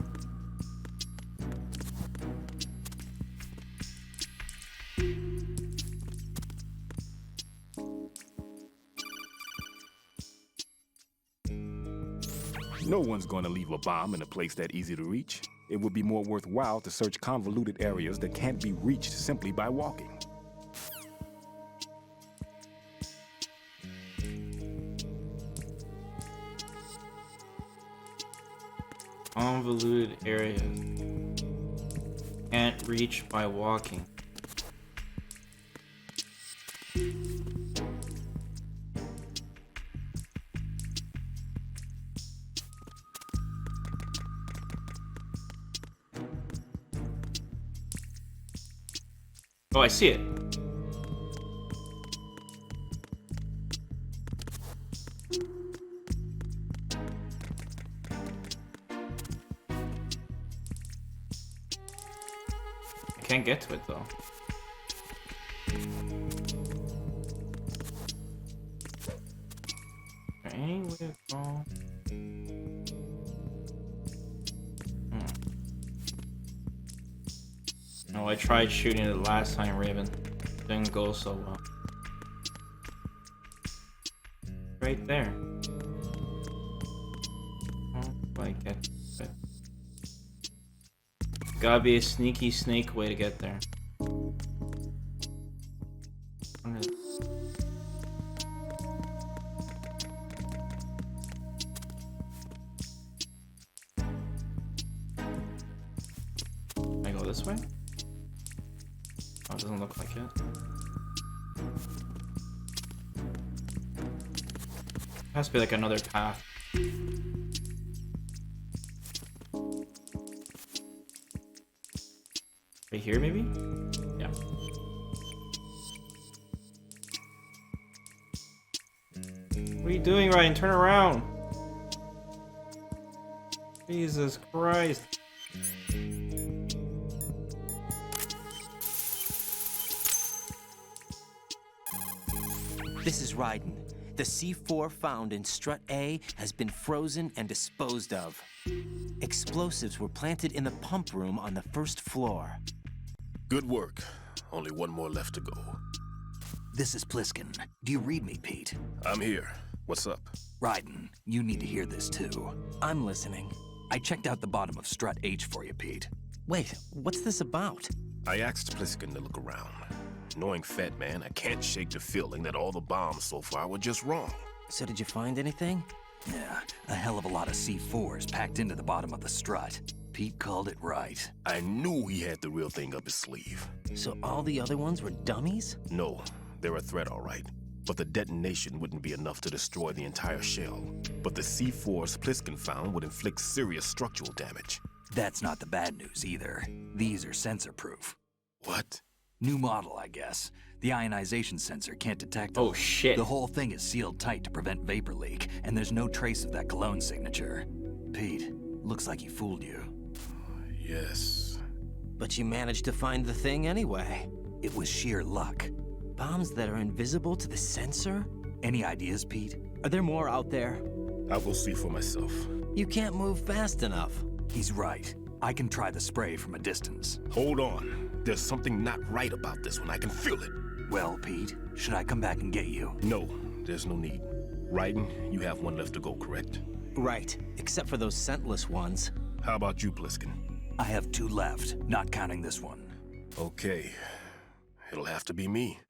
No one's going to leave a bomb in a place that easy to reach. It would be more worthwhile to search convoluted areas that can't be reached simply by walking. Convoluted areas. Can't reach by walking. Oh, I see it. I can't get to it though. Is there any way to go? No, I tried shooting it last time, Raven. Didn't go so well. Right there. Oh, I get it. Gotta be a sneaky snake way to get there. Can I go this way? Oh, it doesn't look like it. Has to be like another path. Right here, maybe? Yeah. What are you doing, Ryan? Turn around. Jesus Christ. This is Ryden. The C4 found in Strut A has been frozen and disposed of. Explosives were planted in the pump room on the first floor. Good work. Only one more left to go. This is Pliskin. Do you read me, Pete? I'm here. What's up? Ryden, you need to hear this too. I'm listening. I checked out the bottom of Strut H for you, Pete. Wait, what's this about? I asked Pliskin to look around. Knowing Fat Man, I can't shake the feeling that all the bombs so far were just wrong. So did you find anything? Yeah, a hell of a lot of C4s packed into the bottom of the strut. Pete called it right. I knew he had the real thing up his sleeve. So all the other ones were dummies? No, they're a threat, all right. But the detonation wouldn't be enough to destroy the entire shell. But the C4s Pliskin found would inflict serious structural damage. That's not the bad news either. These are sensor-proof. What? New model, I guess. The ionization sensor can't detect them. Oh, shit. The whole thing is sealed tight to prevent vapor leak, and there's no trace of that cologne signature. Pete, looks like he fooled you. Yes. But you managed to find the thing anyway. It was sheer luck. Bombs that are invisible to the sensor? Any ideas, Pete? Are there more out there? I'll go see for myself. You can't move fast enough. He's right. I can try the spray from a distance. Hold on. There's something not right about this one. I can feel it. Well, Pete, should I come back and get you? No, there's no need. Ryden, you have one left to go, correct? Right, except for those scentless ones. How about you, Pliskin? I have 2 left, not counting this one. Okay. It'll have to be me.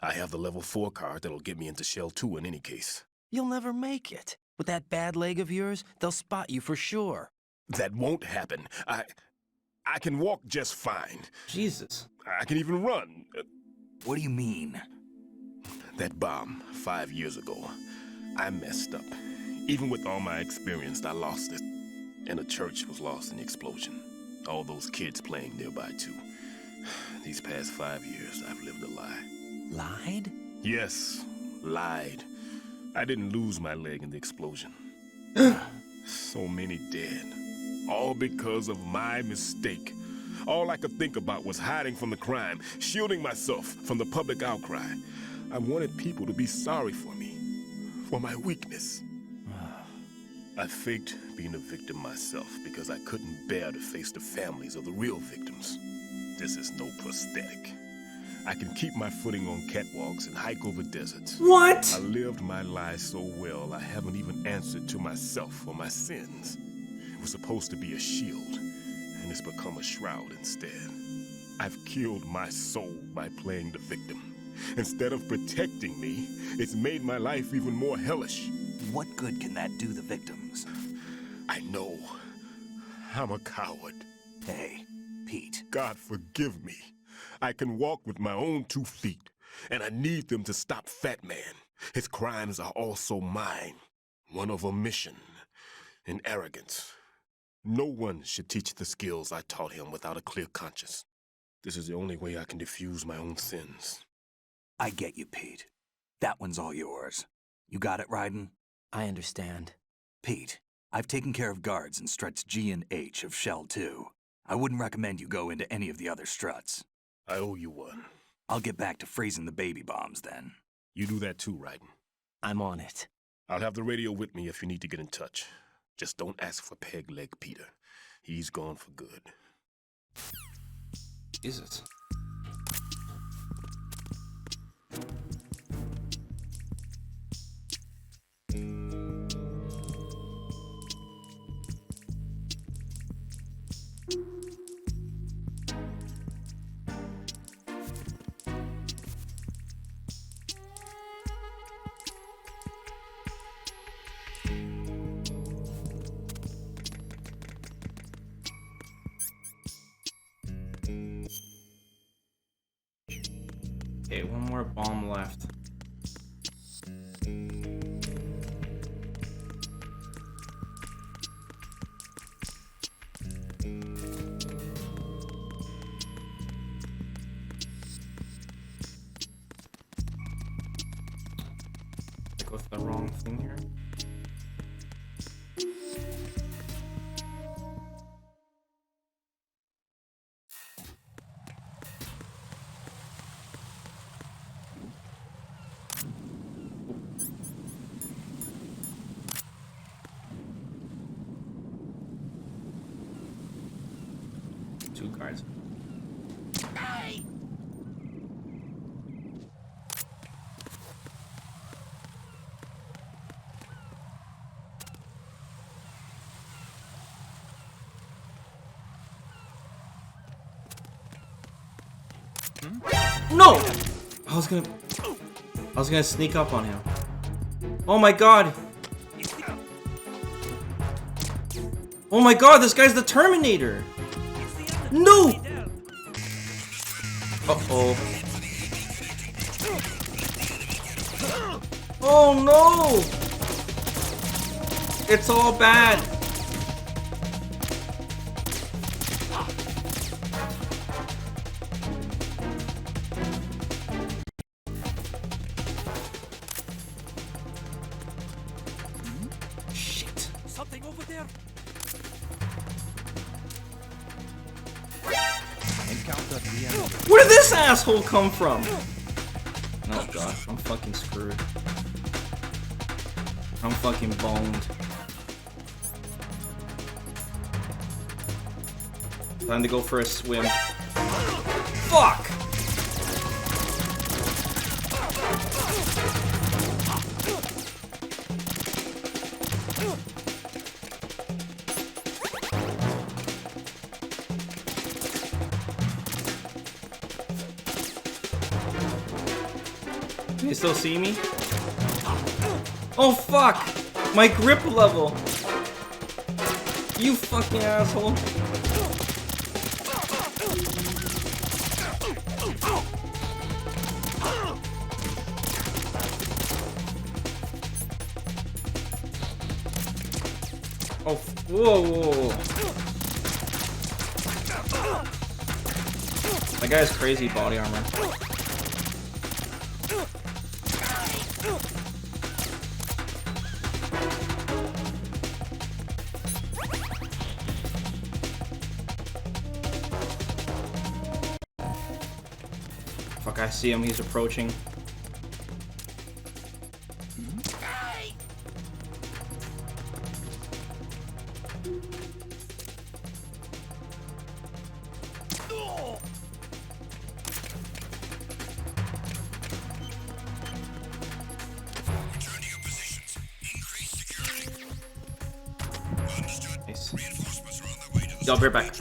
I have the level 4 card that'll get me into Shell 2 in any case. You'll never make it. With that bad leg of yours, they'll spot you for sure. That won't happen. I can walk just fine. Jesus. I can even run. What do you mean? That bomb 5 years ago, I messed up. Even with all my experience, I lost it. And the church was lost in the explosion. All those kids playing nearby, too. These past 5 years, I've lived a lie. Lied? Yes, lied. I didn't lose my leg in the explosion. So many dead. All because of my mistake. All I could think about was hiding from the crime, shielding myself from the public outcry. I wanted people to be sorry for me, for my weakness. I faked being a victim myself because I couldn't bear to face the families of the real victims. This is no prosthetic. I can keep my footing on catwalks and hike over deserts. What? I lived my life so well, I haven't even answered to myself for my sins. It was supposed to be a shield, and it's become a shroud instead. I've killed my soul by playing the victim. Instead of protecting me, it's made my life even more hellish. What good can that do the victims? I know. I'm a coward. Hey, Pete. God forgive me. I can walk with my own 2 feet, and I need them to stop Fat Man. His crimes are also mine. One of omission and arrogance. No one should teach the skills I taught him without a clear conscience. This is the only way I can diffuse my own sins. I get you, Pete. That one's all yours. You got it, Ryden? I understand. Pete, I've taken care of guards in struts G and H of Shell 2. I wouldn't recommend you go into any of the other struts. I owe you one. I'll get back to freezing the baby bombs then. You do that too, Ryden. I'm on it. I'll have the radio with me if you need to get in touch. Just don't ask for Peg Leg Peter. He's gone for good. Jesus. Okay, one more bomb left. 2 cards. No! I was gonna sneak up on him. Oh my god! Oh my god, this guy's the Terminator! No! Uh-oh. Oh no! It's all bad! Shit. Something over there. Where did this asshole come from? Oh god, I'm fucking screwed. I'm fucking boned. Time to go for a swim. Fuck! Can you still see me? Oh fuck! My grip level! You fucking asshole! Oh, whoa, whoa, whoa. That guy has crazy body armor. Fuck, I see him, he's approaching. Nice. Yo, be right back.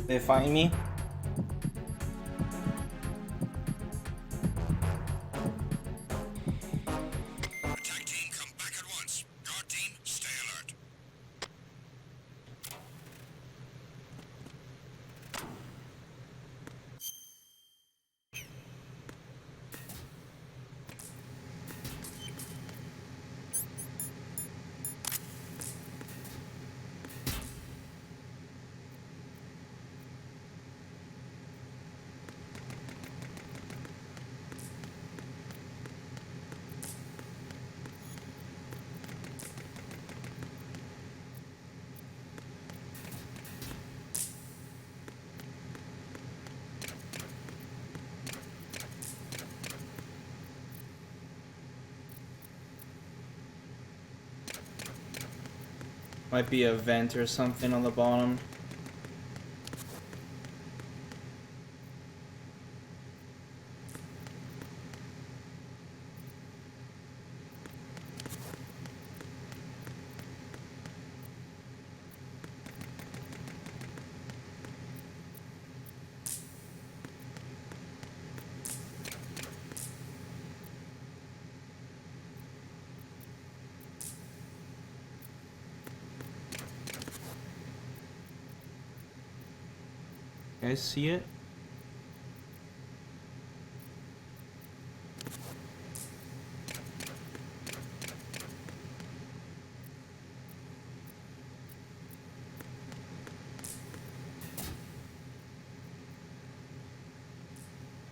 They find me? Attack team, come back at once. Guard team, stay alert. Might be a vent or something on the bottom. You guys see it?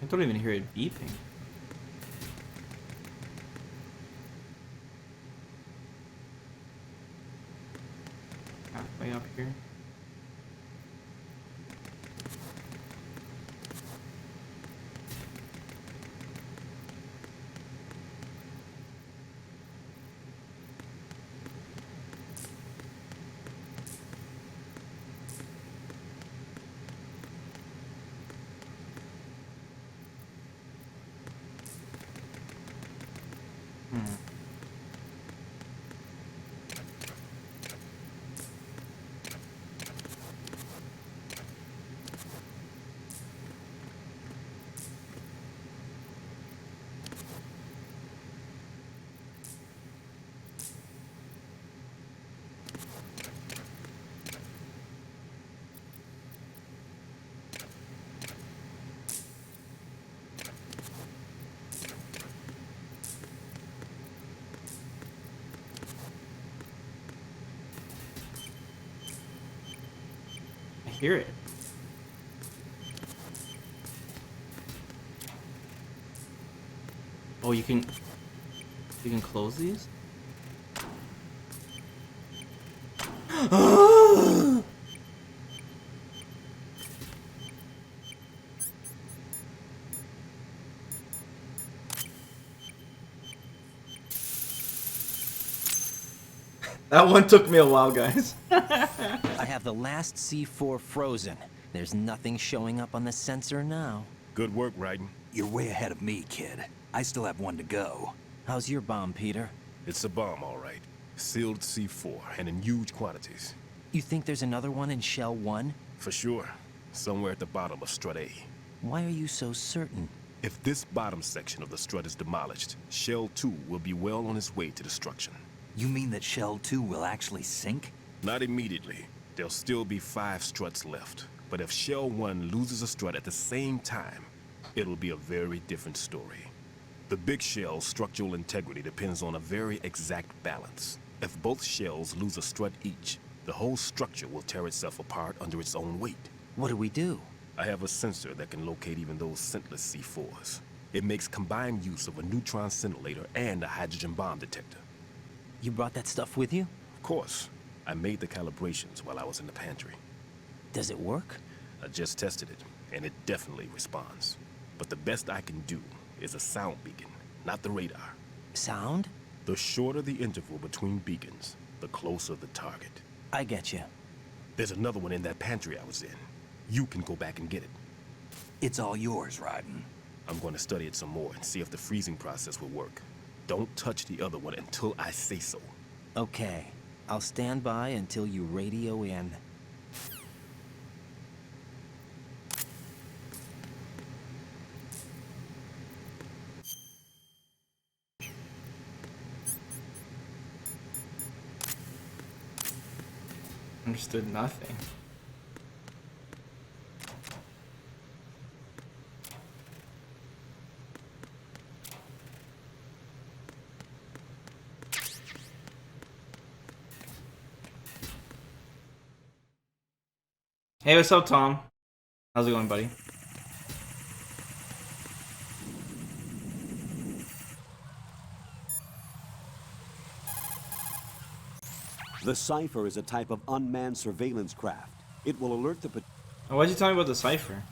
I don't even hear it beeping. Halfway up here. I hear it. Oh, you can close these? That one took me a while, guys. I have the last C4 frozen. There's nothing showing up on the sensor now. Good work, Raiden. You're way ahead of me, kid. I still have one to go. How's your bomb, Peter? It's a bomb, all right. Sealed C4, and in huge quantities. You think there's another one in Shell 1? For sure. Somewhere at the bottom of Strut A. Why are you so certain? If this bottom section of the strut is demolished, Shell 2 will be well on its way to destruction. You mean that Shell 2 will actually sink? Not immediately. There'll still be 5 struts left. But if Shell 1 loses a strut at the same time, it'll be a very different story. The big shell's structural integrity depends on a very exact balance. If both shells lose a strut each, the whole structure will tear itself apart under its own weight. What do we do? I have a sensor that can locate even those scentless C4s. It makes combined use of a neutron scintillator and a hydrogen bomb detector. You brought that stuff with you? Of course. I made the calibrations while I was in the pantry. Does it work? I just tested it, and it definitely responds. But the best I can do is a sound beacon, not the radar. Sound? The shorter the interval between beacons, the closer the target. I get you. There's another one in that pantry I was in. You can go back and get it. It's all yours, Raiden. I'm going to study it some more and see if the freezing process will work. Don't touch the other one until I say so. Okay. I'll stand by until you radio in. Understood nothing. Hey, what's up, Tom? How's it going, buddy? The Cypher is a type of unmanned surveillance craft. It will alert the... Oh, why'd you tell me about the Cypher?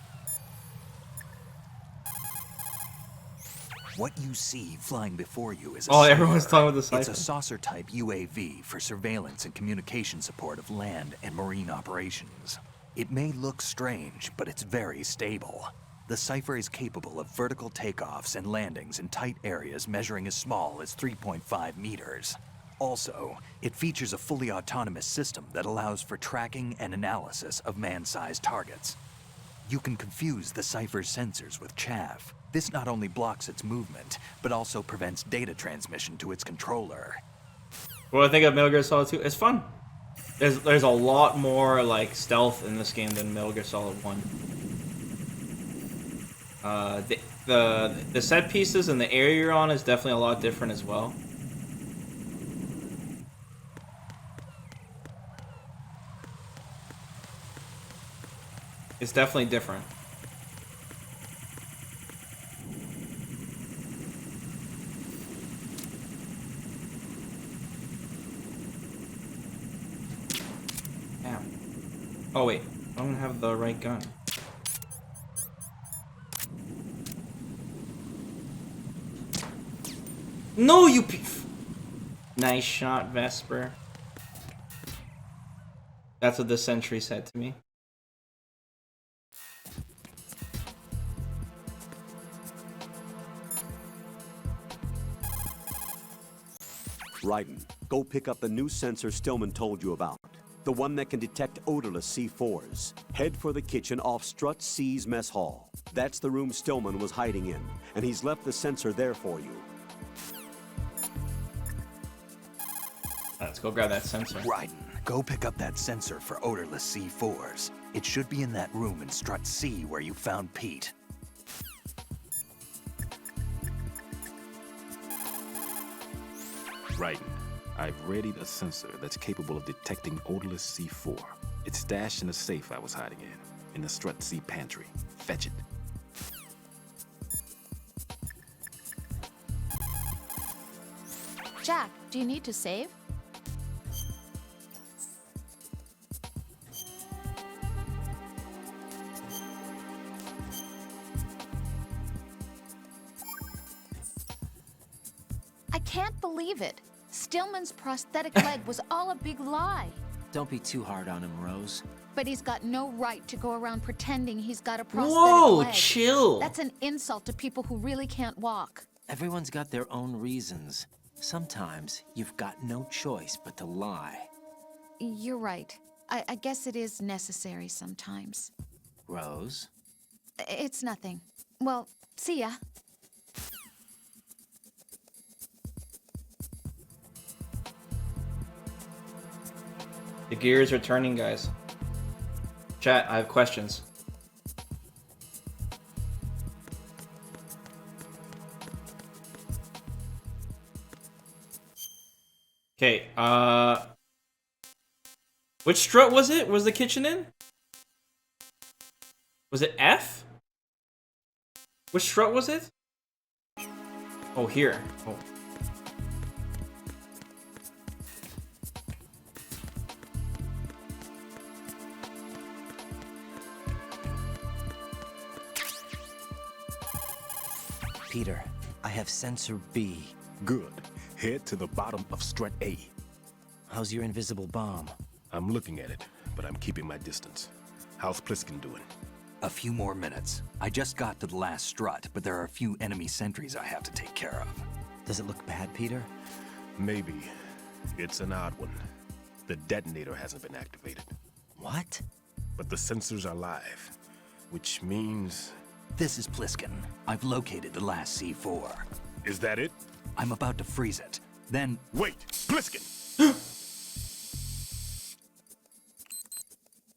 What you see flying before you is a Oh, everyone's talking about the Cypher. It's a saucer-type UAV for surveillance and communication support of land and marine operations. It may look strange, but it's very stable. The Cypher is capable of vertical takeoffs and landings in tight areas measuring as small as 3.5 meters. Also, it features a fully autonomous system that allows for tracking and analysis of man-sized targets. You can confuse the Cypher's sensors with chaff. This not only blocks its movement, but also prevents data transmission to its controller. What do I think of Metal Gear Solid 2? It's fun. There's a lot more like stealth in this game than Metal Gear Solid 1. The set pieces and the area you're on is definitely a lot different as well. It's definitely different. Damn. Oh wait, I don't have the right gun. No, you nice shot, Vesper. That's what the sentry said to me. Raiden, go pick up the new sensor Stillman told you about. The one that can detect odorless C4s. Head for the kitchen off Strut C's mess hall. That's the room Stillman was hiding in, and he's left the sensor there for you. Let's go grab that sensor. Raiden, go pick up that sensor for odorless C4s. It should be in that room in Strut C where you found Pete. Raiden, I've readied a sensor that's capable of detecting odorless C4. It's stashed in a safe I was hiding in the Strut C pantry. Fetch it. Jack, do you need to save? I can't believe it. Stillman's prosthetic leg was all a big lie. Don't be too hard on him, Rose. But he's got no right to go around pretending he's got a prosthetic Whoa, leg. chill. That's an insult to people who really can't walk. Everyone's got their own reasons. Sometimes you've got no choice but to lie. You're right. I guess it is necessary sometimes. Rose? It's nothing. Well, see ya. The gear is returning, guys. Chat, I have questions. Okay, which strut was it? Was the kitchen in? Was it F? Which strut was it? Oh, here. Oh. Peter, I have sensor B. Good. Head to the bottom of Strut A. How's your invisible bomb? I'm looking at it, but I'm keeping my distance. How's Pliskin doing? A few more minutes. I just got to the last strut, but there are a few enemy sentries I have to take care of. Does it look bad, Peter? Maybe. It's an odd one. The detonator hasn't been activated. What? But the sensors are live, which means... This is Pliskin. I've located the last C4. Is that it? I'm about to freeze it. Then... Wait! Pliskin!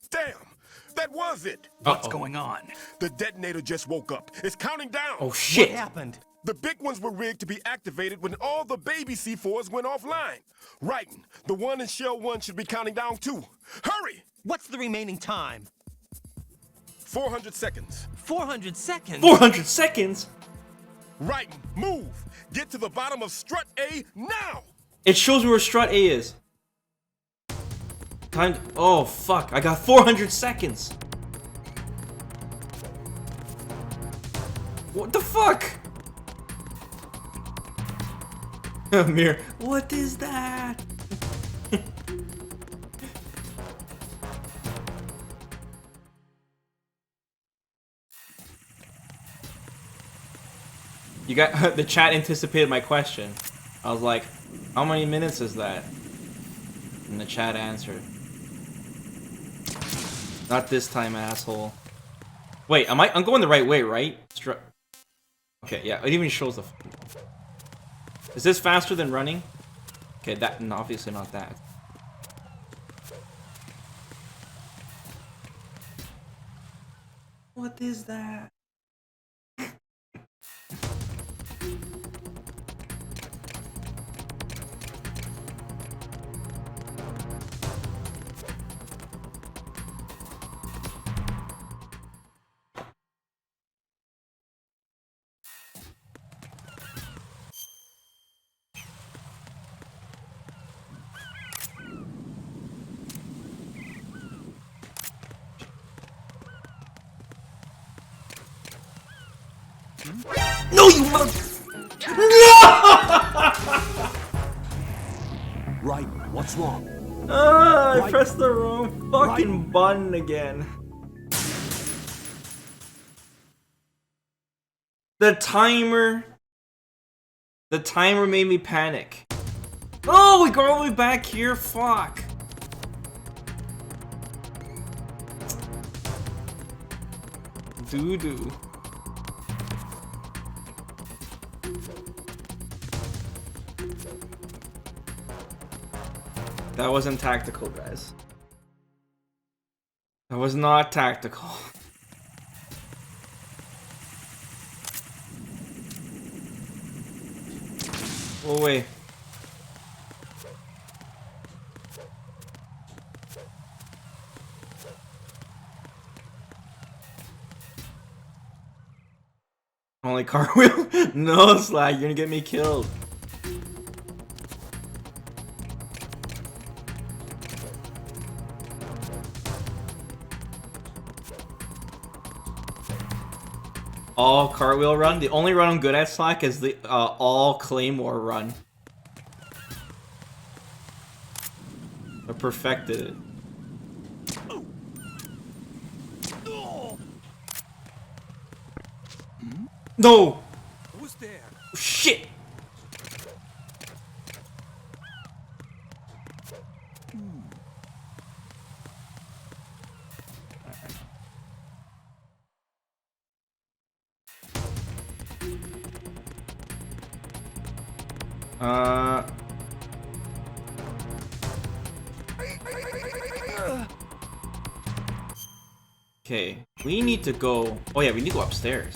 Damn! That was it! What's going on? The detonator just woke up. It's counting down! Oh, shit! What happened? The big ones were rigged to be activated when all the baby C4s went offline. Raiden, the one in Shell 1 should be counting down too. Hurry! What's the remaining time? 400 seconds. 400 seconds? 400 seconds? Raiden, move! Get to the bottom of Strut A now! It shows me where Strut A is. Oh, fuck. I got 400 seconds. What the fuck? Mirror. What is that? You got the chat anticipated my question. I was like, how many minutes is that? And the chat answered. Not this time, asshole. Wait, I'm going the right way, right? Okay, yeah, it even shows the... Is this faster than running? Okay, that, no, obviously not that. What is that? No, you mother... Right, what's wrong? I Right. pressed the wrong fucking button again. The timer made me panic. Oh, we go all the way back here? Fuck. Doo-doo. That wasn't tactical, guys. That was not tactical. Oh, wait. Only cartwheel? No, Slag, you're gonna get me killed. All cartwheel run? The only run I'm good at, Slack, is the all claymore run. I perfected it. No! Who's there? Shit! Okay, we need to go... Oh yeah, we need to go upstairs.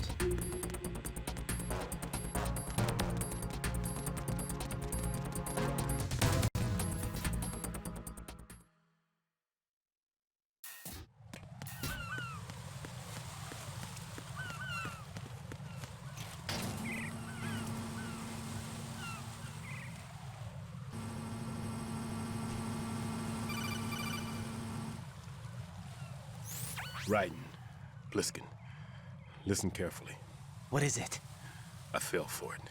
Raiden, Pliskin, listen carefully. What is it? I fell for it.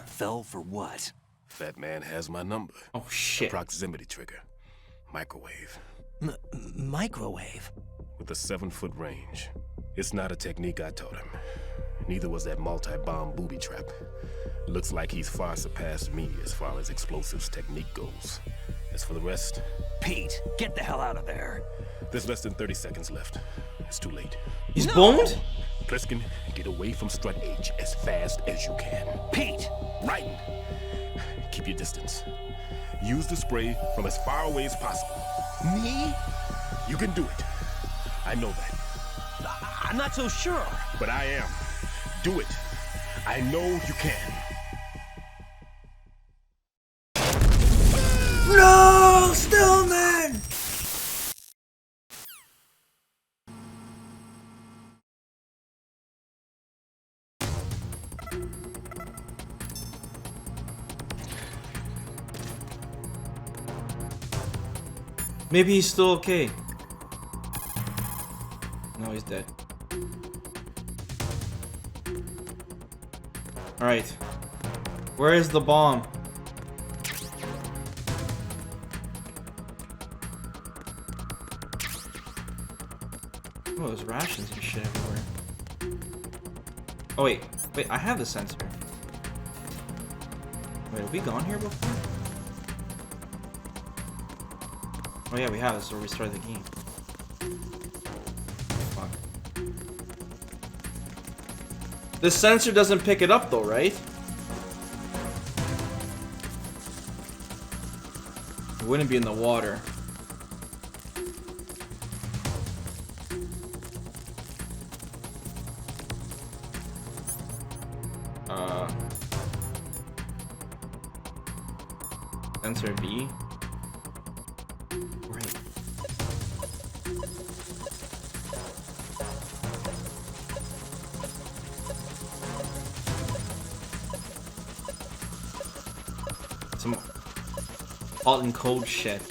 Fell for what? That man has my number. Oh shit. A proximity trigger. Microwave. Microwave? With a 7-foot range. It's not a technique I taught him. Neither was that multi-bomb booby trap. Looks like he's far surpassed me as far as explosives technique goes. As for the rest... Pete, get the hell out of there. There's less than 30 seconds left. It's too late. He's boned? Pliskin, get away from Strut H as fast as you can. Pete! Raiden, keep your distance. Use the spray from as far away as possible. Me? You can do it. I know that. I'm not so sure. But I am. Do it. I know you can. No! Stillman! Maybe he's still okay. No, he's dead. Alright. Where is the bomb? Oh, there's rations and shit everywhere. Oh, wait. Wait, I have the sensor. Wait, have we gone here before? Oh yeah, we have. This is where we started the game. Fuck. The sensor doesn't pick it up though, right? It wouldn't be in the water. Sensor B. Right. Some hot and cold shit.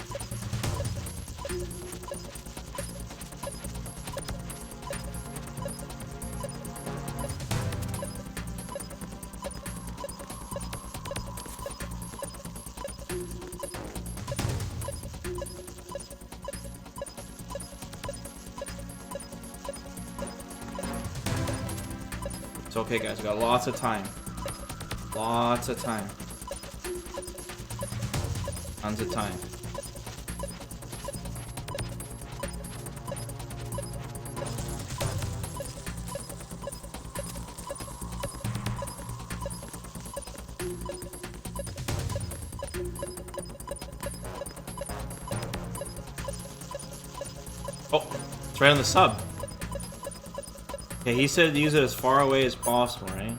It's okay, guys. We got lots of time. Lots of time. Tons of time. Oh, it's right on the sub. Yeah, he said use it as far away as possible, right?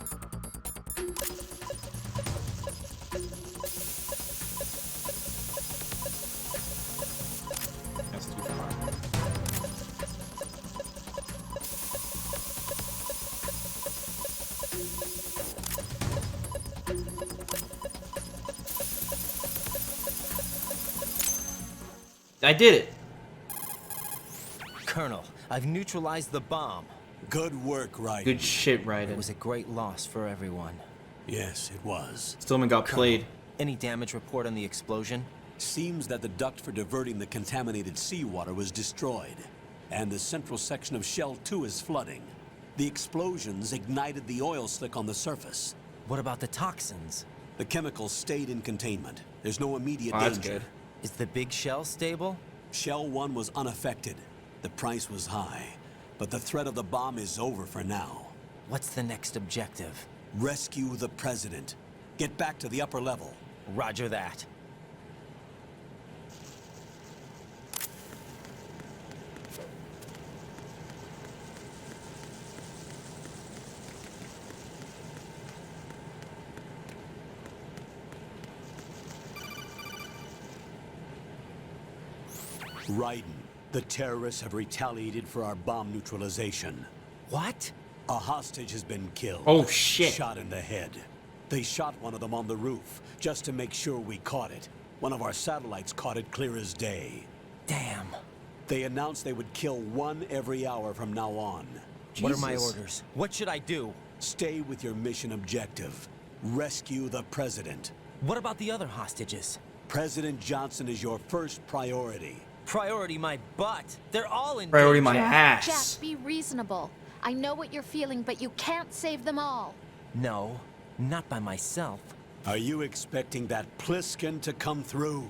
That's too far. I did it! Colonel, I've neutralized the bomb. Good work, Raiden. Good shit, Raiden. It was a great loss for everyone. Yes, it was. Stillman got played. Any damage report on the explosion? Seems that the duct for diverting the contaminated seawater was destroyed, and the central section of Shell 2 is flooding. The explosions ignited the oil slick on the surface. What about the toxins? The chemicals stayed in containment. There's no immediate That's danger. good. Is the big shell stable? Shell 1 was unaffected. The price was high, but the threat of the bomb is over for now. What's the next objective? Rescue the president. Get back to the upper level. Roger that. Raiden, the terrorists have retaliated for our bomb neutralization. What? A hostage has been killed. Oh, shit. Shot in the head. They shot one of them on the roof, just to make sure we caught it. One of our satellites caught it clear as day. Damn. They announced they would kill one every hour from now on. What are my orders? What should I do? Stay with your mission objective. Rescue the president. What about the other hostages? President Johnson is your first priority. Priority my butt. They're all in Priority danger. my ass. Jack, be reasonable. I know what you're feeling, but you can't save them all. No, not by myself. Are you expecting that Pliskin to come through?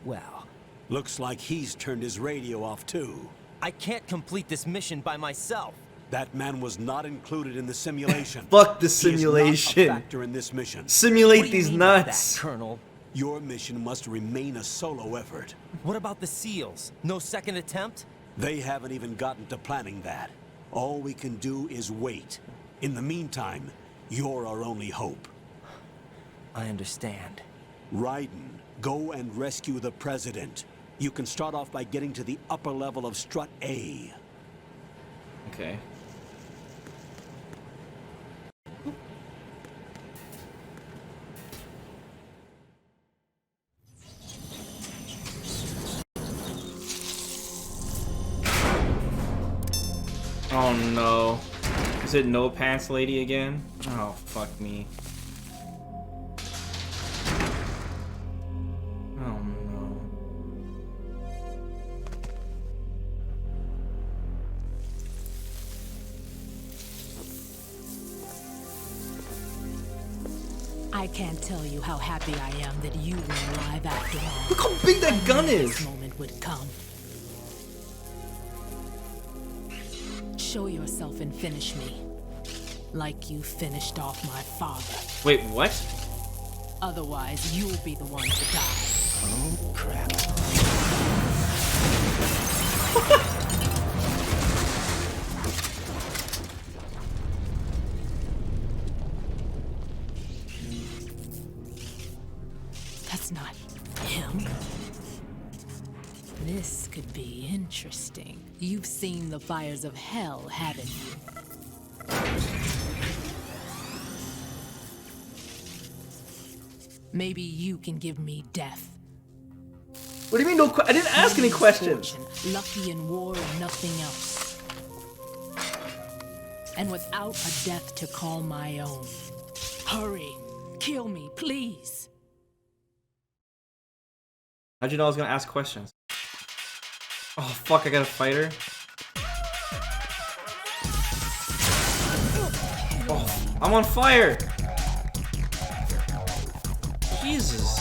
Well, looks like he's turned his radio off too. I can't complete this mission by myself. That man was not included in the simulation. Fuck the He is not a simulation. factor in this mission. Simulate these nuts. That, Colonel? Your mission must remain a solo effort. What about the SEALs? No second attempt? They haven't even gotten to planning that. All we can do is wait. In the meantime, you're our only hope. I understand. Raiden, go and rescue the president. You can start off by getting to the upper level of Strut A. Okay. Oh no. Is it No Pants Lady again? Oh, fuck me. Oh no. I can't tell you how happy I am that you were alive after all. Look how big that gun is! This moment would come. Show yourself and finish me. Like you finished off my father. Wait, what? Otherwise, you'll be the one to die. Oh, crap. That's not him. This could be interesting. You've seen the fires of hell, haven't you? Maybe you can give me death. What do you mean no I didn't ask any questions. Fortune, lucky in war and nothing else. And without a death to call my own. Hurry, kill me, please. How'd you know I was gonna ask questions? Oh fuck, I got a fighter. Oh. I'm on fire! Jesus.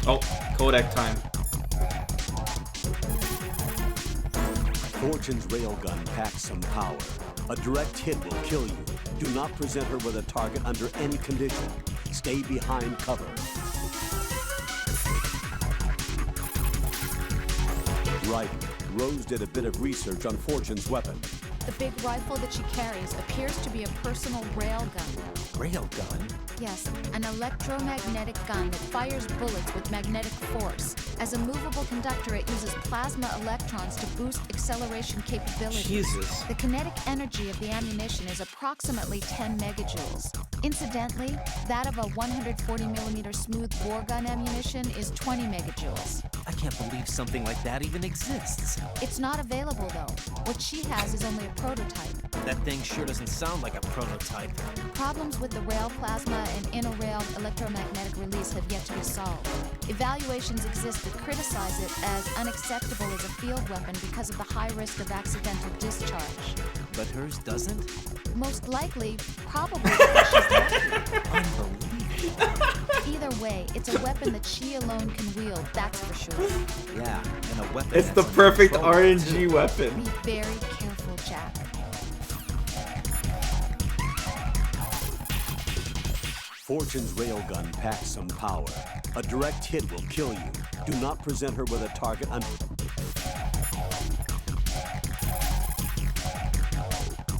Oh, codec time. Fortune's railgun packs some power. A direct hit will kill you. Do not present her with a target under any condition. Stay behind cover. Right. Rose did a bit of research on Fortune's weapon. The big rifle that she carries appears to be a personal railgun. Railgun? Yes, an electromagnetic gun that fires bullets with magnetic force. As a movable conductor, it uses plasma electrons to boost acceleration capability. Jesus. The kinetic energy of the ammunition is approximately 10 megajoules. Incidentally, that of a 140mm smooth bore gun ammunition is 20 megajoules. I can't believe something like that even exists. It's not available, though. What she has is only a prototype. That thing sure doesn't sound like a prototype. Problems with the rail plasma and inner rail electromagnetic release have yet to be solved. Evaluations exist that criticize it as unacceptable as a field weapon because of the high risk of accidental discharge. But hers doesn't? Most likely, probably because she's lucky. Unbelievable. Either way, it's a weapon that she alone can wield, that's for sure. Yeah, and a weapon It's the perfect RNG weapon. Be very careful, Jack. Fortune's railgun packs some power. A direct hit will kill you. Do not present her with a target under...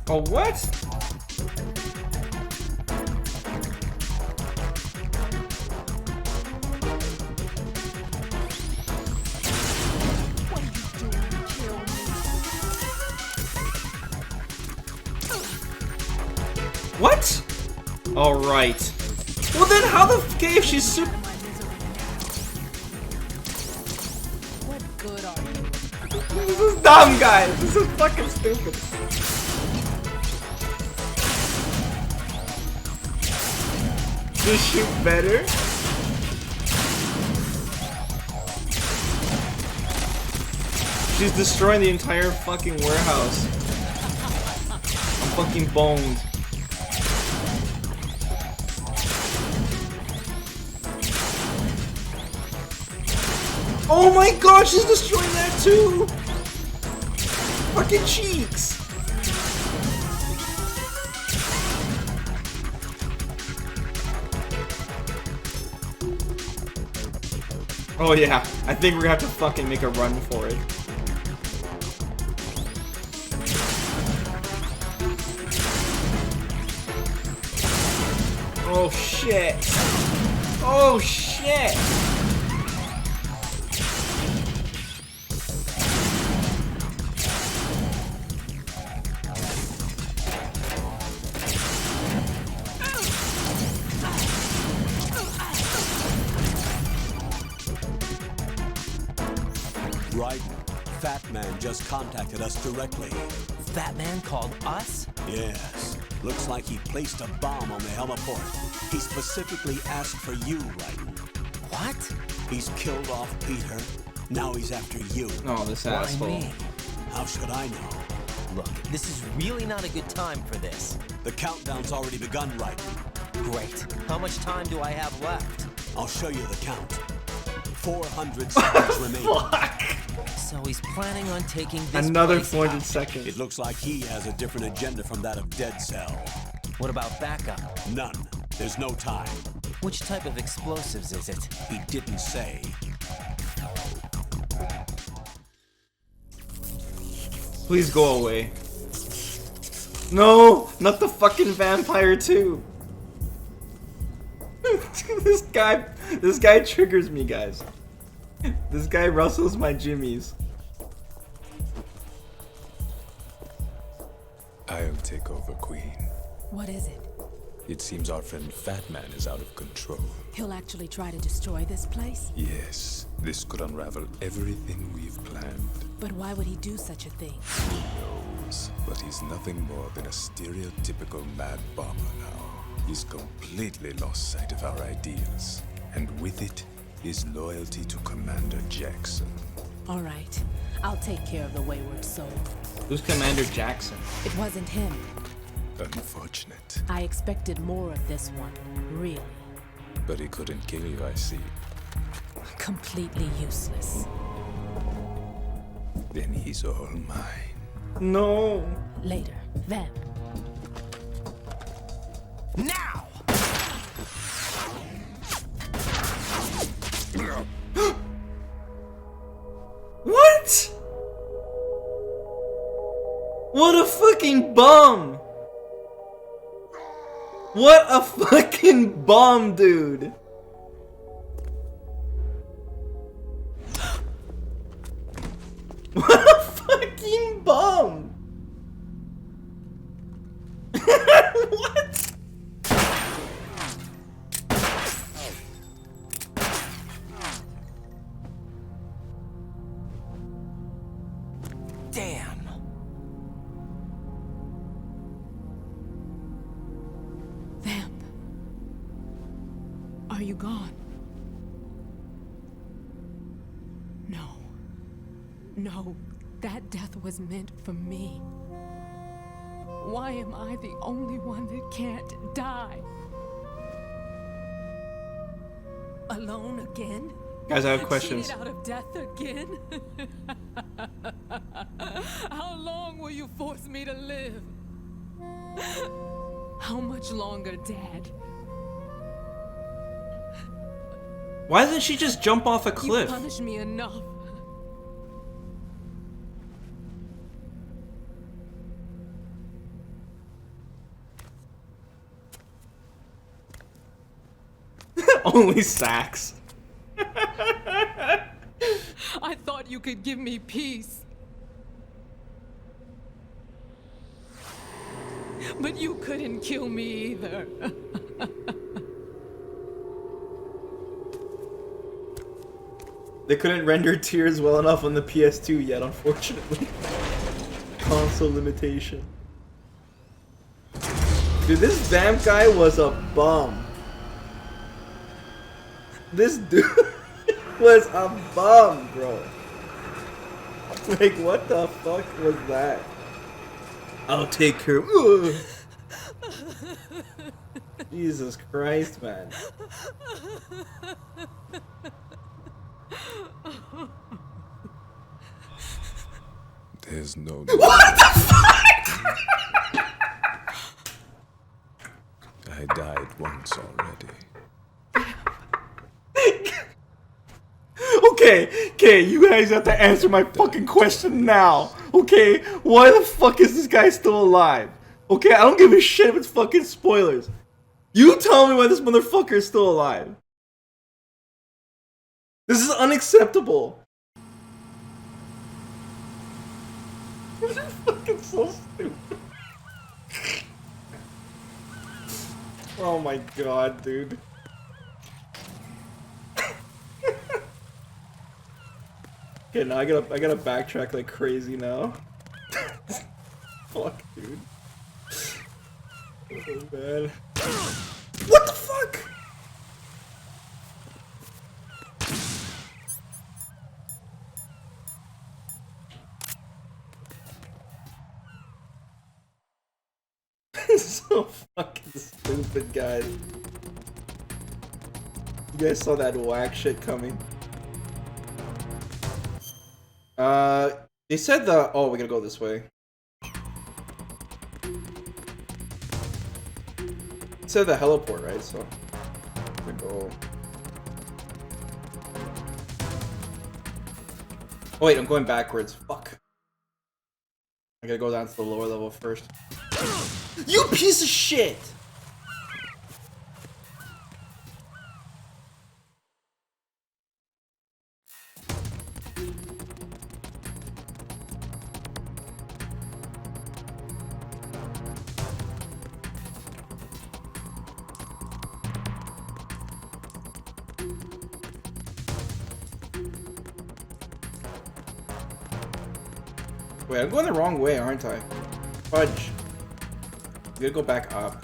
Oh, what? What? All right. Well then, how the f if she's super? What good are you? This is dumb, guys. This is fucking stupid. Just shoot better. She's destroying the entire fucking warehouse. I'm fucking boned. Oh my god, she's destroying that too! Fucking cheeks! Oh yeah, I think we're gonna have to fucking make a run for it. Oh shit! Oh shit! Right. Fat Man just contacted us directly. Fat Man called us? Yes. Looks like he placed a bomb on the heliport. He specifically asked for you, Raiden. What? He's killed off Peter. Now he's after you. Oh, this asshole. Why me? How should I know? Look, this is really not a good time for this. The countdown's already begun, Raiden. Great. How much time do I have left? I'll show you the count. 400 seconds remaining. Fuck! So he's planning on taking this Another place 400 out. seconds. It looks like he has a different agenda from that of Dead Cell. What about backup? None. There's no time. Which type of explosives is it? He didn't say. Please go away. No! Not the fucking vampire too! This guy triggers me, guys. This guy rustles my jimmies. I'll take over, Queen. What is it? It seems our friend Fat Man is out of control. He'll actually try to destroy this place? Yes, this could unravel everything we've planned. But why would he do such a thing? Who knows? But he's nothing more than a stereotypical mad bomber now. He's completely lost sight of our ideas. And with it, his loyalty to Commander Jackson. All right. I'll take care of the wayward soul. Who's Commander Jackson? It wasn't him. Unfortunate. I expected more of this one, really. But he couldn't kill you, I see. Completely useless. Then he's all mine. No. Later, then. Now! What? What a fucking bum! What a fucking bum, dude! What a fucking bum! What? Damn. Vamp. Are you gone? No. No, that death was meant for me. Why am I the only one that can't die? Alone again? Guys, I have questions. Cheated out of death again? How long will you force me to live? How much longer, Dad? Why doesn't she just jump off a cliff? You punished me enough. Only sacks. I thought you could give me peace. But you couldn't kill me either. They couldn't render tears well enough on the PS2 yet, unfortunately. Console limitation. Dude, this vamp guy was a bum. This dude was a bum, bro. Like, what the fuck was that? I'll take care of. Jesus Christ, man. There's no... What the fuck? I died once already. Okay, you guys have to answer my fucking question now. Okay, why the fuck is this guy still alive? Okay, I don't give a shit if it's fucking spoilers. You tell me why this motherfucker is still alive. This is unacceptable. This is fucking so stupid. Oh my god, dude. Okay, now I gotta backtrack like crazy now. Fuck, dude. Oh man. What the fuck? So fucking stupid, guys. You guys saw that whack shit coming. They said the... Oh, we gotta go this way. It said the heliport, right? So... we go... Oh wait, I'm going backwards. Fuck. I gotta go down to the lower level first. You piece of shit! Wait, I'm going the wrong way, aren't I? Fudge. I'm gonna go back up.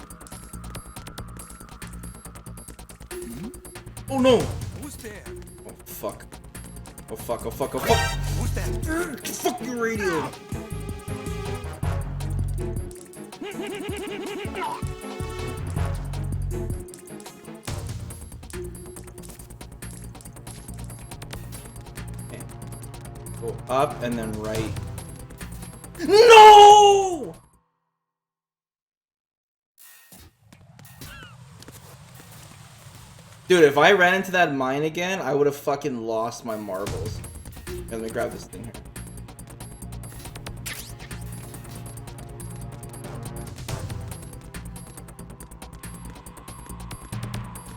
Oh no! Who's there? Oh fuck. Oh fuck, oh fuck, oh fuck! Who's that? Fuck your radio! Okay. Go up and then right. No! Dude, if I ran into that mine again, I would have fucking lost my marbles. Let me grab this thing here.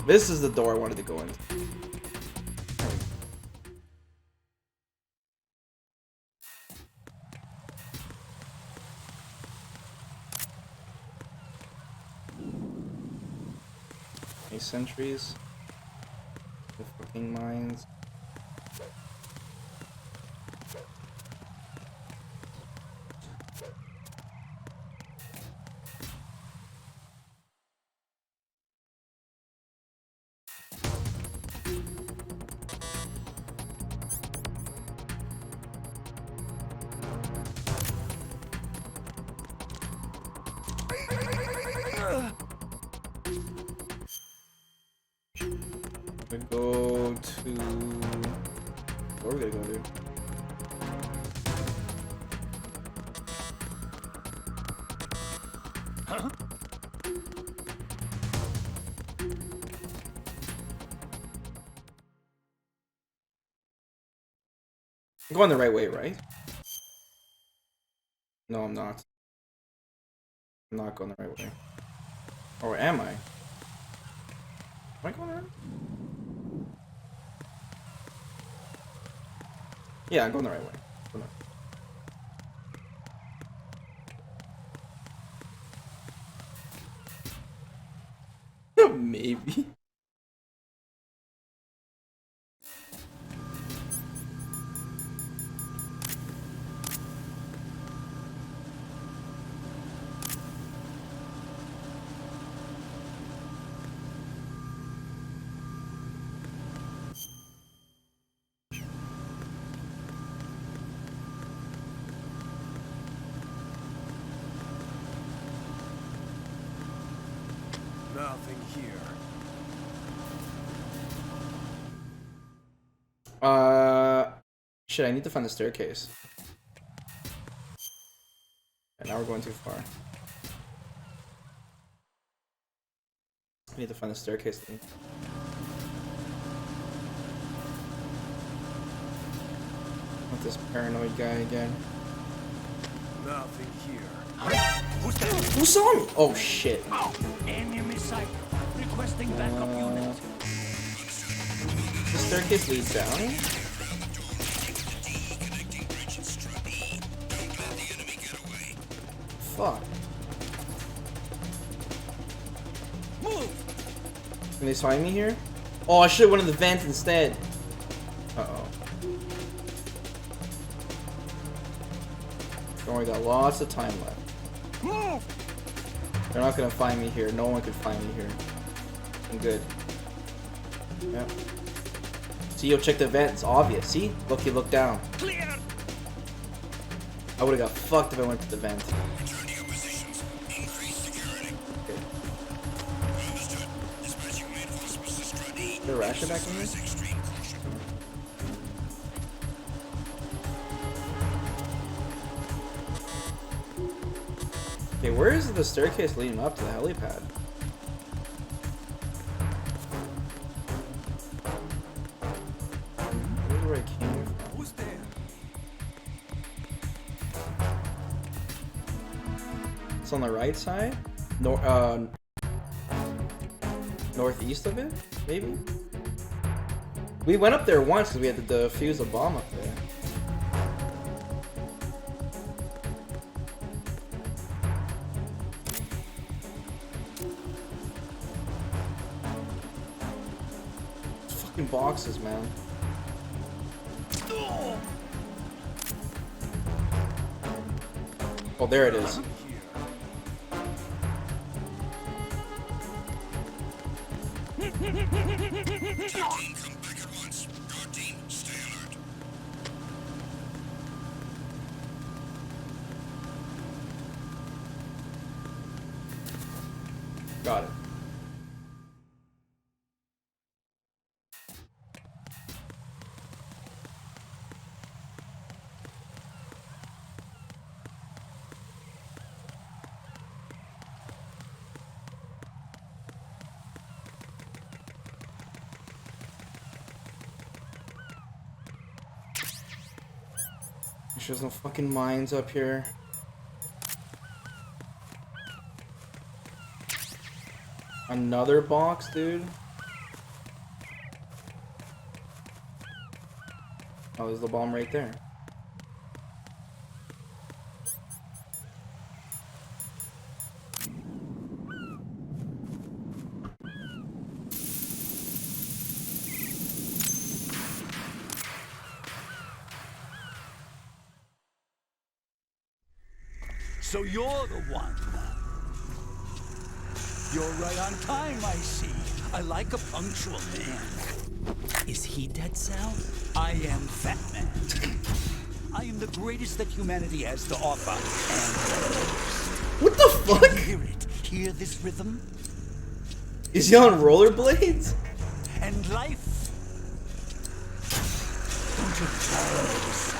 This is the door I wanted to go into. Okay, sentries. The fucking mines. We go to... Where are we gonna go, dude? Huh? I'm going the right way, right? No, I'm not. I'm not going the right way. Or am I? Am I going the right way? Yeah, I'm going the right way. Maybe. Nothing here. Shit, I need to find the staircase. And now we're going too far. I need to find the staircase thing. Not this paranoid guy again. Nothing here. Who's that? Who saw me? Oh shit. Oh, enemy sight. Requesting backup unit. The staircase leads down? Fuck. Move. Can they find me here? Oh, I should have went in the vent instead. Uh-oh. Don't worry, got lots of time left. Move. They're not gonna find me here. No one can find me here. I'm good. Yep. See, you'll check the vent. It's obvious. See? Look, you look down. Clear. I would have got fucked if I went to the vent. Return to your positions. Increase security. Okay. Understood. Dispatching reinforcements to Stradi. Is there a ration back in here? Extreme caution. Okay, where is the staircase leading up to the helipad? Where I came from? Who's there? It's on the right side? Northeast of it? Maybe? We went up there once because we had to defuse a bomb up there. Fucking boxes, man. Oh, there it is. Got it. There's no fucking mines up here. Another box, dude? Oh, there's the bomb right there. So you're the one. You're right on time, I see. I like a punctual man. Is he Dead Cell? I am Fat Man. I am the greatest that humanity has to offer. And what the fuck? Hear it? Hear this rhythm? Is he on rollerblades? And life. Don't you this?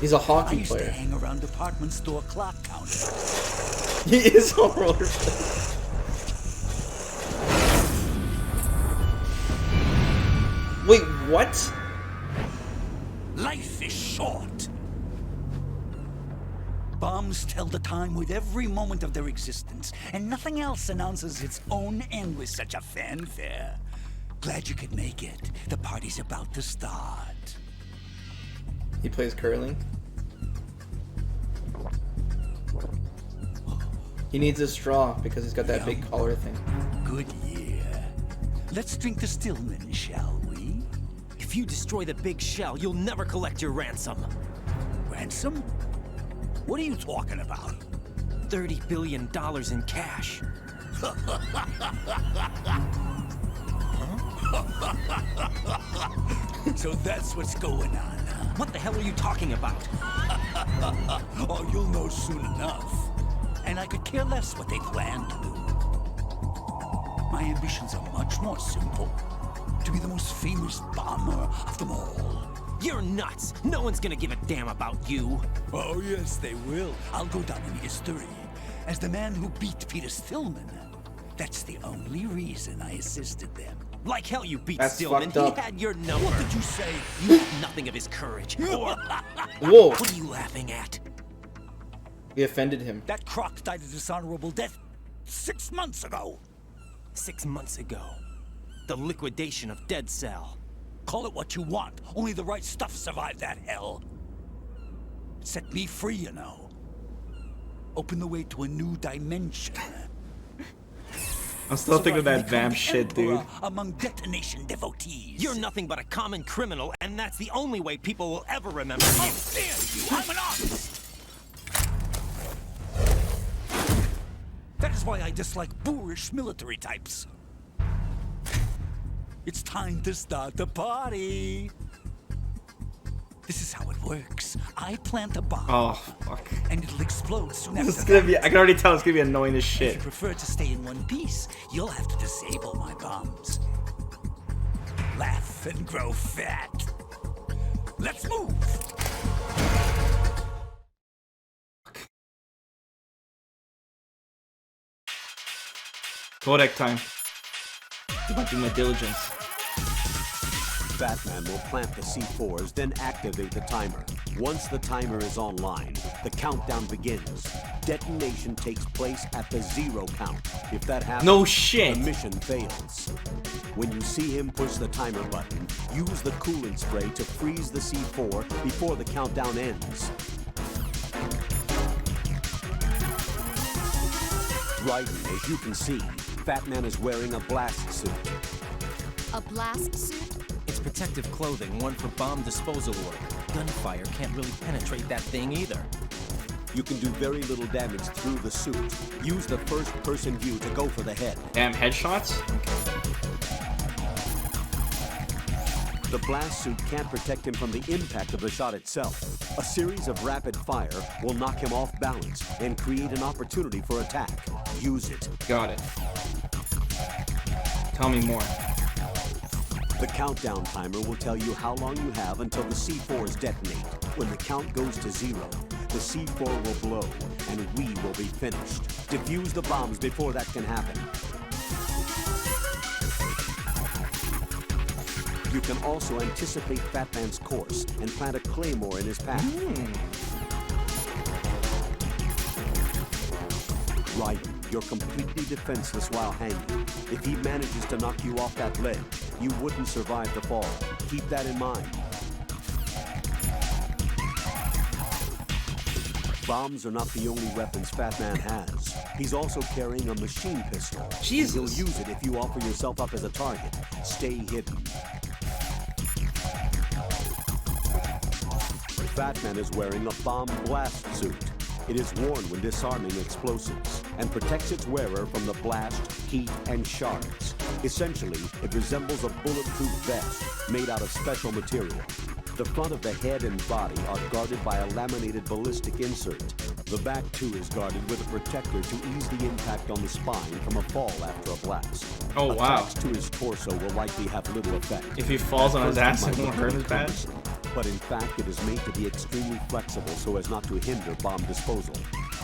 He's a hockey I used player. to hang around department store clock counters. He is on rollerblades. Wait, what? Life is short. Bombs tell the time with every moment of their existence, and nothing else announces its own end with such a fanfare. Glad you could make it. The party's about to start. He plays curling. He needs a straw because he's got that big collar thing. Good year. Let's drink the Stillman, shall we? If you destroy the big shell, you'll never collect your ransom. Ransom? What are you talking about? $30 billion in cash. So that's what's going on, huh? What the hell are you talking about? Oh, you'll know soon enough. And I could care less what they plan to do. My ambitions are much more simple. To be the most famous bomber of them all. You're nuts! No one's gonna give a damn about you. Oh, yes, they will. I'll go down in history as the man who beat Peter Stillman. That's the only reason I assisted them. Like hell you beat That's Stillman. fucked up. He had your number. What did you say? You have nothing of his courage. Or... Whoa. What are you laughing at? We offended him. That croc died a dishonorable death 6 months ago. 6 months ago. The liquidation of Dead Cell. Call it what you want. Only the right stuff survived that hell. Set me free, you know. Open the way to a new dimension. I'm still thinking of that vamp shit, dude. Among detonation devotees. You're nothing but a common criminal, and that's the only way people will ever remember you. How dare you! I'm an artist! That is why I dislike boorish military types. It's time to start the party. This is how it works. I plant a bomb. Oh, fuck. And it'll explode soon after This is gonna be, I can already tell it's gonna be annoying as If shit. you prefer to stay in one piece, you'll have to disable my bombs. Laugh and grow fat. Let's move! Kodak time. About to do my diligence. Batman will plant the C4s, then activate the timer. Once the timer is online, the countdown begins. Detonation takes place at the 0 count. If that happens, no shit. The mission fails. When you see him push the timer button, use the coolant spray to freeze the C4 before the countdown ends. Right, as you can see, Batman is wearing a blast suit. A blast suit? It's protective clothing, one for bomb disposal order. Gunfire can't really penetrate that thing either. You can do very little damage through the suit. Use the first-person view to go for the head. Damn headshots? The blast suit can't protect him from the impact of the shot itself. A series of rapid fire will knock him off balance and create an opportunity for attack. Use it. Got it. Tell me more. The countdown timer will tell you how long you have until the C4s detonate. When the count goes to 0, the C4 will blow, and we will be finished. Defuse the bombs before that can happen. You can also anticipate Fatman's course and plant a claymore in his path. Right, you're completely defenseless while hanging. If he manages to knock you off that ledge, you wouldn't survive the fall. Keep that in mind. Bombs are not the only weapons Fatman has. He's also carrying a machine pistol. Jesus. He'll use it if you offer yourself up as a target. Stay hidden. Fatman is wearing a bomb blast suit. It is worn when disarming explosives and protects its wearer from the blast, heat, and shards. Essentially, it resembles a bulletproof vest made out of special material. The front of the head and body are guarded by a laminated ballistic insert. The back, too, is guarded with a protector to ease the impact on the spine from a fall after a blast. Oh, wow. Attacks to his torso will likely have little effect. If he falls on his ass, it won't hurt as bad? But in fact, it is made to be extremely flexible so as not to hinder bomb disposal.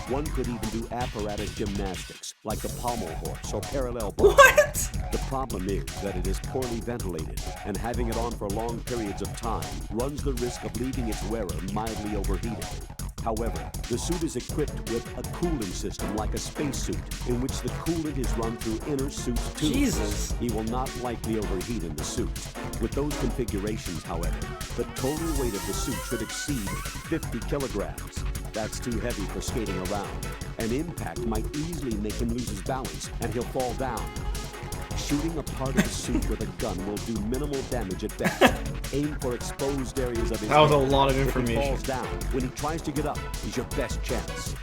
One could even do apparatus gymnastics, like the pommel horse or parallel bomb. What? The problem is that it is poorly ventilated, and having it on for long periods of time runs the risk of leaving its wearer mildly overheated. However, the suit is equipped with a cooling system like a spacesuit, in which the coolant is run through inner suit tubes. Jesus. He will not likely overheat in the suit. With those configurations, however, the total weight of the suit should exceed 50 kilograms. That's too heavy for skating around. An impact might easily make him lose his balance, and he'll fall down. Shooting a part of the suit with a gun will do minimal damage at best. Aim for exposed areas of his That was a head. lot of If information. he falls down, when he tries to get up, is your best chance.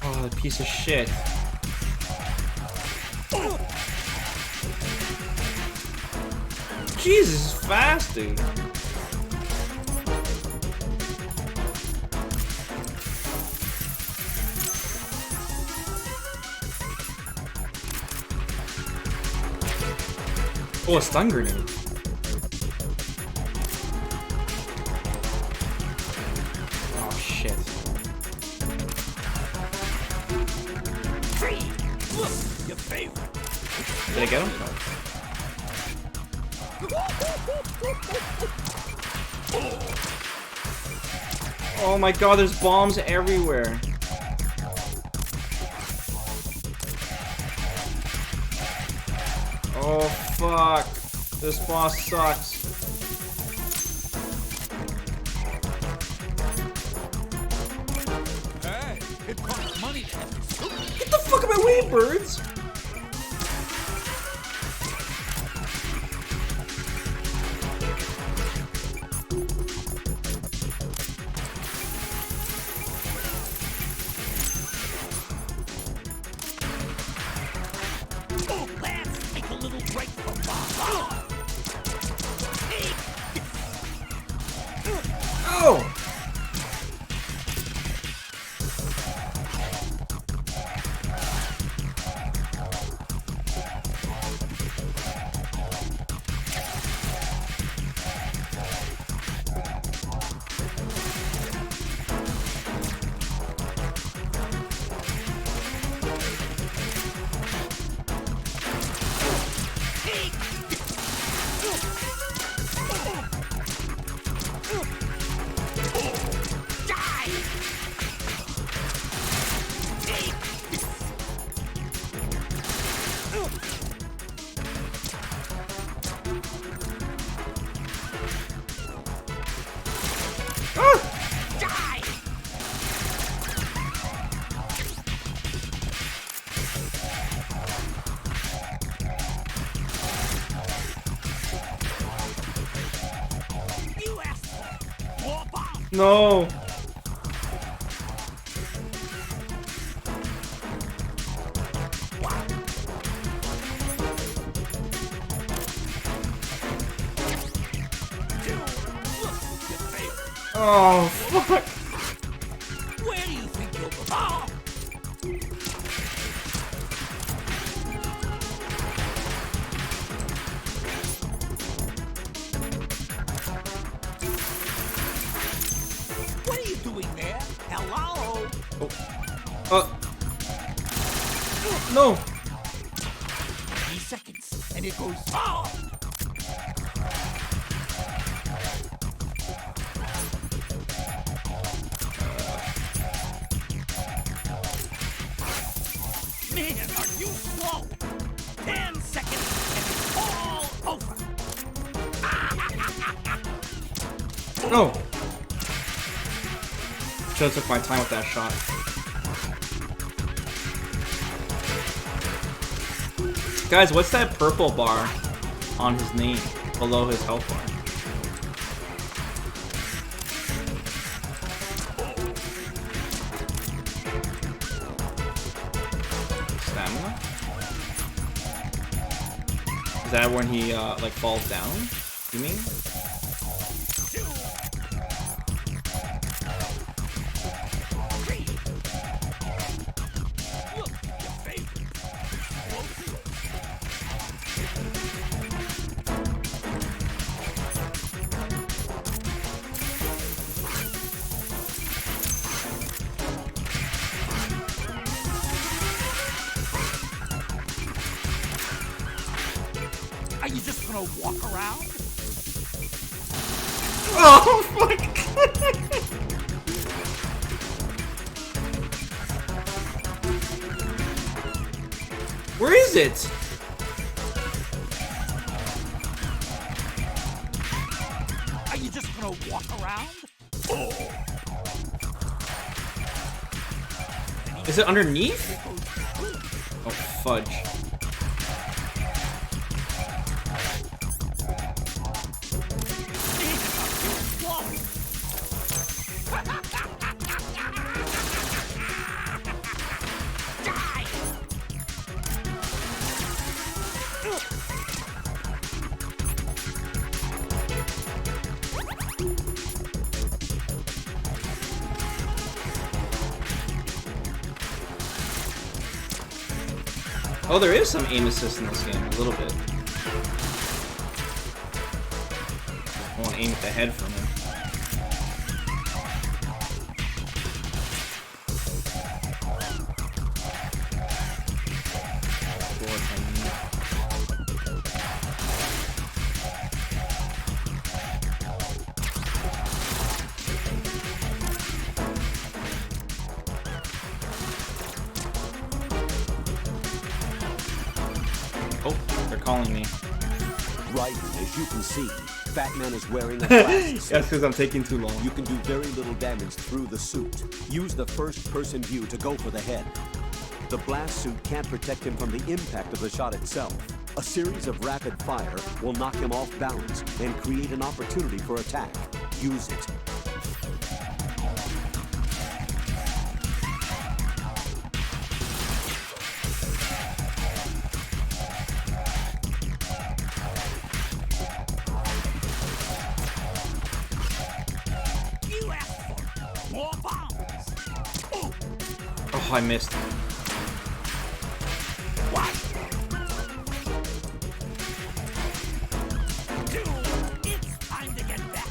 Oh, that piece of shit. Jesus, it's fast, dude. Oh, a stun grenade. Oh, shit. Your favorite. Did I get him? Oh my god, there's bombs everywhere. Oh fuck. This boss sucks. Hey, it costs money to have this suit. Get the fuck out of my way, birds! Oh, let's take a little break from Bob. Oh! Die! You asshole! More bombs! No. Oh, fuck. Where do you think you'll go? Oh! What are you doing there? Hello? No. 3 seconds, and it goes. Oh! Man, are you slow? 10 seconds, and it's all over. No. Should've took my time with that shot. Guys, what's that purple bar on his name below his health bar? Stamina? Is that when he like falls down? You mean? Are you just gonna walk around? Oh, fuck! Where is it? Are you just gonna walk around? Oh. Is it underneath? Oh, fudge. Oh, there is some aim assist in this game, a little bit. I want to aim at the head from him. Oh, they're calling me. Right, as you can see, Batman is wearing a blast. That's because I'm taking too long. You can do very little damage through the suit. Use the first-person view to go for the head. The blast suit can't protect him from the impact of the shot itself. A series of rapid fire will knock him off balance and create an opportunity for attack. Use it. You asked for more bombs. Oh, I missed. What? It's time to get back.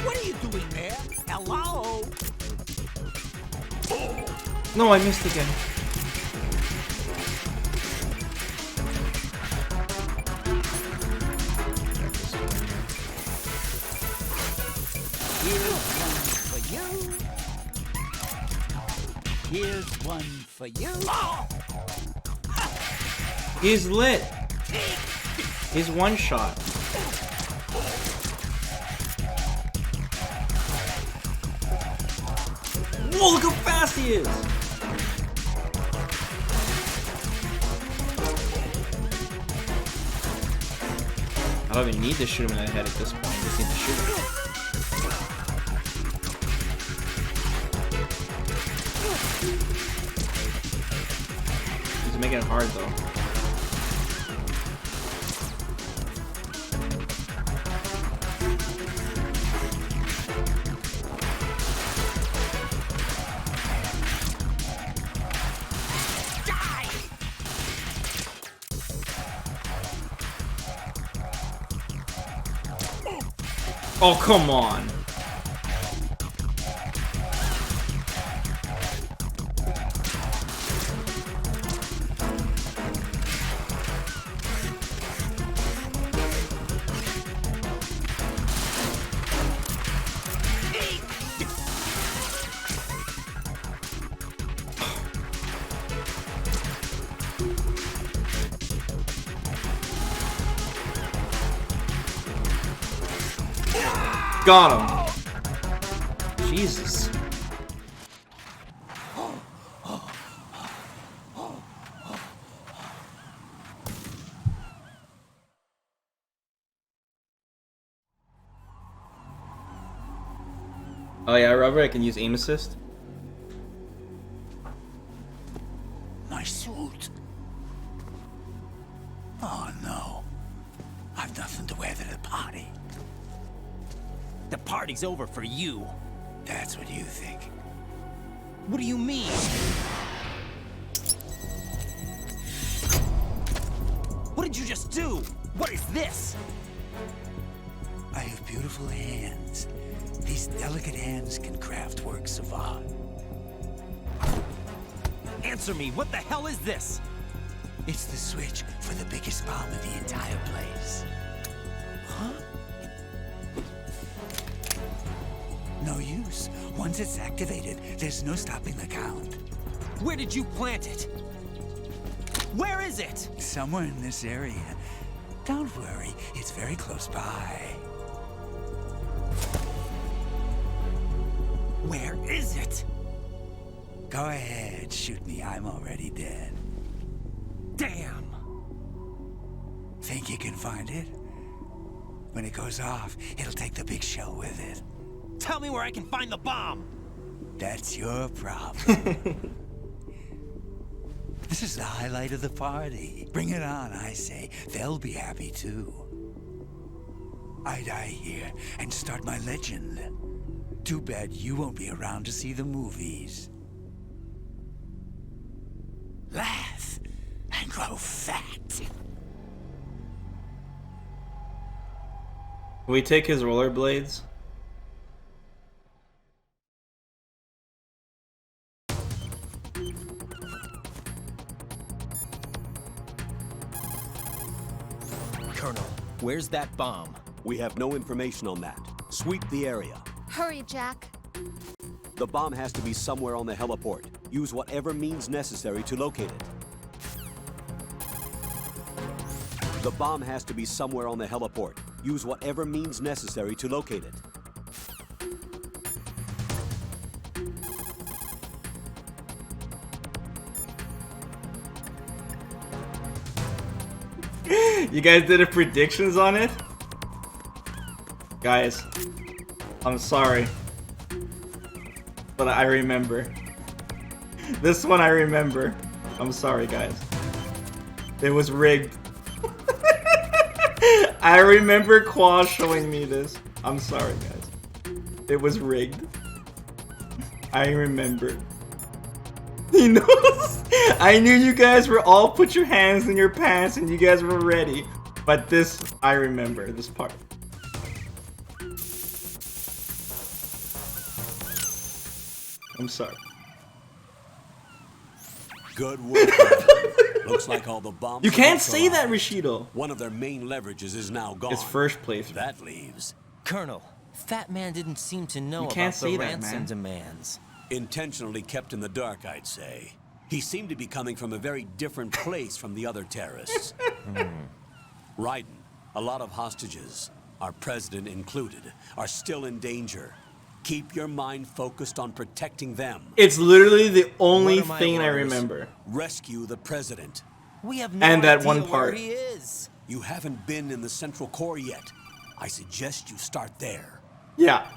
What are you doing there? Hello? No, I missed again. Here's one for you. He's lit. He's one shot. Whoa, look how fast he is! I don't even need to shoot him in the head at this point. I just need to shoot him. He's making it hard though. Oh, come on. Got him. Jesus. Oh yeah, Robert, I can use aim assist. My suit. Oh no. I've nothing to wear to the party. The party's over for you. That's what you think. What do you mean? What did you just do? What is this? I have beautiful hands. These delicate hands can craft works of art. Answer me, what the hell is this? It's the switch for the biggest bomb in the entire place. Huh? No use. Once it's activated, there's no stopping the count. Where did you plant it? Where is it? Somewhere in this area. Don't worry, it's very close by. Where is it? Go ahead, shoot me. I'm already dead. Damn! Think you can find it? When it goes off, it'll take the big show with it. Tell me where I can find the bomb! That's your problem. This is the highlight of the party. Bring it on, I say. They'll be happy too. I die here and start my legend. Too bad you won't be around to see the movies. Laugh and grow fat. Can we take his rollerblades? Colonel, where's that bomb? We have no information on that. Sweep the area. Hurry, Jack. The bomb has to be somewhere on the heliport. Use whatever means necessary to locate it. The bomb has to be somewhere on the heliport. Use whatever means necessary to locate it. You guys did a predictions on it? Guys, I'm sorry. But I remember. This one I remember. I'm sorry, guys. It was rigged. I remember Quaz showing me this. I'm sorry, guys. It was rigged. I remember. He knows. I knew you guys were all put your hands in your pants and you guys were ready. But this, I remember this part. I'm sorry. Good work. Looks like all the bombs. You can't say that, Rishido. One of their main leverages is now gone. It's first playthrough. That leaves. Colonel, Fat Man didn't seem to know You can't about say the that, ransom man. demands. Intentionally kept in the dark, I'd say. He seemed to be coming from a very different place from the other terrorists. Raiden, a lot of hostages. our president included, are still in danger. Keep your mind focused on protecting them. It's literally the only thing I remember. Rescue the president. We have no And that idea one where part. he is. You haven't been in the Central Core yet. I suggest you start there. Yeah.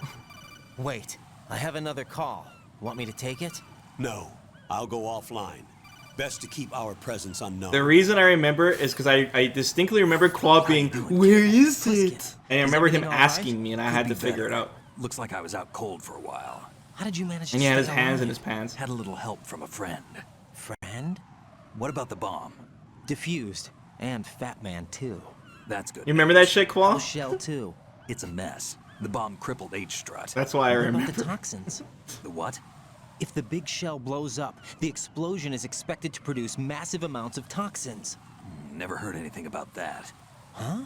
Wait, I have another call. Want me to take it? No, I'll go offline. Best to keep our presence unknown. The reason I remember is because I distinctly remember Claw being, "Where is it?" And I remember him asking me, and I had to figure it out. Looks like I was out cold for a while. How did you manage to And he had his stay hands in alive? his pants. Had a little help from a friend. Friend? What about the bomb? Diffused. And Fat Man, too. That's good. You remember that shit, Claw? Oh, Shell, too. It's a mess. The bomb crippled H-Strut. That's why I What remember. about the toxins? The what? If the big shell blows up, the explosion is expected to produce massive amounts of toxins. Never heard anything about that. Huh?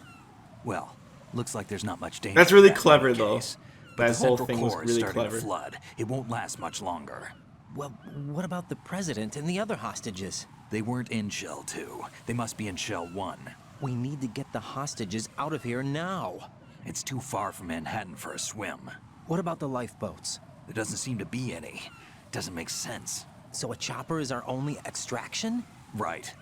Well, looks like there's not much danger. That's really in that clever, one though. case. But That the whole Central thing was Core is really starting clever. to flood. It won't last much longer. Well, what about the president and the other hostages? They weren't in Shell 2. They must be in Shell 1. We need to get the hostages out of here now. It's too far from Manhattan for a swim. What about the lifeboats? There doesn't seem to be any. Doesn't make sense. So a chopper is our only extraction? Right.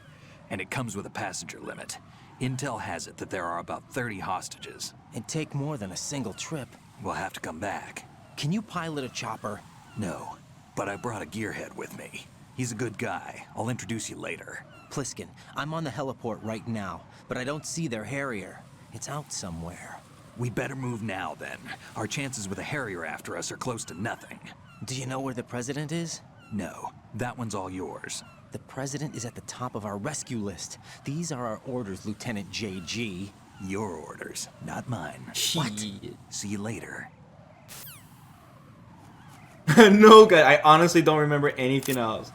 And it comes with a passenger limit. Intel has it that there are about 30 hostages. It'd take more than a single trip. We'll have to come back. Can you pilot a chopper? No, but I brought a gearhead with me. He's a good guy. I'll introduce you later. Pliskin, I'm on the heliport right now, but I don't see their Harrier. It's out somewhere. We better move now, then. Our chances with a Harrier after us are close to nothing. Do you know where the president is? No, that one's all yours. The president is at the top of our rescue list. These are our orders, Lieutenant JG. Your orders, not mine. What? See you later. No, guy. I honestly don't remember anything else.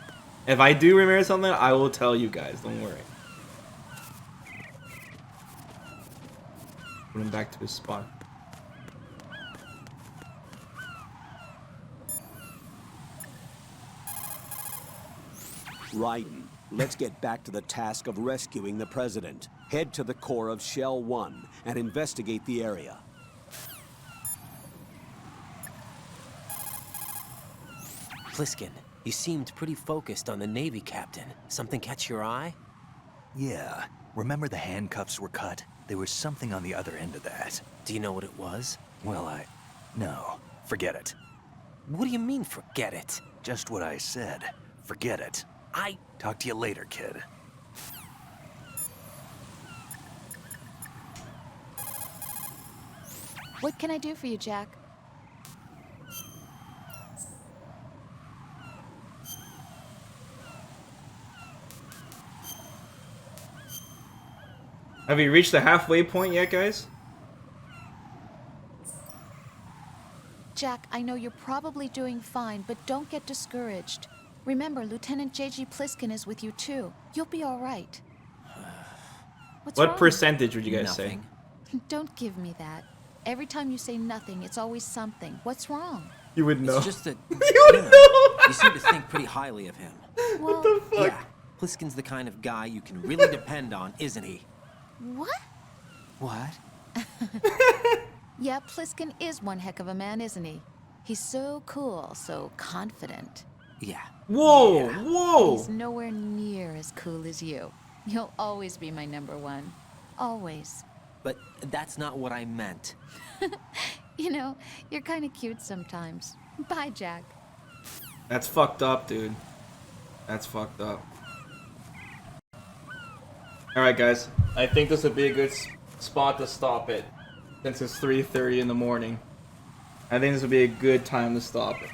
If I do remember something, I will tell you guys. Don't worry. Put him back to his spot. Raiden, let's get back to the task of rescuing the president. Head to the core of Shell 1 and investigate the area. Pliskin, you seemed pretty focused on the Navy captain. Something catch your eye? Yeah. Remember the handcuffs were cut? There was something on the other end of that. Do you know what it was? Well, no. Forget it. What do you mean, forget it? Just what I said. Forget it. Talk to you later, kid. What can I do for you, Jack? Have you reached the halfway point yet, guys? Jack, I know you're probably doing fine, but don't get discouraged. Remember, Lieutenant JG Pliskin is with you too. You'll be all right. What's What wrong? percentage would you guys Nothing. Don't give me that. Every time you say nothing, it's always something. What's wrong? say? You would know. It's just that know. you seem to think pretty highly of him. Well, the fuck? Yeah, Pliskin's the kind of guy you can really depend on, isn't he? what? What? Yeah, Pliskin is one heck of a man, isn't he? He's so cool, so confident. Yeah. Whoa, Yeah. whoa. He's nowhere near as cool as you. You'll always be my number one. Always. But that's not what I meant. You know, you're kind of cute sometimes. Bye, Jack. That's fucked up, dude. That's fucked up. Alright, guys. I think this would be a good spot to stop it. Since it's 3:30 in the morning. I think this would be a good time to stop it.